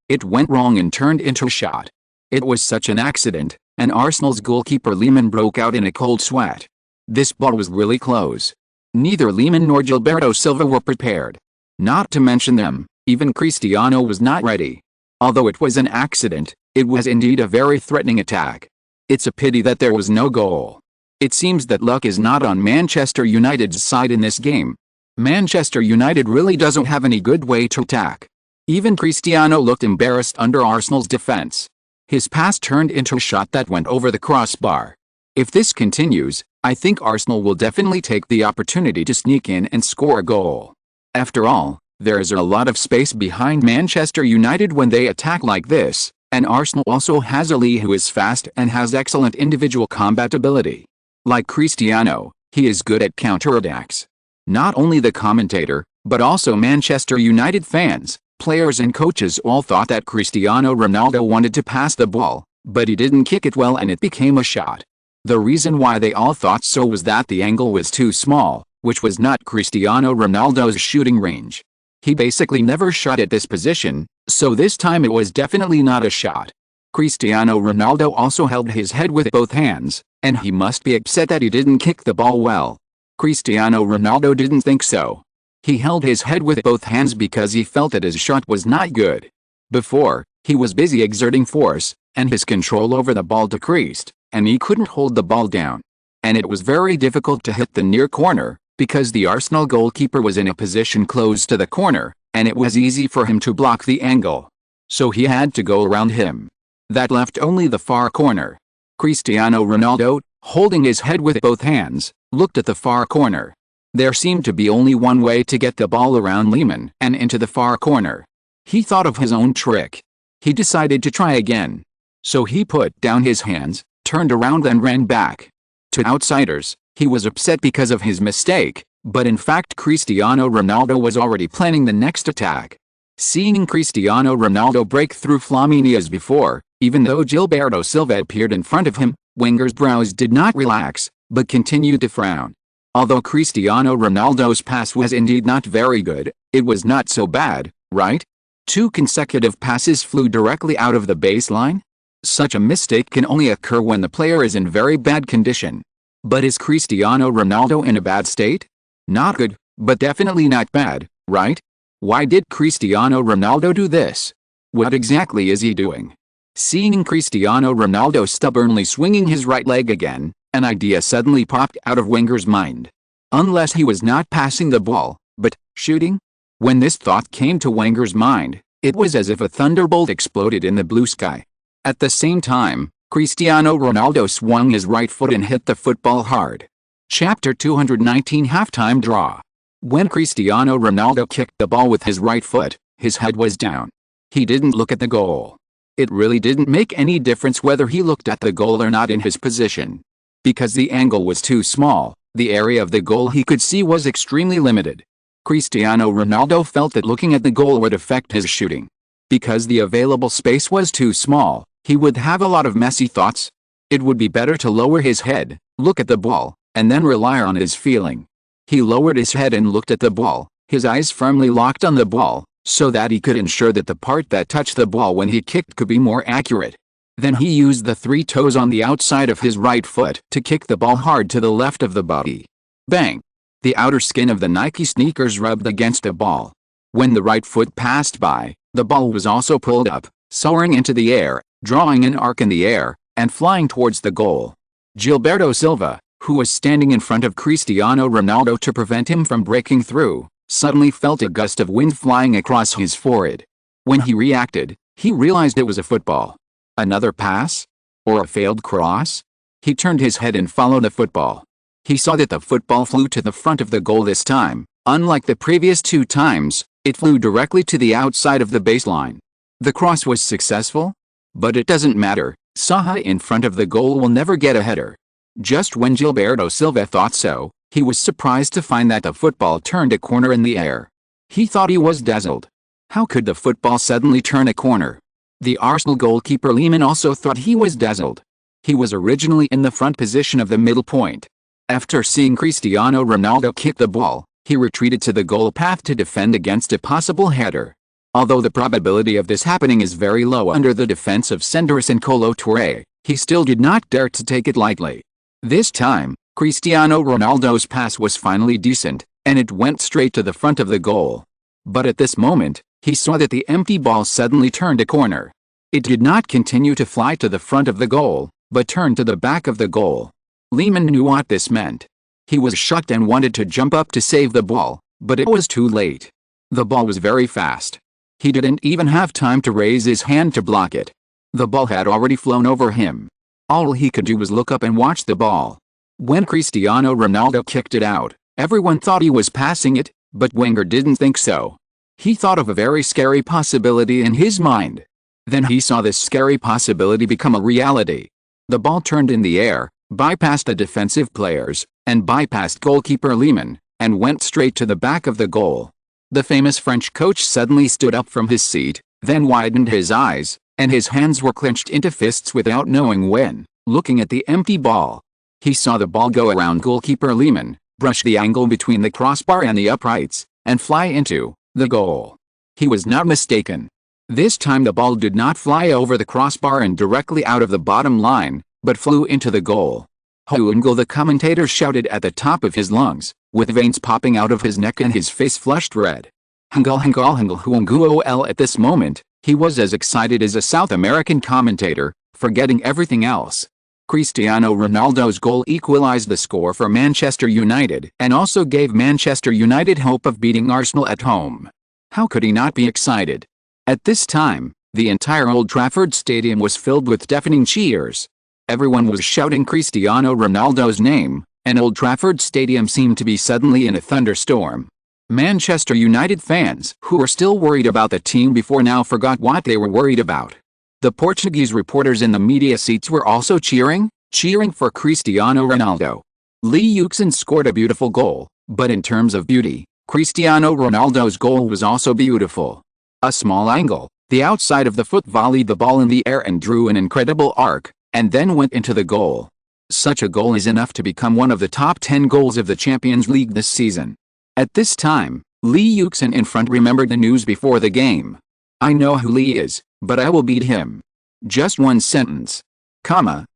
It went wrong and turned into a shot. It was such an accident, and Arsenal's goalkeeper Lehmann broke out in a cold sweat. This ball was really close. Neither Lehmann nor Gilberto Silva were prepared. Not to mention them, even Cristiano was not ready. Although it was an accident, it was indeed a very threatening attack. It's a pity that there was no goal. It seems that luck is not on Manchester United's side in this game. Manchester United really doesn't have any good way to attack. Even Cristiano looked embarrassed under Arsenal's defense. His pass turned into a shot that went over the crossbar. If this continues, I think Arsenal will definitely take the opportunity to sneak in and score a goal. After all, there is a lot of space behind Manchester United when they attack like this, and Arsenal also has Ali who is fast and has excellent individual combat ability. Like Cristiano, he is good at counterattacks. Not only the commentator, but also Manchester United fans, players and coaches all thought that Cristiano Ronaldo wanted to pass the ball, but he didn't kick it well and it became a shot. The reason why they all thought so was that the angle was too small, which was not Cristiano Ronaldo's shooting range. He basically never shot at this position, so this time it was definitely not a shot. Cristiano Ronaldo also held his head with both hands, and he must be upset that he didn't kick the ball well. Cristiano Ronaldo didn't think so. He held his head with both hands because he felt that his shot was not good. Before, he was busy exerting force, and his control over the ball decreased, and he couldn't hold the ball down. And it was very difficult to hit the near corner, because the Arsenal goalkeeper was in a position close to the corner, and it was easy for him to block the angle. So he had to go around him. That left only the far corner. Cristiano Ronaldo, holding his head with both hands, looked at the far corner. There seemed to be only one way to get the ball around Lehmann and into the far corner. He thought of his own trick. He decided to try again. So he put down his hands, turned around and ran back. To outsiders, he was upset because of his mistake, but in fact Cristiano Ronaldo was already planning the next attack. Seeing Cristiano Ronaldo break through Flamini as before, even though Gilberto Silva appeared in front of him, Wenger's brows did not relax, but continued to frown. Although Cristiano Ronaldo's pass was indeed not very good, it was not so bad, right? 2 consecutive passes flew directly out of the baseline? Such a mistake can only occur when the player is in very bad condition. But is Cristiano Ronaldo in a bad state? Not good, but definitely not bad, right? Why did Cristiano Ronaldo do this? What exactly is he doing? Seeing Cristiano Ronaldo stubbornly swinging his right leg again, an idea suddenly popped out of Wenger's mind. Unless he was not passing the ball, but shooting? When this thought came to Wenger's mind, it was as if a thunderbolt exploded in the blue sky. At the same time, Cristiano Ronaldo swung his right foot and hit the football hard. Chapter 219 Halftime Draw. When Cristiano Ronaldo kicked the ball with his right foot, his head was down. He didn't look at the goal. It really didn't make any difference whether he looked at the goal or not in his position. Because the angle was too small, the area of the goal he could see was extremely limited. Cristiano Ronaldo felt that looking at the goal would affect his shooting. Because the available space was too small, he would have a lot of messy thoughts. It would be better to lower his head, look at the ball, and then rely on his feeling. He lowered his head and looked at the ball, his eyes firmly locked on the ball, so that he could ensure that the part that touched the ball when he kicked could be more accurate. Then he used the 3 toes on the outside of his right foot to kick the ball hard to the left of the body. Bang! The outer skin of the Nike sneakers rubbed against the ball. When the right foot passed by, the ball was also pulled up, soaring into the air, drawing an arc in the air, and flying towards the goal. Gilberto Silva, who was standing in front of Cristiano Ronaldo to prevent him from breaking through, suddenly felt a gust of wind flying across his forehead. When he reacted, he realized it was a football. Another pass? Or a failed cross? He turned his head and followed the football. He saw that the football flew to the front of the goal this time. Unlike the previous 2 times, it flew directly to the outside of the baseline. The cross was successful? But it doesn't matter, Saha in front of the goal will never get a header. Just when Gilberto Silva thought so, he was surprised to find that the football turned a corner in the air. He thought he was dazzled. How could the football suddenly turn a corner? The Arsenal goalkeeper Lehmann also thought he was dazzled. He was originally in the front position of the middle point. After seeing Cristiano Ronaldo kick the ball, he retreated to the goal path to defend against a possible header. Although the probability of this happening is very low under the defense of Senderos and Kolo Touré, he still did not dare to take it lightly. This time, Cristiano Ronaldo's pass was finally decent, and it went straight to the front of the goal. But at this moment, he saw that the empty ball suddenly turned a corner. It did not continue to fly to the front of the goal, but turned to the back of the goal. Lehmann knew what this meant. He was shocked and wanted to jump up to save the ball, but it was too late. The ball was very fast. He didn't even have time to raise his hand to block it. The ball had already flown over him. All he could do was look up and watch the ball. When Cristiano Ronaldo kicked it out, everyone thought he was passing it, but Wenger didn't think so. He thought of a very scary possibility in his mind. Then he saw this scary possibility become a reality. The ball turned in the air, bypassed the defensive players, and bypassed goalkeeper Lehmann, and went straight to the back of the goal. The famous French coach suddenly stood up from his seat, then widened his eyes, and his hands were clenched into fists without knowing when, looking at the empty ball. He saw the ball go around goalkeeper Lehmann, brush the angle between the crossbar and the uprights, and fly into the goal. He was not mistaken. This time the ball did not fly over the crossbar and directly out of the bottom line, but flew into the goal. Houngul, the commentator, shouted at the top of his lungs, with veins popping out of his neck and his face flushed red. Hungul Huangul. At this moment, he was as excited as a South American commentator, forgetting everything else. Cristiano Ronaldo's goal equalized the score for Manchester United and also gave Manchester United hope of beating Arsenal at home. How could he not be excited? At this time, the entire Old Trafford Stadium was filled with deafening cheers. Everyone was shouting Cristiano Ronaldo's name, and Old Trafford Stadium seemed to be suddenly in a thunderstorm. Manchester United fans, who were still worried about the team before now, forgot what they were worried about. The Portuguese reporters in the media seats were also cheering for Cristiano Ronaldo. Lee Yuxin scored a beautiful goal, but in terms of beauty, Cristiano Ronaldo's goal was also beautiful. A small angle, the outside of the foot volleyed the ball in the air and drew an incredible arc, and then went into the goal. Such a goal is enough to become one of the top 10 goals of the Champions League this season. At this time, Lee Yuxin in front remembered the news before the game. I know who Lee is, but I will beat him. Just one sentence.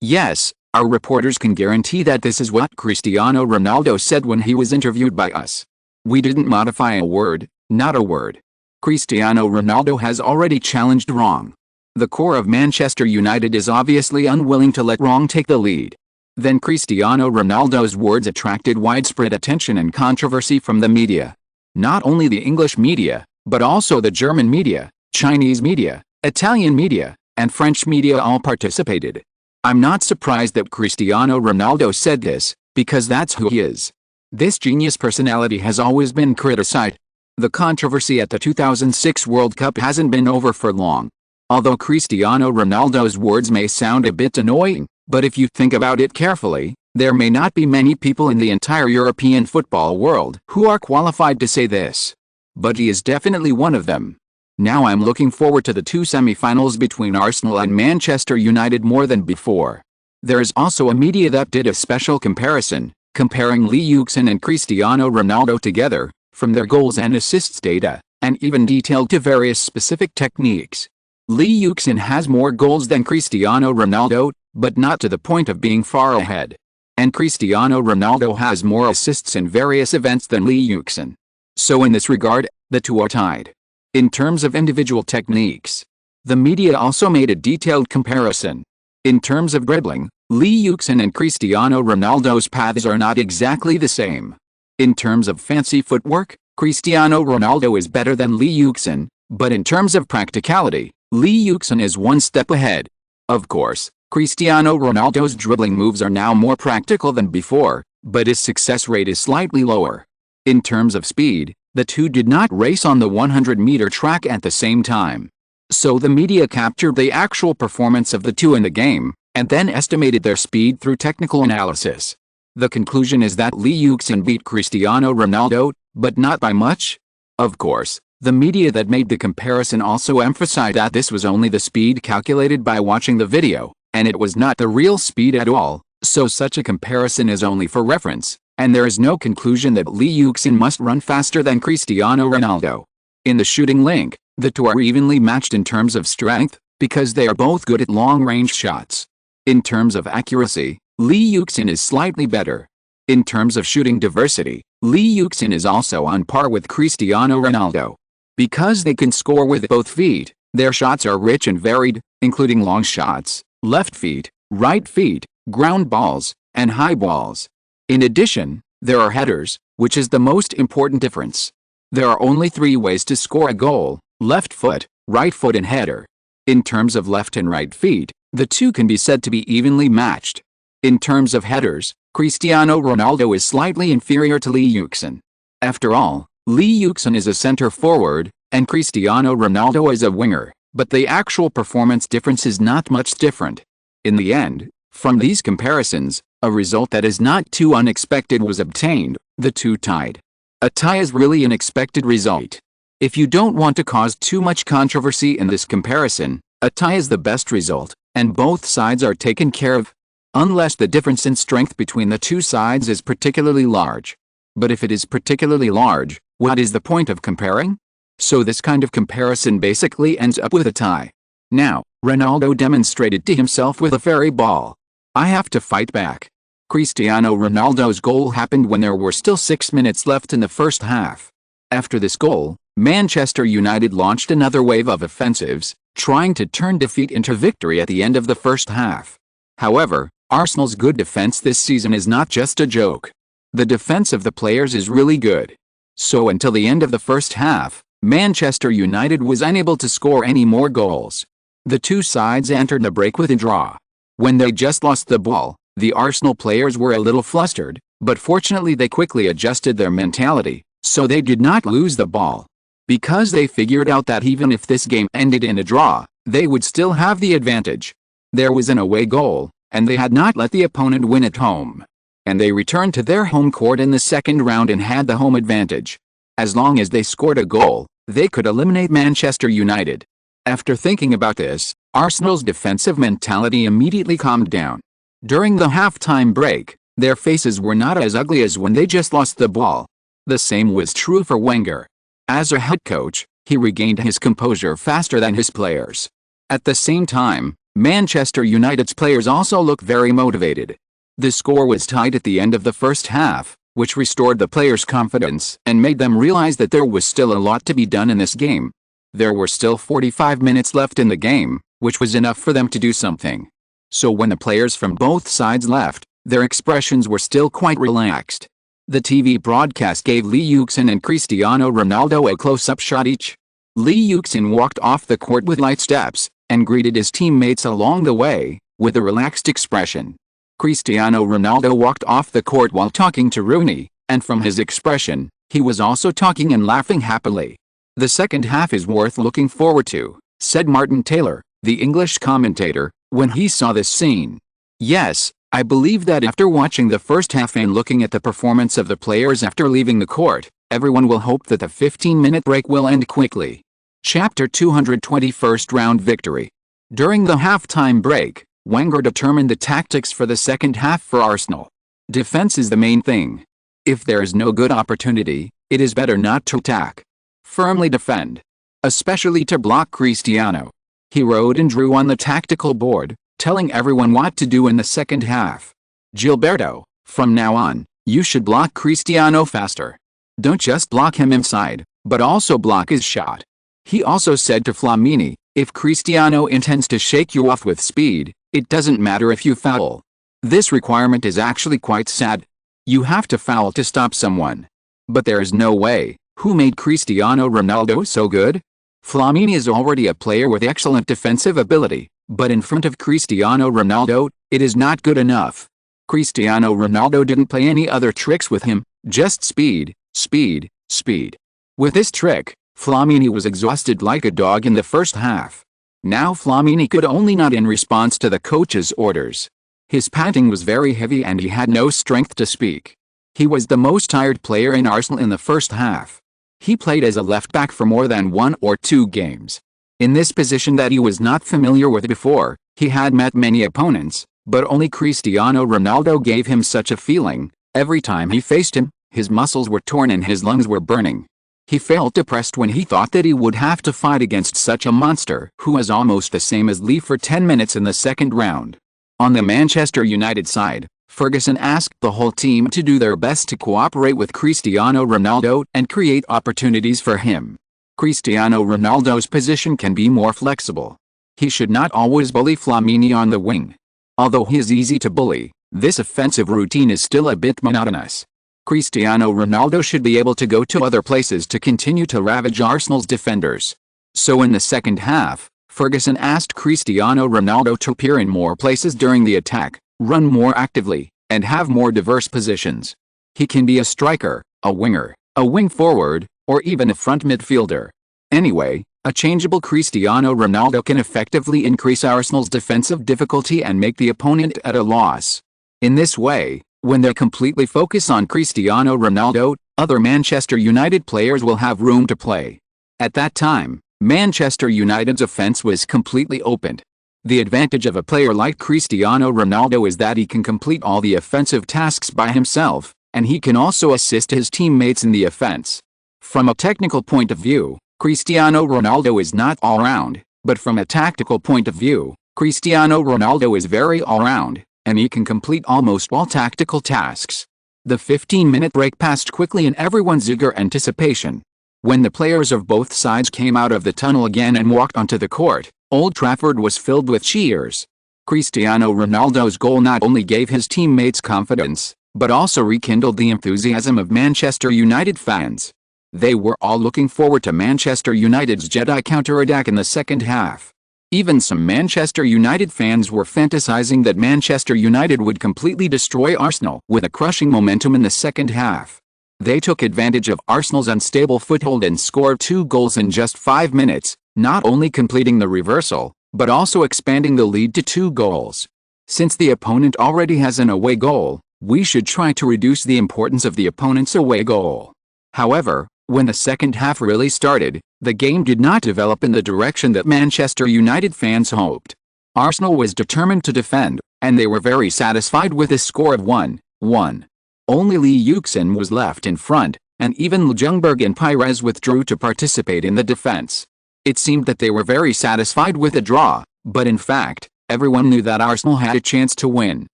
Yes, our reporters can guarantee that this is what Cristiano Ronaldo said when he was interviewed by us. We didn't modify a word, not a word. Cristiano Ronaldo has already challenged wrong. The core of Manchester United is obviously unwilling to let wrong take the lead. Then Cristiano Ronaldo's words attracted widespread attention and controversy from the media. Not only the English media, but also the German media, Chinese media, Italian media, and French media all participated. I'm not surprised that Cristiano Ronaldo said this, because that's who he is. This genius personality has always been criticized. The controversy at the 2006 World Cup hasn't been over for long. Although Cristiano Ronaldo's words may sound a bit annoying, but if you think about it carefully, there may not be many people in the entire European football world who are qualified to say this. But he is definitely one of them. Now I'm looking forward to the two semi-finals between Arsenal and Manchester United more than before. There is also a media that did a special comparison, comparing Yuxin and Cristiano Ronaldo together, from their goals and assists data, and even detailed to various specific techniques. Yuxin has more goals than Cristiano Ronaldo, but not to the point of being far ahead. And Cristiano Ronaldo has more assists in various events than Yuxin. So in this regard, the two are tied. In terms of individual techniques, the media also made a detailed comparison. In terms of dribbling, Yuxin and Cristiano Ronaldo's paths are not exactly the same. In terms of fancy footwork, Cristiano Ronaldo is better than Yuxin, but in terms of practicality, Yuxin is one step ahead. Of course, Cristiano Ronaldo's dribbling moves are now more practical than before, but his success rate is slightly lower. In terms of speed, the two did not race on the 100-meter track at the same time. So the media captured the actual performance of the two in the game, and then estimated their speed through technical analysis. The conclusion is that Yuxin beat Cristiano Ronaldo, but not by much. Of course, the media that made the comparison also emphasized that this was only the speed calculated by watching the video, and it was not the real speed at all, so such a comparison is only for reference, and there is no conclusion that Yuxin must run faster than Cristiano Ronaldo. In the shooting link, the two are evenly matched in terms of strength, because they are both good at long-range shots. In terms of accuracy, Yuxin is slightly better. In terms of shooting diversity, Yuxin is also on par with Cristiano Ronaldo. Because they can score with both feet, their shots are rich and varied, including long shots, left feet, right feet, ground balls, and high balls. In addition, there are headers, which is the most important difference. There are only 3 ways to score a goal: left foot, right foot and header. In terms of left and right feet, the two can be said to be evenly matched. In terms of headers, Cristiano Ronaldo is slightly inferior to Yuxin. After all, Yuxin is a center forward, and Cristiano Ronaldo is a winger, but the actual performance difference is not much different. In the end, from these comparisons, a result that is not too unexpected was obtained: the two tied. A tie is really an expected result. If you don't want to cause too much controversy in this comparison, a tie is the best result, and both sides are taken care of. Unless the difference in strength between the two sides is particularly large. But if it is particularly large, what is the point of comparing? So this kind of comparison basically ends up with a tie. Now, Ronaldo demonstrated to himself with a fairy ball. I have to fight back. Cristiano Ronaldo's goal happened when there were still 6 minutes left in the first half. After this goal, Manchester United launched another wave of offensives, trying to turn defeat into victory at the end of the first half. However, Arsenal's good defense this season is not just a joke. The defense of the players is really good. So until the end of the first half, Manchester United was unable to score any more goals. The two sides entered the break with a draw. When they just lost the ball, the Arsenal players were a little flustered, but fortunately they quickly adjusted their mentality, so they did not lose the ball. Because they figured out that even if this game ended in a draw, they would still have the advantage. There was an away goal, and they had not let the opponent win at home. And they returned to their home court in the second round and had the home advantage. As long as they scored a goal, they could eliminate Manchester United. After thinking about this, Arsenal's defensive mentality immediately calmed down. During the halftime break, their faces were not as ugly as when they just lost the ball. The same was true for Wenger. As a head coach, he regained his composure faster than his players. At the same time, Manchester United's players also look very motivated. The score was tied at the end of the first half, which restored the players' confidence and made them realize that there was still a lot to be done in this game. There were still 45 minutes left in the game, which was enough for them to do something. So when the players from both sides left, their expressions were still quite relaxed. The TV broadcast gave Yuxin and Cristiano Ronaldo a close-up shot each. Yuxin walked off the court with light steps, and greeted his teammates along the way, with a relaxed expression. Cristiano Ronaldo walked off the court while talking to Rooney, and from his expression, he was also talking and laughing happily. The second half is worth looking forward to. said Martin Taylor, the English commentator, when he saw this scene. Yes, I believe that after watching the first half and looking at the performance of the players after leaving the court, everyone will hope that the 15-minute break will end quickly. Chapter 220 First Round Victory. During the halftime break, Wenger determined the tactics for the second half for Arsenal. Defense is the main thing. If there is no good opportunity, it is better not to attack. Firmly defend. Especially to block Cristiano. He wrote and drew on the tactical board, telling everyone what to do in the second half. Gilberto, from now on, you should block Cristiano faster. Don't just block him inside, but also block his shot. He also said to Flamini, if Cristiano intends to shake you off with speed, it doesn't matter if you foul. This requirement is actually quite sad. You have to foul to stop someone. But there is no way. Who made Cristiano Ronaldo so good? Flamini is already a player with excellent defensive ability, but in front of Cristiano Ronaldo, it is not good enough. Cristiano Ronaldo didn't play any other tricks with him, just speed, speed, speed. With this trick, Flamini was exhausted like a dog in the first half. Now Flamini could only nod in response to the coach's orders. His panting was very heavy and he had no strength to speak. He was the most tired player in Arsenal in the first half. He played as a left-back for more than 1 or 2 games. In this position that he was not familiar with before, he had met many opponents, but only Cristiano Ronaldo gave him such a feeling. Every time he faced him, his muscles were torn and his lungs were burning. He felt depressed when he thought that he would have to fight against such a monster who was almost the same as Lee for 10 minutes in the second round. On the Manchester United side, Ferguson asked the whole team to do their best to cooperate with Cristiano Ronaldo and create opportunities for him. Cristiano Ronaldo's position can be more flexible. He should not always bully Flamini on the wing. Although he is easy to bully, this offensive routine is still a bit monotonous. Cristiano Ronaldo should be able to go to other places to continue to ravage Arsenal's defenders. So in the second half, Ferguson asked Cristiano Ronaldo to appear in more places during the attack, run more actively, and have more diverse positions. He can be a striker, a winger, a wing forward, or even a front midfielder. Anyway, a changeable Cristiano Ronaldo can effectively increase Arsenal's defensive difficulty and make the opponent at a loss. In this way, when they completely focus on Cristiano Ronaldo, other Manchester United players will have room to play. At that time, Manchester United's offense was completely opened. The advantage of a player like Cristiano Ronaldo is that he can complete all the offensive tasks by himself, and he can also assist his teammates in the offense. From a technical point of view, Cristiano Ronaldo is not all-round, but from a tactical point of view, Cristiano Ronaldo is very all-round, and he can complete almost all tactical tasks. The 15-minute break passed quickly in everyone's eager anticipation. When the players of both sides came out of the tunnel again and walked onto the court, Old Trafford was filled with cheers. Cristiano Ronaldo's goal not only gave his teammates confidence, but also rekindled the enthusiasm of Manchester United fans. They were all looking forward to Manchester United's Jedi counter-attack in the second half. Even some Manchester United fans were fantasizing that Manchester United would completely destroy Arsenal with a crushing momentum in the second half. They took advantage of Arsenal's unstable foothold and scored 2 goals in just 5 minutes, not only completing the reversal, but also expanding the lead to 2 goals. Since the opponent already has an away goal, we should try to reduce the importance of the opponent's away goal. However, when the second half really started, the game did not develop in the direction that Manchester United fans hoped. Arsenal was determined to defend, and they were very satisfied with a score of 1-1. Only Lee Yuxin was left in front, and even Ljungberg and Pires withdrew to participate in the defense. It seemed that they were very satisfied with a draw, but in fact, everyone knew that Arsenal had a chance to win.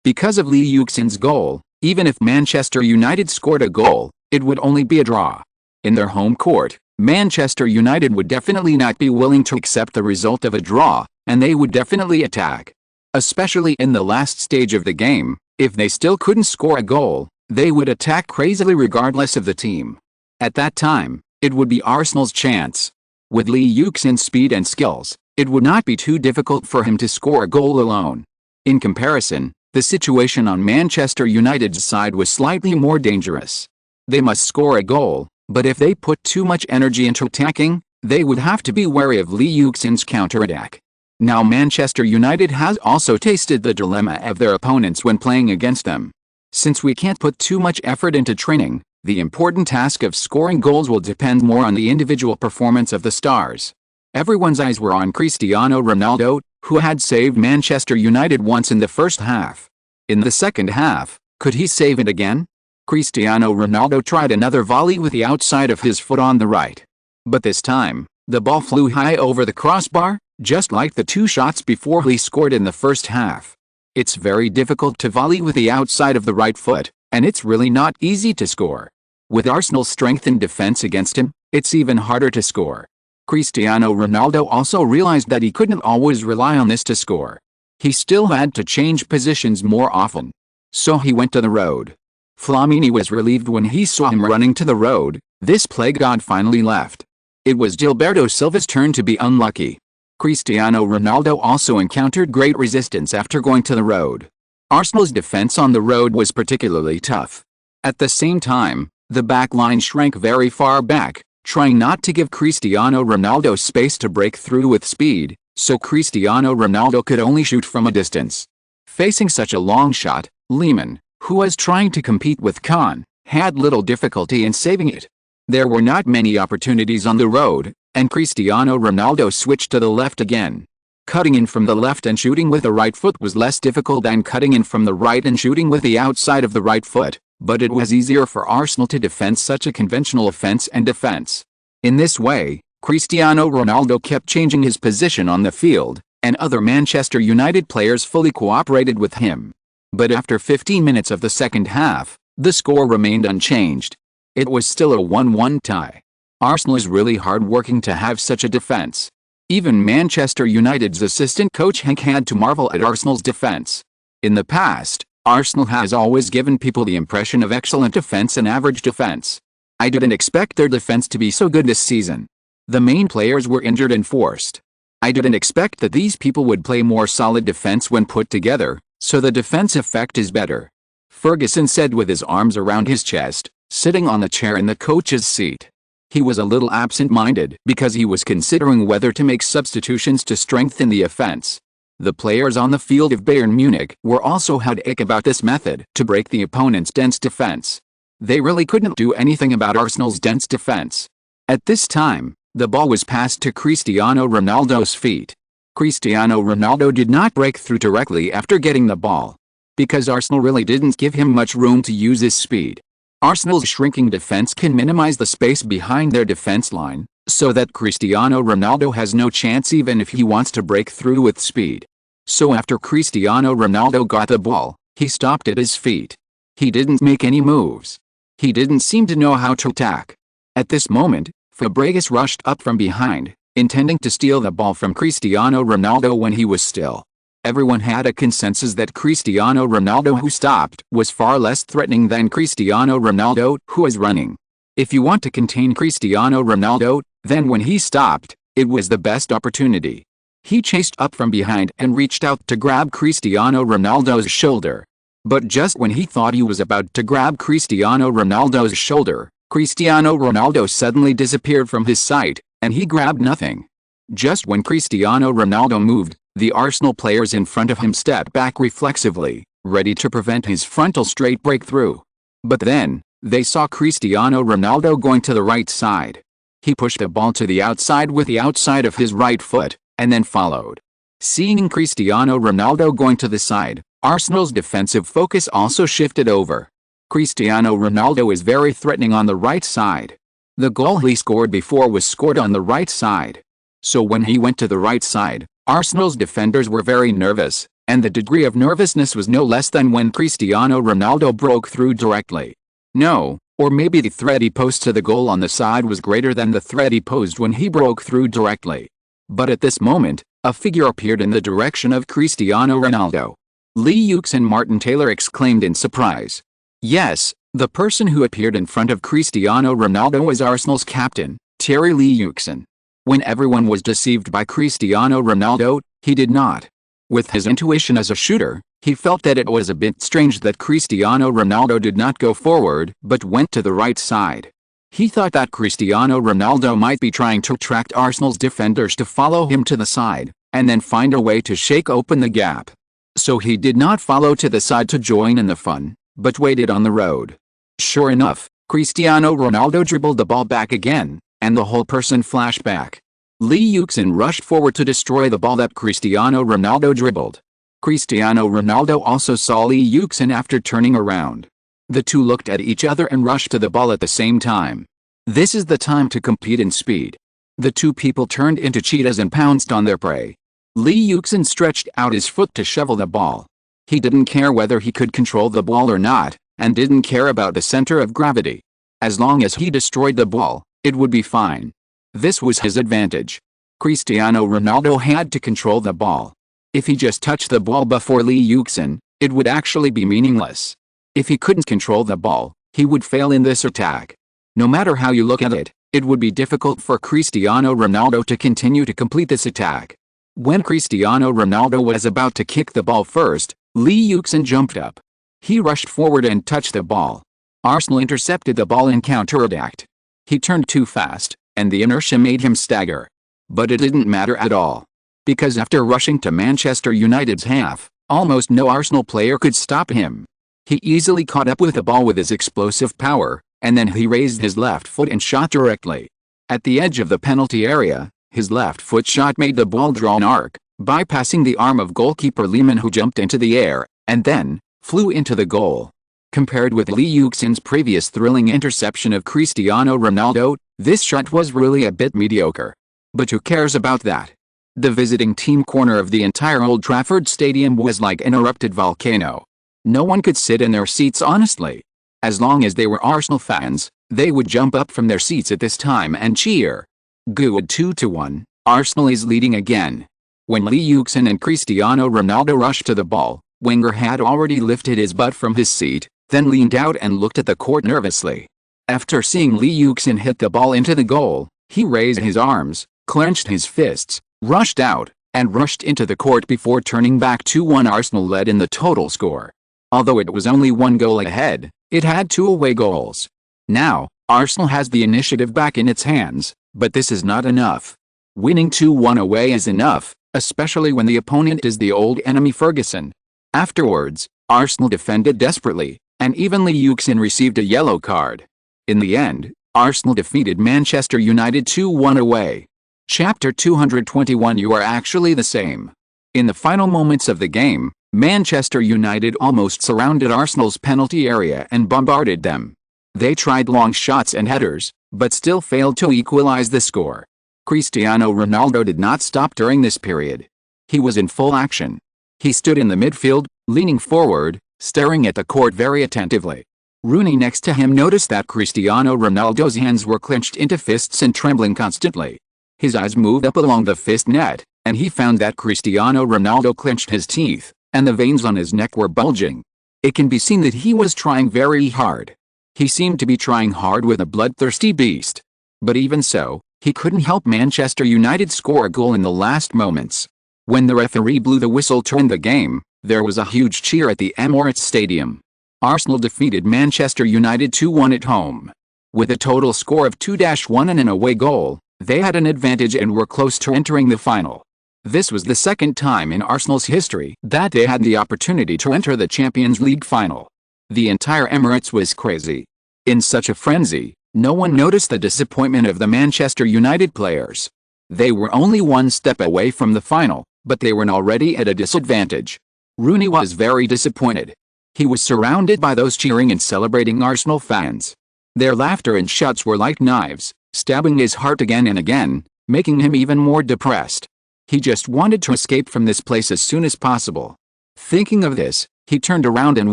Because of Lee Yuxin's goal, even if Manchester United scored a goal, it would only be a draw. In their home court, Manchester United would definitely not be willing to accept the result of a draw, and they would definitely attack. Especially in the last stage of the game, if they still couldn't score a goal, they would attack crazily regardless of the team. At that time, it would be Arsenal's chance. With Lee Yuxin's speed and skills, it would not be too difficult for him to score a goal alone. In comparison, the situation on Manchester United's side was slightly more dangerous. They must score a goal, but if they put too much energy into attacking, They would have to be wary of Lee Yuxin's counterattack. Now Manchester United has also tasted the dilemma of their opponents when playing against them. Since we can't put too much effort into training, the important task of scoring goals will depend more on the individual performance of the stars. Everyone's eyes were on Cristiano Ronaldo, who had saved Manchester United once in the first half. In the second half, could he save it again? Cristiano Ronaldo tried another volley with the outside of his foot on the right. But this time, the ball flew high over the crossbar, just like the two shots before he scored in the first half. It's very difficult to volley with the outside of the right foot, and it's really not easy to score. With Arsenal's strength in defense against him, it's even harder to score. Cristiano Ronaldo also realized that he couldn't always rely on this to score. He still had to change positions more often. So he went to the road. Flamini was relieved when he saw him running to the road. This play god finally left. It was Gilberto Silva's turn to be unlucky. Cristiano Ronaldo also encountered great resistance after going to the road. Arsenal's defense on the road was particularly tough. At the same time, the back line shrank very far back, trying not to give Cristiano Ronaldo space to break through with speed, so Cristiano Ronaldo could only shoot from a distance. Facing such a long shot, Lehmann, who was trying to compete with Kahn, had little difficulty in saving it. There were not many opportunities on the road, and Cristiano Ronaldo switched to the left again. Cutting in from the left and shooting with the right foot was less difficult than cutting in from the right and shooting with the outside of the right foot, but it was easier for Arsenal to defend such a conventional offense and defense. In this way, Cristiano Ronaldo kept changing his position on the field, and other Manchester United players fully cooperated with him. But after 15 minutes of the second half, the score remained unchanged. It was still a 1-1 tie. Arsenal is really hard-working to have such a defense. Even Manchester United's assistant coach Henk had to marvel at Arsenal's defense. In the past, Arsenal has always given people the impression of excellent defense and average defense. I didn't expect their defense to be so good this season. The main players were injured and forced. I didn't expect that these people would play more solid defense when put together, so the defense effect is better. Ferguson said with his arms around his chest, sitting on the chair in the coach's seat. He was a little absent-minded because he was considering whether to make substitutions to strengthen the offense. The players on the field of Bayern Munich were also had ick about this method to break the opponent's dense defense. They really couldn't do anything about Arsenal's dense defense. At this time, the ball was passed to Cristiano Ronaldo's feet. Cristiano Ronaldo did not break through directly after getting the ball, because Arsenal really didn't give him much room to use his speed. Arsenal's shrinking defense can minimize the space behind their defense line, so that Cristiano Ronaldo has no chance even if he wants to break through with speed. So after Cristiano Ronaldo got the ball, he stopped at his feet. He didn't make any moves. He didn't seem to know how to attack. At this moment, Fabregas rushed up from behind, intending to steal the ball from Cristiano Ronaldo when he was still. Everyone had a consensus that Cristiano Ronaldo, who stopped, was far less threatening than Cristiano Ronaldo, who was running. If you want to contain Cristiano Ronaldo, then when he stopped, it was the best opportunity. He chased up from behind and reached out to grab Cristiano Ronaldo's shoulder. But just when he thought he was about to grab Cristiano Ronaldo's shoulder, Cristiano Ronaldo suddenly disappeared from his sight, and he grabbed nothing. Just when Cristiano Ronaldo moved, the Arsenal players in front of him stepped back reflexively, ready to prevent his frontal straight breakthrough. But then, they saw Cristiano Ronaldo going to the right side. He pushed the ball to the outside with the outside of his right foot, and then followed. Seeing Cristiano Ronaldo going to the side, Arsenal's defensive focus also shifted over. Cristiano Ronaldo is very threatening on the right side. The goal he scored before was scored on the right side. So when he went to the right side, Arsenal's defenders were very nervous, and the degree of nervousness was no less than when Cristiano Ronaldo broke through directly. No, or maybe the threat he posed to the goal on the side was greater than the threat he posed when he broke through directly. But at this moment, a figure appeared in the direction of Cristiano Ronaldo. Lee Yuxin and Martin Taylor exclaimed in surprise. Yes, the person who appeared in front of Cristiano Ronaldo was Arsenal's captain, Thierry Lee Yuxin. When everyone was deceived by Cristiano Ronaldo, he did not. With his intuition as a shooter, he felt that it was a bit strange that Cristiano Ronaldo did not go forward but went to the right side. He thought that Cristiano Ronaldo might be trying to attract Arsenal's defenders to follow him to the side, and then find a way to shake open the gap. So he did not follow to the side to join in the fun, but waited on the road. Sure enough, Cristiano Ronaldo dribbled the ball back again, and the whole person flashed back. Lee Yuxin rushed forward to destroy the ball that Cristiano Ronaldo dribbled. Cristiano Ronaldo also saw Lee Yuxin after turning around. The two looked at each other and rushed to the ball at the same time. This is the time to compete in speed. The two people turned into cheetahs and pounced on their prey. Lee Yuxin stretched out his foot to shovel the ball. He didn't care whether he could control the ball or not, and didn't care about the center of gravity. As long as he destroyed the ball, it would be fine. This was his advantage. Cristiano Ronaldo had to control the ball. If he just touched the ball before Lee Yuxin, it would actually be meaningless. If he couldn't control the ball, he would fail in this attack. No matter how you look at it, it would be difficult for Cristiano Ronaldo to continue to complete this attack. When Cristiano Ronaldo was about to kick the ball first, Lee Yuxin jumped up. He rushed forward and touched the ball. Arsenal intercepted the ball in counterattack. He turned too fast, and the inertia made him stagger. But it didn't matter at all. Because after rushing to Manchester United's half, almost no Arsenal player could stop him. He easily caught up with the ball with his explosive power, and then he raised his left foot and shot directly. At the edge of the penalty area, his left foot shot made the ball draw an arc, bypassing the arm of goalkeeper Lehmann, who jumped into the air, and then flew into the goal. Compared with Lee Yuxin's previous thrilling interception of Cristiano Ronaldo, this shot was really a bit mediocre. But who cares about that? The visiting team corner of the entire Old Trafford Stadium was like an erupted volcano. No one could sit in their seats honestly. As long as they were Arsenal fans, they would jump up from their seats at this time and cheer. Good 2-1, Arsenal is leading again. When Lee Yuxin and Cristiano Ronaldo rushed to the ball, Wenger had already lifted his butt from his seat, then leaned out and looked at the court nervously. After seeing Lee Yuxin hit the ball into the goal, he raised his arms, clenched his fists, rushed out, and rushed into the court before turning back. 2-1, Arsenal led in the total score. Although it was only one goal ahead, it had two away goals. Now, Arsenal has the initiative back in its hands, but this is not enough. Winning 2-1 away is enough, especially when the opponent is the old enemy Ferguson. Afterwards, Arsenal defended desperately, and even Lee Yuxin received a yellow card. In the end, Arsenal defeated Manchester United 2-1 away. Chapter 221. You are actually the same. In the final moments of the game, Manchester United almost surrounded Arsenal's penalty area and bombarded them. They tried long shots and headers, but still failed to equalize the score. Cristiano Ronaldo did not stop during this period. He was in full action. He stood in the midfield, leaning forward, staring at the court very attentively. Rooney next to him noticed that Cristiano Ronaldo's hands were clenched into fists and trembling constantly. His eyes moved up along the fist net, and he found that Cristiano Ronaldo clenched his teeth, and the veins on his neck were bulging. It can be seen that he was trying very hard. He seemed to be trying hard with a bloodthirsty beast. But even so, he couldn't help Manchester United score a goal in the last moments. When the referee blew the whistle to end the game, there was a huge cheer at the Emirates Stadium. Arsenal defeated Manchester United 2-1 at home. With a total score of 2-1 and an away goal, they had an advantage and were close to entering the final. This was the second time in Arsenal's history that they had the opportunity to enter the Champions League final. The entire Emirates was crazy. In such a frenzy, no one noticed the disappointment of the Manchester United players. They were only one step away from the final, but they were already at a disadvantage. Rooney was very disappointed. He was surrounded by those cheering and celebrating Arsenal fans. Their laughter and shouts were like knives, stabbing his heart again and again, making him even more depressed. He just wanted to escape from this place as soon as possible. Thinking of this, he turned around and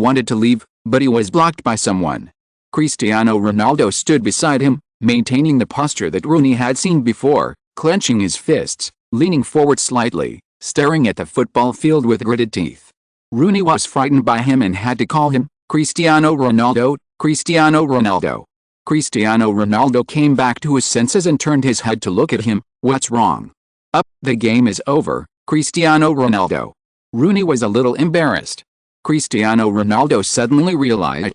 wanted to leave, but he was blocked by someone. Cristiano Ronaldo stood beside him, maintaining the posture that Rooney had seen before, clenching his fists, leaning forward slightly, staring at the football field with gritted teeth. Rooney was frightened by him and had to call him, "Cristiano Ronaldo, Cristiano Ronaldo." Cristiano Ronaldo came back to his senses and turned his head to look at him. "What's wrong?" "Up, the game is over, Cristiano Ronaldo." Rooney was a little embarrassed. Cristiano Ronaldo suddenly realized,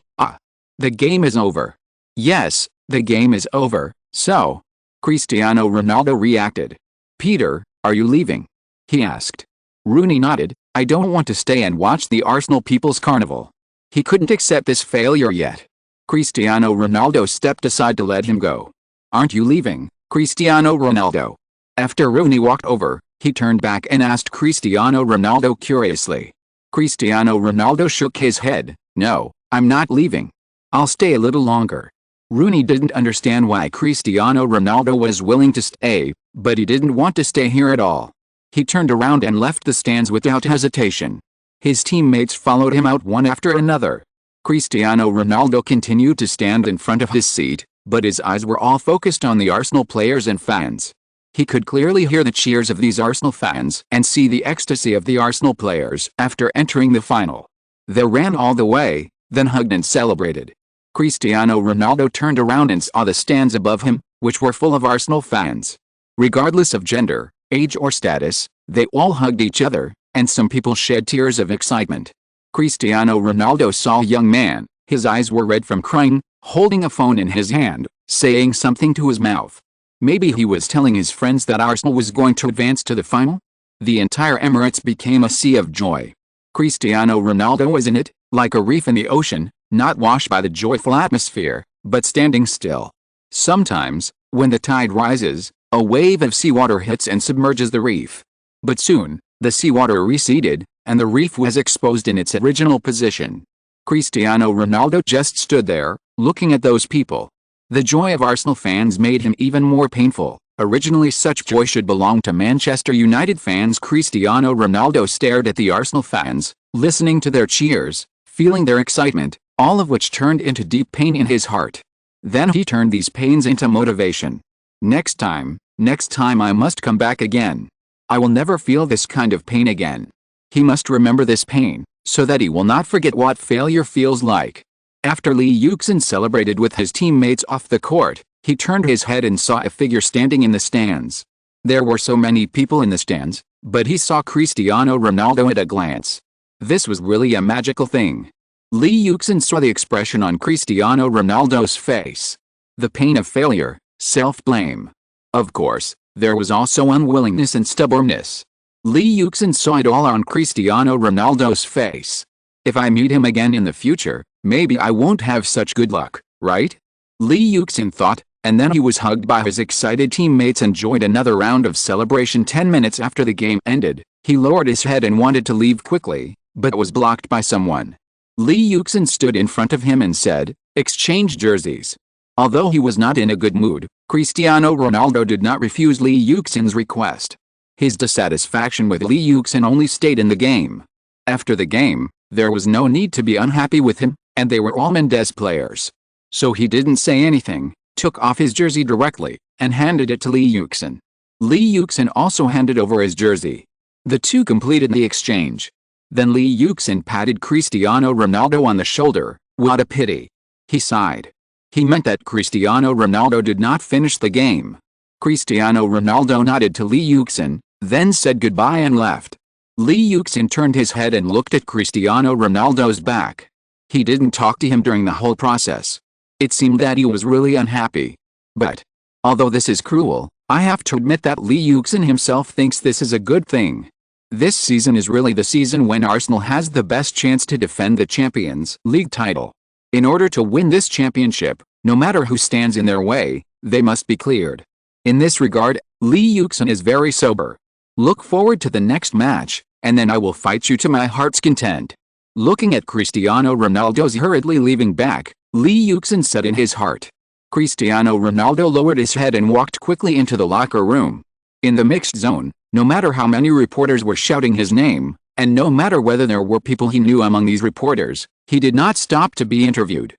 the game is over. Yes, The game is over, so. Cristiano Ronaldo reacted. Peter, are you leaving? He asked. Rooney nodded. I don't want to stay and watch the Arsenal People's Carnival. He couldn't accept this failure yet. Cristiano Ronaldo stepped aside to let him go. Aren't you leaving, Cristiano Ronaldo? After Rooney walked over, he turned back and asked Cristiano Ronaldo curiously. Cristiano Ronaldo shook his head. No, I'm not leaving. I'll stay a little longer. Rooney didn't understand why Cristiano Ronaldo was willing to stay, but he didn't want to stay here at all. He turned around and left the stands without hesitation. His teammates followed him out one after another. Cristiano Ronaldo continued to stand in front of his seat, but his eyes were all focused on the Arsenal players and fans. He could clearly hear the cheers of these Arsenal fans and see the ecstasy of the Arsenal players after entering the final. They ran all the way, then hugged and celebrated. Cristiano Ronaldo turned around and saw the stands above him, which were full of Arsenal fans. Regardless of gender, age or status, they all hugged each other, and some people shed tears of excitement. Cristiano Ronaldo saw a young man, his eyes were red from crying, holding a phone in his hand, saying something to his mouth. Maybe he was telling his friends that Arsenal was going to advance to the final? The entire Emirates became a sea of joy. Cristiano Ronaldo was in it, like a reef in the ocean, not washed by the joyful atmosphere, but standing still. Sometimes, when the tide rises, a wave of seawater hits and submerges the reef. But soon, the seawater receded, and the reef was exposed in its original position. Cristiano Ronaldo just stood there, looking at those people. The joy of Arsenal fans made him even more painful. Originally such joy should belong to Manchester United fans. Cristiano Ronaldo stared at the Arsenal fans, listening to their cheers, feeling their excitement, all of which turned into deep pain in his heart. Then he turned these pains into motivation. Next time I must come back again. I will never feel this kind of pain again. He must remember this pain, so that he will not forget what failure feels like. After Yuxin celebrated with his teammates off the court, he turned his head and saw a figure standing in the stands. There were so many people in the stands, but he saw Cristiano Ronaldo at a glance. This was really a magical thing. Yuxin saw the expression on Cristiano Ronaldo's face. The pain of failure, self-blame. Of course, there was also unwillingness and stubbornness. Yuxin saw it all on Cristiano Ronaldo's face. If I meet him again in the future, maybe I won't have such good luck, right? Yuxin thought, and then he was hugged by his excited teammates and joined another round of celebration. 10 minutes after the game ended, he lowered his head and wanted to leave quickly, but was blocked by someone. Yuxin stood in front of him and said, "Exchange jerseys." Although he was not in a good mood, Cristiano Ronaldo did not refuse Yuxin's request. His dissatisfaction with Yuxin only stayed in the game. After the game, there was no need to be unhappy with him, and they were all Mendes players. So he didn't say anything, took off his jersey directly, and handed it to Yuxin. Yuxin also handed over his jersey. The two completed the exchange. Then Yuxin patted Cristiano Ronaldo on the shoulder. What a pity. He sighed. He meant that Cristiano Ronaldo did not finish the game. Cristiano Ronaldo nodded to Yuxin, then said goodbye and left. Yuxin turned his head and looked at Cristiano Ronaldo's back. He didn't talk to him during the whole process. It seemed that he was really unhappy. But, although this is cruel, I have to admit that Yuxin himself thinks this is a good thing. This season is really the season when Arsenal has the best chance to defend the Champions League title. In order to win this championship, no matter who stands in their way, they must be cleared. In this regard, Yuxin is very sober. Look forward to the next match, and then I will fight you to my heart's content. Looking at Cristiano Ronaldo's hurriedly leaving back, Yuxin said in his heart. Cristiano Ronaldo lowered his head and walked quickly into the locker room. In the mixed zone, no matter how many reporters were shouting his name, and no matter whether there were people he knew among these reporters, he did not stop to be interviewed.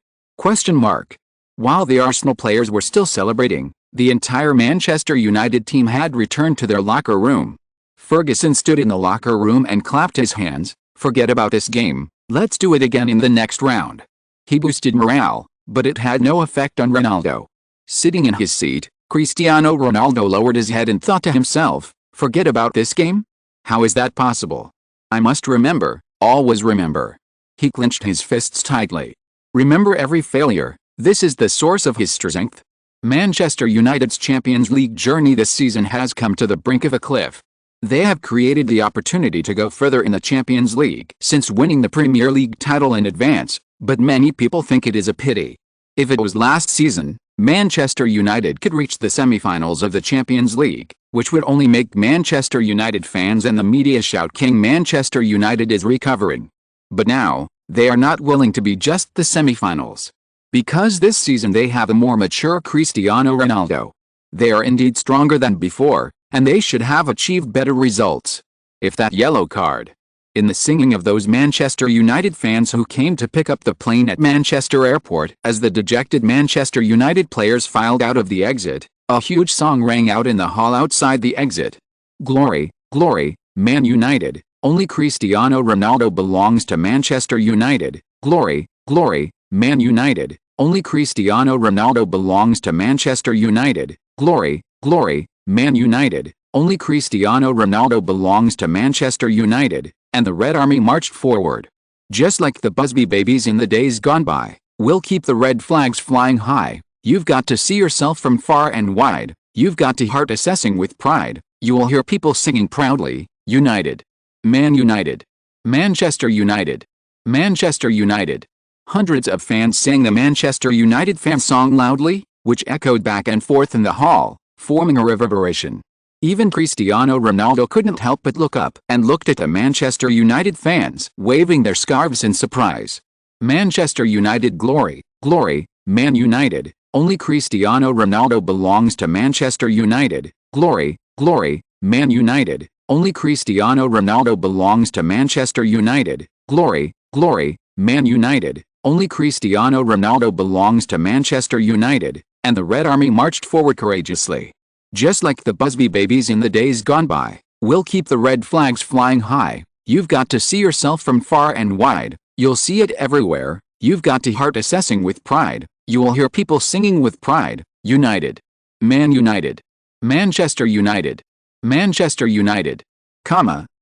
While the Arsenal players were still celebrating, the entire Manchester United team had returned to their locker room. Ferguson stood in the locker room and clapped his hands. Forget about this game, let's do it again in the next round. He boosted morale, but it had no effect on Ronaldo. Sitting in his seat, Cristiano Ronaldo lowered his head and thought to himself, forget about this game? How is that possible? I must remember, always remember. He clenched his fists tightly. Remember every failure, This is the source of his strength. Manchester United's Champions League journey this season has come to the brink of a cliff. They have created the opportunity to go further in the Champions League since winning the Premier League title in advance, but many people think it is a pity. If it was last season, Manchester United could reach the semi-finals of the Champions League, which would only make Manchester United fans and the media shout King Manchester United is recovering. But now, they are not willing to be just the semi-finals. Because this season they have a more mature Cristiano Ronaldo. They are indeed stronger than before, and they should have achieved better results. If that yellow card. In the singing of those Manchester United fans who came to pick up the plane at Manchester Airport as the dejected Manchester United players filed out of the exit, a huge song rang out in the hall outside the exit. Glory, glory, Man United, only Cristiano Ronaldo belongs to Manchester United. Glory, glory, Man United, only Cristiano Ronaldo belongs to Manchester United. Glory, glory, Man United, only Cristiano Ronaldo belongs to Manchester United. And the Red Army marched forward. Just like the Busby babies in the days gone by, we'll keep the red flags flying high. You've got to see yourself from far and wide. You've got to heart assessing with pride. You will hear people singing proudly, United. Man United. Manchester United. Manchester United. Hundreds of fans sang the Manchester United fan song loudly, which echoed back and forth in the hall, forming a reverberation. Even Cristiano Ronaldo couldn't help but look up and looked at the Manchester United fans waving their scarves in surprise. Manchester United glory, glory, Man United, only Cristiano Ronaldo belongs to Manchester United. Glory, glory, Man United, only Cristiano Ronaldo belongs to Manchester United. Glory, glory, Man United, only Cristiano Ronaldo belongs to Manchester United. And the Red Army marched forward courageously. Just like the Busby babies in the days gone by, we'll keep the red flags flying high. You've got to see yourself from far and wide. You'll see it everywhere. You've got to heart assessing with pride. You will hear people singing with pride, United. Man United. Manchester United. Manchester United.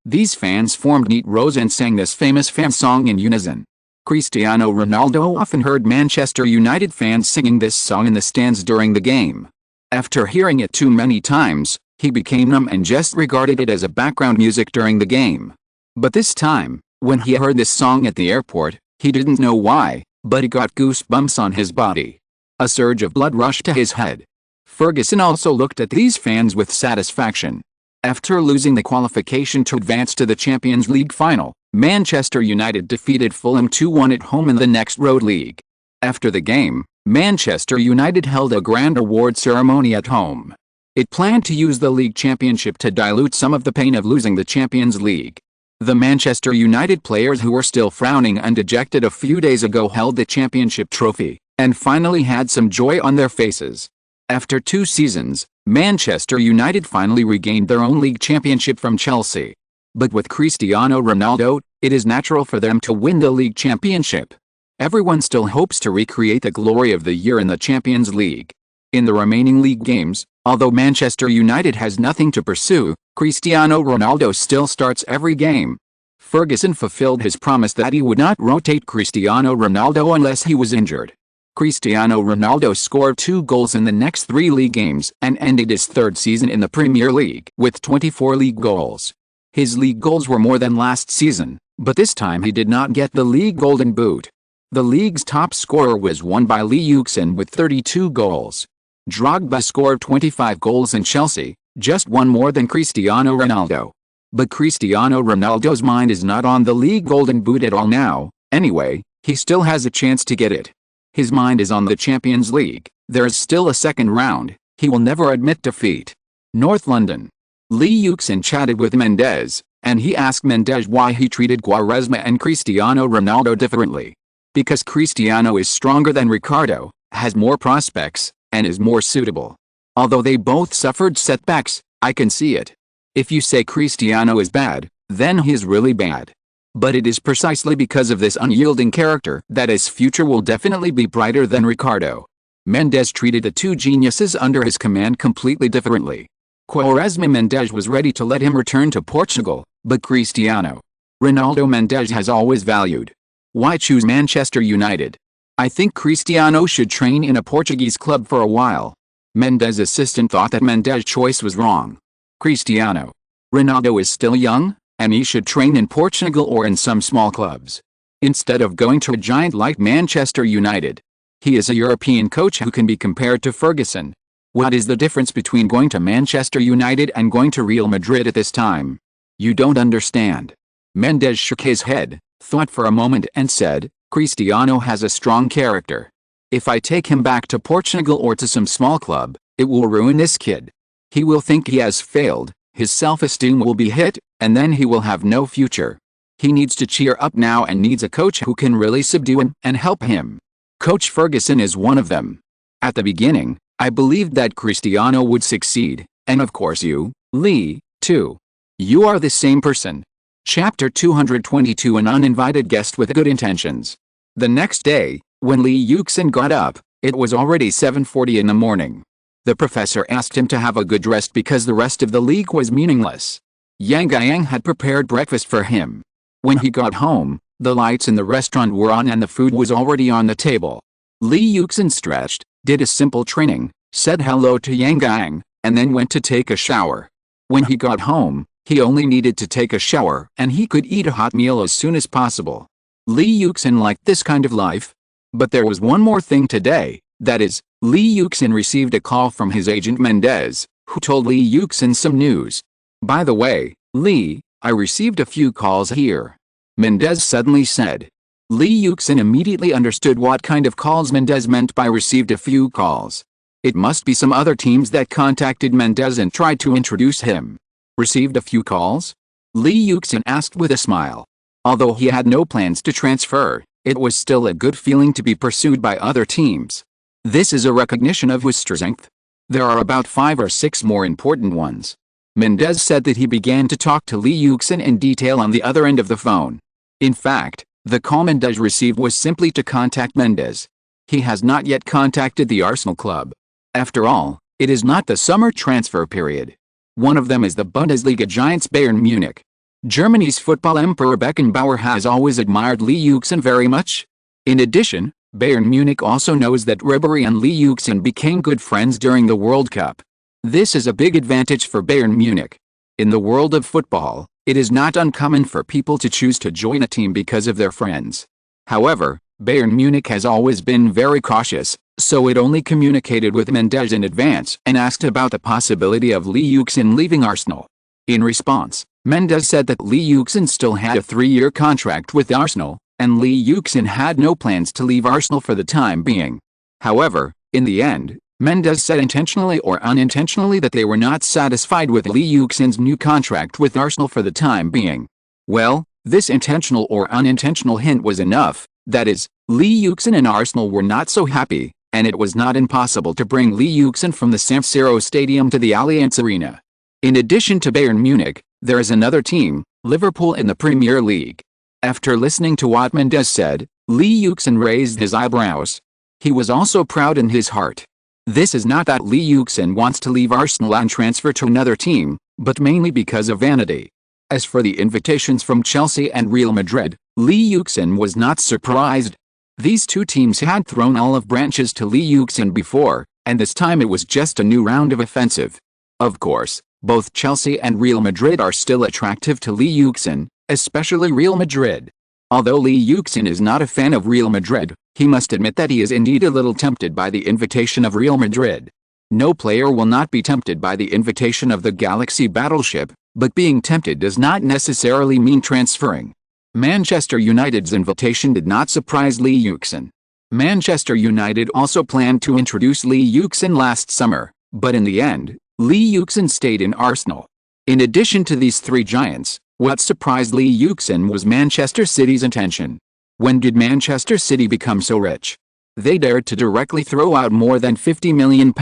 These fans formed neat rows and sang this famous fan song in unison. Cristiano Ronaldo often heard Manchester United fans singing this song in the stands during the game. After hearing it too many times, he became numb and just regarded it as a background music during the game. But this time, when he heard this song at the airport, he didn't know why, but he got goosebumps on his body. A surge of blood rushed to his head. Ferguson also looked at these fans with satisfaction. After losing the qualification to advance to the Champions League final, Manchester United defeated Fulham 2-1 at home in the next road league. After the game, Manchester United held a grand award ceremony at home. It planned to use the league championship to dilute some of the pain of losing the Champions League. The Manchester United players who were still frowning and dejected a few days ago held the championship trophy, and finally had some joy on their faces. After 2 seasons, Manchester United finally regained their own league championship from Chelsea. But with Cristiano Ronaldo, it is natural for them to win the league championship. Everyone still hopes to recreate the glory of the year in the Champions League. In the remaining league games, although Manchester United has nothing to pursue, Cristiano Ronaldo still starts every game. Ferguson fulfilled his promise that he would not rotate Cristiano Ronaldo unless he was injured. Cristiano Ronaldo scored 2 goals in the next 3 league games and ended his 3rd season in the Premier League with 24 league goals. His league goals were more than last season, but this time he did not get the league golden boot. The league's top scorer was won by Yuxin with 32 goals. Drogba scored 25 goals in Chelsea, just 1 more than Cristiano Ronaldo. But Cristiano Ronaldo's mind is not on the league golden boot at all now. Anyway, he still has a chance to get it. His mind is on the Champions League. There is still a second round. He will never admit defeat. North London. Yuxin chatted with Mendes, and he asked Mendes why he treated Quaresma and Cristiano Ronaldo differently. Because Cristiano is stronger than Ricardo, has more prospects, and is more suitable. Although they both suffered setbacks, I can see it. If you say Cristiano is bad, then he is really bad. But it is precisely because of this unyielding character that his future will definitely be brighter than Ricardo. Mendes treated the 2 geniuses under his command completely differently. Quaresma Mendes was ready to let him return to Portugal, but Cristiano Ronaldo Mendes has always valued. Why choose Manchester United? I think Cristiano should train in a Portuguese club for a while. Mendes' assistant thought that Mendes' choice was wrong. Cristiano Ronaldo is still young, and he should train in Portugal or in some small clubs, instead of going to a giant like Manchester United. He is a European coach who can be compared to Ferguson. What is the difference between going to Manchester United and going to Real Madrid at this time? You don't understand. Mendes shook his head, thought for a moment and said, Cristiano has a strong character. If I take him back to Portugal or to some small club, it will ruin this kid. He will think he has failed, his self-esteem will be hit, and then he will have no future. He needs to cheer up now and needs a coach who can really subdue him and help him. Coach Ferguson is one of them. At the beginning, I believed that Cristiano would succeed, and of course you, Lee, too. You are the same person. Chapter 222 An uninvited guest with good intentions. The next day, when Lee Yuxin got up, it was already 7:40 in the morning. The professor asked him to have a good rest because the rest of the league was meaningless. Yang Yang had prepared breakfast for him. When he got home, the lights in the restaurant were on and the food was already on the table. Lee Yuxin stretched, did a simple training, said hello to Yang Yang, and then went to take a shower. When he got home, he only needed to take a shower and he could eat a hot meal as soon as possible. Lee Yuxin liked this kind of life. But there was one more thing today, that is, Lee Yuxin received a call from his agent Mendes, who told Lee Yuxin some news. By the way, Lee, I received a few calls here. Mendes suddenly said. Lee Yuxin immediately understood what kind of calls Mendes meant by received a few calls. It must be some other teams that contacted Mendes and tried to introduce him. Received a few calls? Lee Yuxin asked with a smile. Although he had no plans to transfer, it was still a good feeling to be pursued by other teams. This is a recognition of his strength. There are about 5 or 6 more important ones. Mendes said that he began to talk to Lee Yuxin in detail on the other end of the phone. In fact, the call Mendes received was simply to contact Mendes. He has not yet contacted the Arsenal club. After all, it is not the summer transfer period. One of them is the Bundesliga giants Bayern Munich. Germany's football emperor Beckenbauer has always admired Lee Yuxin very much. In addition, Bayern Munich also knows that Ribery and Lee Yuxin became good friends during the World Cup. This is a big advantage for Bayern Munich. In the world of football, it is not uncommon for people to choose to join a team because of their friends. However, Bayern Munich has always been very cautious, so it only communicated with Mendes in advance and asked about the possibility of Lee Yuxin leaving Arsenal. In response, Mendes said that Lee Yuxin still had a 3-year contract with Arsenal, and Lee Yuxin had no plans to leave Arsenal for the time being. However, in the end, Mendes said intentionally or unintentionally that they were not satisfied with Lee Yuxin's new contract with Arsenal for the time being. Well, this intentional or unintentional hint was enough, that is, Lee Yuxin and Arsenal were not so happy, and it was not impossible to bring Lee Yuxin from the San Siro Stadium to the Allianz Arena. In addition to Bayern Munich, there is another team, Liverpool in the Premier League. After listening to what Mendes said, Lee Yuxin raised his eyebrows. He was also proud in his heart. This is not that Lee Yuxin wants to leave Arsenal and transfer to another team, but mainly because of vanity. As for the invitations from Chelsea and Real Madrid, Lee Yuxin was not surprised. These two teams had thrown olive branches to Lee Yuxin before, and this time it was just a new round of offensive. Of course, both Chelsea and Real Madrid are still attractive to Lee Yuxin, especially Real Madrid. Although Lee Yuxin is not a fan of Real Madrid, he must admit that he is indeed a little tempted by the invitation of Real Madrid. No player will not be tempted by the invitation of the Galaxy battleship, but being tempted does not necessarily mean transferring. Manchester United's invitation did not surprise Lee Yuxin. Manchester United also planned to introduce Lee Yuxin last summer, but in the end, Lee Yuxin stayed in Arsenal. In addition to these 3 giants, what surprised Lee Yuxin was Manchester City's intention. When did Manchester City become so rich? They dared to directly throw out more than £50 million,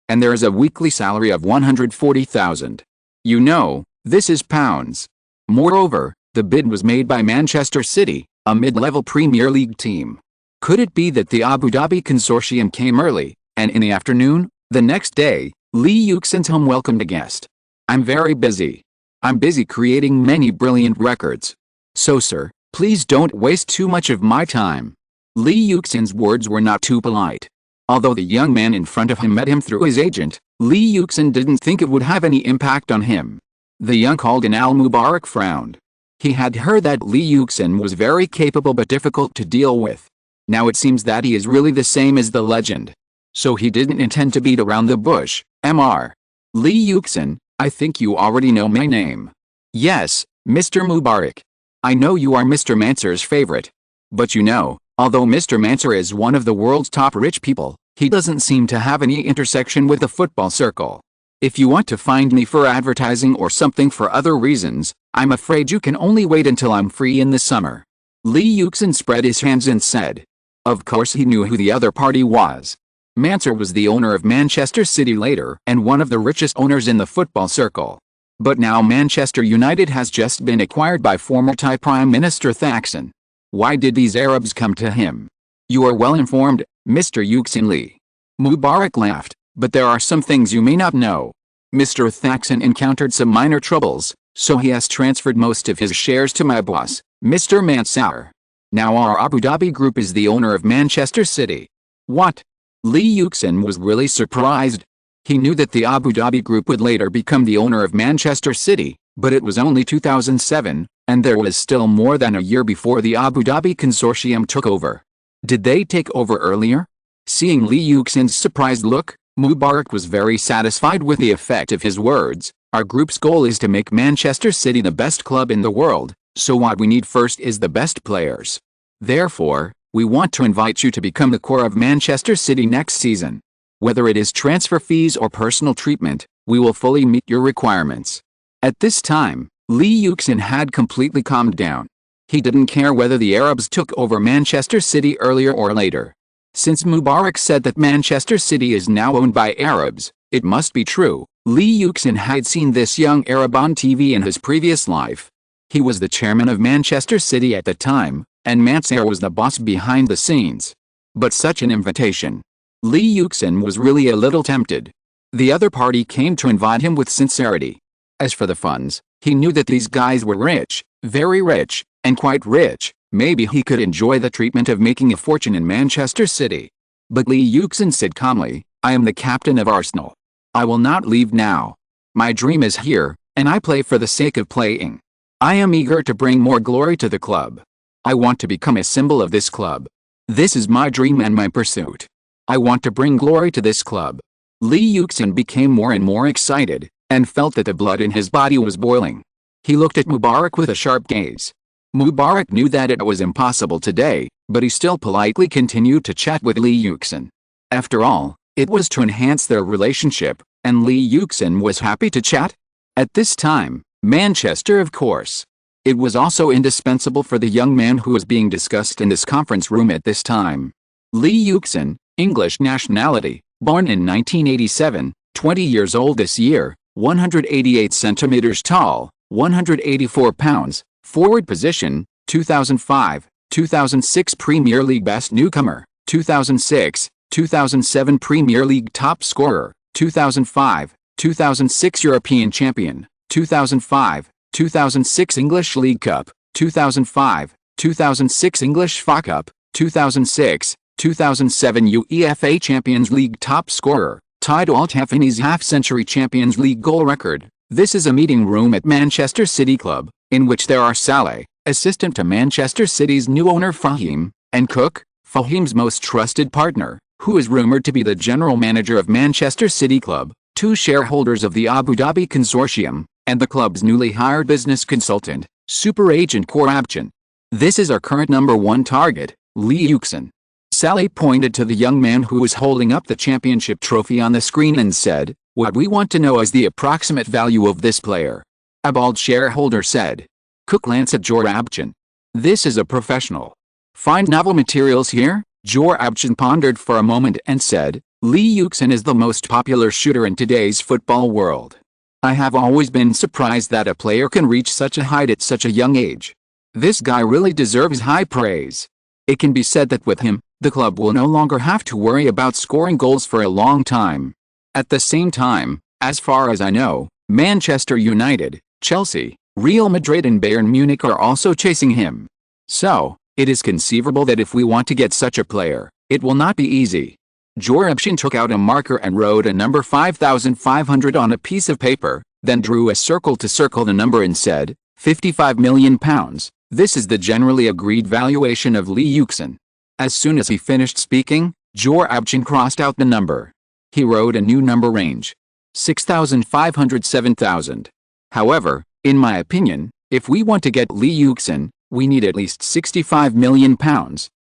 and there is a weekly salary of £140,000. You know, this is pounds. Moreover, the bid was made by Manchester City, a mid-level Premier League team. Could it be that the Abu Dhabi consortium came early, and in the afternoon, the next day, Lee Yuxin's home welcomed a guest? I'm very busy. I'm busy creating many brilliant records. So sir, please don't waste too much of my time. Lee Yuxin's words were not too polite. Although the young man in front of him met him through his agent, Lee Yuxin didn't think it would have any impact on him. The young Khaldan al-Mubarak frowned. He had heard that Lee Yuxin was very capable but difficult to deal with. Now it seems that he is really the same as the legend. So he didn't intend to beat around the bush. Mr. Lee Yuxin, I think you already know my name. Yes, Mr. Mubarak. I know you are Mr. Mansur's favorite. But you know, although Mr. Mansur is one of the world's top rich people, he doesn't seem to have any intersection with the football circle. If you want to find me for advertising or something for other reasons, I'm afraid you can only wait until I'm free in the summer. Lee Yuxin spread his hands and said. Of course he knew who the other party was. Mansur was the owner of Manchester City later and one of the richest owners in the football circle. But now Manchester United has just been acquired by former Thai Prime Minister Thaksin. Why did these Arabs come to him? You are well informed, Mr. Yuxin Lee. Mubarak laughed, but there are some things you may not know. Mr. Thaksin encountered some minor troubles, so he has transferred most of his shares to my boss, Mr. Mansur. Now our Abu Dhabi group is the owner of Manchester City. What? Lee Yuxin was really surprised. He knew that the Abu Dhabi group would later become the owner of Manchester City, but it was only 2007, and there was still more than a year before the Abu Dhabi consortium took over. Did they take over earlier? Seeing Lee Yuxin's surprised look, Mubarak was very satisfied with the effect of his words. Our group's goal is to make Manchester City the best club in the world, so what we need first is the best players. Therefore, we want to invite you to become the core of Manchester City next season. Whether it is transfer fees or personal treatment, we will fully meet your requirements. At this time, Lee Yuxin had completely calmed down. He didn't care whether the Arabs took over Manchester City earlier or later. Since Mubarak said that Manchester City is now owned by Arabs, it must be true. Lee Yuxin had seen this young Arab on TV in his previous life. He was the chairman of Manchester City at the time, and Mansur was the boss behind the scenes. But such an invitation. Lee Yuxin was really a little tempted. The other party came to invite him with sincerity. As for the funds, he knew that these guys were rich, very rich, and quite rich. Maybe he could enjoy the treatment of making a fortune in Manchester City. But Lee Yuxin said calmly, I am the captain of Arsenal. I will not leave now. My dream is here, and I play for the sake of playing. I am eager to bring more glory to the club. I want to become a symbol of this club. This is my dream and my pursuit. I want to bring glory to this club. Lee Yuxin became more and more excited, and felt that the blood in his body was boiling. He looked at Mubarak with a sharp gaze. Mubarak knew that it was impossible today, but he still politely continued to chat with Lee Yuxin. After all, it was to enhance their relationship, and Lee Yuxin was happy to chat. At this time, Manchester of course. It was also indispensable for the young man who was being discussed in this conference room at this time. Lee Yuxin, English nationality, born in 1987, 20 years old this year, 188 centimeters tall, 184 pounds, forward position, 2005, 2006 Premier League Best Newcomer, 2006, 2007 Premier League Top Scorer, 2005, 2006 European Champion, 2005, 2006 English League Cup, 2005, 2006 English FA Cup, 2006, 2007 UEFA Champions League Top Scorer, tied Al Taffini's half-century Champions League goal record. This is a meeting room at Manchester City Club, in which there are Saleh, assistant to Manchester City's new owner Fahim, and Cook, Fahim's most trusted partner, who is rumored to be the general manager of Manchester City Club, two shareholders of the Abu Dhabi consortium, and the club's newly hired business consultant, super agent Korabchan. This is our current number one target, Lee Yuxin. Saleh pointed to the young man who was holding up the championship trophy on the screen and said, what we want to know is the approximate value of this player. A bald shareholder said. Cook glanced at Korabchan. This is a professional. Find novel materials here? Korabchan pondered for a moment and said, Lee Yuxin is the most popular shooter in today's football world. I have always been surprised that a player can reach such a height at such a young age. This guy really deserves high praise. It can be said that with him, the club will no longer have to worry about scoring goals for a long time. At the same time, as far as I know, Manchester United, Chelsea, Real Madrid and Bayern Munich are also chasing him. So, It is conceivable that if we want to get such a player, it will not be easy. Yuxin took out a marker and wrote a number 5,500 on a piece of paper, then drew a circle to circle the number and said, £55 million. This is the generally agreed valuation of Li Yuxin. As soon as he finished speaking, Yuxin crossed out the number. He wrote a new number range. 6,507,000. However, in my opinion, if we want to get Li Yuxin, we need at least £65 million,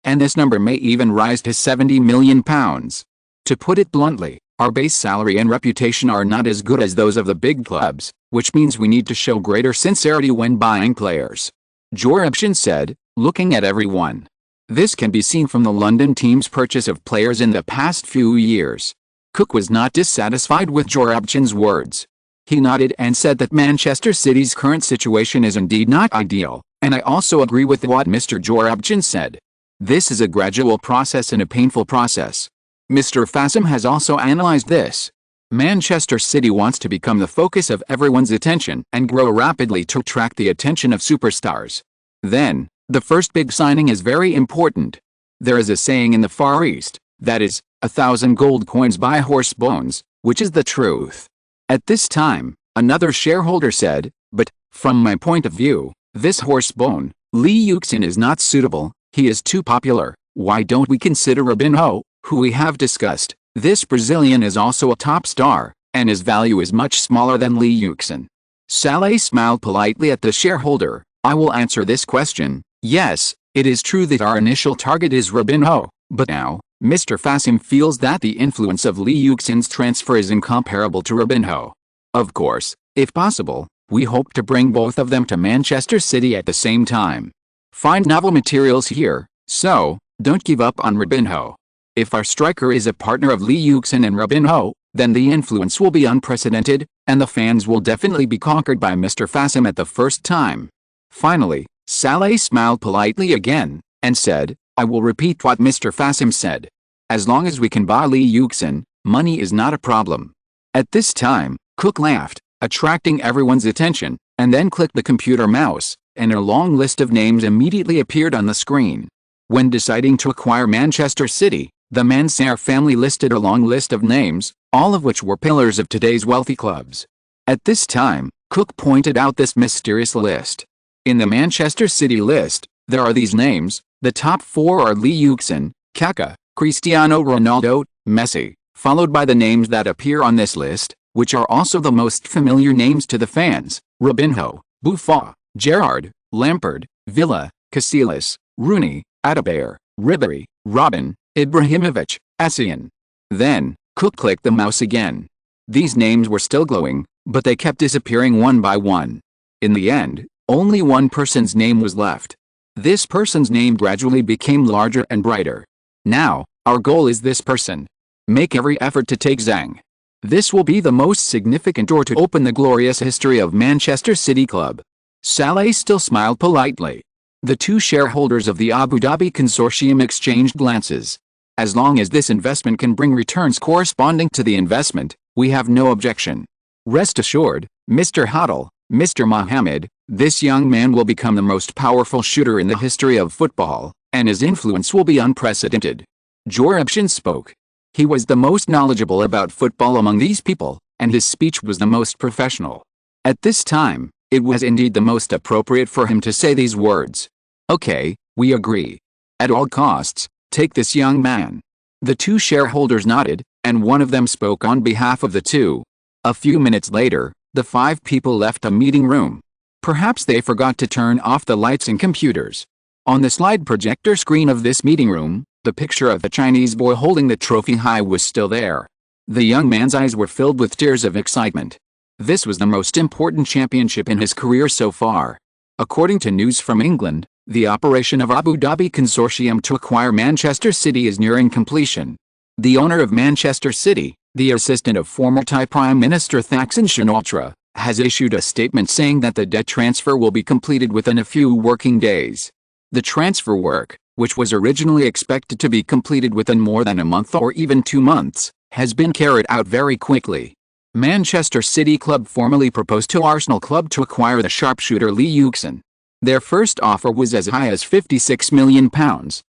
and this number may even rise to £70 million. To put it bluntly, our base salary and reputation are not as good as those of the big clubs, which means we need to show greater sincerity when buying players. Yuxin said, looking at everyone. This can be seen from the London team's purchase of players in the past few years. Cook was not dissatisfied with Yuxin's words. He nodded and said that Manchester City's current situation is indeed not ideal, and I also agree with what Mr. Yuxin said. This is a gradual process and a painful process. Mr. Fasim has also analyzed this. Manchester City wants to become the focus of everyone's attention and grow rapidly to attract the attention of superstars. Then, the first big signing is very important. There is a saying in the Far East, that is, 1,000 gold coins buy horse bones, which is the truth. At this time, another shareholder said, but, from my point of view, this horse bone, Li Yuxin is not suitable, he is too popular. Why don't we consider Robinho, who we have discussed? This Brazilian is also a top star, and his value is much smaller than Li Yuxin. Saleh smiled politely at the shareholder. I will answer this question. Yes, it is true that our initial target is Robinho, but now, Mr. Fasim feels that the influence of Li Yuxin's transfer is incomparable to Robinho. Of course, if possible, we hope to bring both of them to Manchester City at the same time. Find novel materials here, so, don't give up on Robinho. If our striker is a partner of Li Yuxin and Robinho, then the influence will be unprecedented, and the fans will definitely be conquered by Mr. Fasim at the first time. Finally, Saleh smiled politely again, and said, I will repeat what Mr. Fasim said. As long as we can buy Li Yuxin, money is not a problem. At this time, Cook laughed, attracting everyone's attention, and then clicked the computer mouse, and a long list of names immediately appeared on the screen. When deciding to acquire Manchester City, the Mansard family listed a long list of names, all of which were pillars of today's wealthy clubs. At this time, Cook pointed out this mysterious list. In the Manchester City list, there are these names. The top four are Li Yuxin, Kaká, Cristiano Ronaldo, Messi, followed by the names that appear on this list, which are also the most familiar names to the fans: Robinho, Buffon, Gerrard, Lampard, Villa, Casillas, Rooney, Adebayor, Ribéry, Robben, Ibrahimovic, Essien. Then, Cook clicked the mouse again. These names were still glowing, but they kept disappearing one by one. In the end, only one person's name was left. This person's name gradually became larger and brighter. Now, our goal is this person. Make every effort to take Zhang. This will be the most significant door to open the glorious history of Manchester City Club. Saleh still smiled politely. The two shareholders of the Abu Dhabi consortium exchanged glances. As long as this investment can bring returns corresponding to the investment, we have no objection. Rest assured, Mr. Hodel, Mr. Mohammed, this young man will become the most powerful shooter in the history of football, and his influence will be unprecedented. Yuxin spoke. He was the most knowledgeable about football among these people, and his speech was the most professional. At this time, it was indeed the most appropriate for him to say these words. Okay, we agree. At all costs, take this young man. The two shareholders nodded, and one of them spoke on behalf of the two. A few minutes later, the five people left a meeting room. Perhaps they forgot to turn off the lights and computers. On the slide projector screen of this meeting room, the picture of the Chinese boy holding the trophy high was still there. The young man's eyes were filled with tears of excitement. This was the most important championship in his career so far. According to news from England, the operation of Abu Dhabi consortium to acquire Manchester City is nearing completion. The owner of Manchester City, the assistant of former Thai Prime Minister Thaksin Shinawatra, has issued a statement saying that the debt transfer will be completed within a few working days. The transfer work, which was originally expected to be completed within more than a month or even 2 months, has been carried out very quickly. Manchester City Club formally proposed to Arsenal Club to acquire the sharpshooter Li Yuxin. Their first offer was as high as £56 million,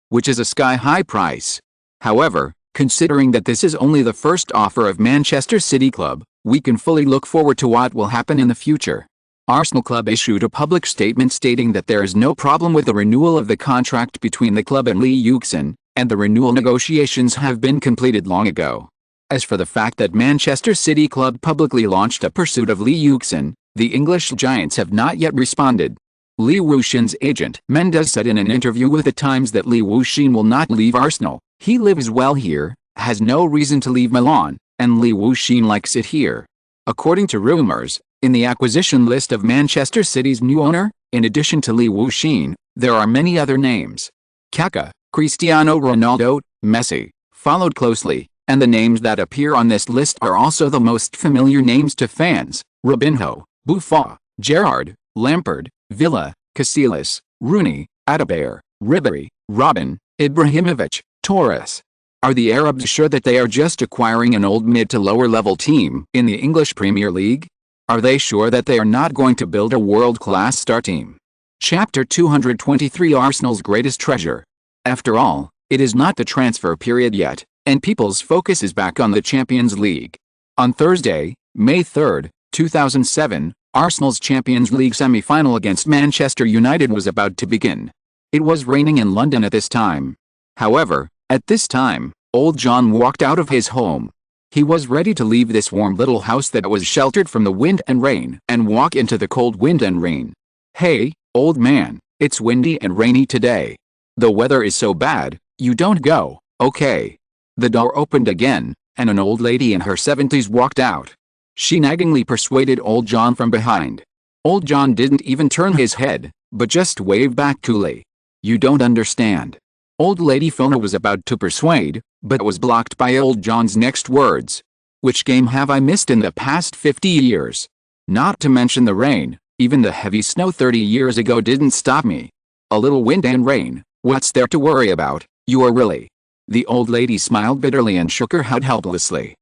which is a sky-high price. However, considering that this is only the first offer of Manchester City Club, we can fully look forward to what will happen in the future. Arsenal Club issued a public statement stating that there is no problem with the renewal of the contract between the club and Lee Yuxin, and the renewal negotiations have been completed long ago. As for the fact that Manchester City Club publicly launched a pursuit of Lee Yuxin, the English giants have not yet responded. Lee Yuxin's agent Mendes said in an interview with The Times that Lee Yuxin will not leave Arsenal. He lives well here, has no reason to leave Milan, and Lee Yuxin likes it here. According to rumors, in the acquisition list of Manchester City's new owner, in addition to Lee Yuxin, there are many other names. Kaká, Cristiano Ronaldo, Messi, followed closely, and the names that appear on this list are also the most familiar names to fans: Robinho, Buffon, Gerrard, Lampard, Villa, Casillas, Rooney, Adebayor, Ribéry, Robben, Ibrahimovic, Torres. Are the Arabs sure that they are just acquiring an old mid to lower level team in the English Premier League? Are they sure that they are not going to build a world-class star team? Chapter 223: Arsenal's greatest treasure. After all, it is not the transfer period yet, and people's focus is back on the Champions League. On Thursday, May 3, 2007, Arsenal's Champions League semi-final against Manchester United was about to begin. It was raining in London at this time. However, at this time, old John walked out of his home. He was ready to leave this warm little house that was sheltered from the wind and rain and walk into the cold wind and rain. "Hey, old man, it's windy and rainy today. The weather is so bad, you don't go, okay?" The door opened again, and an old lady in her 70s walked out. She naggingly persuaded old John from behind. Old John didn't even turn his head, but just waved back coolly. "You don't understand." Old Lady Fiona was about to persuade, but was blocked by old John's next words. "Which game have I missed in the past 50 years? Not to mention the rain, even the heavy snow 30 years ago didn't stop me. A little wind and rain, what's there to worry about, you are really?" The old lady smiled bitterly and shook her head helplessly.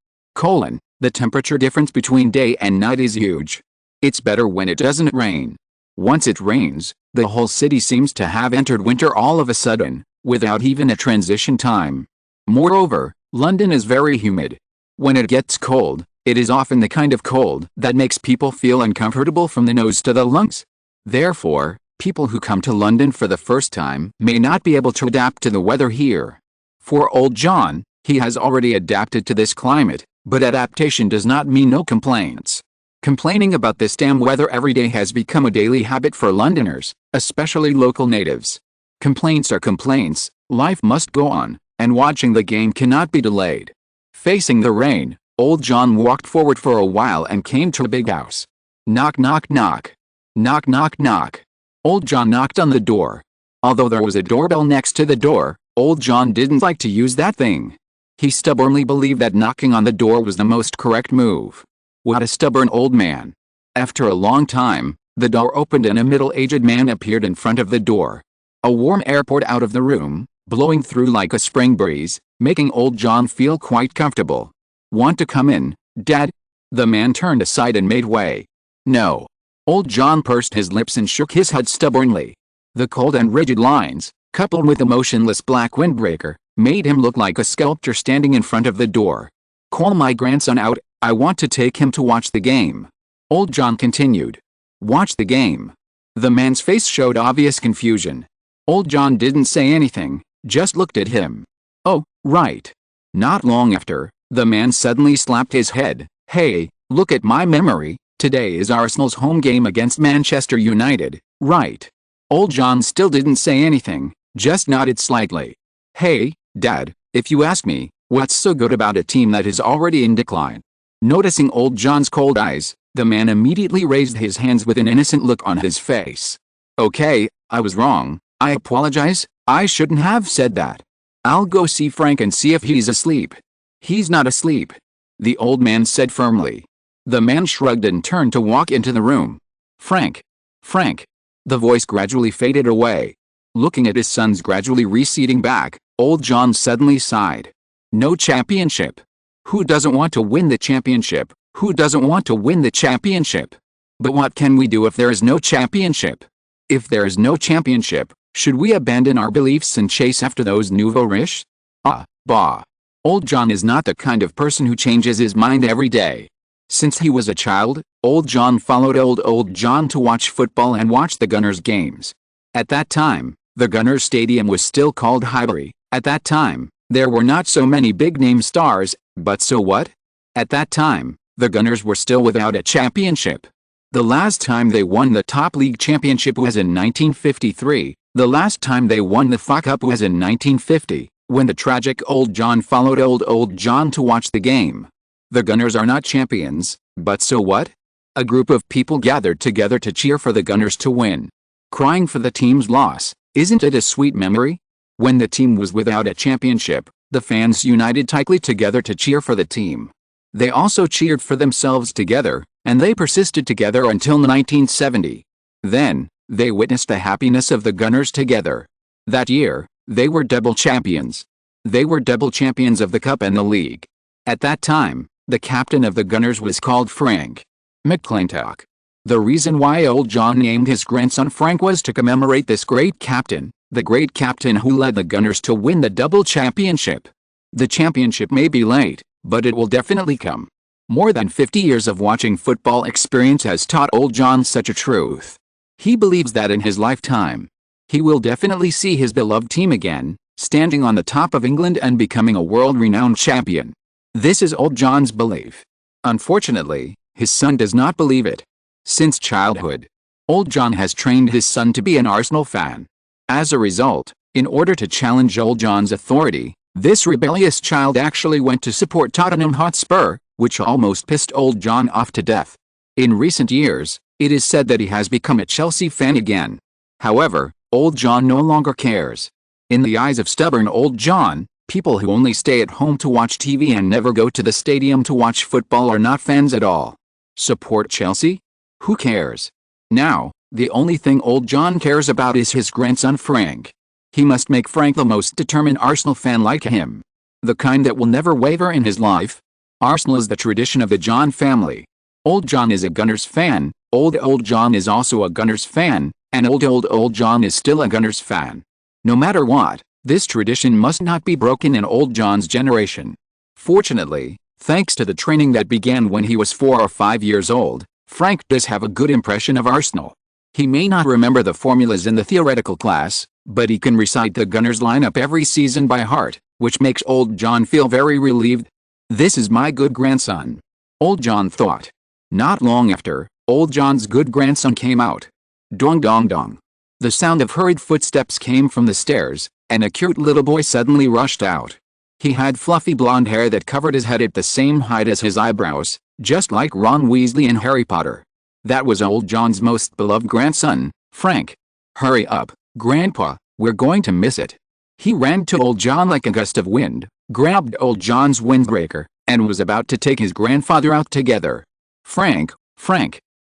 The temperature difference between day and night is huge. It's better when it doesn't rain. Once it rains, the whole city seems to have entered winter all of a sudden, without even a transition time. Moreover, London is very humid. When it gets cold, it is often the kind of cold that makes people feel uncomfortable from the nose to the lungs. Therefore, people who come to London for the first time may not be able to adapt to the weather here. For old John, he has already adapted to this climate, but adaptation does not mean no complaints. Complaining about this damn weather every day has become a daily habit for Londoners, especially local natives. Complaints are complaints, life must go on, and watching the game cannot be delayed. Facing the rain, old John walked forward for a while and came to a big house. Knock knock knock. Knock knock knock. Old John knocked on the door. Although there was a doorbell next to the door, old John didn't like to use that thing. He stubbornly believed that knocking on the door was the most correct move. What a stubborn old man. After a long time, the door opened and a middle-aged man appeared in front of the door. A warm air poured out of the room, blowing through like a spring breeze, making old John feel quite comfortable. "Want to come in, Dad?" The man turned aside and made way. "No." Old John pursed his lips and shook his head stubbornly. The cold and rigid lines, coupled with a motionless black windbreaker, made him look like a sculptor standing in front of the door. "Call my grandson out, I want to take him to watch the game." Old John continued. "Watch the game?" The man's face showed obvious confusion. Old John didn't say anything, just looked at him. "Oh, right." Not long after, the man suddenly slapped his head. "Hey, look at my memory, today is Arsenal's home game against Manchester United, right?" Old John still didn't say anything, just nodded slightly. "Hey, Dad, if you ask me, what's so good about a team that is already in decline?" Noticing old John's cold eyes, the man immediately raised his hands with an innocent look on his face. "Okay, I was wrong, I apologize, I shouldn't have said that. I'll go see Frank and see if he's asleep." "He's not asleep," the old man said firmly. The man shrugged and turned to walk into the room. "Frank. Frank." The voice gradually faded away. Looking at his son's gradually receding back, old John suddenly sighed. "No championship. Who doesn't want to win the championship? Who doesn't want to win the championship? But what can we do if there is no championship?" If there is no championship, should we abandon our beliefs and chase after those nouveaux riches? Bah. Old John is not the kind of person who changes his mind every day. Since he was a child, Old John followed old John to watch football and watch the Gunners games. At that time, the Gunners Stadium was still called Highbury. At that time, there were not so many big-name stars, but so what? At that time, the Gunners were still without a championship. The last time they won the top league championship was in 1953. The last time they won the FA Cup was in 1950, when the tragic Old John followed old John to watch the game. The Gunners are not champions, but so what? A group of people gathered together to cheer for the Gunners to win. Crying for the team's loss, isn't it a sweet memory? When the team was without a championship, the fans united tightly together to cheer for the team. They also cheered for themselves together, and they persisted together until 1970. Then, they witnessed the happiness of the Gunners together. That year, they were double champions. They were double champions of the Cup and the League. At that time, the captain of the Gunners was called Frank McClintock. The reason why Old John named his grandson Frank was to commemorate this great captain, the great captain who led the Gunners to win the double championship. The championship may be late, but it will definitely come. More than 50 years of watching football experience has taught Old John such a truth. He believes that in his lifetime, he will definitely see his beloved team again, standing on the top of England and becoming a world-renowned champion. This is Old John's belief. Unfortunately, his son does not believe it. Since childhood, Old John has trained his son to be an Arsenal fan. As a result, in order to challenge Old John's authority, this rebellious child actually went to support Tottenham Hotspur, which almost pissed Old John off to death. In recent years, it is said that he has become a Chelsea fan again. However, Old John no longer cares. In the eyes of stubborn Old John, people who only stay at home to watch TV and never go to the stadium to watch football are not fans at all. Support Chelsea? Who cares? Now, the only thing Old John cares about is his grandson Frank. He must make Frank the most determined Arsenal fan like him. The kind that will never waver in his life. Arsenal is the tradition of the John family. Old John is a Gunners fan, Old John is also a Gunners fan, and Old John is still a Gunners fan. No matter what, this tradition must not be broken in Old John's generation. Fortunately, thanks to the training that began when he was 4 or 5 years old, Frank does have a good impression of Arsenal. He may not remember the formulas in the theoretical class, but he can recite the Gunners lineup every season by heart, which makes Old John feel very relieved. This is my good grandson, Old John thought. Not long after, Old John's good grandson came out. Dong dong dong. The sound of hurried footsteps came from the stairs, and a cute little boy suddenly rushed out. He had fluffy blonde hair that covered his head at the same height as his eyebrows, just like Ron Weasley in Harry Potter. That was Old John's most beloved grandson, Frank. Hurry up, Grandpa, we're going to miss it. He ran to Old John like a gust of wind, grabbed Old John's windbreaker, and was about to take his grandfather out together. Frank.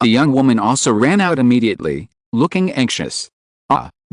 A young woman also ran out immediately, looking anxious.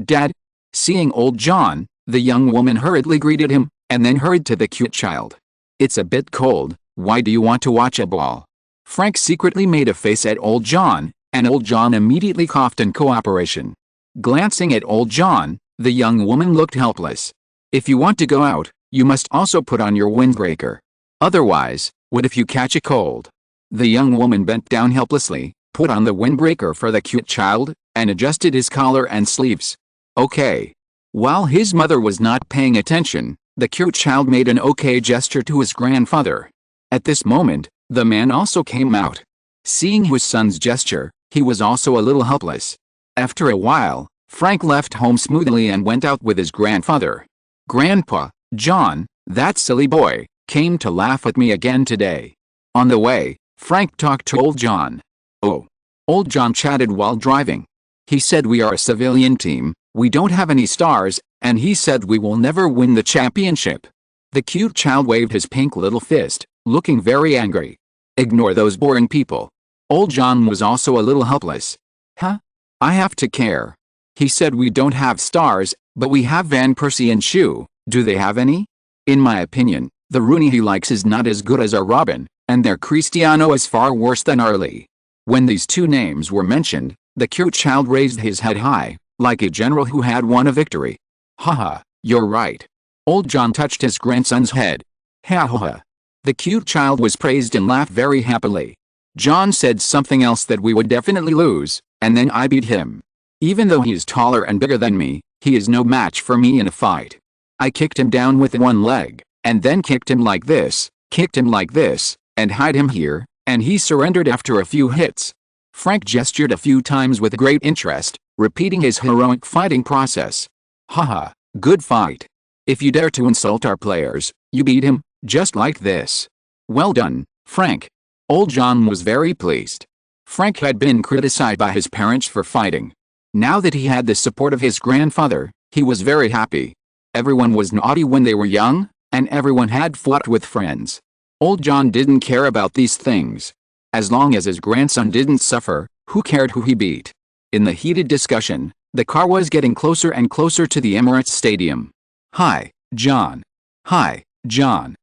Dad. Seeing Old John, the young woman hurriedly greeted him, and then hurried to the cute child. It's a bit cold, why do you want to watch a ball? Frank secretly made a face at Old John, and Old John immediately coughed in cooperation. Glancing at Old John, the young woman looked helpless. If you want to go out, you must also put on your windbreaker. Otherwise, what if you catch a cold? The young woman bent down helplessly, put on the windbreaker for the cute child, and adjusted his collar and sleeves. Okay. While his mother was not paying attention, the cute child made an okay gesture to his grandfather. At this moment, the man also came out. Seeing his son's gesture, he was also a little helpless. After a while, Frank left home smoothly and went out with his grandfather. Grandpa, John, that silly boy, came to laugh at me again today. On the way, Frank talked to Old John. Oh. Old John chatted while driving. He said we are a civilian team, we don't have any stars, and he said we will never win the championship. The cute child waved his pink little fist, looking very angry. Ignore those boring people. Old John was also a little helpless. Huh? I have to care. He said we don't have stars, but we have Van Persie and Shue. Do they have any? In my opinion, the Rooney he likes is not as good as our Robin, and their Cristiano is far worse than Arlie. When these two names were mentioned, The cute child raised his head high, like a general who had won a victory. Haha, you're right. Old John touched his grandson's head. Ha ha ha. The cute child was praised and laughed very happily. John said something else that we would definitely lose, and then I beat him. Even though he is taller and bigger than me, he is no match for me in a fight. I kicked him down with one leg, and then kicked him like this, and hide him here, and he surrendered after a few hits. Frank gestured a few times with great interest, repeating his heroic fighting process. Haha, good fight. If you dare to insult our players, you beat him, just like this. Well done, Frank. Old John was very pleased. Frank had been criticized by his parents for fighting. Now that he had the support of his grandfather, he was very happy. Everyone was naughty when they were young, and everyone had fought with friends. Old John didn't care about these things. As long as his grandson didn't suffer, who cared who he beat? In the heated discussion, the car was getting closer and closer to the Emirates Stadium. Hi, John. Hi, John.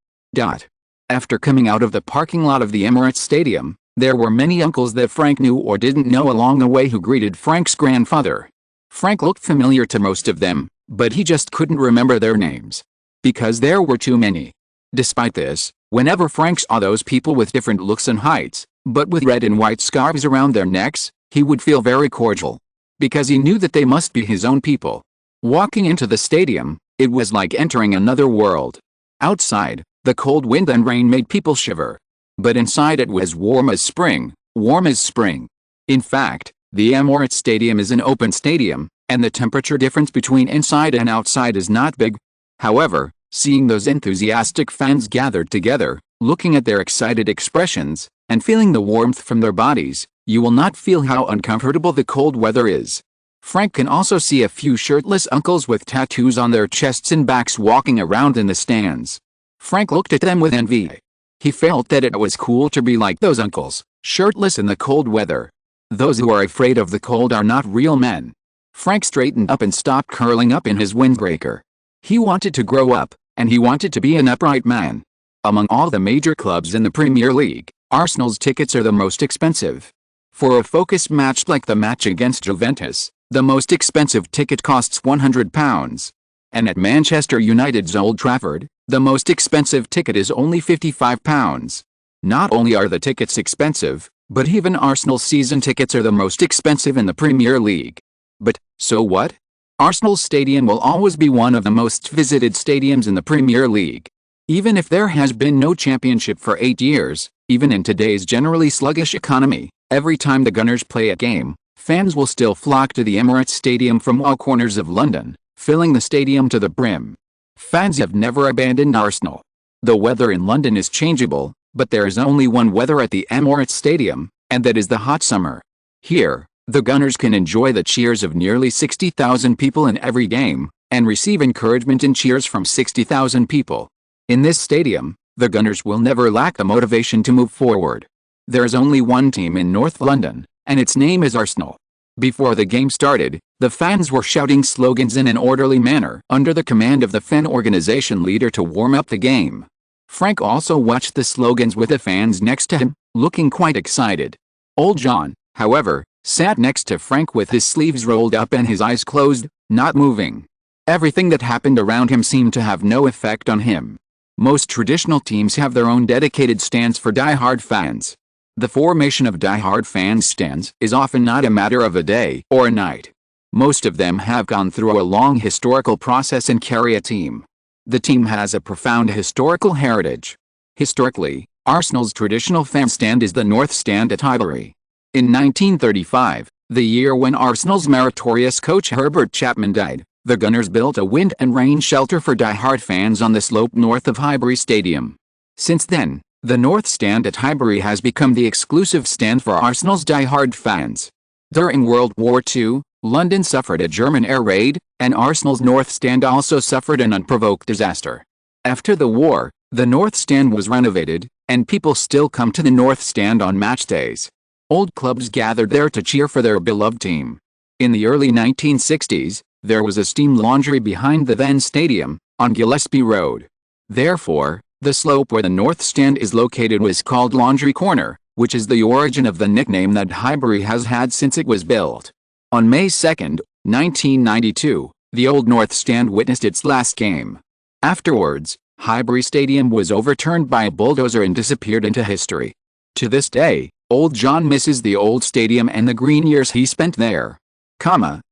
After coming out of the parking lot of the Emirates Stadium, there were many uncles that Frank knew or didn't know along the way who greeted Frank's grandfather. Frank looked familiar to most of them, but he just couldn't remember their names. Because there were too many. Despite this, whenever Frank saw those people with different looks and heights, but with red and white scarves around their necks, he would feel very cordial. Because he knew that they must be his own people. Walking into the stadium, it was like entering another world. Outside, the cold wind and rain made people shiver. But inside it was warm as spring, warm as spring. In fact, the Emirates Stadium is an open stadium, and the temperature difference between inside and outside is not big. However, seeing those enthusiastic fans gathered together, looking at their excited expressions, and feeling the warmth from their bodies, you will not feel how uncomfortable the cold weather is. Frank can also see a few shirtless uncles with tattoos on their chests and backs walking around in the stands. Frank looked at them with envy. He felt that it was cool to be like those uncles, shirtless in the cold weather. Those who are afraid of the cold are not real men. Frank straightened up and stopped curling up in his windbreaker. He wanted to grow up, and he wanted to be an upright man. Among all the major clubs in the Premier League, Arsenal's tickets are the most expensive. For a focused match like the match against Juventus, the most expensive ticket costs £100. And at Manchester United's Old Trafford, the most expensive ticket is only £55. Not only are the tickets expensive, but even Arsenal season tickets are the most expensive in the Premier League. But, so what? Arsenal's stadium will always be one of the most visited stadiums in the Premier League. Even if there has been no championship for 8 years, even in today's generally sluggish economy, every time the Gunners play a game, fans will still flock to the Emirates Stadium from all corners of London, filling the stadium to the brim. Fans have never abandoned Arsenal. The weather in London is changeable, but there is only one weather at the Emirates Stadium, and that is the hot summer. Here, the Gunners can enjoy the cheers of nearly 60,000 people in every game, and receive encouragement and cheers from 60,000 people. In this stadium, the Gunners will never lack the motivation to move forward. There is only one team in North London, and its name is Arsenal. Before the game started, the fans were shouting slogans in an orderly manner under the command of the fan organization leader to warm up the game. Frank also watched the slogans with the fans next to him, looking quite excited. Old John, however, sat next to Frank with his sleeves rolled up and his eyes closed, not moving. Everything that happened around him seemed to have no effect on him. Most traditional teams have their own dedicated stands for die-hard fans. The formation of die-hard fan stands is often not a matter of a day or a night. Most of them have gone through a long historical process and carry a team. The team has a profound historical heritage. Historically, Arsenal's traditional fan stand is the North Stand at Highbury. In 1935, the year when Arsenal's meritorious coach Herbert Chapman died, the Gunners built a wind and rain shelter for die-hard fans on the slope north of Highbury Stadium. Since then, the North Stand at Highbury has become the exclusive stand for Arsenal's die-hard fans. During World War II, London suffered a German air raid, and Arsenal's North Stand also suffered an unprovoked disaster. After the war, the North Stand was renovated, and people still come to the North Stand on match days. Old clubs gathered there to cheer for their beloved team. In the early 1960s, there was a steam laundry behind the then stadium, on Gillespie Road. Therefore, the slope where the North Stand is located was called Laundry Corner, which is the origin of the nickname that Highbury has had since it was built. On May 2, 1992, the Old North Stand witnessed its last game. Afterwards, Highbury Stadium was overturned by a bulldozer and disappeared into history. To this day, Old John misses the old stadium and the green years he spent there.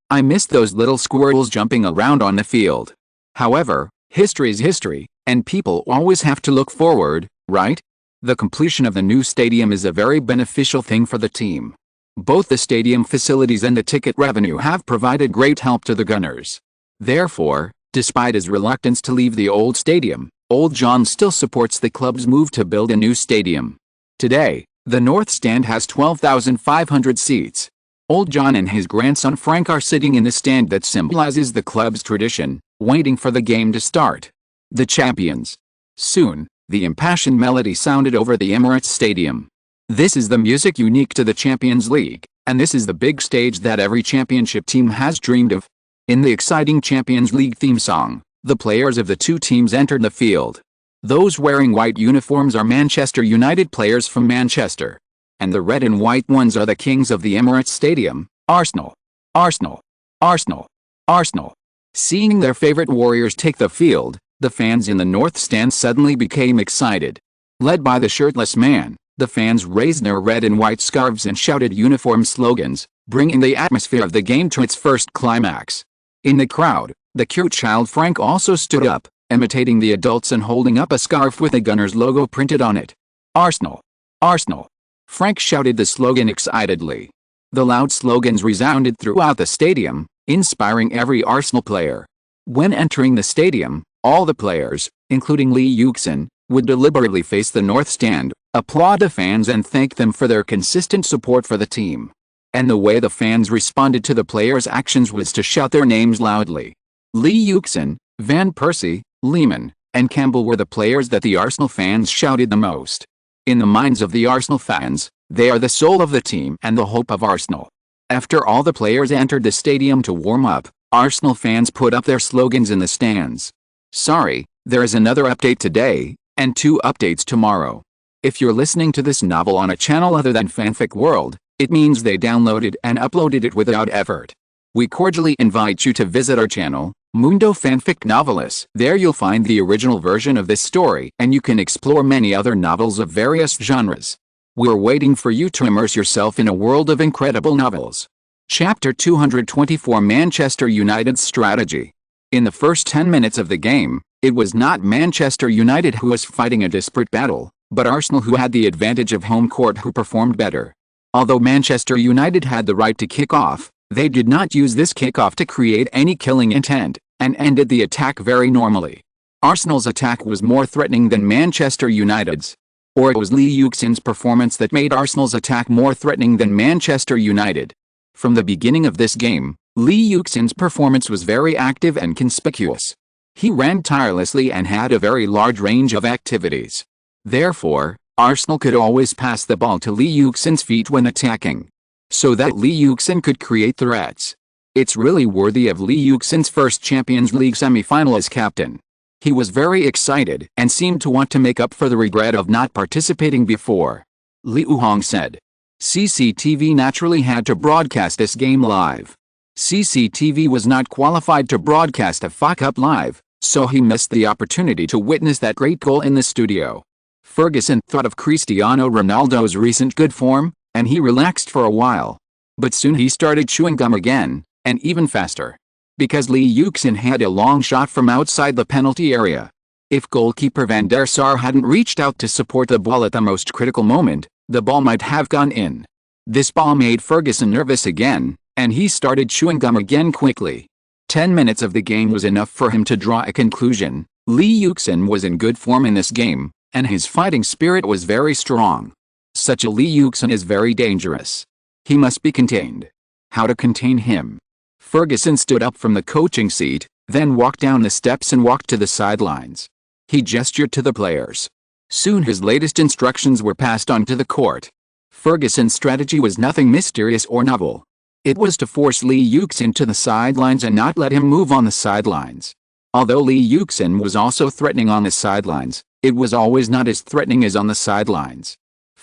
I miss those little squirrels jumping around on the field. However, history's history, and people always have to look forward, right? The completion of the new stadium is a very beneficial thing for the team. Both the stadium facilities and the ticket revenue have provided great help to the Gunners. Therefore, despite his reluctance to leave the old stadium, Old John still supports the club's move to build a new stadium. Today, the North Stand has 12,500 seats. Old John and his grandson Frank are sitting in the stand that symbolizes the club's tradition, waiting for the game to start. The champions. Soon, the impassioned melody sounded over the Emirates Stadium. This is the music unique to the Champions League, and this is the big stage that every championship team has dreamed of. In the exciting Champions League theme song, the players of the two teams entered the field. Those wearing white uniforms are Manchester United players from Manchester. And the red and white ones are the kings of the Emirates Stadium, Arsenal. Arsenal. Arsenal. Arsenal. Seeing their favorite warriors take the field, the fans in the North Stand suddenly became excited. Led by the shirtless man, the fans raised their red and white scarves and shouted uniform slogans, bringing the atmosphere of the game to its first climax. In the crowd, the cute child Frank also stood up, imitating the adults and holding up a scarf with the Gunners logo printed on it. Arsenal. Arsenal. Frank shouted the slogan excitedly. The loud slogans resounded throughout the stadium, inspiring every Arsenal player. When entering the stadium, all the players, including Lee Yuxin, would deliberately face the North Stand, applaud the fans and thank them for their consistent support for the team. And the way the fans responded to the players' actions was to shout their names loudly. Lee Yuxin, Van Persie, Lehmann, and Campbell were the players that the Arsenal fans shouted the most. In the minds of the Arsenal fans, they are the soul of the team and the hope of Arsenal. After all the players entered the stadium to warm up, Arsenal fans put up their slogans in the stands. Sorry, there is another update today, and 2 updates tomorrow. If you're listening to this novel on a channel other than Fanfic World, it means they downloaded and uploaded it without effort. We cordially invite you to visit our channel, Mundo Fanfic Novelis. There you'll find the original version of this story and you can explore many other novels of various genres. We're waiting for you to immerse yourself in a world of incredible novels. Chapter 224 Manchester United's Strategy. In the first 10 minutes of the game, it was not Manchester United who was fighting a desperate battle, but Arsenal who had the advantage of home court who performed better. Although Manchester United had the right to kick off, they did not use this kickoff to create any killing intent, and ended the attack very normally. Arsenal's attack was more threatening than Manchester United's. Or it was Lee Yuxin's performance that made Arsenal's attack more threatening than Manchester United. From the beginning of this game, Lee Yuxin's performance was very active and conspicuous. He ran tirelessly and had a very large range of activities. Therefore, Arsenal could always pass the ball to Lee Yuxin's feet when attacking, so that Lee Yuxin could create threats. It's really worthy of Lee Yuxin's first Champions League semi-final as captain. He was very excited and seemed to want to make up for the regret of not participating before. Liu Hong said. CCTV naturally had to broadcast this game live. CCTV was not qualified to broadcast a FA Cup live, so he missed the opportunity to witness that great goal in the studio. Ferguson thought of Cristiano Ronaldo's recent good form, and he relaxed for a while. But soon he started chewing gum again, and even faster. Because Lee Yuxin had a long shot from outside the penalty area. If goalkeeper Van der Sar hadn't reached out to support the ball at the most critical moment, the ball might have gone in. This ball made Ferguson nervous again, and he started chewing gum again quickly. 10 minutes of the game was enough for him to draw a conclusion. Lee Yuxin was in good form in this game, and his fighting spirit was very strong. Such a Lee Yuxin is very dangerous. He must be contained. How to contain him? Ferguson stood up from the coaching seat, then walked down the steps and walked to the sidelines. He gestured to the players. Soon his latest instructions were passed on to the court. Ferguson's strategy was nothing mysterious or novel. It was to force Lee Yuxin to the sidelines and not let him move on the sidelines. Although Lee Yuxin was also threatening on the sidelines, it was always not as threatening as on the sidelines.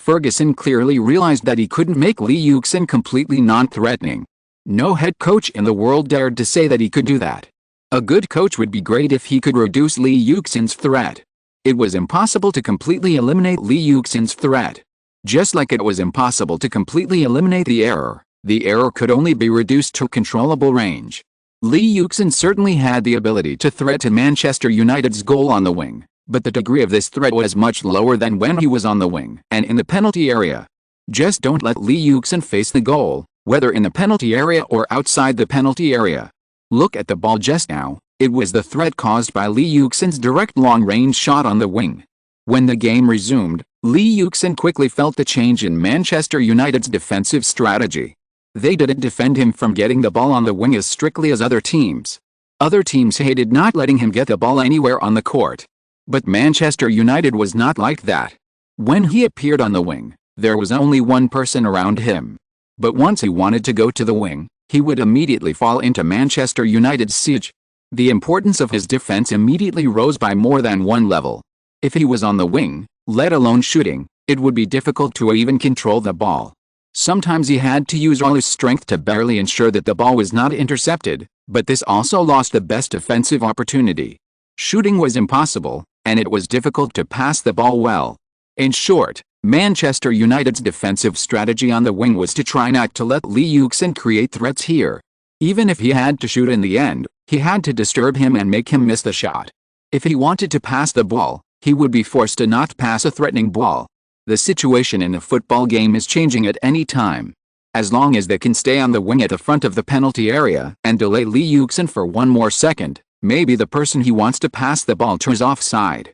Ferguson clearly realized that he couldn't make Lee Yuxin completely non-threatening. No head coach in the world dared to say that he could do that. A good coach would be great if he could reduce Lee Yuxin's threat. It was impossible to completely eliminate Lee Yuxin's threat. Just like it was impossible to completely eliminate the error could only be reduced to controllable range. Lee Yuxin certainly had the ability to threaten Manchester United's goal on the wing, but the degree of this threat was much lower than when he was on the wing and in the penalty area. Just don't let Lee Yuxin face the goal, whether in the penalty area or outside the penalty area. Look at the ball just now. It was the threat caused by Lee Yuxin's direct long-range shot on the wing. When the game resumed, Lee Yuxin quickly felt the change in Manchester United's defensive strategy. They didn't defend him from getting the ball on the wing as strictly as other teams. Other teams hated not letting him get the ball anywhere on the court. But Manchester United was not like that. When he appeared on the wing, there was only one person around him. But once he wanted to go to the wing, he would immediately fall into Manchester United's siege. The importance of his defense immediately rose by more than one level. If he was on the wing, let alone shooting, it would be difficult to even control the ball. Sometimes he had to use all his strength to barely ensure that the ball was not intercepted, but this also lost the best offensive opportunity. Shooting was impossible, and it was difficult to pass the ball well. In short, Manchester United's defensive strategy on the wing was to try not to let Lee Yuxin create threats here. Even if he had to shoot in the end, he had to disturb him and make him miss the shot. If he wanted to pass the ball, he would be forced to not pass a threatening ball. The situation in a football game is changing at any time. As long as they can stay on the wing at the front of the penalty area and delay Lee Yuxin for one more second, maybe the person he wants to pass the ball turns offside.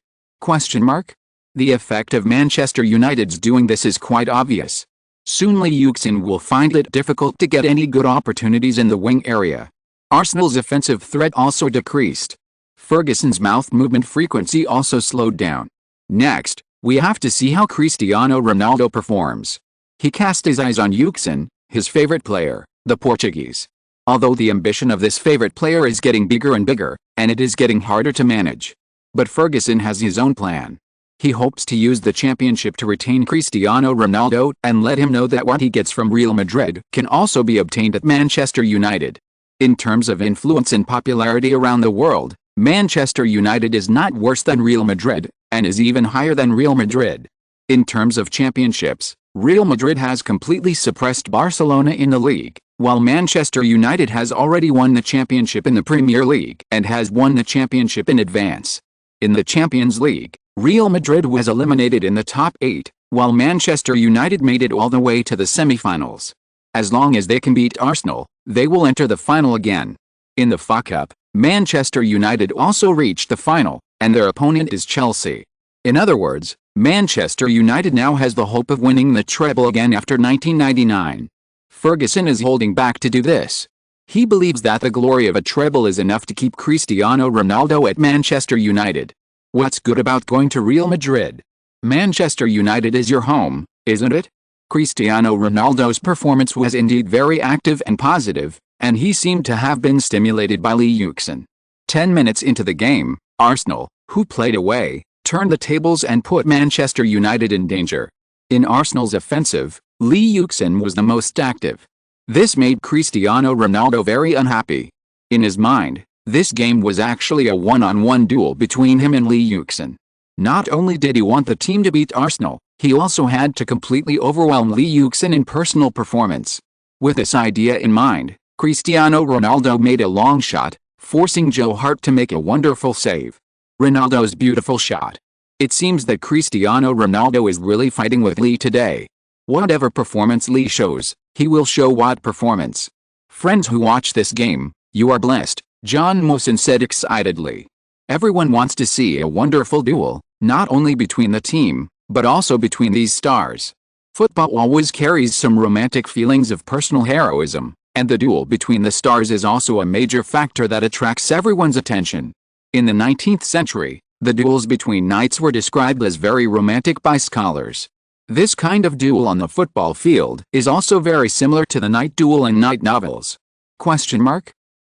The effect of Manchester United's doing this is quite obvious. Soon Lee Yuxin will find it difficult to get any good opportunities in the wing area. Arsenal's offensive threat also decreased. Ferguson's mouth movement frequency also slowed down. Next, we have to see how Cristiano Ronaldo performs. He cast his eyes on Yuxin, his favorite player, the Portuguese. Although the ambition of this favorite player is getting bigger and bigger, and it is getting harder to manage. But Ferguson has his own plan. He hopes to use the championship to retain Cristiano Ronaldo and let him know that what he gets from Real Madrid can also be obtained at Manchester United. In terms of influence and popularity around the world, Manchester United is not worse than Real Madrid, and is even higher than Real Madrid. In terms of championships, Real Madrid has completely suppressed Barcelona in the league, while Manchester United has already won the championship in the Premier League and has won the championship in advance. In the Champions League, Real Madrid was eliminated in the top 8, while Manchester United made it all the way to the semi-finals. As long as they can beat Arsenal, they will enter the final again. In the FA Cup, Manchester United also reached the final, and their opponent is Chelsea. In other words, Manchester United now has the hope of winning the treble again after 1999. Ferguson is holding back to do this. He believes that the glory of a treble is enough to keep Cristiano Ronaldo at Manchester United. What's good about going to Real Madrid? Manchester United is your home, isn't it? Cristiano Ronaldo's performance was indeed very active and positive, and he seemed to have been stimulated by Lee Yuxin. 10 minutes into the game, Arsenal, who played away, turned the tables and put Manchester United in danger. In Arsenal's offensive, Lee Yuxin was the most active. This made Cristiano Ronaldo very unhappy. In his mind, this game was actually a one-on-one duel between him and Lee Yuxin. Not only did he want the team to beat Arsenal, he also had to completely overwhelm Lee Yuxin in personal performance. With this idea in mind, Cristiano Ronaldo made a long shot, forcing Joe Hart to make a wonderful save. Ronaldo's beautiful shot. It seems that Cristiano Ronaldo is really fighting with Lee today. Whatever performance Lee shows, he will show what performance. Friends who watch this game, you are blessed, John Mosin said excitedly. Everyone wants to see a wonderful duel, not only between the team, but also between these stars. Football always carries some romantic feelings of personal heroism, and the duel between the stars is also a major factor that attracts everyone's attention. In the 19th century, the duels between knights were described as very romantic by scholars. This kind of duel on the football field is also very similar to the knight duel in knight novels.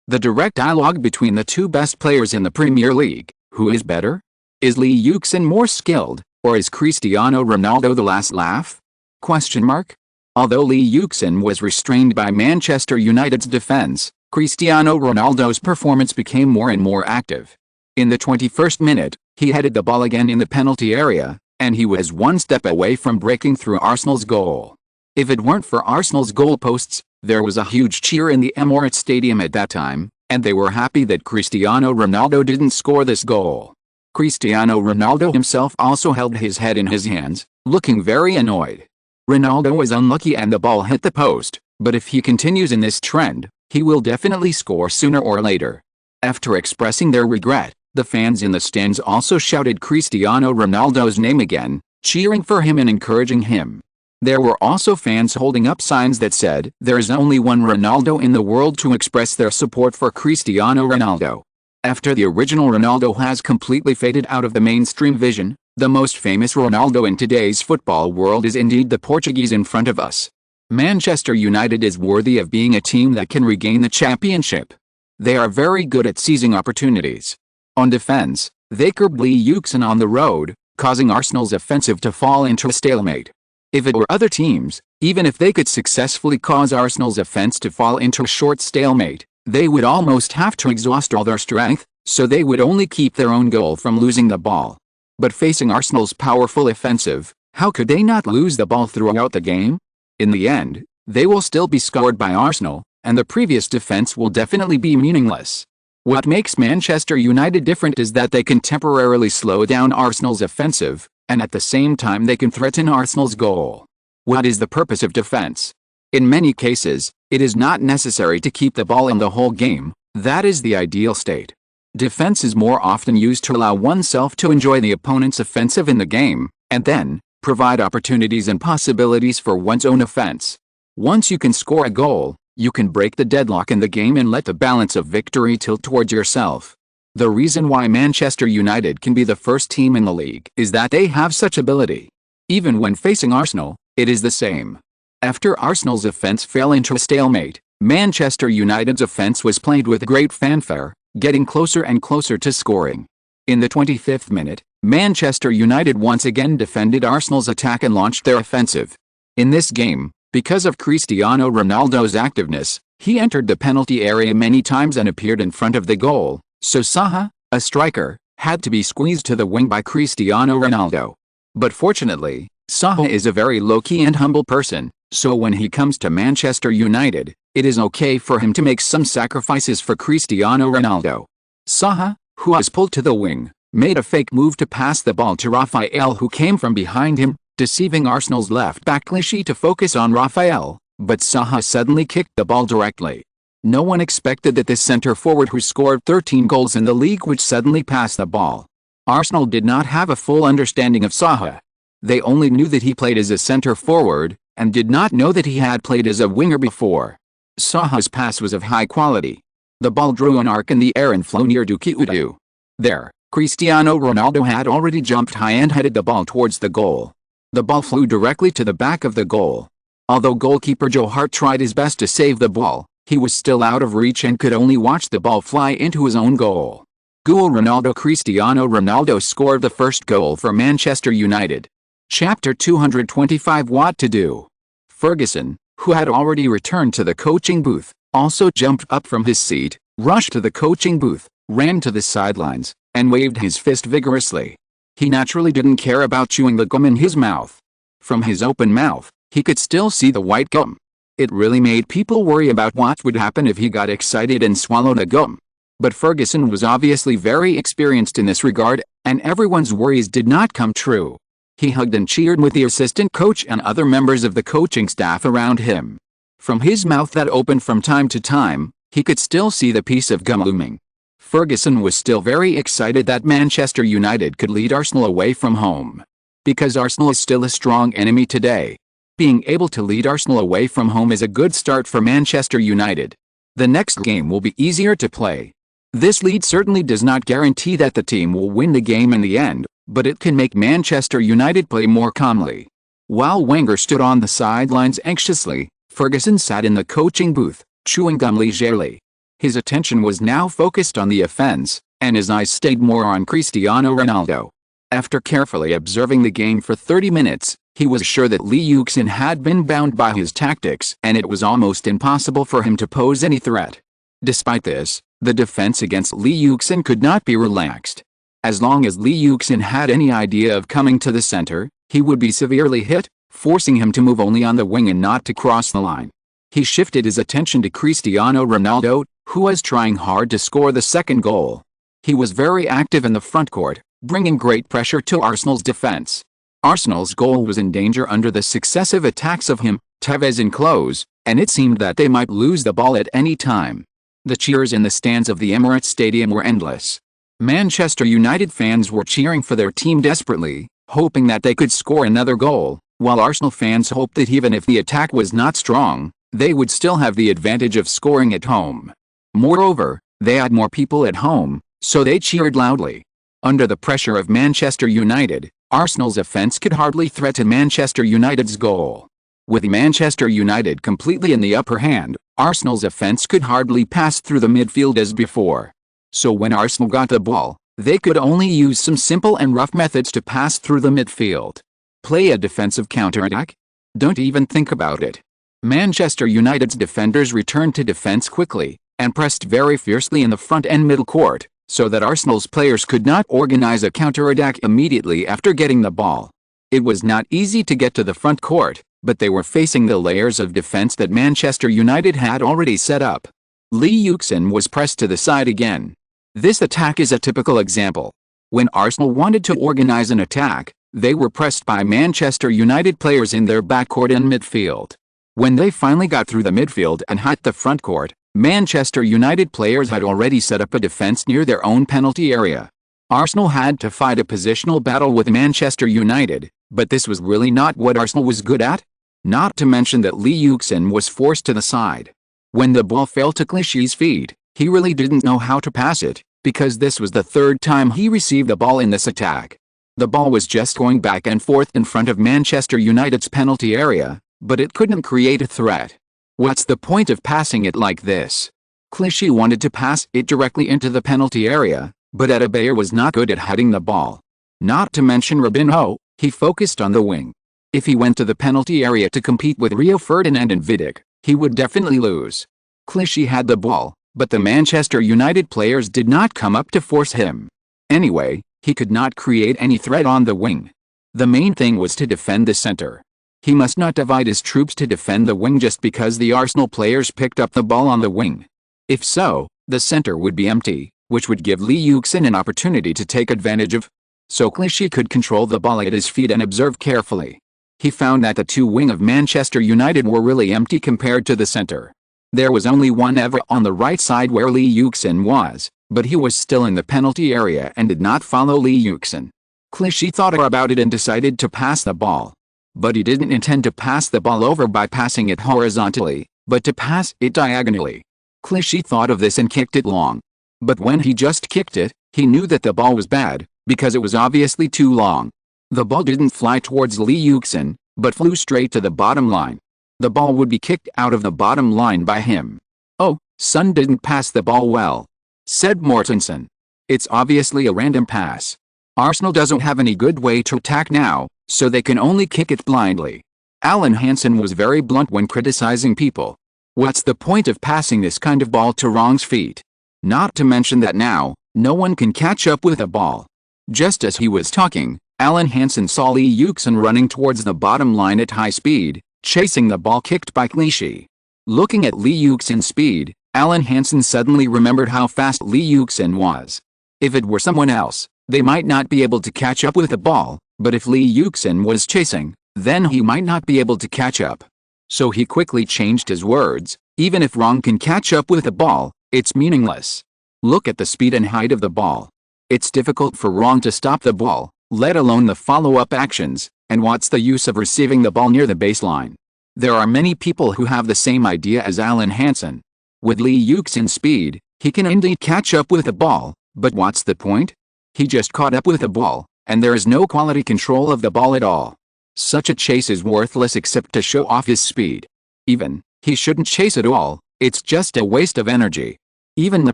The direct dialogue between the two best players in the Premier League, who is better? Is Lee Yuxin more skilled, or is Cristiano Ronaldo the last laugh? Question mark? Although Yuxin was restrained by Manchester United's defense, Cristiano Ronaldo's performance became more and more active. In the 21st minute, he headed the ball again in the penalty area, and he was one step away from breaking through Arsenal's goal. If it weren't for Arsenal's goalposts, there was a huge cheer in the Emirates Stadium at that time, and they were happy that Cristiano Ronaldo didn't score this goal. Cristiano Ronaldo himself also held his head in his hands, looking very annoyed. Ronaldo was unlucky and the ball hit the post, but if he continues in this trend, he will definitely score sooner or later. After expressing their regret, the fans in the stands also shouted Cristiano Ronaldo's name again, cheering for him and encouraging him. There were also fans holding up signs that said, "There is only one Ronaldo in the world," to express their support for Cristiano Ronaldo. After the original Ronaldo has completely faded out of the mainstream vision, the most famous Ronaldo in today's football world is indeed the Portuguese in front of us. Manchester United is worthy of being a team that can regain the championship. They are very good at seizing opportunities. On defense, they curbed Yuxin on the road, causing Arsenal's offensive to fall into a stalemate. If it were other teams, even if they could successfully cause Arsenal's offense to fall into a short stalemate, they would almost have to exhaust all their strength, so they would only keep their own goal from losing the ball. But facing Arsenal's powerful offensive, how could they not lose the ball throughout the game? In the end, they will still be scored by Arsenal, and the previous defense will definitely be meaningless. What makes Manchester United different is that they can temporarily slow down Arsenal's offensive, and at the same time they can threaten Arsenal's goal. What is the purpose of defense? In many cases, it is not necessary to keep the ball in the whole game. That is the ideal state. Defense is more often used to allow oneself to enjoy the opponent's offensive in the game, and then provide opportunities and possibilities for one's own offense. Once you can score a goal, you can break the deadlock in the game and let the balance of victory tilt towards yourself. The reason why Manchester United can be the first team in the league is that they have such ability. Even when facing Arsenal, it is the same. After Arsenal's offense fell into a stalemate, Manchester United's offense was played with great fanfare, getting closer and closer to scoring. In the 25th minute, Manchester United once again defended Arsenal's attack and launched their offensive. In this game, because of Cristiano Ronaldo's activeness, he entered the penalty area many times and appeared in front of the goal, so Saha, a striker, had to be squeezed to the wing by Cristiano Ronaldo. But fortunately, Saha is a very low-key and humble person, so when he comes to Manchester United, it is okay for him to make some sacrifices for Cristiano Ronaldo. Saha, who was pulled to the wing, made a fake move to pass the ball to Rafael, who came from behind him, deceiving Arsenal's left-back Clichy to focus on Rafael, but Saha suddenly kicked the ball directly. No one expected that this centre-forward who scored 13 goals in the league would suddenly pass the ball. Arsenal did not have a full understanding of Saha. They only knew that he played as a centre-forward, and did not know that he had played as a winger before. Saha's pass was of high quality. The ball drew an arc in the air and flew near Duque Udu. There, Cristiano Ronaldo had already jumped high and headed the ball towards the goal. The ball flew directly to the back of the goal. Although goalkeeper Joe Hart tried his best to save the ball, he was still out of reach and could only watch the ball fly into his own goal. Cristiano Ronaldo scored the first goal for Manchester United. Chapter 225. What to do? Ferguson, who had already returned to the coaching booth, also jumped up from his seat, rushed to the coaching booth, ran to the sidelines, and waved his fist vigorously. He naturally didn't care about chewing the gum in his mouth. From his open mouth, he could still see the white gum. It really made people worry about what would happen if he got excited and swallowed the gum. But Ferguson was obviously very experienced in this regard, and everyone's worries did not come true. He hugged and cheered with the assistant coach and other members of the coaching staff around him. From his mouth that opened from time to time, he could still see the piece of gum looming. Ferguson was still very excited that Manchester United could lead Arsenal away from home. Because Arsenal is still a strong enemy today. Being able to lead Arsenal away from home is a good start for Manchester United. The next game will be easier to play. This lead certainly does not guarantee that the team will win the game in the end, but it can make Manchester United play more calmly. While Wenger stood on the sidelines anxiously, Ferguson sat in the coaching booth, chewing gum leisurely. His attention was now focused on the offense, and his eyes stayed more on Cristiano Ronaldo. After carefully observing the game for 30 minutes, He was sure that Lee Yuxin had been bound by his tactics and it was almost impossible for him to pose any threat. Despite this, the defense against Lee Yuxin could not be relaxed. As long as Lee Yuxin had any idea of coming to the center, he would be severely hit, forcing him to move only on the wing and not to cross the line. He shifted his attention to Cristiano Ronaldo, who was trying hard to score the second goal. He was very active in the front court, bringing great pressure to Arsenal's defense. Arsenal's goal was in danger under the successive attacks of him, Tevez and Klose, and it seemed that they might lose the ball at any time. The cheers in the stands of the Emirates Stadium were endless. Manchester United fans were cheering for their team desperately, hoping that they could score another goal, while Arsenal fans hoped that even if the attack was not strong, they would still have the advantage of scoring at home. Moreover, they had more people at home, so they cheered loudly. Under the pressure of Manchester United, Arsenal's offense could hardly threaten Manchester United's goal. With Manchester United completely in the upper hand, Arsenal's offense could hardly pass through the midfield as before. So when Arsenal got the ball, they could only use some simple and rough methods to pass through the midfield. Play a defensive counterattack? Don't even think about it. Manchester United's defenders returned to defense quickly, and pressed very fiercely in the front and middle court, so that Arsenal's players could not organize a counterattack immediately after getting the ball. It was not easy to get to the front court, but they were facing the layers of defense that Manchester United had already set up. Lee Yuxin was pressed to the side again. This attack is a typical example. When Arsenal wanted to organize an attack, they were pressed by Manchester United players in their backcourt and midfield. When they finally got through the midfield and hit the front court, Manchester United players had already set up a defense near their own penalty area. Arsenal had to fight a positional battle with Manchester United, but this was really not what Arsenal was good at. Not to mention that Lee Yuxin was forced to the side. When the ball fell to Clichy's feet, he really didn't know how to pass it, because this was the third time he received the ball in this attack. The ball was just going back and forth in front of Manchester United's penalty area, but it couldn't create a threat. What's the point of passing it like this? Clichy wanted to pass it directly into the penalty area, but Adebayor was not good at heading the ball. Not to mention Robinho, he focused on the wing. If he went to the penalty area to compete with Rio Ferdinand and Vidic, he would definitely lose. Clichy had the ball, but the Manchester United players did not come up to force him. Anyway, he could not create any threat on the wing. The main thing was to defend the center. He must not divide his troops to defend the wing just because the Arsenal players picked up the ball on the wing. If so, the center would be empty, which would give Lee Yuxin an opportunity to take advantage of. So Clichy could control the ball at his feet and observe carefully. He found that the two wing of Manchester United were really empty compared to the center. There was only one ever on the right side where Lee Yuxin was, but he was still in the penalty area and did not follow Lee Yuxin. Clichy thought about it and decided to pass the ball. But he didn't intend to pass the ball over by passing it horizontally, but to pass it diagonally. Clichy thought of this and kicked it long. But when he just kicked it, he knew that the ball was bad, because it was obviously too long. The ball didn't fly towards Lee Yuxin, but flew straight to the bottom line. The ball would be kicked out of the bottom line by him. "Oh, Son didn't pass the ball well," said Mortensen. "It's obviously a random pass. Arsenal doesn't have any good way to attack now, so they can only kick it blindly." Alan Hansen was very blunt when criticizing people. What's the point of passing this kind of ball to wrong's feet? Not to mention that now, no one can catch up with a ball. Just as he was talking, Alan Hansen saw Lee Yuxin running towards the bottom line at high speed, chasing the ball kicked by Clichy. Looking at Lee Yuxin's speed, Alan Hansen suddenly remembered how fast Lee Yuxin was. If it were someone else, they might not be able to catch up with the ball, but if Lee Yuxin was chasing, then he might not be able to catch up. So he quickly changed his words. Even if wrong can catch up with the ball, it's meaningless. Look at the speed and height of the ball. It's difficult for wrong to stop the ball, let alone the follow-up actions, and what's the use of receiving the ball near the baseline? There are many people who have the same idea as Alan Hansen. With Lee Yuxin's speed, he can indeed catch up with the ball, but what's the point? He just caught up with the ball, and there is no quality control of the ball at all. Such a chase is worthless except to show off his speed. He shouldn't chase at all, it's just a waste of energy. Even the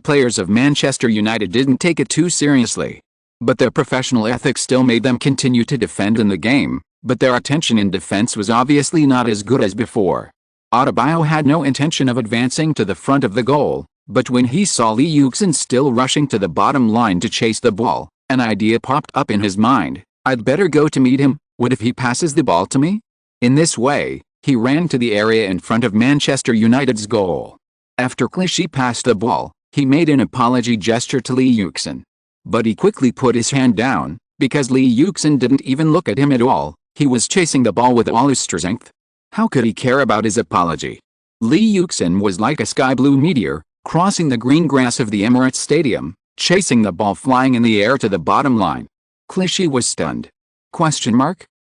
players of Manchester United didn't take it too seriously. But their professional ethics still made them continue to defend in the game, but their attention in defense was obviously not as good as before. Adebayo had no intention of advancing to the front of the goal, but when he saw Lee Yuxin still rushing to the bottom line to chase the ball, an idea popped up in his mind. I'd better go to meet him. What if he passes the ball to me? In this way, he ran to the area in front of Manchester United's goal. After Clichy passed the ball, he made an apology gesture to Lee Yuxin. But he quickly put his hand down, because Lee Yuxin didn't even look at him at all. He was chasing the ball with all his strength. How could he care about his apology? Lee Yuxin was like a sky blue meteor, crossing the green grass of the Emirates Stadium, chasing the ball flying in the air to the bottom line. Clichy was stunned.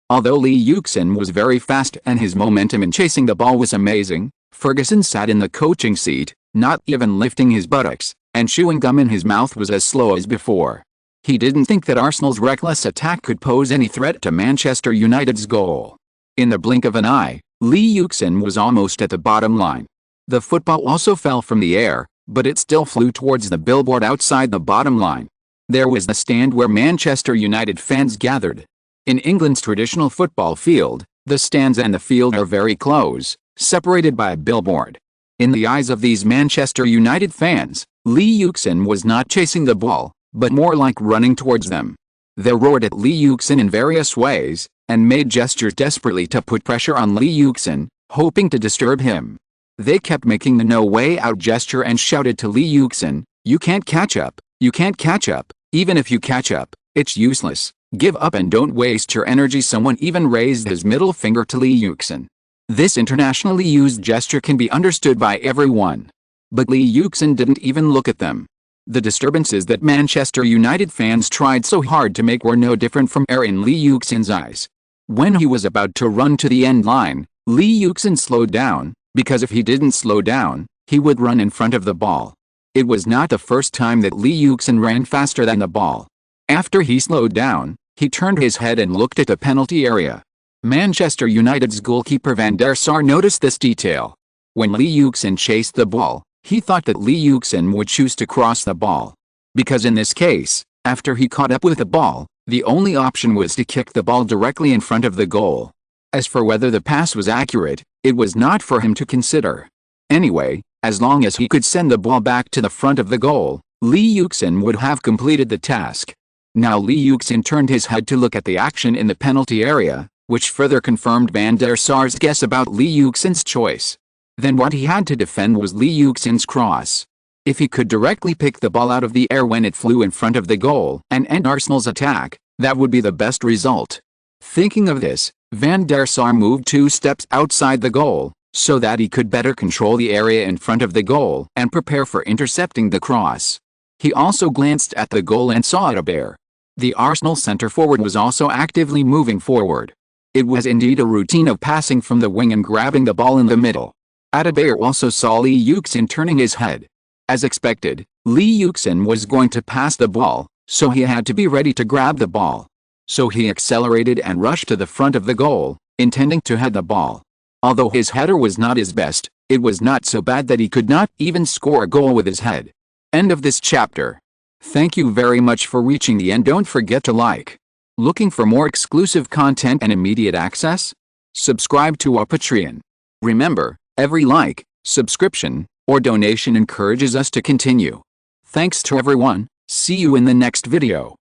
Although Lee Yuxin was very fast and his momentum in chasing the ball was amazing, Ferguson sat in the coaching seat, not even lifting his buttocks, and chewing gum in his mouth was as slow as before. He didn't think that Arsenal's reckless attack could pose any threat to Manchester United's goal. In the blink of an eye, Lee Yuxin was almost at the bottom line. The football also fell from the air, but it still flew towards the billboard outside the bottom line. There was the stand where Manchester United fans gathered. In England's traditional football field, the stands and the field are very close, separated by a billboard. In the eyes of these Manchester United fans, Lee Yuxin was not chasing the ball, but more like running towards them. They roared at Lee Yuxin in various ways, and made gestures desperately to put pressure on Lee Yuxin, hoping to disturb him. They kept making the no way out gesture and shouted to Lee Yuxin, "You can't catch up, you can't catch up, even if you catch up, it's useless, give up and don't waste your energy." Someone even raised his middle finger to Lee Yuxin. This internationally used gesture can be understood by everyone. But Lee Yuxin didn't even look at them. The disturbances that Manchester United fans tried so hard to make were no different from air in Lee Yuxin's eyes. When he was about to run to the end line, Lee Yuxin slowed down, because if he didn't slow down, he would run in front of the ball. It was not the first time that Lee Yuxin ran faster than the ball. After he slowed down, he turned his head and looked at the penalty area. Manchester United's goalkeeper Van der Sar noticed this detail. When Lee Yuxin chased the ball, he thought that Lee Yuxin would choose to cross the ball. Because in this case, after he caught up with the ball, the only option was to kick the ball directly in front of the goal. As for whether the pass was accurate, it was not for him to consider. Anyway, as long as he could send the ball back to the front of the goal, Lee Yuxin would have completed the task. Now Lee Yuxin turned his head to look at the action in the penalty area, which further confirmed Van der Sar's guess about Lee Yuxin's choice. Then what he had to defend was Lee Yuxin's cross. If he could directly pick the ball out of the air when it flew in front of the goal and end Arsenal's attack, that would be the best result. Thinking of this, Van der Sar moved 2 steps outside the goal, so that he could better control the area in front of the goal and prepare for intercepting the cross. He also glanced at the goal and saw Adebayo. The Arsenal centre-forward was also actively moving forward. It was indeed a routine of passing from the wing and grabbing the ball in the middle. Adebayo also saw Lee Yuxin turning his head. As expected, Lee Yuxin was going to pass the ball, so he had to be ready to grab the ball. So he accelerated and rushed to the front of the goal, intending to head the ball. Although his header was not his best, it was not so bad that he could not even score a goal with his head. End of this chapter. Thank you very much for reaching the end. Don't forget to like. Looking for more exclusive content and immediate access? Subscribe to our Patreon. Remember, every like, subscription, or donation encourages us to continue. Thanks to everyone. See you in the next video.